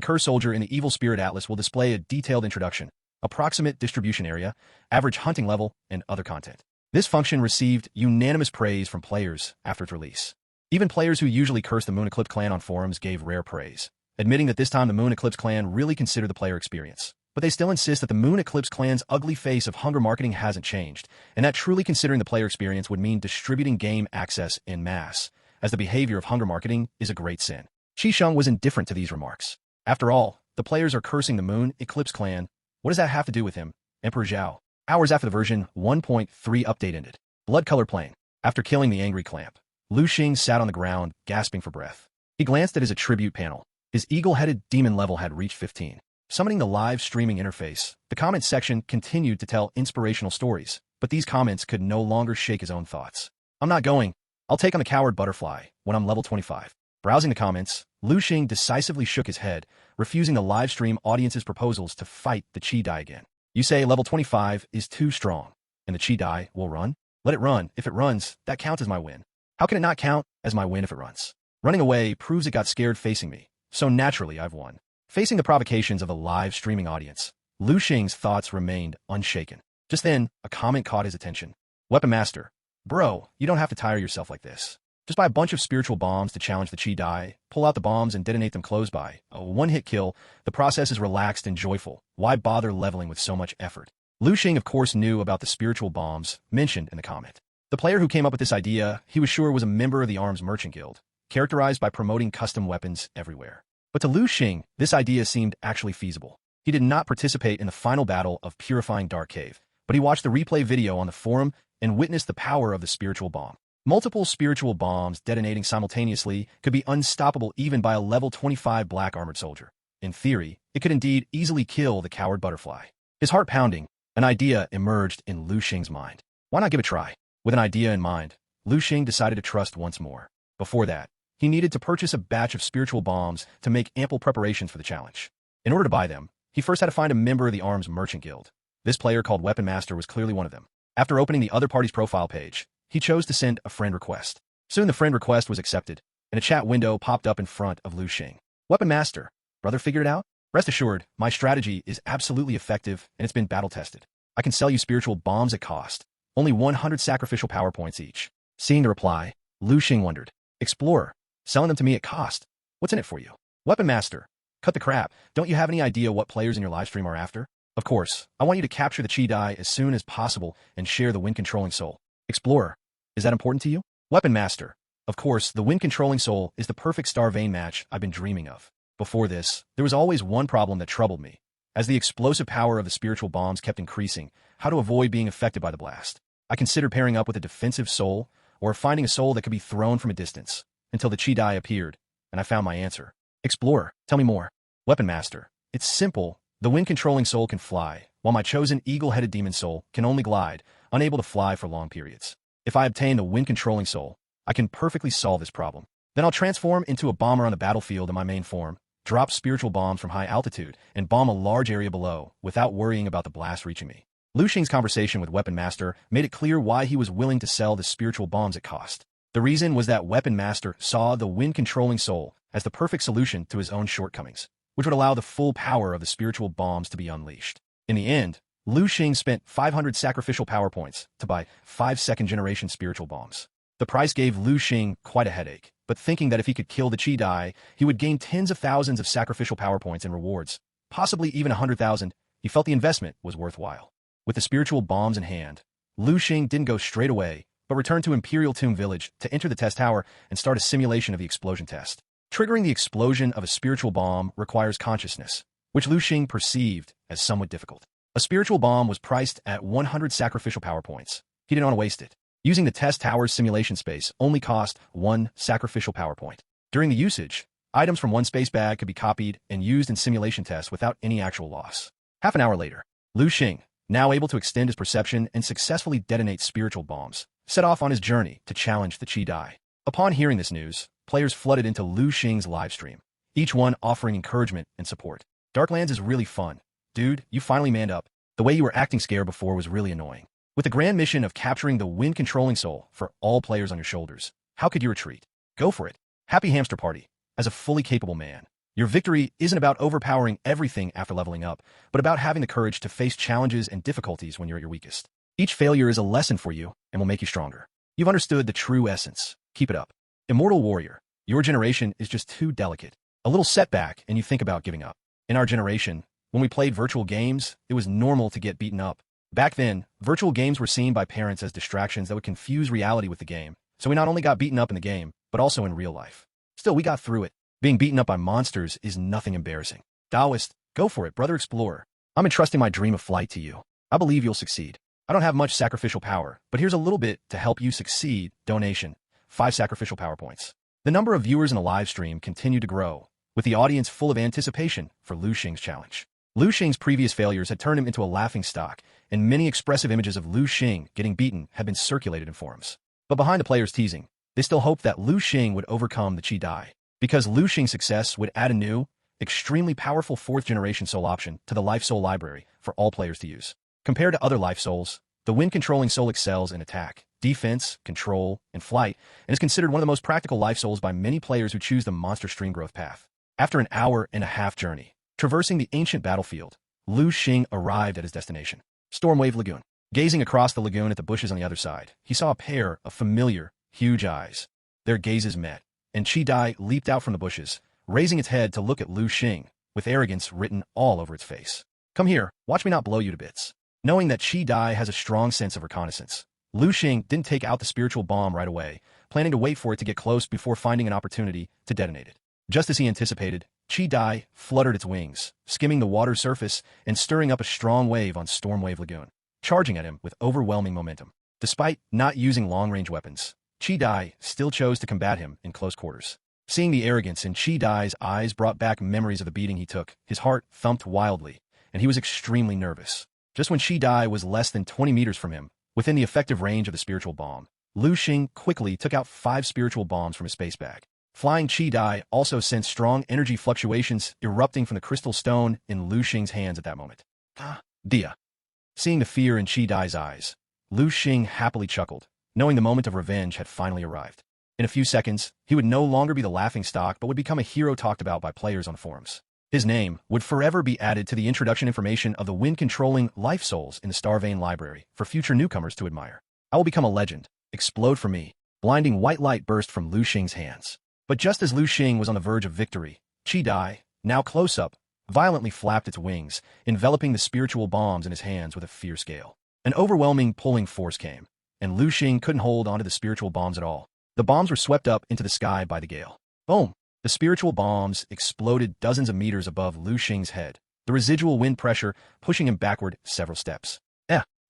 Curse Soldier in the Evil Spirit Atlas will display a detailed introduction, approximate distribution area, average hunting level, and other content. This function received unanimous praise from players after its release. Even players who usually curse the Moon Eclipse Clan on forums gave rare praise, admitting that this time the Moon Eclipse Clan really considered the player experience. But they still insist that the Moon Eclipse Clan's ugly face of hunger marketing hasn't changed, and that truly considering the player experience would mean distributing game access en masse, as the behavior of hunger marketing is a great sin. Qi Sheng was indifferent to these remarks. After all, the players are cursing the Moon Eclipse Clan. What does that have to do with him? Emperor Zhao. Hours after the version 1.3 update ended. Blood Color Plane. After killing the angry Clamp, Lu Xing sat on the ground, gasping for breath. He glanced at his attribute panel. His eagle-headed demon level had reached 15. Summoning the live streaming interface, the comment section continued to tell inspirational stories, but these comments could no longer shake his own thoughts. I'm not going. I'll take on the coward butterfly when I'm level 25. Browsing the comments, Lu Xing decisively shook his head, refusing the live stream audience's proposals to fight the Qi Die again. You say level 25 is too strong, and the Qi Die will run? Let it run. If it runs, that counts as my win. How can it not count as my win if it runs? Running away proves it got scared facing me, so naturally I've won. Facing the provocations of a live streaming audience, Lu Xing's thoughts remained unshaken. Just then, a comment caught his attention. Weapon Master. Bro, you don't have to tire yourself like this. Just buy a bunch of spiritual bombs to challenge the Qi Die, pull out the bombs and detonate them close by. A one-hit kill, the process is relaxed and joyful. Why bother leveling with so much effort? Lu Xing of course knew about the spiritual bombs mentioned in the comment. The player who came up with this idea, he was sure was a member of the Arms Merchant Guild, characterized by promoting custom weapons everywhere. But to Lu Xing, this idea seemed actually feasible. He did not participate in the final battle of Purifying Dark Cave, but he watched the replay video on the forum and witnessed the power of the spiritual bomb. Multiple spiritual bombs detonating simultaneously could be unstoppable even by a level 25 black armored soldier. In theory, it could indeed easily kill the coward butterfly. His heart pounding, an idea emerged in Lu Xing's mind. Why not give it a try? With an idea in mind, Lu Xing decided to trust once more. Before that, he needed to purchase a batch of spiritual bombs to make ample preparations for the challenge. In order to buy them, he first had to find a member of the Arms Merchant Guild. This player called Weapon Master was clearly one of them. After opening the other party's profile page, he chose to send a friend request. Soon the friend request was accepted, and a chat window popped up in front of Lu Xing. Weapon Master, brother figured it out? Rest assured, my strategy is absolutely effective and it's been battle-tested. I can sell you spiritual bombs at cost. Only 100 sacrificial power points each. Seeing the reply, Lu Xing wondered. Explorer, selling them to me at cost. What's in it for you? Weapon Master, cut the crap. Don't you have any idea what players in your livestream are after? Of course, I want you to capture the Chi Die as soon as possible and share the wind-controlling soul. Explorer, is that important to you? Weapon Master, of course, the wind-controlling soul is the perfect Star Vane match I've been dreaming of. Before this, there was always one problem that troubled me. As the explosive power of the spiritual bombs kept increasing, how to avoid being affected by the blast. I considered pairing up with a defensive soul, or finding a soul that could be thrown from a distance, until the Chi Die appeared, and I found my answer. Explorer, tell me more. Weapon Master, it's simple. The wind-controlling soul can fly, while my chosen eagle-headed demon soul can only glide, unable to fly for long periods. If I obtain the wind-controlling soul, I can perfectly solve this problem. Then I'll transform into a bomber on the battlefield in my main form, drop spiritual bombs from high altitude, and bomb a large area below without worrying about the blast reaching me. Lu Xing's conversation with Weapon Master made it clear why he was willing to sell the spiritual bombs at cost. The reason was that Weapon Master saw the wind-controlling soul as the perfect solution to his own shortcomings, which would allow the full power of the spiritual bombs to be unleashed. In the end, Lu Xing spent 500 sacrificial power points to buy 5 second-generation spiritual bombs. The price gave Lu Xing quite a headache, but thinking that if he could kill the Chi Die, he would gain tens of thousands of sacrificial power points and rewards, possibly even 100,000, he felt the investment was worthwhile. With the spiritual bombs in hand, Lu Xing didn't go straight away, but returned to Imperial Tomb Village to enter the test tower and start a simulation of the explosion test. Triggering the explosion of a spiritual bomb requires consciousness, which Lu Xing perceived as somewhat difficult. A spiritual bomb was priced at 100 sacrificial power points. He didn't want to waste it. Using the test tower's simulation space only cost 1 sacrificial power point. During the usage, items from one space bag could be copied and used in simulation tests without any actual loss. Half an hour later, Lu Xing, now able to extend his perception and successfully detonate spiritual bombs, set off on his journey to challenge the Chi Die. Upon hearing this news, players flooded into Lu Xing's livestream, each one offering encouragement and support. Darklands is really fun. Dude, you finally manned up. The way you were acting scared before was really annoying. With the grand mission of capturing the wind-controlling soul for all players on your shoulders, how could you retreat? Go for it. Happy Hamster Party. As a fully capable man, your victory isn't about overpowering everything after leveling up, but about having the courage to face challenges and difficulties when you're at your weakest. Each failure is a lesson for you and will make you stronger. You've understood the true essence. Keep it up. Immortal Warrior, your generation is just too delicate. A little setback and you think about giving up. In our generation, when we played virtual games, it was normal to get beaten up. Back then, virtual games were seen by parents as distractions that would confuse reality with the game, so we not only got beaten up in the game, but also in real life. Still, we got through it. Being beaten up by monsters is nothing embarrassing. Taoist, go for it, brother explorer. I'm entrusting my dream of flight to you. I believe you'll succeed. I don't have much sacrificial power, but here's a little bit to help you succeed. Donation, 5 sacrificial power points. The number of viewers in a live stream continued to grow, with the audience full of anticipation for Lu Xing's challenge. Lu Xing's previous failures had turned him into a laughingstock, and many expressive images of Lu Xing getting beaten had been circulated in forums. But behind the players' teasing, they still hoped that Lu Xing would overcome the Chi Die, because Lu Xing's success would add a new, extremely powerful 4th-generation soul option to the Life Soul library for all players to use. Compared to other Life Souls, the wind-controlling soul excels in attack, defense, control, and flight, and is considered one of the most practical Life Souls by many players who choose the monster stream growth path. After an hour-and-a-half journey, traversing the ancient battlefield, Lu Xing arrived at his destination, Stormwave Lagoon. Gazing across the lagoon at the bushes on the other side, he saw a pair of familiar, huge eyes. Their gazes met, and Chi Die leaped out from the bushes, raising its head to look at Lu Xing, with arrogance written all over its face. Come here, watch me not blow you to bits. Knowing that Chi Die has a strong sense of reconnaissance, Lu Xing didn't take out the spiritual bomb right away, planning to wait for it to get close before finding an opportunity to detonate it. Just as he anticipated, Chi Die fluttered its wings, skimming the water's surface and stirring up a strong wave on Stormwave Lagoon, charging at him with overwhelming momentum. Despite not using long-range weapons, Chi Dai still chose to combat him in close quarters. Seeing the arrogance in Chi Dai's eyes brought back memories of the beating he took. His heart thumped wildly, and he was extremely nervous. Just when Chi Dai was less than 20 meters from him, within the effective range of the spiritual bomb, Lu Xing quickly took out 5 spiritual bombs from his space bag. Flying Chi Dai also sensed strong energy fluctuations erupting from the crystal stone in Lu Xing's hands at that moment. Dia. Seeing the fear in Chi Dai's eyes, Lu Xing happily chuckled, knowing the moment of revenge had finally arrived. In a few seconds, he would no longer be the laughingstock but would become a hero talked about by players on the forums. His name would forever be added to the introduction information of the wind-controlling life souls in the Starvane library for future newcomers to admire. I will become a legend. Explode for me. Blinding white light burst from Lu Xing's hands. But just as Lu Xing was on the verge of victory, Chi Dai, now close up, violently flapped its wings, enveloping the spiritual bombs in his hands with a fierce gale. An overwhelming pulling force came, and Lu Xing couldn't hold onto the spiritual bombs at all. The bombs were swept up into the sky by the gale. Boom! The spiritual bombs exploded dozens of meters above Lu Xing's head, the residual wind pressure pushing him backward several steps.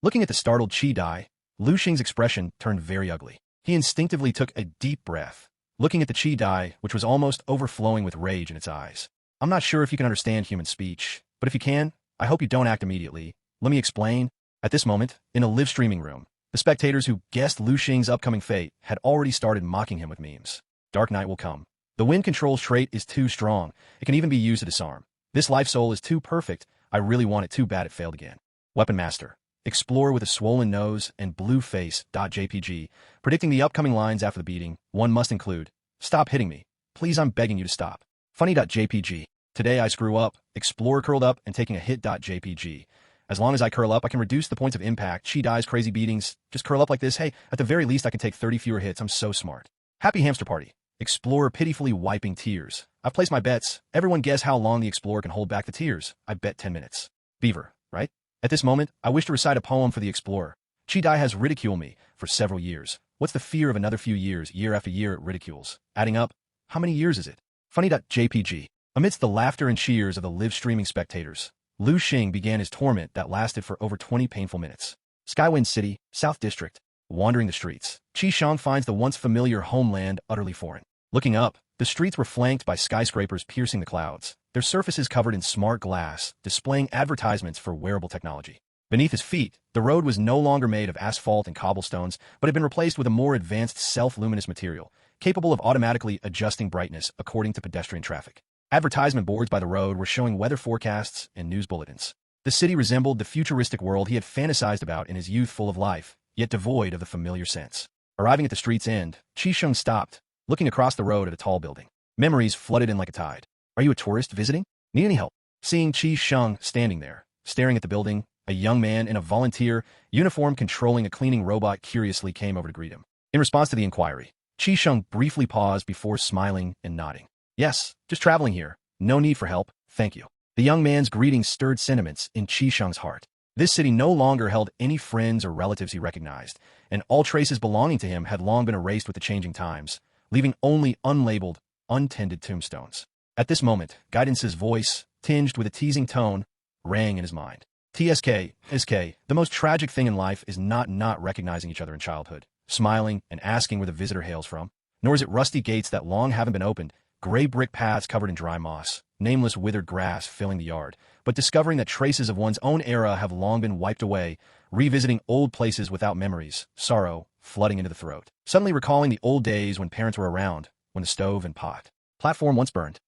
Looking at the startled Chi Dai, Lu Xing's expression turned very ugly. He instinctively took a deep breath, looking at the Chi Dai, which was almost overflowing with rage in its eyes. I'm not sure if you can understand human speech, but if you can, I hope you don't act immediately. Let me explain. At this moment, in a live streaming room, the spectators who guessed Lu Xing's upcoming fate had already started mocking him with memes. Dark night will come. The wind control's trait is too strong. It can even be used to disarm. This life soul is too perfect. I really want it too bad it failed again. Weapon Master. Explorer with a swollen nose and blue face. JPG. Predicting the upcoming lines after the beating, one must include, "Stop hitting me. Please, I'm begging you to stop." Funny.jpg. Today I screw up. Explorer curled up and taking a hit.jpg. As long as I curl up, I can reduce the points of impact. Chi Dai's crazy beatings. Just curl up like this. Hey, at the very least I can take 30 fewer hits. I'm so smart. Happy Hamster Party. Explorer pitifully wiping tears. I've placed my bets. Everyone guess how long the Explorer can hold back the tears. I bet 10 minutes. Beaver, right? At this moment, I wish to recite a poem for the Explorer. Chi Dai has ridiculed me for several years. What's the fear of another few years, year after year it ridicules? Adding up, how many years is it? Funny.jpg. Amidst the laughter and cheers of the live streaming spectators, Lu Xing began his torment that lasted for over 20 painful minutes. Skywind City, South District. Wandering the streets, Chi Shang finds the once familiar homeland utterly foreign. Looking up, the streets were flanked by skyscrapers piercing the clouds, their surfaces covered in smart glass, displaying advertisements for wearable technology. Beneath his feet, the road was no longer made of asphalt and cobblestones, but had been replaced with a more advanced self-luminous material, capable of automatically adjusting brightness according to pedestrian traffic. Advertisement boards by the road were showing weather forecasts and news bulletins. The city resembled the futuristic world he had fantasized about in his youth, full of life, yet devoid of the familiar sense. Arriving at the street's end, Chi Sheng stopped, looking across the road at a tall building. Memories flooded in like a tide. Are you a tourist visiting? Need any help? Seeing Chi Sheng standing there, staring at the building, a young man in a volunteer uniform controlling a cleaning robot curiously came over to greet him. In response to the inquiry, Chi Sheng briefly paused before smiling and nodding. Yes, just traveling here. No need for help, thank you. The young man's greeting stirred sentiments in Chi Sheng's heart. This city no longer held any friends or relatives he recognized, and all traces belonging to him had long been erased with the changing times, leaving only unlabeled, untended tombstones. At this moment, Guidance's voice, tinged with a teasing tone, rang in his mind. SK, the most tragic thing in life is not recognizing each other in childhood, smiling and asking where the visitor hails from, nor is it rusty gates that long haven't been opened, gray brick paths covered in dry moss, nameless withered grass filling the yard, but discovering that traces of one's own era have long been wiped away, revisiting old places without memories, sorrow flooding into the throat, suddenly recalling the old days when parents were around, when the stove and pot platform once burned.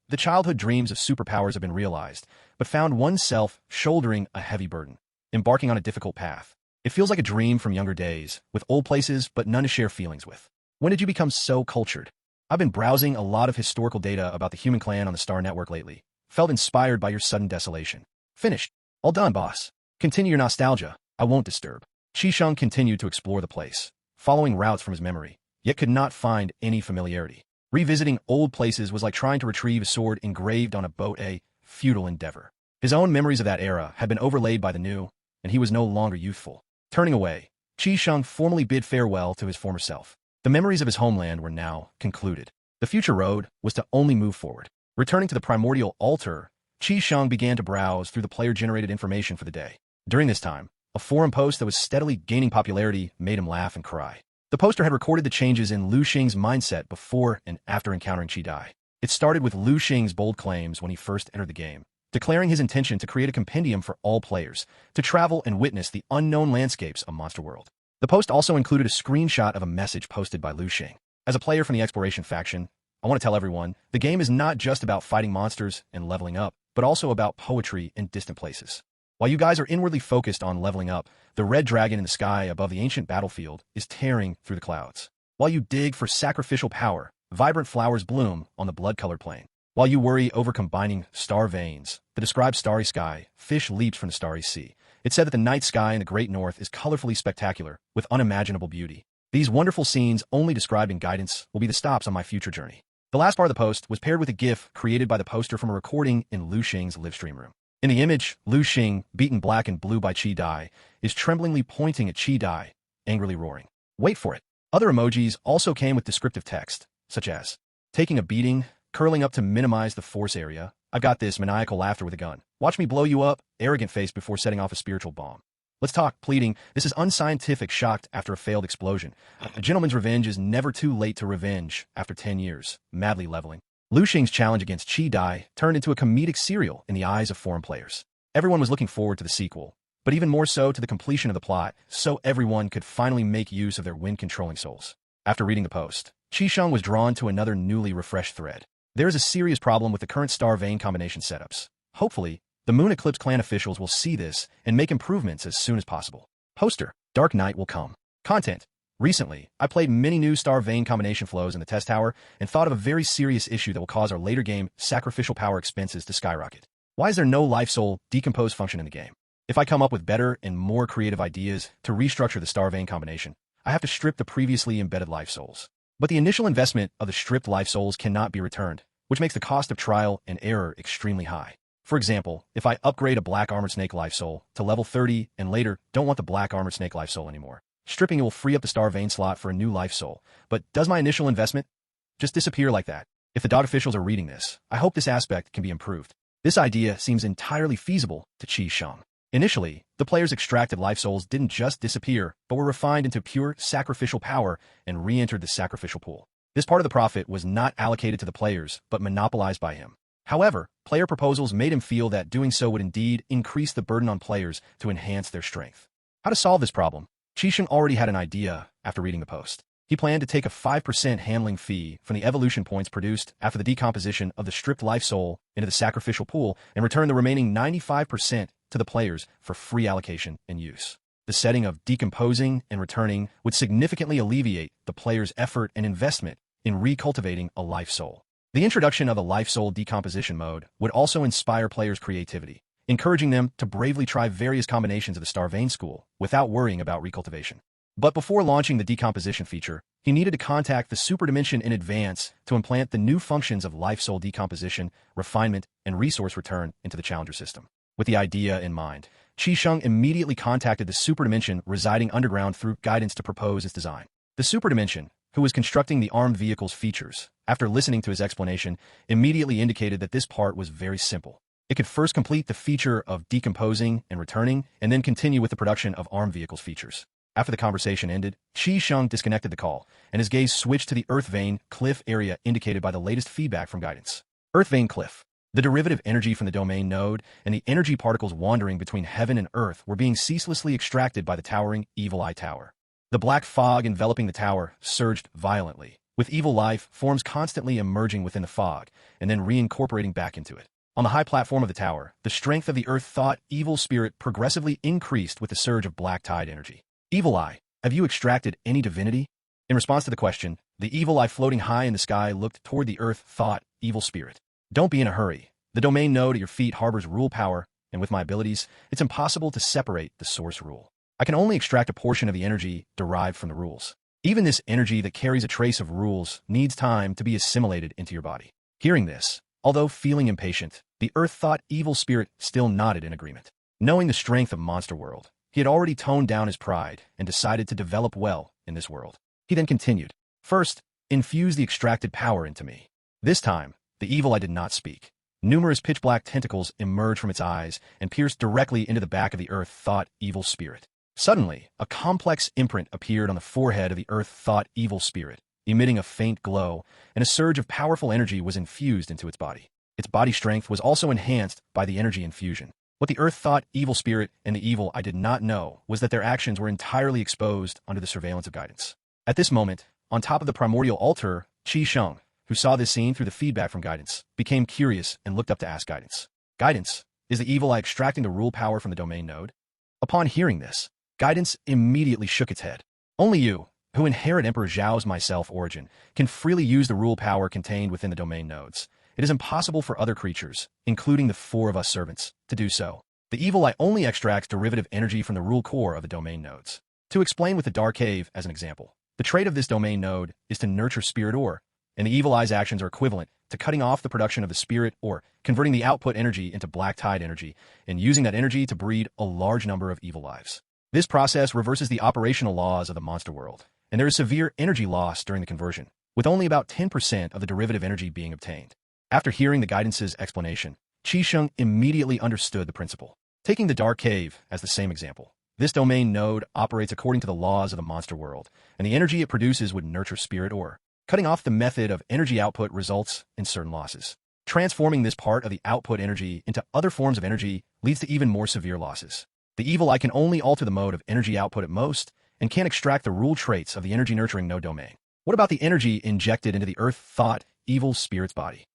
The childhood dreams of superpowers have been realized, but found oneself shouldering a heavy burden, embarking on a difficult path. It feels like a dream from younger days, with old places but none to share feelings with. When did you become so cultured? I've been browsing a lot of historical data about the human clan on the Star Network lately. Felt inspired by your sudden desolation. Finished. All done, boss. Continue your nostalgia. I won't disturb. Chi Sheng continued to explore the place, following routes from his memory, yet could not find any familiarity. Revisiting old places was like trying to retrieve a sword engraved on a boat, a futile endeavor. His own memories of that era had been overlaid by the new, and he was no longer youthful. Turning away, Chi Sheng formally bid farewell to his former self. The memories of his homeland were now concluded. The future road was to only move forward. Returning to the primordial altar, Chi Sheng began to browse through the player-generated information for the day. During this time, A forum post that was steadily gaining popularity made him laugh and cry. The poster had recorded the changes in Lu Xing's mindset before and after encountering Qi Dai. It started with Lu Xing's bold claims when he first entered the game, declaring his intention to create a compendium for all players, to travel and witness the unknown landscapes of Monster World. The post also included a screenshot of a message posted by Lu Xing. As a player from the Exploration faction, I want to tell everyone, the game is not just about fighting monsters and leveling up, but also about poetry in distant places. While you guys are inwardly focused on leveling up, the red dragon in the sky above the ancient battlefield is tearing through the clouds. While you dig for sacrificial power, vibrant flowers bloom on the blood-colored plain. While you worry over combining star veins, the described starry sky, fish leaps from the starry sea. It said that the night sky in the great north is colorfully spectacular, with unimaginable beauty. These wonderful scenes, only described in guidance, will be the stops on my future journey. The last part of the post was paired with a GIF created by the poster from a recording in Lu Xing's livestream room. In the image, Lu Xing, beaten black and blue by Qi Dai, is tremblingly pointing at Qi Dai, angrily roaring. Wait for it. Other emojis also came with descriptive text, such as, taking a beating, curling up to minimize the force area, I've got this, maniacal laughter with a gun. Watch me blow you up, arrogant face before setting off a spiritual bomb. Let's talk, pleading, this is unscientific, shocked after a failed explosion. A gentleman's revenge is never too late to revenge after 10 years, madly leveling. Lu Xing's challenge against Qi Dai turned into a comedic serial in the eyes of forum players. Everyone was looking forward to the sequel, but even more so to the completion of the plot, so everyone could finally make use of their wind-controlling souls. After reading the post, Qisheng was drawn to another newly refreshed thread. There is a serious problem with the current star vein combination setups. Hopefully, the Moon Eclipse Clan officials will see this and make improvements as soon as possible. Poster, Dark Night will come. Content. Recently, I played many new star vein combination flows in the test tower and thought of a very serious issue that will cause our later game sacrificial power expenses to skyrocket. Why is there no life soul decompose function in the game? If I come up with better and more creative ideas to restructure the star vein combination, I have to strip the previously embedded life souls. But the initial investment of the stripped life souls cannot be returned, which makes the cost of trial and error extremely high. For example, if I upgrade a black armored snake life soul to level 30 and later don't want the black armored snake life soul anymore, stripping it will free up the star vein slot for a new life soul. But does my initial investment just disappear like that? If the dog officials are reading this, I hope this aspect can be improved. This idea seems entirely feasible to Qi Sheng. Initially, the player's extracted life souls didn't just disappear, but were refined into pure sacrificial power and re-entered the sacrificial pool. This part of the profit was not allocated to the players, but monopolized by him. However, player proposals made him feel that doing so would indeed increase the burden on players to enhance their strength. How to solve this problem? Qisheng already had an idea after reading the post. He planned to take a 5% handling fee from the evolution points produced after the decomposition of the stripped life soul into the sacrificial pool and return the remaining 95% to the players for free allocation and use. The setting of decomposing and returning would significantly alleviate the player's effort and investment in recultivating a life soul. The introduction of a life soul decomposition mode would also inspire players' creativity, encouraging them to bravely try various combinations of the Star Vein School without worrying about recultivation. But before launching the decomposition feature, he needed to contact the Super Dimension in advance to implant the new functions of life soul decomposition, refinement, and resource return into the Challenger system. With the idea in mind, Qisheng immediately contacted the Super Dimension residing underground through guidance to propose its design. The Super Dimension, who was constructing the armed vehicle's features, after listening to his explanation, immediately indicated that this part was very simple. It could first complete the feature of decomposing and returning, and then continue with the production of armed vehicles features. After the conversation ended, Qisheng disconnected the call, and his gaze switched to the Earth Vein Cliff area indicated by the latest feedback from guidance. Earth Vein Cliff. The derivative energy from the domain node and the energy particles wandering between heaven and earth were being ceaselessly extracted by the towering Evil Eye Tower. The black fog enveloping the tower surged violently, with evil life forms constantly emerging within the fog and then reincorporating back into it. On the high platform of the tower, the strength of the earth thought evil spirit progressively increased with the surge of black tide energy. Evil Eye, have you extracted any divinity? In response to the question, the evil eye floating high in the sky looked toward the earth thought evil spirit. Don't be in a hurry. The domain node at your feet harbors rule power, and with my abilities, it's impossible to separate the source rule. I can only extract a portion of the energy derived from the rules. Even this energy that carries a trace of rules needs time to be assimilated into your body. Hearing this, although feeling impatient, the earth thought evil spirit still nodded in agreement. Knowing the strength of Monster World, he had already toned down his pride and decided to develop well in this world. He then continued. First, infuse the extracted power into me. This time, the evil eye did not speak. Numerous pitch-black tentacles emerge from its eyes and pierce directly into the back of the Earth-thought evil spirit. Suddenly, a complex imprint appeared on the forehead of the Earth-thought evil spirit, emitting a faint glow, and a surge of powerful energy was infused into its body. Its body strength was also enhanced by the energy infusion. What the Earth-thought evil spirit and the evil I did not know was that their actions were entirely exposed under the surveillance of guidance. At this moment, on top of the primordial altar, Qi Sheng, who saw this scene through the feedback from guidance, became curious and looked up to ask guidance. Guidance, is the evil eye extracting the rule power from the domain node? Upon hearing this, guidance immediately shook its head. Only you, who inherit Emperor Zhao's myself origin, can freely use the rule power contained within the domain nodes. It is impossible for other creatures, including the four of us servants, to do so. The evil eye only extracts derivative energy from the rule core of the domain nodes. To explain with the dark cave as an example, the trait of this domain node is to nurture spirit ore, and the evil eye's actions are equivalent to cutting off the production of the spirit ore, converting the output energy into black tide energy, and using that energy to breed a large number of evil lives. This process reverses the operational laws of the monster world, and there is severe energy loss during the conversion, with only about 10% of the derivative energy being obtained. After hearing the guidance's explanation, Qi Sheng immediately understood the principle. Taking the dark cave as the same example, this domain node operates according to the laws of the monster world, and the energy it produces would nurture spirit ore. Cutting off the method of energy output results in certain losses. Transforming this part of the output energy into other forms of energy leads to even more severe losses. The evil eye can only alter the mode of energy output at most, and can't extract the rule traits of the energy nurturing node domain. What about the energy injected into the Earth-thought evil spirit's body?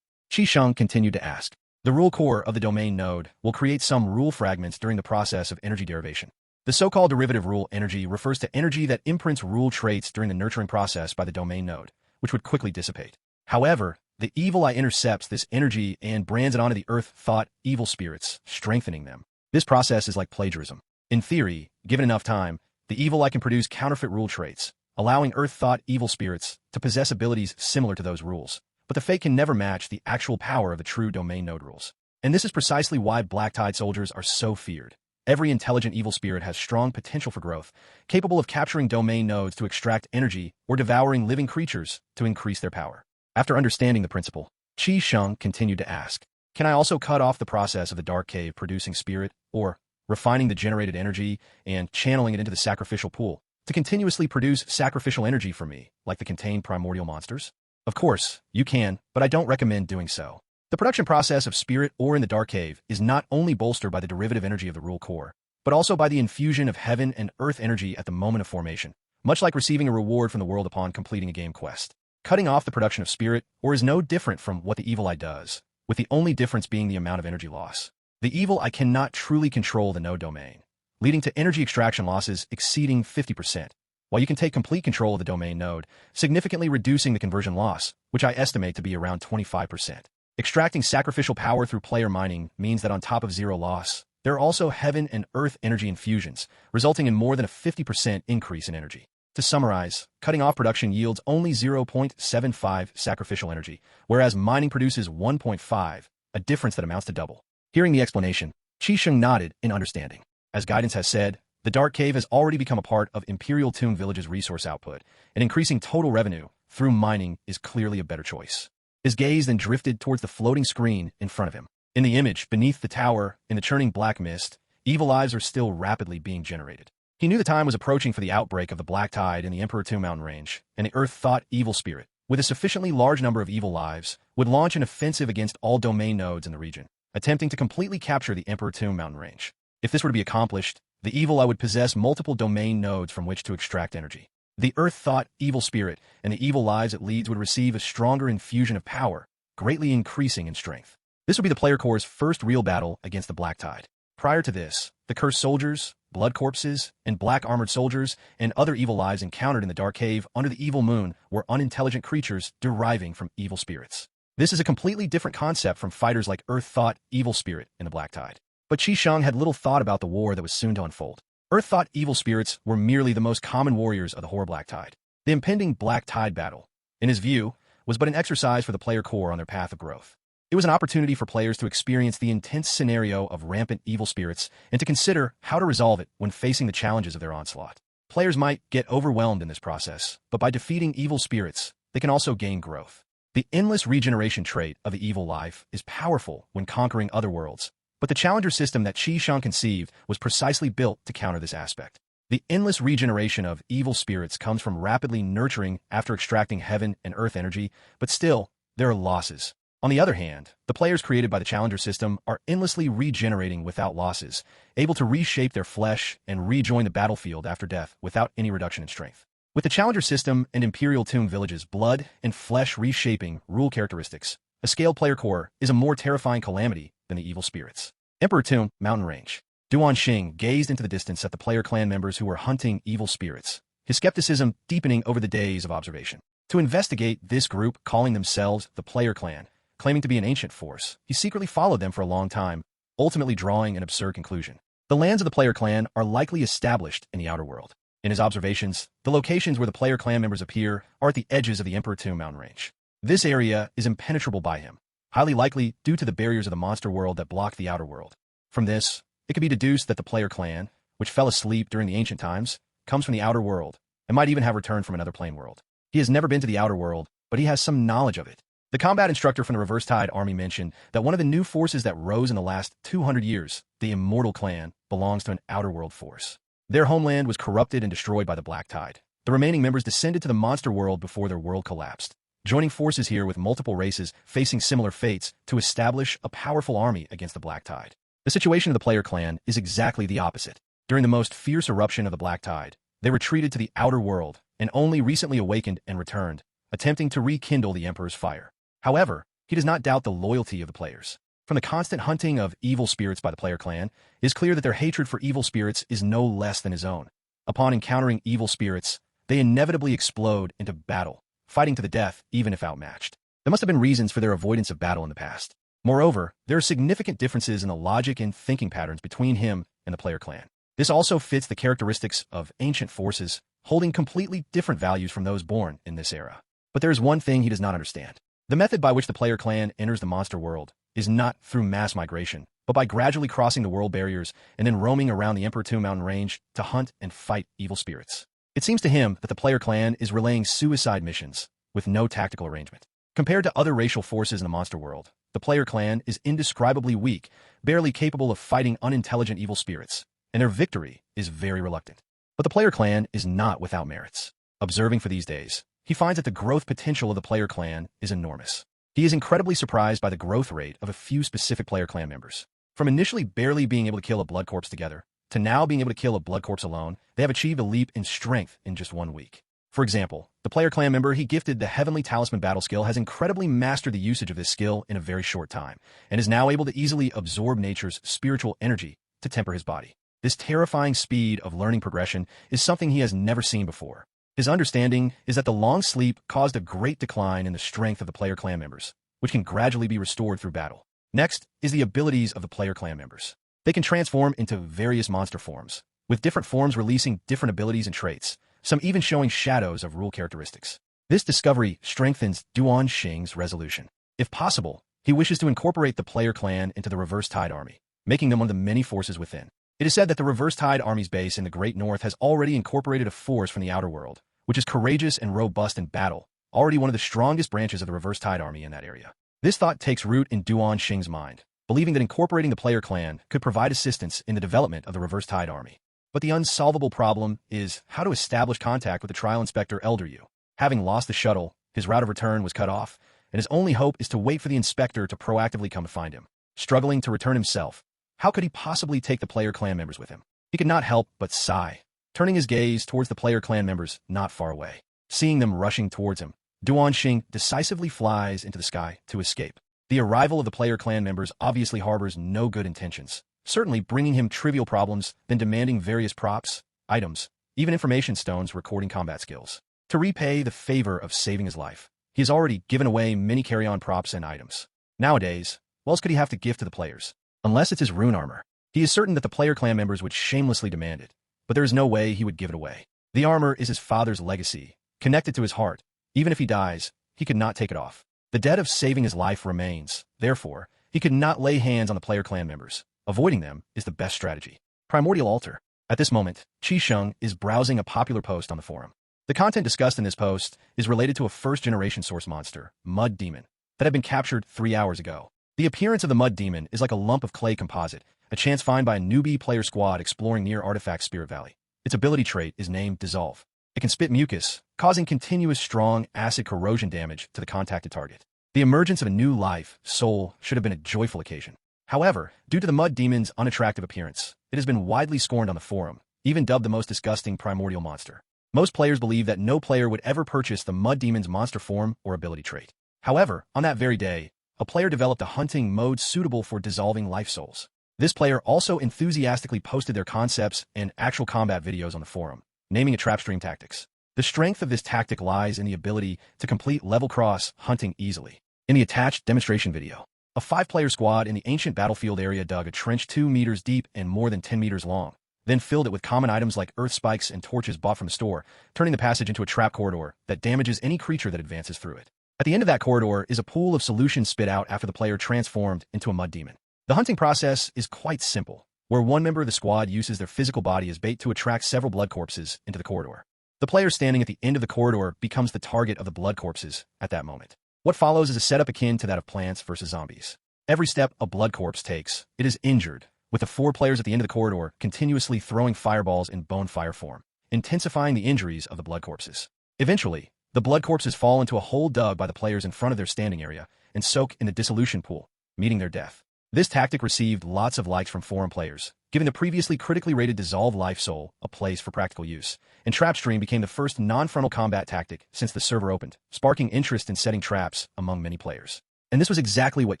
Qi Sheng continued to ask. The rule core of the domain node will create some rule fragments during the process of energy derivation. The so-called derivative rule energy refers to energy that imprints rule traits during the nurturing process by the domain node, which would quickly dissipate. However, the evil eye intercepts this energy and brands it onto the Earth-thought evil spirits, strengthening them. This process is like plagiarism. In theory, given enough time, the evil eye can produce counterfeit rule traits, allowing Earth-thought evil spirits to possess abilities similar to those rules. But the fake can never match the actual power of the true domain node rules. And this is precisely why Black Tide soldiers are so feared. Every intelligent evil spirit has strong potential for growth, capable of capturing domain nodes to extract energy or devouring living creatures to increase their power. After understanding the principle, Qi Sheng continued to ask, can I also cut off the process of the dark cave producing spirit, or refining the generated energy and channeling it into the sacrificial pool, to continuously produce sacrificial energy for me, like the contained primordial monsters? Of course, you can, but I don't recommend doing so. The production process of spirit ore in the dark cave is not only bolstered by the derivative energy of the rule core, but also by the infusion of heaven and earth energy at the moment of formation, much like receiving a reward from the world upon completing a game quest. Cutting off the production of spirit ore is no different from what the evil eye does, with the only difference being the amount of energy loss. The evil eye cannot truly control the node domain, leading to energy extraction losses exceeding 50%, while you can take complete control of the domain node, significantly reducing the conversion loss, which I estimate to be around 25%. Extracting sacrificial power through player mining means that on top of zero loss, there are also heaven and earth energy infusions, resulting in more than a 50% increase in energy. To summarize, cutting off production yields only 0.75 sacrificial energy, whereas mining produces 1.5, a difference that amounts to double. Hearing the explanation, Qi Sheng nodded in understanding. As guidance has said, the Dark Cave has already become a part of Imperial Tomb Village's resource output, and increasing total revenue through mining is clearly a better choice. His gaze then drifted towards the floating screen in front of him. In the image, beneath the tower, in the churning black mist, evil eyes are still rapidly being generated. He knew the time was approaching for the outbreak of the Black Tide in the Emperor Tomb Mountain Range, and the Earth-thought evil spirit, with a sufficiently large number of evil lives, would launch an offensive against all domain nodes in the region, attempting to completely capture the Emperor Tomb Mountain Range. If this were to be accomplished, the evil eye would possess multiple domain nodes from which to extract energy. The Earth-thought evil spirit and the evil lives it leads would receive a stronger infusion of power, greatly increasing in strength. This would be the player core's first real battle against the Black Tide. Prior to this, the cursed soldiers, blood corpses, and black armored soldiers and other evil lives encountered in the Dark Cave under the evil moon were unintelligent creatures deriving from evil spirits. This is a completely different concept from fighters like Earth-thought evil spirit in the Black Tide. But Qi Sheng had little thought about the war that was soon to unfold. Earth-thought evil spirits were merely the most common warriors of the horror Black Tide. The impending Black Tide battle, in his view, was but an exercise for the player core on their path of growth. It was an opportunity for players to experience the intense scenario of rampant evil spirits and to consider how to resolve it when facing the challenges of their onslaught. Players might get overwhelmed in this process, but by defeating evil spirits, they can also gain growth. The endless regeneration trait of the evil life is powerful when conquering other worlds, but the challenger system that Qi Shan conceived was precisely built to counter this aspect. The endless regeneration of evil spirits comes from rapidly nurturing after extracting heaven and earth energy, but still, there are losses. On the other hand, the players created by the challenger system are endlessly regenerating without losses, able to reshape their flesh and rejoin the battlefield after death without any reduction in strength. With the challenger system and Imperial Tomb Village's blood and flesh reshaping rule characteristics, a scaled player core is a more terrifying calamity than the evil spirits. Emperor Tomb Mountain Range. Duan Xing gazed into the distance at the player clan members who were hunting evil spirits, his skepticism deepening over the days of observation. To investigate this group calling themselves the player clan, claiming to be an ancient force, he secretly followed them for a long time, ultimately drawing an absurd conclusion. The lands of the player clan are likely established in the outer world. In his observations, the locations where the player clan members appear are at the edges of the Emperor Tomb Mountain Range. This area is impenetrable by him, highly likely due to the barriers of the monster world that block the outer world. From this, it could be deduced that the player clan, which fell asleep during the ancient times, comes from the outer world, and might even have returned from another plane world. He has never been to the outer world, but he has some knowledge of it. The combat instructor from the Reverse Tide Army mentioned that one of the new forces that rose in the last 200 years, the Immortal Clan, belongs to an outer world force. Their homeland was corrupted and destroyed by the Black Tide. The remaining members descended to the monster world before their world collapsed, joining forces here with multiple races facing similar fates to establish a powerful army against the Black Tide. The situation of the player clan is exactly the opposite. During the most fierce eruption of the Black Tide, they retreated to the outer world and only recently awakened and returned, attempting to rekindle the Emperor's fire. However, he does not doubt the loyalty of the players. From the constant hunting of evil spirits by the player clan, it is clear that their hatred for evil spirits is no less than his own. Upon encountering evil spirits, they inevitably explode into battle, fighting to the death even if outmatched. There must have been reasons for their avoidance of battle in the past. Moreover, there are significant differences in the logic and thinking patterns between him and the player clan. This also fits the characteristics of ancient forces, holding completely different values from those born in this era. But there is one thing he does not understand. The method by which the player clan enters the monster world is not through mass migration, but by gradually crossing the world barriers and then roaming around the Emperor Tomb Mountain Range to hunt and fight evil spirits. It seems to him that the player clan is relaying suicide missions with no tactical arrangement. Compared to other racial forces in the monster world, the player clan is indescribably weak, barely capable of fighting unintelligent evil spirits, and their victory is very reluctant. But the player clan is not without merits. Observing for these days, he finds that the growth potential of the player clan is enormous. He is incredibly surprised by the growth rate of a few specific player clan members. From initially barely being able to kill a blood corpse together, to now being able to kill a blood corpse alone, they have achieved a leap in strength in just 1 week. For example, the player clan member he gifted the Heavenly Talisman battle skill has incredibly mastered the usage of this skill in a very short time, and is now able to easily absorb nature's spiritual energy to temper his body. This terrifying speed of learning progression is something he has never seen before. His understanding is that the long sleep caused a great decline in the strength of the player clan members, which can gradually be restored through battle. Next is the abilities of the player clan members. They can transform into various monster forms, with different forms releasing different abilities and traits, some even showing shadows of rule characteristics. This discovery strengthens Duan Xing's resolution. If possible, he wishes to incorporate the player clan into the Reverse Tide Army, making them one of the many forces within. It is said that the Reverse Tide Army's base in the Great North has already incorporated a force from the outer world, which is courageous and robust in battle, already one of the strongest branches of the Reverse Tide Army in that area. This thought takes root in Duan Xing's mind, believing that incorporating the player clan could provide assistance in the development of the Reverse Tide Army. But the unsolvable problem is how to establish contact with the trial inspector Elder Yu. Having lost the shuttle, his route of return was cut off, and his only hope is to wait for the inspector to proactively come to find him. Struggling to return himself, how could he possibly take the player clan members with him? He could not help but sigh, turning his gaze towards the player clan members not far away. Seeing them rushing towards him, Duan Xing decisively flies into the sky to escape. The arrival of the player clan members obviously harbors no good intentions, certainly bringing him trivial problems than demanding various props, items, even information stones recording combat skills. To repay the favor of saving his life, he has already given away many carry-on props and items. Nowadays, what else could he have to gift to the players? Unless it's his rune armor. He is certain that the player clan members would shamelessly demand it, but there is no way he would give it away. The armor is his father's legacy, connected to his heart. Even if he dies, he could not take it off. The debt of saving his life remains. Therefore, he could not lay hands on the player clan members. Avoiding them is the best strategy. Primordial Altar. At this moment, Qi Sheng is browsing a popular post on the forum. The content discussed in this post is related to a first-generation source monster, Mud Demon, that had been captured 3 hours ago. The appearance of the Mud Demon is like a lump of clay composite, a chance find by a newbie player squad exploring near Artifact Spirit Valley. Its ability trait is named Dissolve. It can spit mucus, causing continuous strong acid corrosion damage to the contacted target. The emergence of a new life, soul, should have been a joyful occasion. However, due to the Mud Demon's unattractive appearance, it has been widely scorned on the forum, even dubbed the most disgusting primordial monster. Most players believe that no player would ever purchase the Mud Demon's monster form or ability trait. However, on that very day, a player developed a hunting mode suitable for dissolving life souls. This player also enthusiastically posted their concepts and actual combat videos on the forum, naming it trap stream tactics. The strength of this tactic lies in the ability to complete level cross hunting easily. In the attached demonstration video, a 5-player squad in the ancient battlefield area dug a trench 2 meters deep and more than 10 meters long, then filled it with common items like earth spikes and torches bought from the store, turning the passage into a trap corridor that damages any creature that advances through it. At the end of that corridor is a pool of solutions spit out after the player transformed into a Mud Demon. The hunting process is quite simple, where one member of the squad uses their physical body as bait to attract several blood corpses into the corridor. The player standing at the end of the corridor becomes the target of the blood corpses at that moment. What follows is a setup akin to that of Plants vs. Zombies. Every step a blood corpse takes, it is injured, with the 4 players at the end of the corridor continuously throwing fireballs in bone fire form, intensifying the injuries of the blood corpses. Eventually, the blood corpses fall into a hole dug by the players in front of their standing area and soak in the dissolution pool, meeting their death. This tactic received lots of likes from forum players, giving the previously critically rated Dissolve Life Soul a place for practical use, and Trap Stream became the first non-frontal combat tactic since the server opened, sparking interest in setting traps among many players. And this was exactly what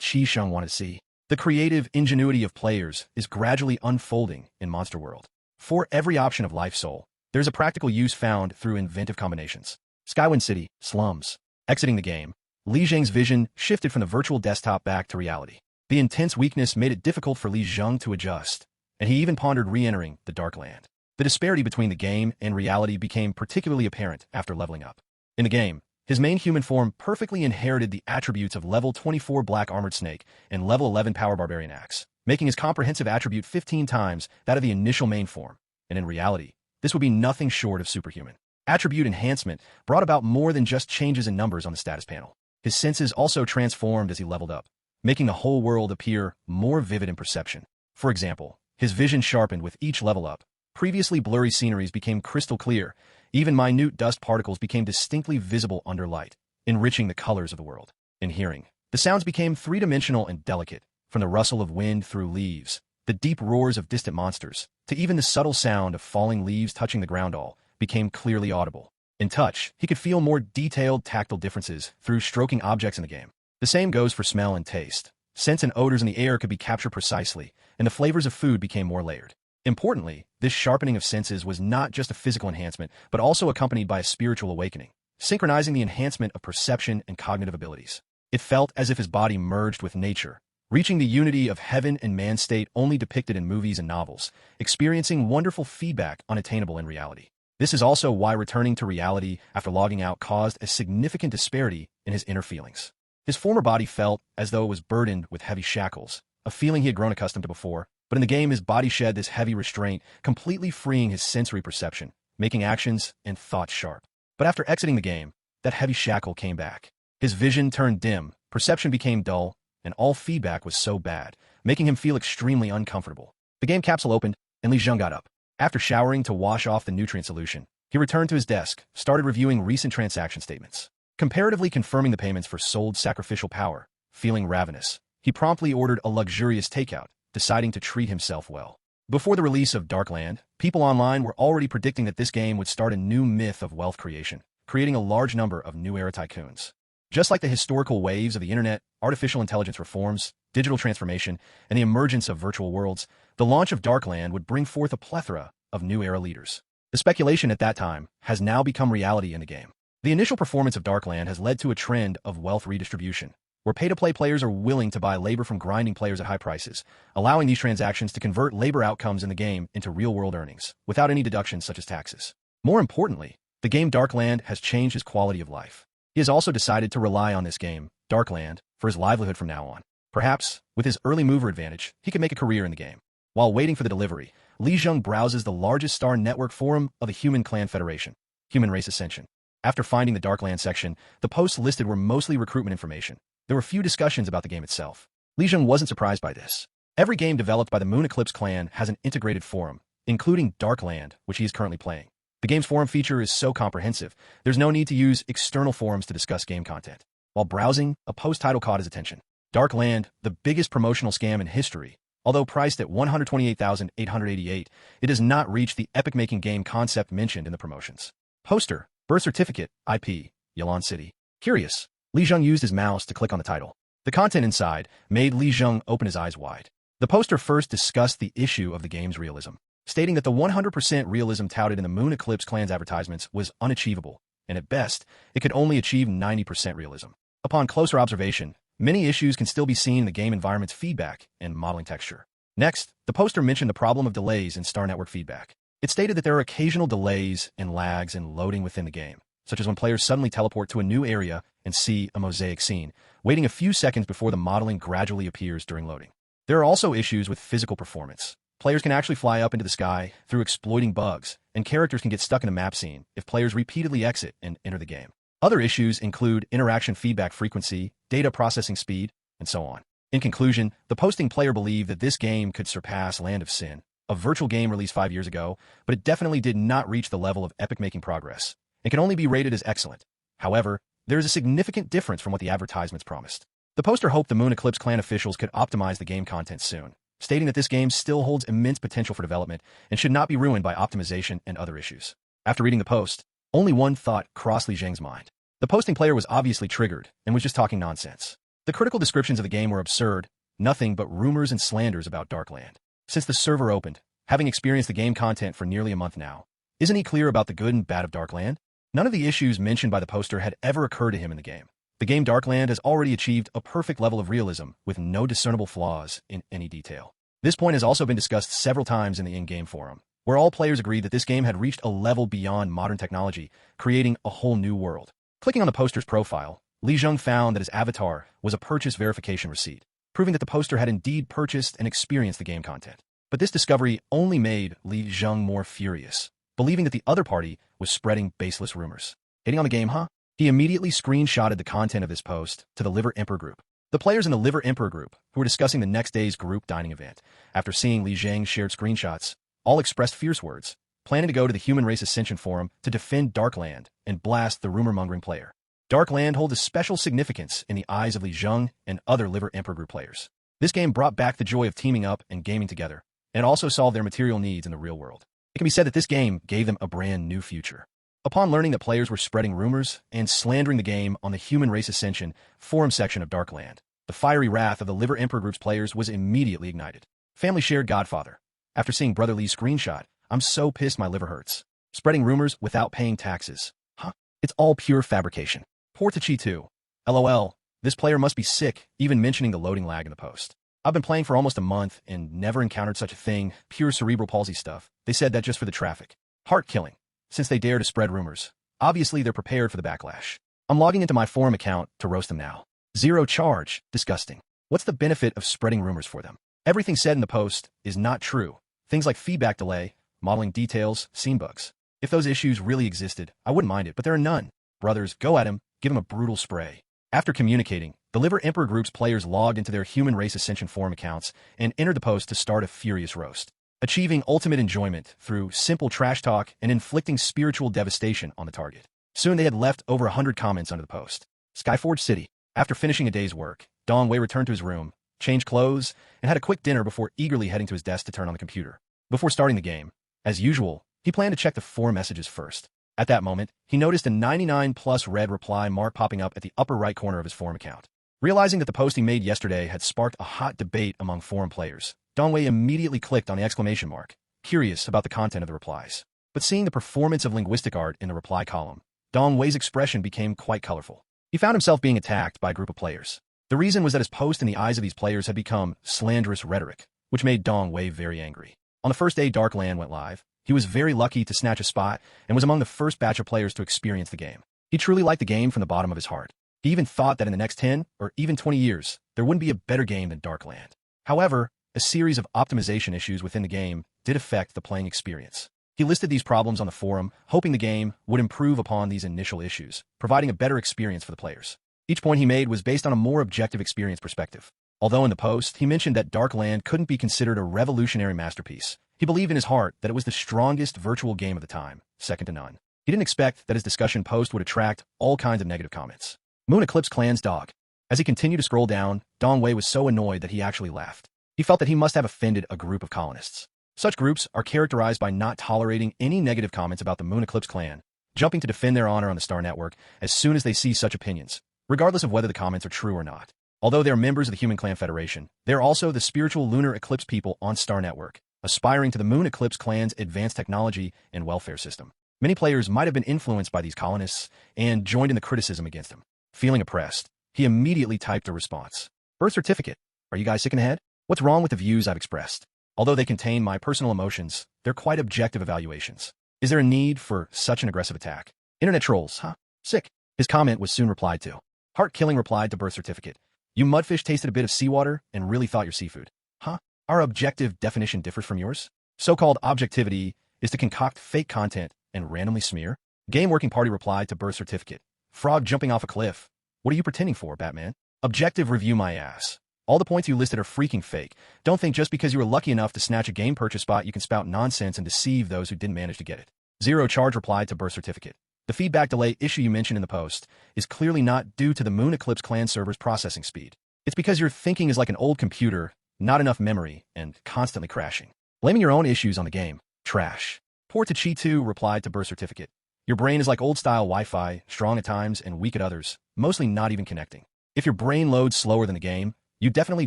Qisheng wanted to see. The creative ingenuity of players is gradually unfolding in Monster World. For every option of Life Soul, there's a practical use found through inventive combinations. Skywind City, Slums. Exiting the game, Li Zheng's vision shifted from the virtual desktop back to reality. The intense weakness made it difficult for Li Zheng to adjust, and he even pondered re-entering the Dark Land. The disparity between the game and reality became particularly apparent after leveling up. In the game, his main human form perfectly inherited the attributes of level 24 Black Armored Snake and level 11 Power Barbarian Axe, making his comprehensive attribute 15 times that of the initial main form, and in reality, this would be nothing short of superhuman. Attribute enhancement brought about more than just changes in numbers on the status panel. His senses also transformed as he leveled up, making the whole world appear more vivid in perception. For example, his vision sharpened with each level up. Previously blurry sceneries became crystal clear. Even minute dust particles became distinctly visible under light, enriching the colors of the world. In hearing, the sounds became three-dimensional and delicate, from the rustle of wind through leaves, the deep roars of distant monsters, to even the subtle sound of falling leaves touching the ground all became clearly audible. In touch, he could feel more detailed tactile differences through stroking objects in the game. The same goes for smell and taste. Scents and odors in the air could be captured precisely, and the flavors of food became more layered. Importantly, this sharpening of senses was not just a physical enhancement, but also accompanied by a spiritual awakening, synchronizing the enhancement of perception and cognitive abilities. It felt as if his body merged with nature, reaching the unity of heaven and man state only depicted in movies and novels, experiencing wonderful feedback unattainable in reality. This is also why returning to reality after logging out caused a significant disparity in his inner feelings. His former body felt as though it was burdened with heavy shackles, a feeling he had grown accustomed to before, but in the game his body shed this heavy restraint, completely freeing his sensory perception, making actions and thoughts sharp. But after exiting the game, that heavy shackle came back. His vision turned dim, perception became dull, and all feedback was so bad, making him feel extremely uncomfortable. The game capsule opened, and Li Zheng got up. After showering to wash off the nutrient solution, he returned to his desk, started reviewing recent transaction statements. Comparatively confirming the payments for sold sacrificial power, feeling ravenous, he promptly ordered a luxurious takeout, deciding to treat himself well. Before the release of Darkland, people online were already predicting that this game would start a new myth of wealth creation, creating a large number of new era tycoons. Just like the historical waves of the internet, artificial intelligence reforms, digital transformation, and the emergence of virtual worlds, the launch of Darkland would bring forth a plethora of new era leaders. The speculation at that time has now become reality in the game. The initial performance of Darkland has led to a trend of wealth redistribution, where pay-to-play players are willing to buy labor from grinding players at high prices, allowing these transactions to convert labor outcomes in the game into real-world earnings, without any deductions such as taxes. More importantly, the game Darkland has changed his quality of life. He has also decided to rely on this game, Darkland, for his livelihood from now on. Perhaps, with his early mover advantage, he could make a career in the game. While waiting for the delivery, Li Zheng browses the largest star network forum of the Human Clan Federation. Human Race Ascension. After finding the Darkland section, the posts listed were mostly recruitment information. There were few discussions about the game itself. Li Zheng wasn't surprised by this. Every game developed by the Moon Eclipse Clan has an integrated forum, including Darkland, which he is currently playing. The game's forum feature is so comprehensive, there's no need to use external forums to discuss game content. While browsing, a post title caught his attention. Darkland, the biggest promotional scam in history. Although priced at $128,888, it does not reach the epic-making game concept mentioned in the promotions. Poster, birth certificate, IP, Yilan City. Curious, Li Zheng used his mouse to click on the title. The content inside made Li Zheng open his eyes wide. The poster first discussed the issue of the game's realism, stating that the 100% realism touted in the Moon Eclipse Clan's advertisements was unachievable, and at best, it could only achieve 90% realism. Upon closer observation, many issues can still be seen in the game environment's feedback and modeling texture. Next, the poster mentioned the problem of delays in Star Network feedback. It stated that there are occasional delays and lags in loading within the game, such as when players suddenly teleport to a new area and see a mosaic scene, waiting a few seconds before the modeling gradually appears during loading. There are also issues with physical performance. Players can actually fly up into the sky through exploiting bugs, and characters can get stuck in a map scene if players repeatedly exit and enter the game. Other issues include interaction feedback frequency, data processing speed, and so on. In conclusion, the posting player believed that this game could surpass Land of Sin, a virtual game released 5 years ago, but it definitely did not reach the level of epic-making progress. It can only be rated as excellent. However, there is a significant difference from what the advertisements promised. The poster hoped the Moon Eclipse Clan officials could optimize the game content soon, stating that this game still holds immense potential for development and should not be ruined by optimization and other issues. After reading the post, only one thought crossed Li Zheng's mind. The posting player was obviously triggered and was just talking nonsense. The critical descriptions of the game were absurd, nothing but rumors and slanders about Darkland. Since the server opened, having experienced the game content for nearly a month now, isn't he clear about the good and bad of Darkland? None of the issues mentioned by the poster had ever occurred to him in the game. The game Darkland has already achieved a perfect level of realism with no discernible flaws in any detail. This point has also been discussed several times in the in-game forum, where all players agreed that this game had reached a level beyond modern technology, creating a whole new world. Clicking on the poster's profile, Li Zheng found that his avatar was a purchase verification receipt, proving that the poster had indeed purchased and experienced the game content. But this discovery only made Li Zheng more furious, believing that the other party was spreading baseless rumors. Hitting on the game, huh? He immediately screenshotted the content of this post to the Liver Emperor group. The players in the Liver Emperor group, who were discussing the next day's group dining event, after seeing Li Zheng's shared screenshots, all expressed fierce words, planning to go to the Human Race Ascension forum to defend Darkland and blast the rumor-mongering player. Darkland holds a special significance in the eyes of Li Zheng and other Liver Emperor group players. This game brought back the joy of teaming up and gaming together, and it also solved their material needs in the real world. It can be said that this game gave them a brand new future. Upon learning that players were spreading rumors and slandering the game on the Human Race Ascension forum section of Darkland, the fiery wrath of the Liver Emperor group's players was immediately ignited. Family shared Godfather. After seeing Brother Lee's screenshot, I'm so pissed my liver hurts. Spreading rumors without paying taxes. Huh? It's all pure fabrication. Poor Tachi too. LOL. This player must be sick, even mentioning the loading lag in the post. I've been playing for almost a month and never encountered such a thing. Pure cerebral palsy stuff. They said that just for the traffic. Heart-killing. Since they dare to spread rumors. Obviously, they're prepared for the backlash. I'm logging into my forum account to roast them now. Zero charge. Disgusting. What's the benefit of spreading rumors for them? Everything said in the post is not true. Things like feedback delay, modeling details, scene bugs. If those issues really existed, I wouldn't mind it, but there are none. Brothers, go at him, give him a brutal spray. After communicating, the Liver Emperor group's players logged into their Human Race Ascension forum accounts and entered the post to start a furious roast, achieving ultimate enjoyment through simple trash talk and inflicting spiritual devastation on the target. Soon they had left over 100 comments under the post. Skyforge City. After finishing a day's work, Dong Wei returned to his room, changed clothes, and had a quick dinner before eagerly heading to his desk to turn on the computer. Before starting the game, as usual, he planned to check the 4 messages first. At that moment, he noticed a 99+ red reply mark popping up at the upper right corner of his forum account. Realizing that the post he made yesterday had sparked a hot debate among forum players, Dong Wei immediately clicked on the exclamation mark, curious about the content of the replies. But seeing the performance of linguistic art in the reply column, Dong Wei's expression became quite colorful. He found himself being attacked by a group of players. The reason was that his post in the eyes of these players had become slanderous rhetoric, which made Dong Wei very angry. On the first day Darkland went live, he was very lucky to snatch a spot and was among the first batch of players to experience the game. He truly liked the game from the bottom of his heart. He even thought that in the next 10 or even 20 years, there wouldn't be a better game than Darkland. However, a series of optimization issues within the game did affect the playing experience. He listed these problems on the forum, hoping the game would improve upon these initial issues, providing a better experience for the players. Each point he made was based on a more objective experience perspective. Although in the post, he mentioned that Darkland couldn't be considered a revolutionary masterpiece, he believed in his heart that it was the strongest virtual game of the time, second to none. He didn't expect that his discussion post would attract all kinds of negative comments. Moon Eclipse Clan's dog. As he continued to scroll down, Dong Wei was so annoyed that he actually laughed. He felt that he must have offended a group of colonists. Such groups are characterized by not tolerating any negative comments about the Moon Eclipse Clan, jumping to defend their honor on the Star Network as soon as they see such opinions, regardless of whether the comments are true or not. Although they are members of the Human Clan Federation, they are also the spiritual lunar eclipse people on Star Network, aspiring to the Moon Eclipse Clan's advanced technology and welfare system. Many players might have been influenced by these colonists and joined in the criticism against him. Feeling oppressed, he immediately typed a response. Birth certificate. Are you guys sick in the head? What's wrong with the views I've expressed? Although they contain my personal emotions, they're quite objective evaluations. Is there a need for such an aggressive attack? Internet trolls, huh? Sick. His comment was soon replied to. Heart-killing replied to birth certificate. You mudfish tasted a bit of seawater and really thought you're seafood. Huh? Our objective definition differs from yours? So-called objectivity is to concoct fake content and randomly smear? Game Working Party replied to birth certificate. Frog jumping off a cliff. What are you pretending for, Batman? Objective review my ass. All the points you listed are freaking fake. Don't think just because you were lucky enough to snatch a game purchase spot you can spout nonsense and deceive those who didn't manage to get it. Zero Charge replied to birth certificate. The feedback delay issue you mentioned in the post is clearly not due to the Moon Eclipse Clan server's processing speed. It's because your thinking is like an old computer, not enough memory, and constantly crashing. Blaming your own issues on the game. Trash. Poor to Chi 2 replied to birth certificate. Your brain is like old-style Wi-Fi, strong at times and weak at others, mostly not even connecting. If your brain loads slower than the game, you definitely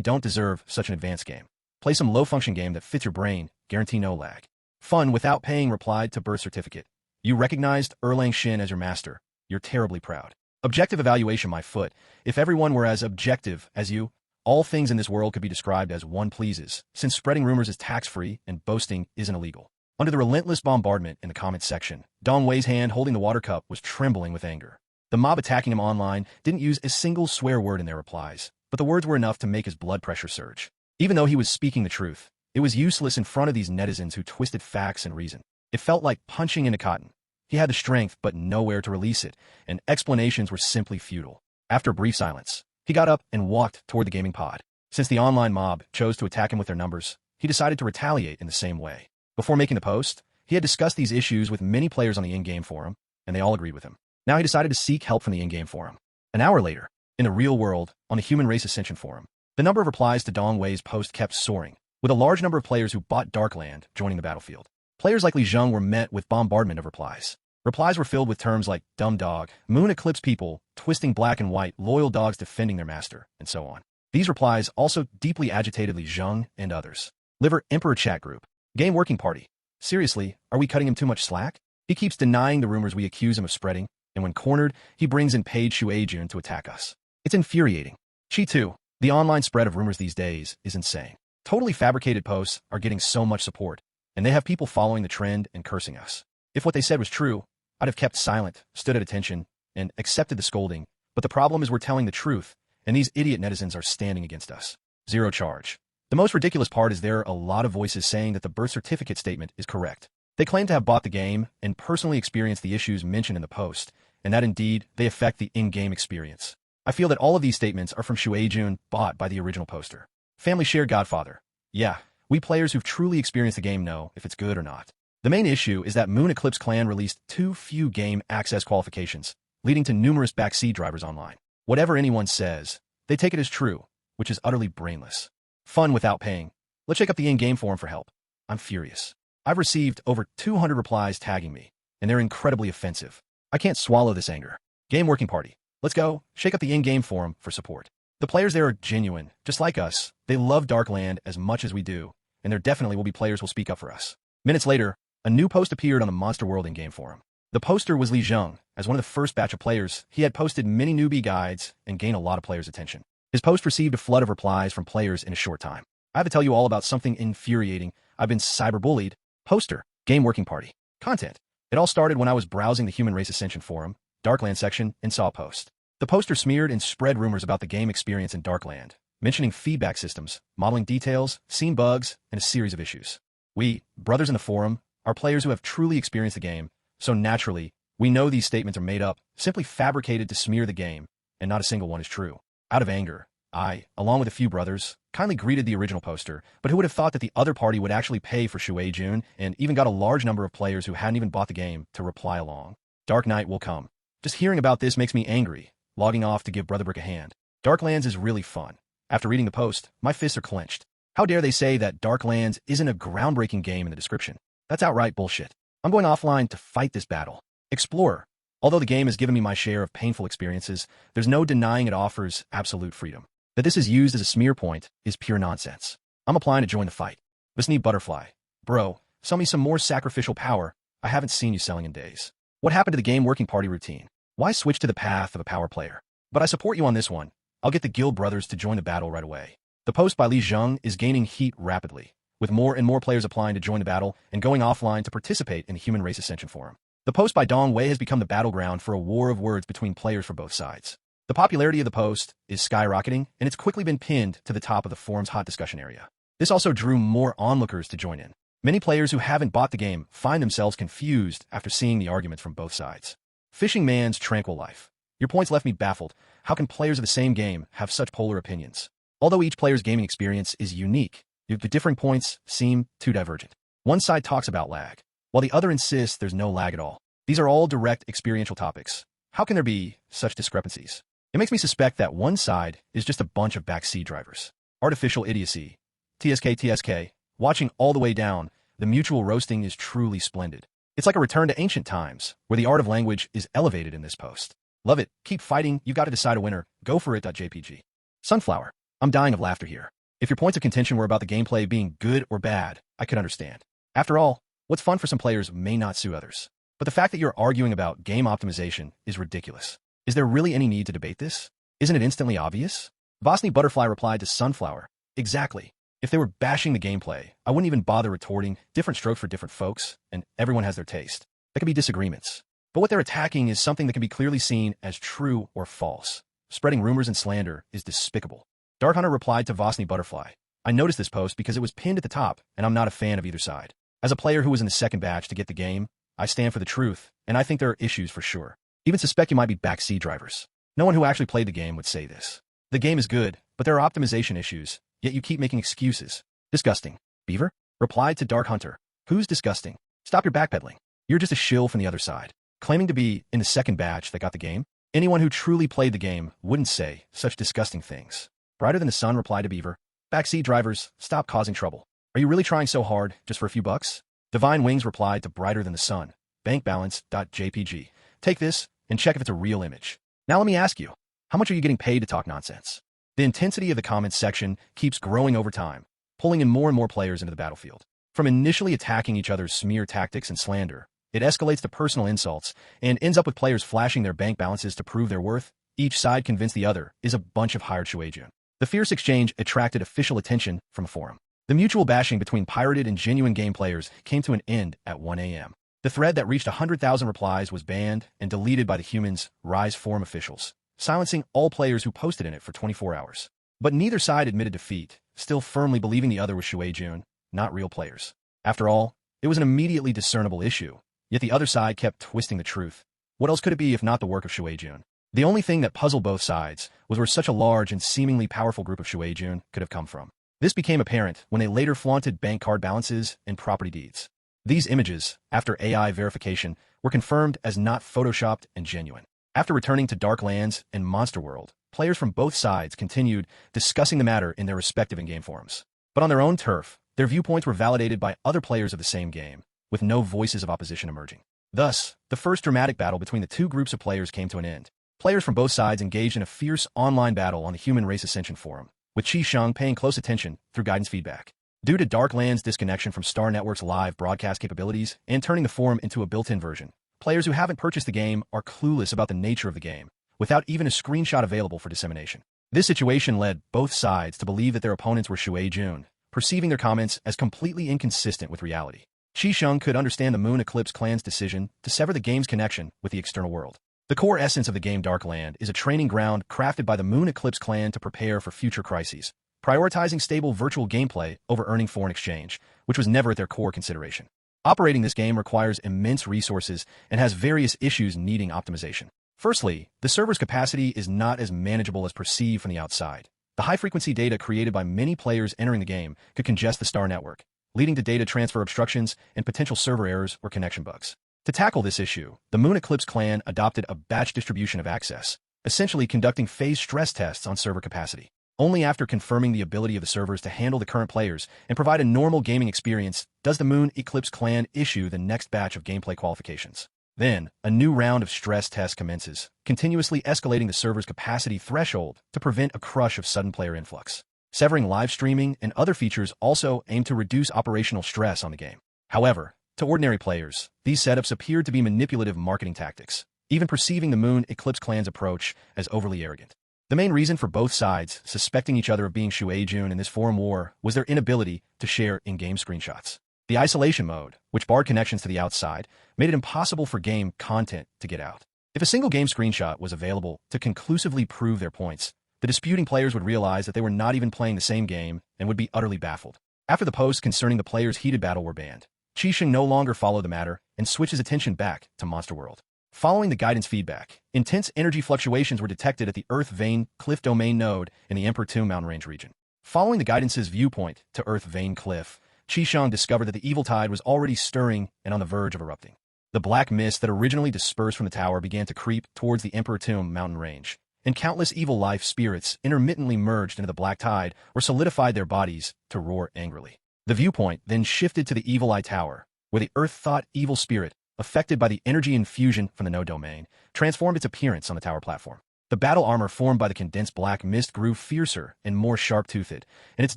don't deserve such an advanced game. Play some low-function game that fits your brain, guarantee no lag. Fun without paying replied to birth certificate. You recognized Erlang Shin as your master. You're terribly proud. Objective evaluation my foot. If everyone were as objective as you, all things in this world could be described as one pleases, since spreading rumors is tax-free and boasting isn't illegal. Under the relentless bombardment in the comments section, Dong Wei's hand holding the water cup was trembling with anger. The mob attacking him online didn't use a single swear word in their replies, but the words were enough to make his blood pressure surge. Even though he was speaking the truth, it was useless in front of these netizens who twisted facts and reason. It felt like punching into cotton. He had the strength, but nowhere to release it, and explanations were simply futile. After a brief silence, he got up and walked toward the gaming pod. Since the online mob chose to attack him with their numbers, he decided to retaliate in the same way. Before making the post, he had discussed these issues with many players on the in-game forum, and they all agreed with him. Now he decided to seek help from the in-game forum. An hour later, in the real world, on the Human Race Ascension forum, the number of replies to Dong Wei's post kept soaring, with a large number of players who bought Darkland joining the battlefield. Players like Li Zheng were met with bombardment of replies. Replies were filled with terms like dumb dog, Moon Eclipse people, twisting black and white, loyal dogs defending their master, and so on. These replies also deeply agitated Li Zheng and others. Liver Emperor chat group. Game Working Party. Seriously, are we cutting him too much slack? He keeps denying the rumors we accuse him of spreading, and when cornered, he brings in Paige Shueijun to attack us. It's infuriating. Chi 2. The online spread of rumors these days is insane. Totally fabricated posts are getting so much support, and they have people following the trend and cursing us. If what they said was true, I'd have kept silent, stood at attention, and accepted the scolding, but the problem is we're telling the truth, and these idiot netizens are standing against us. Zero Charge. The most ridiculous part is there are a lot of voices saying that the birth certificate statement is correct. They claim to have bought the game and personally experienced the issues mentioned in the post, and that indeed they affect the in-game experience. I feel that all of these statements are from Shueijun, bought by the original poster. Family Share Godfather. Yeah, we players who've truly experienced the game know if it's good or not. The main issue is that Moon Eclipse Clan released too few game access qualifications, leading to numerous backseat drivers online. Whatever anyone says, they take it as true, which is utterly brainless. Fun without paying. Let's check up the in-game forum for help. I'm furious. I've received over 200 replies tagging me, and they're incredibly offensive. I can't swallow this anger. Game Working Party. Let's go, shake up the in-game forum for support. The players there are genuine, just like us. They love Darkland as much as we do, and there definitely will be players who'll speak up for us. Minutes later, a new post appeared on the Monster World in-game forum. The poster was Li Zheng. As one of the first batch of players, he had posted many newbie guides and gained a lot of players' attention. His post received a flood of replies from players in a short time. I have to tell you all about something infuriating. I've been cyberbullied. Poster. Game Working Party. Content. It all started when I was browsing the Human Race Ascension forum, Darkland section, and saw a post. The poster smeared and spread rumors about the game experience in Darkland, mentioning feedback systems, modeling details, scene bugs, and a series of issues. We, brothers in the forum, are players who have truly experienced the game, so naturally, we know these statements are made up, simply fabricated to smear the game, and not a single one is true. Out of anger, I, along with a few brothers, kindly greeted the original poster, but who would have thought that the other party would actually pay for Shuei Jun, and even got a large number of players who hadn't even bought the game to reply along. Dark Knight will come. Just hearing about this makes me angry, logging off to give Brother Brick a hand. Darklands is really fun. After reading the post, my fists are clenched. How dare they say that Darklands isn't a groundbreaking game in the description? That's outright bullshit. I'm going offline to fight this battle. Explorer. Although the game has given me my share of painful experiences, there's no denying it offers absolute freedom. That this is used as a smear point is pure nonsense. I'm applying to join the fight. Listening Butterfly. Bro, sell me some more sacrificial power. I haven't seen you selling in days. What happened to the game working party routine? Why switch to the path of a power player? But I support you on this one. I'll get the guild brothers to join the battle right away. The post by Li Zheng is gaining heat rapidly, with more and more players applying to join the battle and going offline to participate in the Human Race Ascension Forum. The post by Dong Wei has become the battleground for a war of words between players for both sides. The popularity of the post is skyrocketing, and it's quickly been pinned to the top of the forum's hot discussion area. This also drew more onlookers to join in. Many players who haven't bought the game find themselves confused after seeing the arguments from both sides. Fishing Man's Tranquil Life. Your points left me baffled. How can players of the same game have such polar opinions? Although each player's gaming experience is unique, the differing points seem too divergent. One side talks about lag, while the other insists there's no lag at all. These are all direct experiential topics. How can there be such discrepancies? It makes me suspect that one side is just a bunch of backseat drivers. Artificial idiocy. TSK. Watching all the way down, the mutual roasting is truly splendid. It's like a return to ancient times, where the art of language is elevated in this post. Love it. Keep fighting. You've got to decide a winner. Go for it. JPG. Sunflower. I'm dying of laughter here. If your points of contention were about the gameplay being good or bad, I could understand. After all, what's fun for some players may not suit others. But the fact that you're arguing about game optimization is ridiculous. Is there really any need to debate this? Isn't it instantly obvious? Vosny Butterfly replied to Sunflower. Exactly. If they were bashing the gameplay, I wouldn't even bother retorting. Different strokes for different folks, and everyone has their taste. There could be disagreements. But what they're attacking is something that can be clearly seen as true or false. Spreading rumors and slander is despicable. Dark Hunter replied to Vosny Butterfly. I noticed this post because it was pinned at the top, and I'm not a fan of either side. As a player who was in the second batch to get the game, I stand for the truth, and I think there are issues for sure. Even suspect you might be backseat drivers. No one who actually played the game would say this. The game is good, but there are optimization issues, yet you keep making excuses. Disgusting. Beaver replied to Dark Hunter. Who's disgusting? Stop your backpedaling. You're just a shill from the other side, claiming to be in the second batch that got the game. Anyone who truly played the game wouldn't say such disgusting things. Brighter Than the Sun replied to Beaver. Backseat drivers, stop causing trouble. Are you really trying so hard just for a few bucks? Divine Wings replied to Brighter Than the Sun. Bankbalance.jpg. Take this and check if it's a real image. Now let me ask you, how much are you getting paid to talk nonsense? The intensity of the comments section keeps growing over time, pulling in more and more players into the battlefield. From initially attacking each other's smear tactics and slander, it escalates to personal insults and ends up with players flashing their bank balances to prove their worth, each side convinced the other is a bunch of hired Shueijun. The fierce exchange attracted official attention from a forum. The mutual bashing between pirated and genuine game players came to an end at 1 a.m. The thread that reached 100,000 replies was banned and deleted by the Humans Rise forum officials, silencing all players who posted in it for 24 hours. But neither side admitted defeat, still firmly believing the other was Shueijun, not real players. After all, it was an immediately discernible issue, yet the other side kept twisting the truth. What else could it be if not the work of Shueijun? The only thing that puzzled both sides was where such a large and seemingly powerful group of Shueijun could have come from. This became apparent when they later flaunted bank card balances and property deeds. These images, after AI verification, were confirmed as not photoshopped and genuine. After returning to Darklands and Monster World, players from both sides continued discussing the matter in their respective in-game forums. But on their own turf, their viewpoints were validated by other players of the same game, with no voices of opposition emerging. Thus, the first dramatic battle between the two groups of players came to an end. Players from both sides engaged in a fierce online battle on the Human Race Ascension Forum, with Qi Sheng paying close attention through guidance feedback. Due to Darkland's disconnection from Star Network's live broadcast capabilities and turning the forum into a built-in version, players who haven't purchased the game are clueless about the nature of the game, without even a screenshot available for dissemination. This situation led both sides to believe that their opponents were Shueijun, perceiving their comments as completely inconsistent with reality. Qi Sheng could understand the Moon Eclipse Clan's decision to sever the game's connection with the external world. The core essence of the game Darkland is a training ground crafted by the Moon Eclipse Clan to prepare for future crises, prioritizing stable virtual gameplay over earning foreign exchange, which was never at their core consideration. Operating this game requires immense resources and has various issues needing optimization. Firstly, the server's capacity is not as manageable as perceived from the outside. The high-frequency data created by many players entering the game could congest the star network, leading to data transfer obstructions and potential server errors or connection bugs. To tackle this issue, the Moon Eclipse Clan adopted a batch distribution of access, essentially conducting phase stress tests on server capacity. Only after confirming the ability of the servers to handle the current players and provide a normal gaming experience does the Moon Eclipse Clan issue the next batch of gameplay qualifications. Then, a new round of stress tests commences, continuously escalating the server's capacity threshold to prevent a crush of sudden player influx. Severing live streaming and other features also aim to reduce operational stress on the game. However, to ordinary players, these setups appeared to be manipulative marketing tactics, even perceiving the Moon Eclipse Clan's approach as overly arrogant. The main reason for both sides suspecting each other of being Shueijun in this forum war was their inability to share in-game screenshots. The isolation mode, which barred connections to the outside, made it impossible for game content to get out. If a single game screenshot was available to conclusively prove their points, the disputing players would realize that they were not even playing the same game and would be utterly baffled. After the posts concerning the players' heated battle were banned, Qixing no longer followed the matter and switched his attention back to Monster World. Following the guidance feedback, intense energy fluctuations were detected at the Earth Vein Cliff domain node in the Emperor Tomb mountain range region. Following the guidance's viewpoint to Earth Vein Cliff, Qixing discovered that the evil tide was already stirring and on the verge of erupting. The black mist that originally dispersed from the tower began to creep towards the Emperor Tomb mountain range, and countless evil life spirits intermittently merged into the black tide or solidified their bodies to roar angrily. The viewpoint then shifted to the Evil Eye Tower, where the Earth-thought evil spirit, affected by the energy infusion from the node domain, transformed its appearance on the tower platform. The battle armor formed by the condensed black mist grew fiercer and more sharp-toothed, and its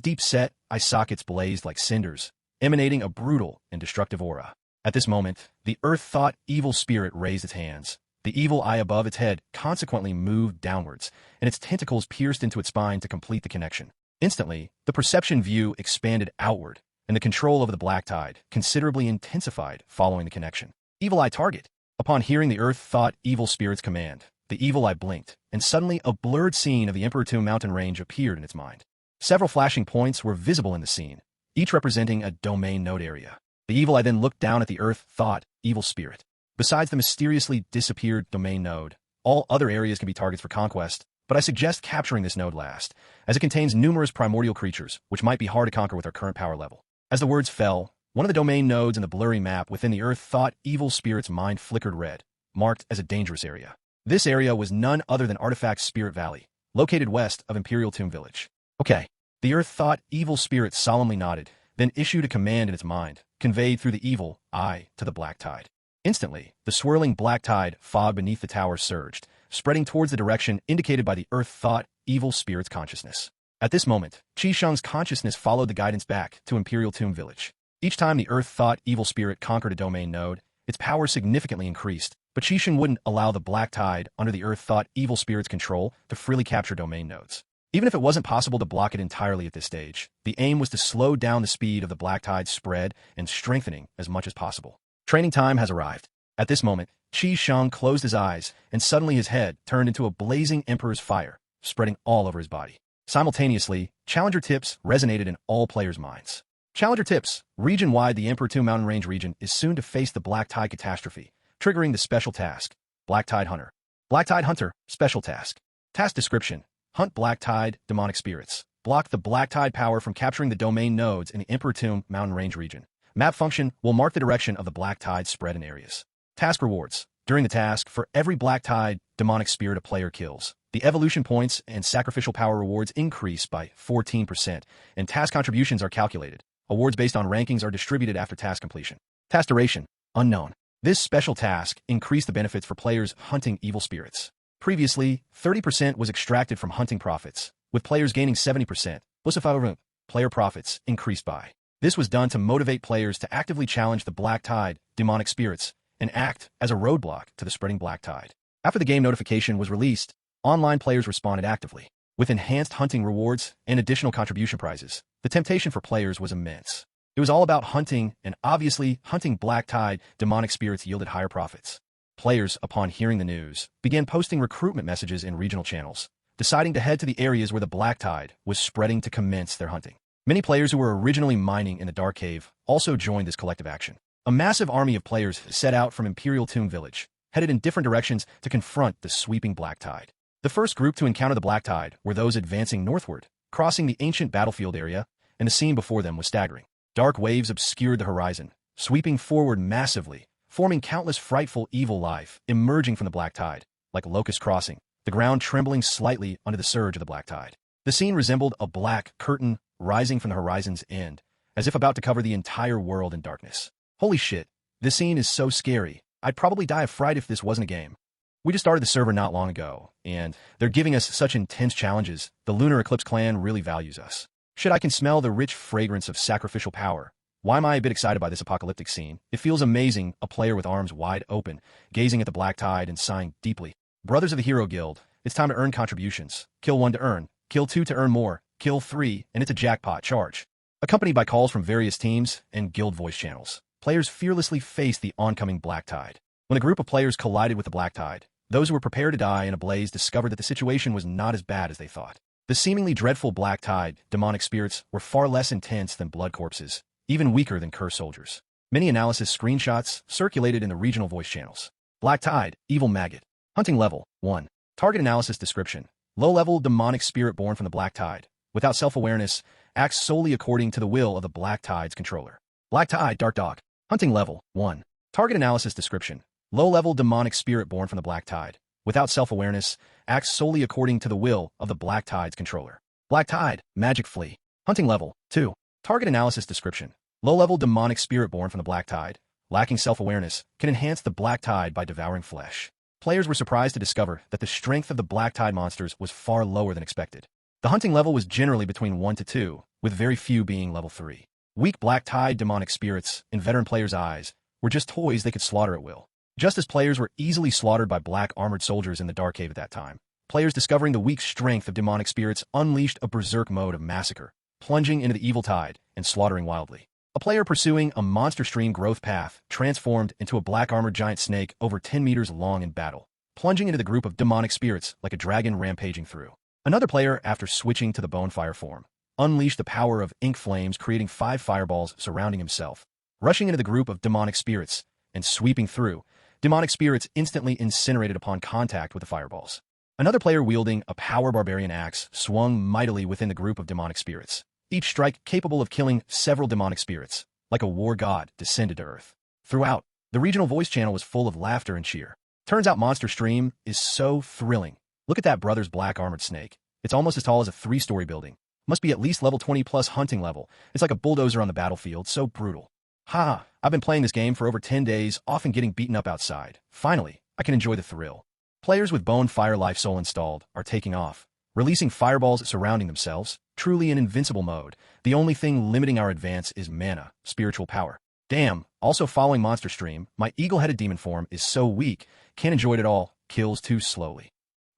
deep-set eye sockets blazed like cinders, emanating a brutal and destructive aura. At this moment, the Earth-thought evil spirit raised its hands. The evil eye above its head consequently moved downwards, and its tentacles pierced into its spine to complete the connection. Instantly, the perception view expanded outward, and the control over the black tide considerably intensified following the connection. Evil Eye target. Upon hearing the Earth-thought evil spirit's command, the evil eye blinked, and suddenly a blurred scene of the Emperor Tomb mountain range appeared in its mind. Several flashing points were visible in the scene, each representing a domain node area. The evil eye then looked down at the Earth-thought evil spirit. Besides the mysteriously disappeared domain node, all other areas can be targets for conquest, but I suggest capturing this node last, as it contains numerous primordial creatures, which might be hard to conquer with our current power level. As the words fell, one of the domain nodes in the blurry map within the Earth-thought evil spirit's mind flickered red, marked as a dangerous area. This area was none other than Artifact Spirit Valley, located west of Imperial Tomb Village. Okay. The Earth-thought evil spirit solemnly nodded, then issued a command in its mind, conveyed through the evil eye to the black tide. Instantly, the swirling black tide fog beneath the tower surged, spreading towards the direction indicated by the Earth-thought evil spirit's consciousness. At this moment, Qixing's consciousness followed the guidance back to Imperial Tomb Village. Each time the Earth-thought evil spirit conquered a domain node, its power significantly increased, but Qixing wouldn't allow the black tide under the Earth-thought evil spirit's control to freely capture domain nodes. Even if it wasn't possible to block it entirely at this stage, the aim was to slow down the speed of the black tide's spread and strengthening as much as possible. Training time has arrived. At this moment, Qixing closed his eyes, and suddenly his head turned into a blazing emperor's fire, spreading all over his body. Simultaneously, Challenger tips resonated in all players' minds. Challenger tips, region-wide the Emperor Tomb Mountain Range region is soon to face the Black Tide catastrophe, triggering the special task, Black Tide Hunter. Black Tide Hunter, special task. Task description, hunt Black Tide demonic spirits. Block the Black Tide power from capturing the domain nodes in the Emperor Tomb Mountain Range region. Map function will mark the direction of the Black Tide spread in areas. Task rewards. During the task, for every Black Tide demonic spirit a player kills, the evolution points and sacrificial power rewards increase by 14%, and task contributions are calculated. Awards based on rankings are distributed after task completion. Task duration, unknown. This special task increased the benefits for players hunting evil spirits. Previously, 30% was extracted from hunting profits, with players gaining 70%, plus a favorability. Player profits increased by. This was done to motivate players to actively challenge the Black Tide demonic spirits and act as a roadblock to the spreading Black Tide. After the game notification was released, online players responded actively. With enhanced hunting rewards and additional contribution prizes, the temptation for players was immense. It was all about hunting, and obviously, hunting Black Tide demonic spirits yielded higher profits. Players, upon hearing the news, began posting recruitment messages in regional channels, deciding to head to the areas where the Black Tide was spreading to commence their hunting. Many players who were originally mining in the Dark Cave also joined this collective action. A massive army of players set out from Imperial Tomb Village, headed in different directions to confront the sweeping black tide. The first group to encounter the black tide were those advancing northward, crossing the ancient battlefield area, and the scene before them was staggering. Dark waves obscured the horizon, sweeping forward massively, forming countless frightful evil life emerging from the black tide, like locusts crossing, the ground trembling slightly under the surge of the black tide. The scene resembled a black curtain rising from the horizon's end, as if about to cover the entire world in darkness. Holy shit, this scene is so scary. I'd probably die of fright if this wasn't a game. We just started the server not long ago, and they're giving us such intense challenges. The Moon Eclipse Clan really values us. Shit, I can smell the rich fragrance of sacrificial power. Why am I a bit excited by this apocalyptic scene? It feels amazing, a player with arms wide open, gazing at the black tide and sighing deeply. Brothers of the Hero Guild, it's time to earn contributions. Kill 1 to earn, kill 2 to earn more, kill 3, and it's a jackpot charge. Accompanied by calls from various teams and guild voice channels, players fearlessly faced the oncoming black tide. When a group of players collided with the black tide, those who were prepared to die in a blaze discovered that the situation was not as bad as they thought. The seemingly dreadful black tide, demonic spirits, were far less intense than blood corpses, even weaker than cursed soldiers. Many analysis screenshots circulated in the regional voice channels. Black tide, evil maggot. Hunting level, 1. Target analysis description. Low-level demonic spirit born from the black tide. Without self-awareness, acts solely according to the will of the black tide's controller. Black tide, dark dog. Hunting level, 1. Target analysis description. Low-level demonic spirit born from the black tide. Without self-awareness, acts solely according to the will of the black tide's controller. Black tide, magic flea. Hunting level, 2. Target analysis description. Low-level demonic spirit born from the black tide, lacking self-awareness, can enhance the black tide by devouring flesh. Players were surprised to discover that the strength of the black tide monsters was far lower than expected. The hunting level was generally between 1 to 2, with very few being level 3. Weak black tide demonic spirits, in veteran players' eyes, were just toys they could slaughter at will. Just as players were easily slaughtered by black armored soldiers in the Dark Cave at that time, players discovering the weak strength of demonic spirits unleashed a berserk mode of massacre, plunging into the evil tide and slaughtering wildly. A player pursuing a monster stream growth path transformed into a black armored giant snake over 10 meters long in battle, plunging into the group of demonic spirits like a dragon rampaging through. Another player, after switching to the bonefire form, unleashed the power of ink flames, creating 5 fireballs surrounding himself, rushing into the group of demonic spirits and sweeping through. Demonic spirits instantly incinerated upon contact with the fireballs. Another player wielding a power barbarian axe swung mightily within the group of demonic spirits. Each strike capable of killing several demonic spirits, like a war god, descended to Earth. Throughout, the regional voice channel was full of laughter and cheer. Turns out Monster Stream is so thrilling. Look at that brother's black armored snake. It's almost as tall as a 3-story building. Must be at least level 20 plus hunting level. It's like a bulldozer on the battlefield, so brutal. Ha! I've been playing this game for over 10 days, often getting beaten up outside. Finally, I can enjoy the thrill. Players with Bone Fire Life Soul installed are taking off, releasing fireballs surrounding themselves, truly in invincible mode. The only thing limiting our advance is mana, spiritual power. Damn, also following Monster Stream, my eagle-headed demon form is so weak, can't enjoy it at all, kills too slowly.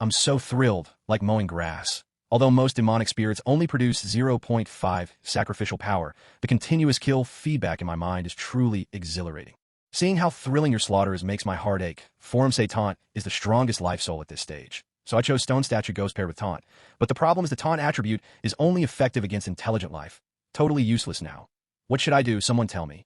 I'm so thrilled, like mowing grass. Although most demonic spirits only produce 0.5 sacrificial power, the continuous kill feedback in my mind is truly exhilarating. Seeing how thrilling your slaughter is makes my heart ache. Forum say Taunt is the strongest life soul at this stage, so I chose Stone Statue Ghost paired with Taunt. But the problem is the Taunt attribute is only effective against intelligent life. Totally useless now. What should I do? Someone tell me.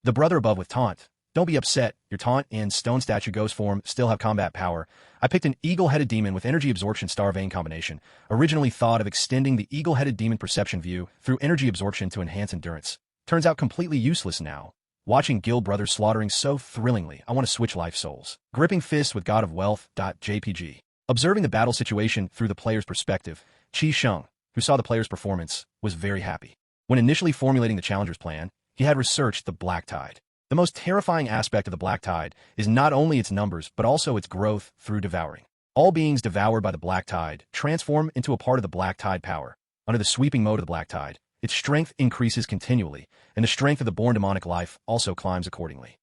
The brother above with Taunt. Don't be upset, your Taunt and Stone Statue Ghost form still have combat power. I picked an Eagle-Headed Demon with Energy Absorption Star Vein combination, originally thought of extending the Eagle-Headed Demon perception view through Energy Absorption to enhance endurance. Turns out completely useless now. Watching Guild Brothers slaughtering so thrillingly, I want to switch life souls. Gripping Fist with God of Wealth.jpg. Observing the battle situation through the player's perspective, Qi Sheng, who saw the player's performance, was very happy. When initially formulating the Challenger's plan, he had researched the Black Tide. The most terrifying aspect of the Black Tide is not only its numbers, but also its growth through devouring. All beings devoured by the Black Tide transform into a part of the Black Tide power. Under the sweeping mode of the Black Tide, its strength increases continually, and the strength of the born demonic life also climbs accordingly.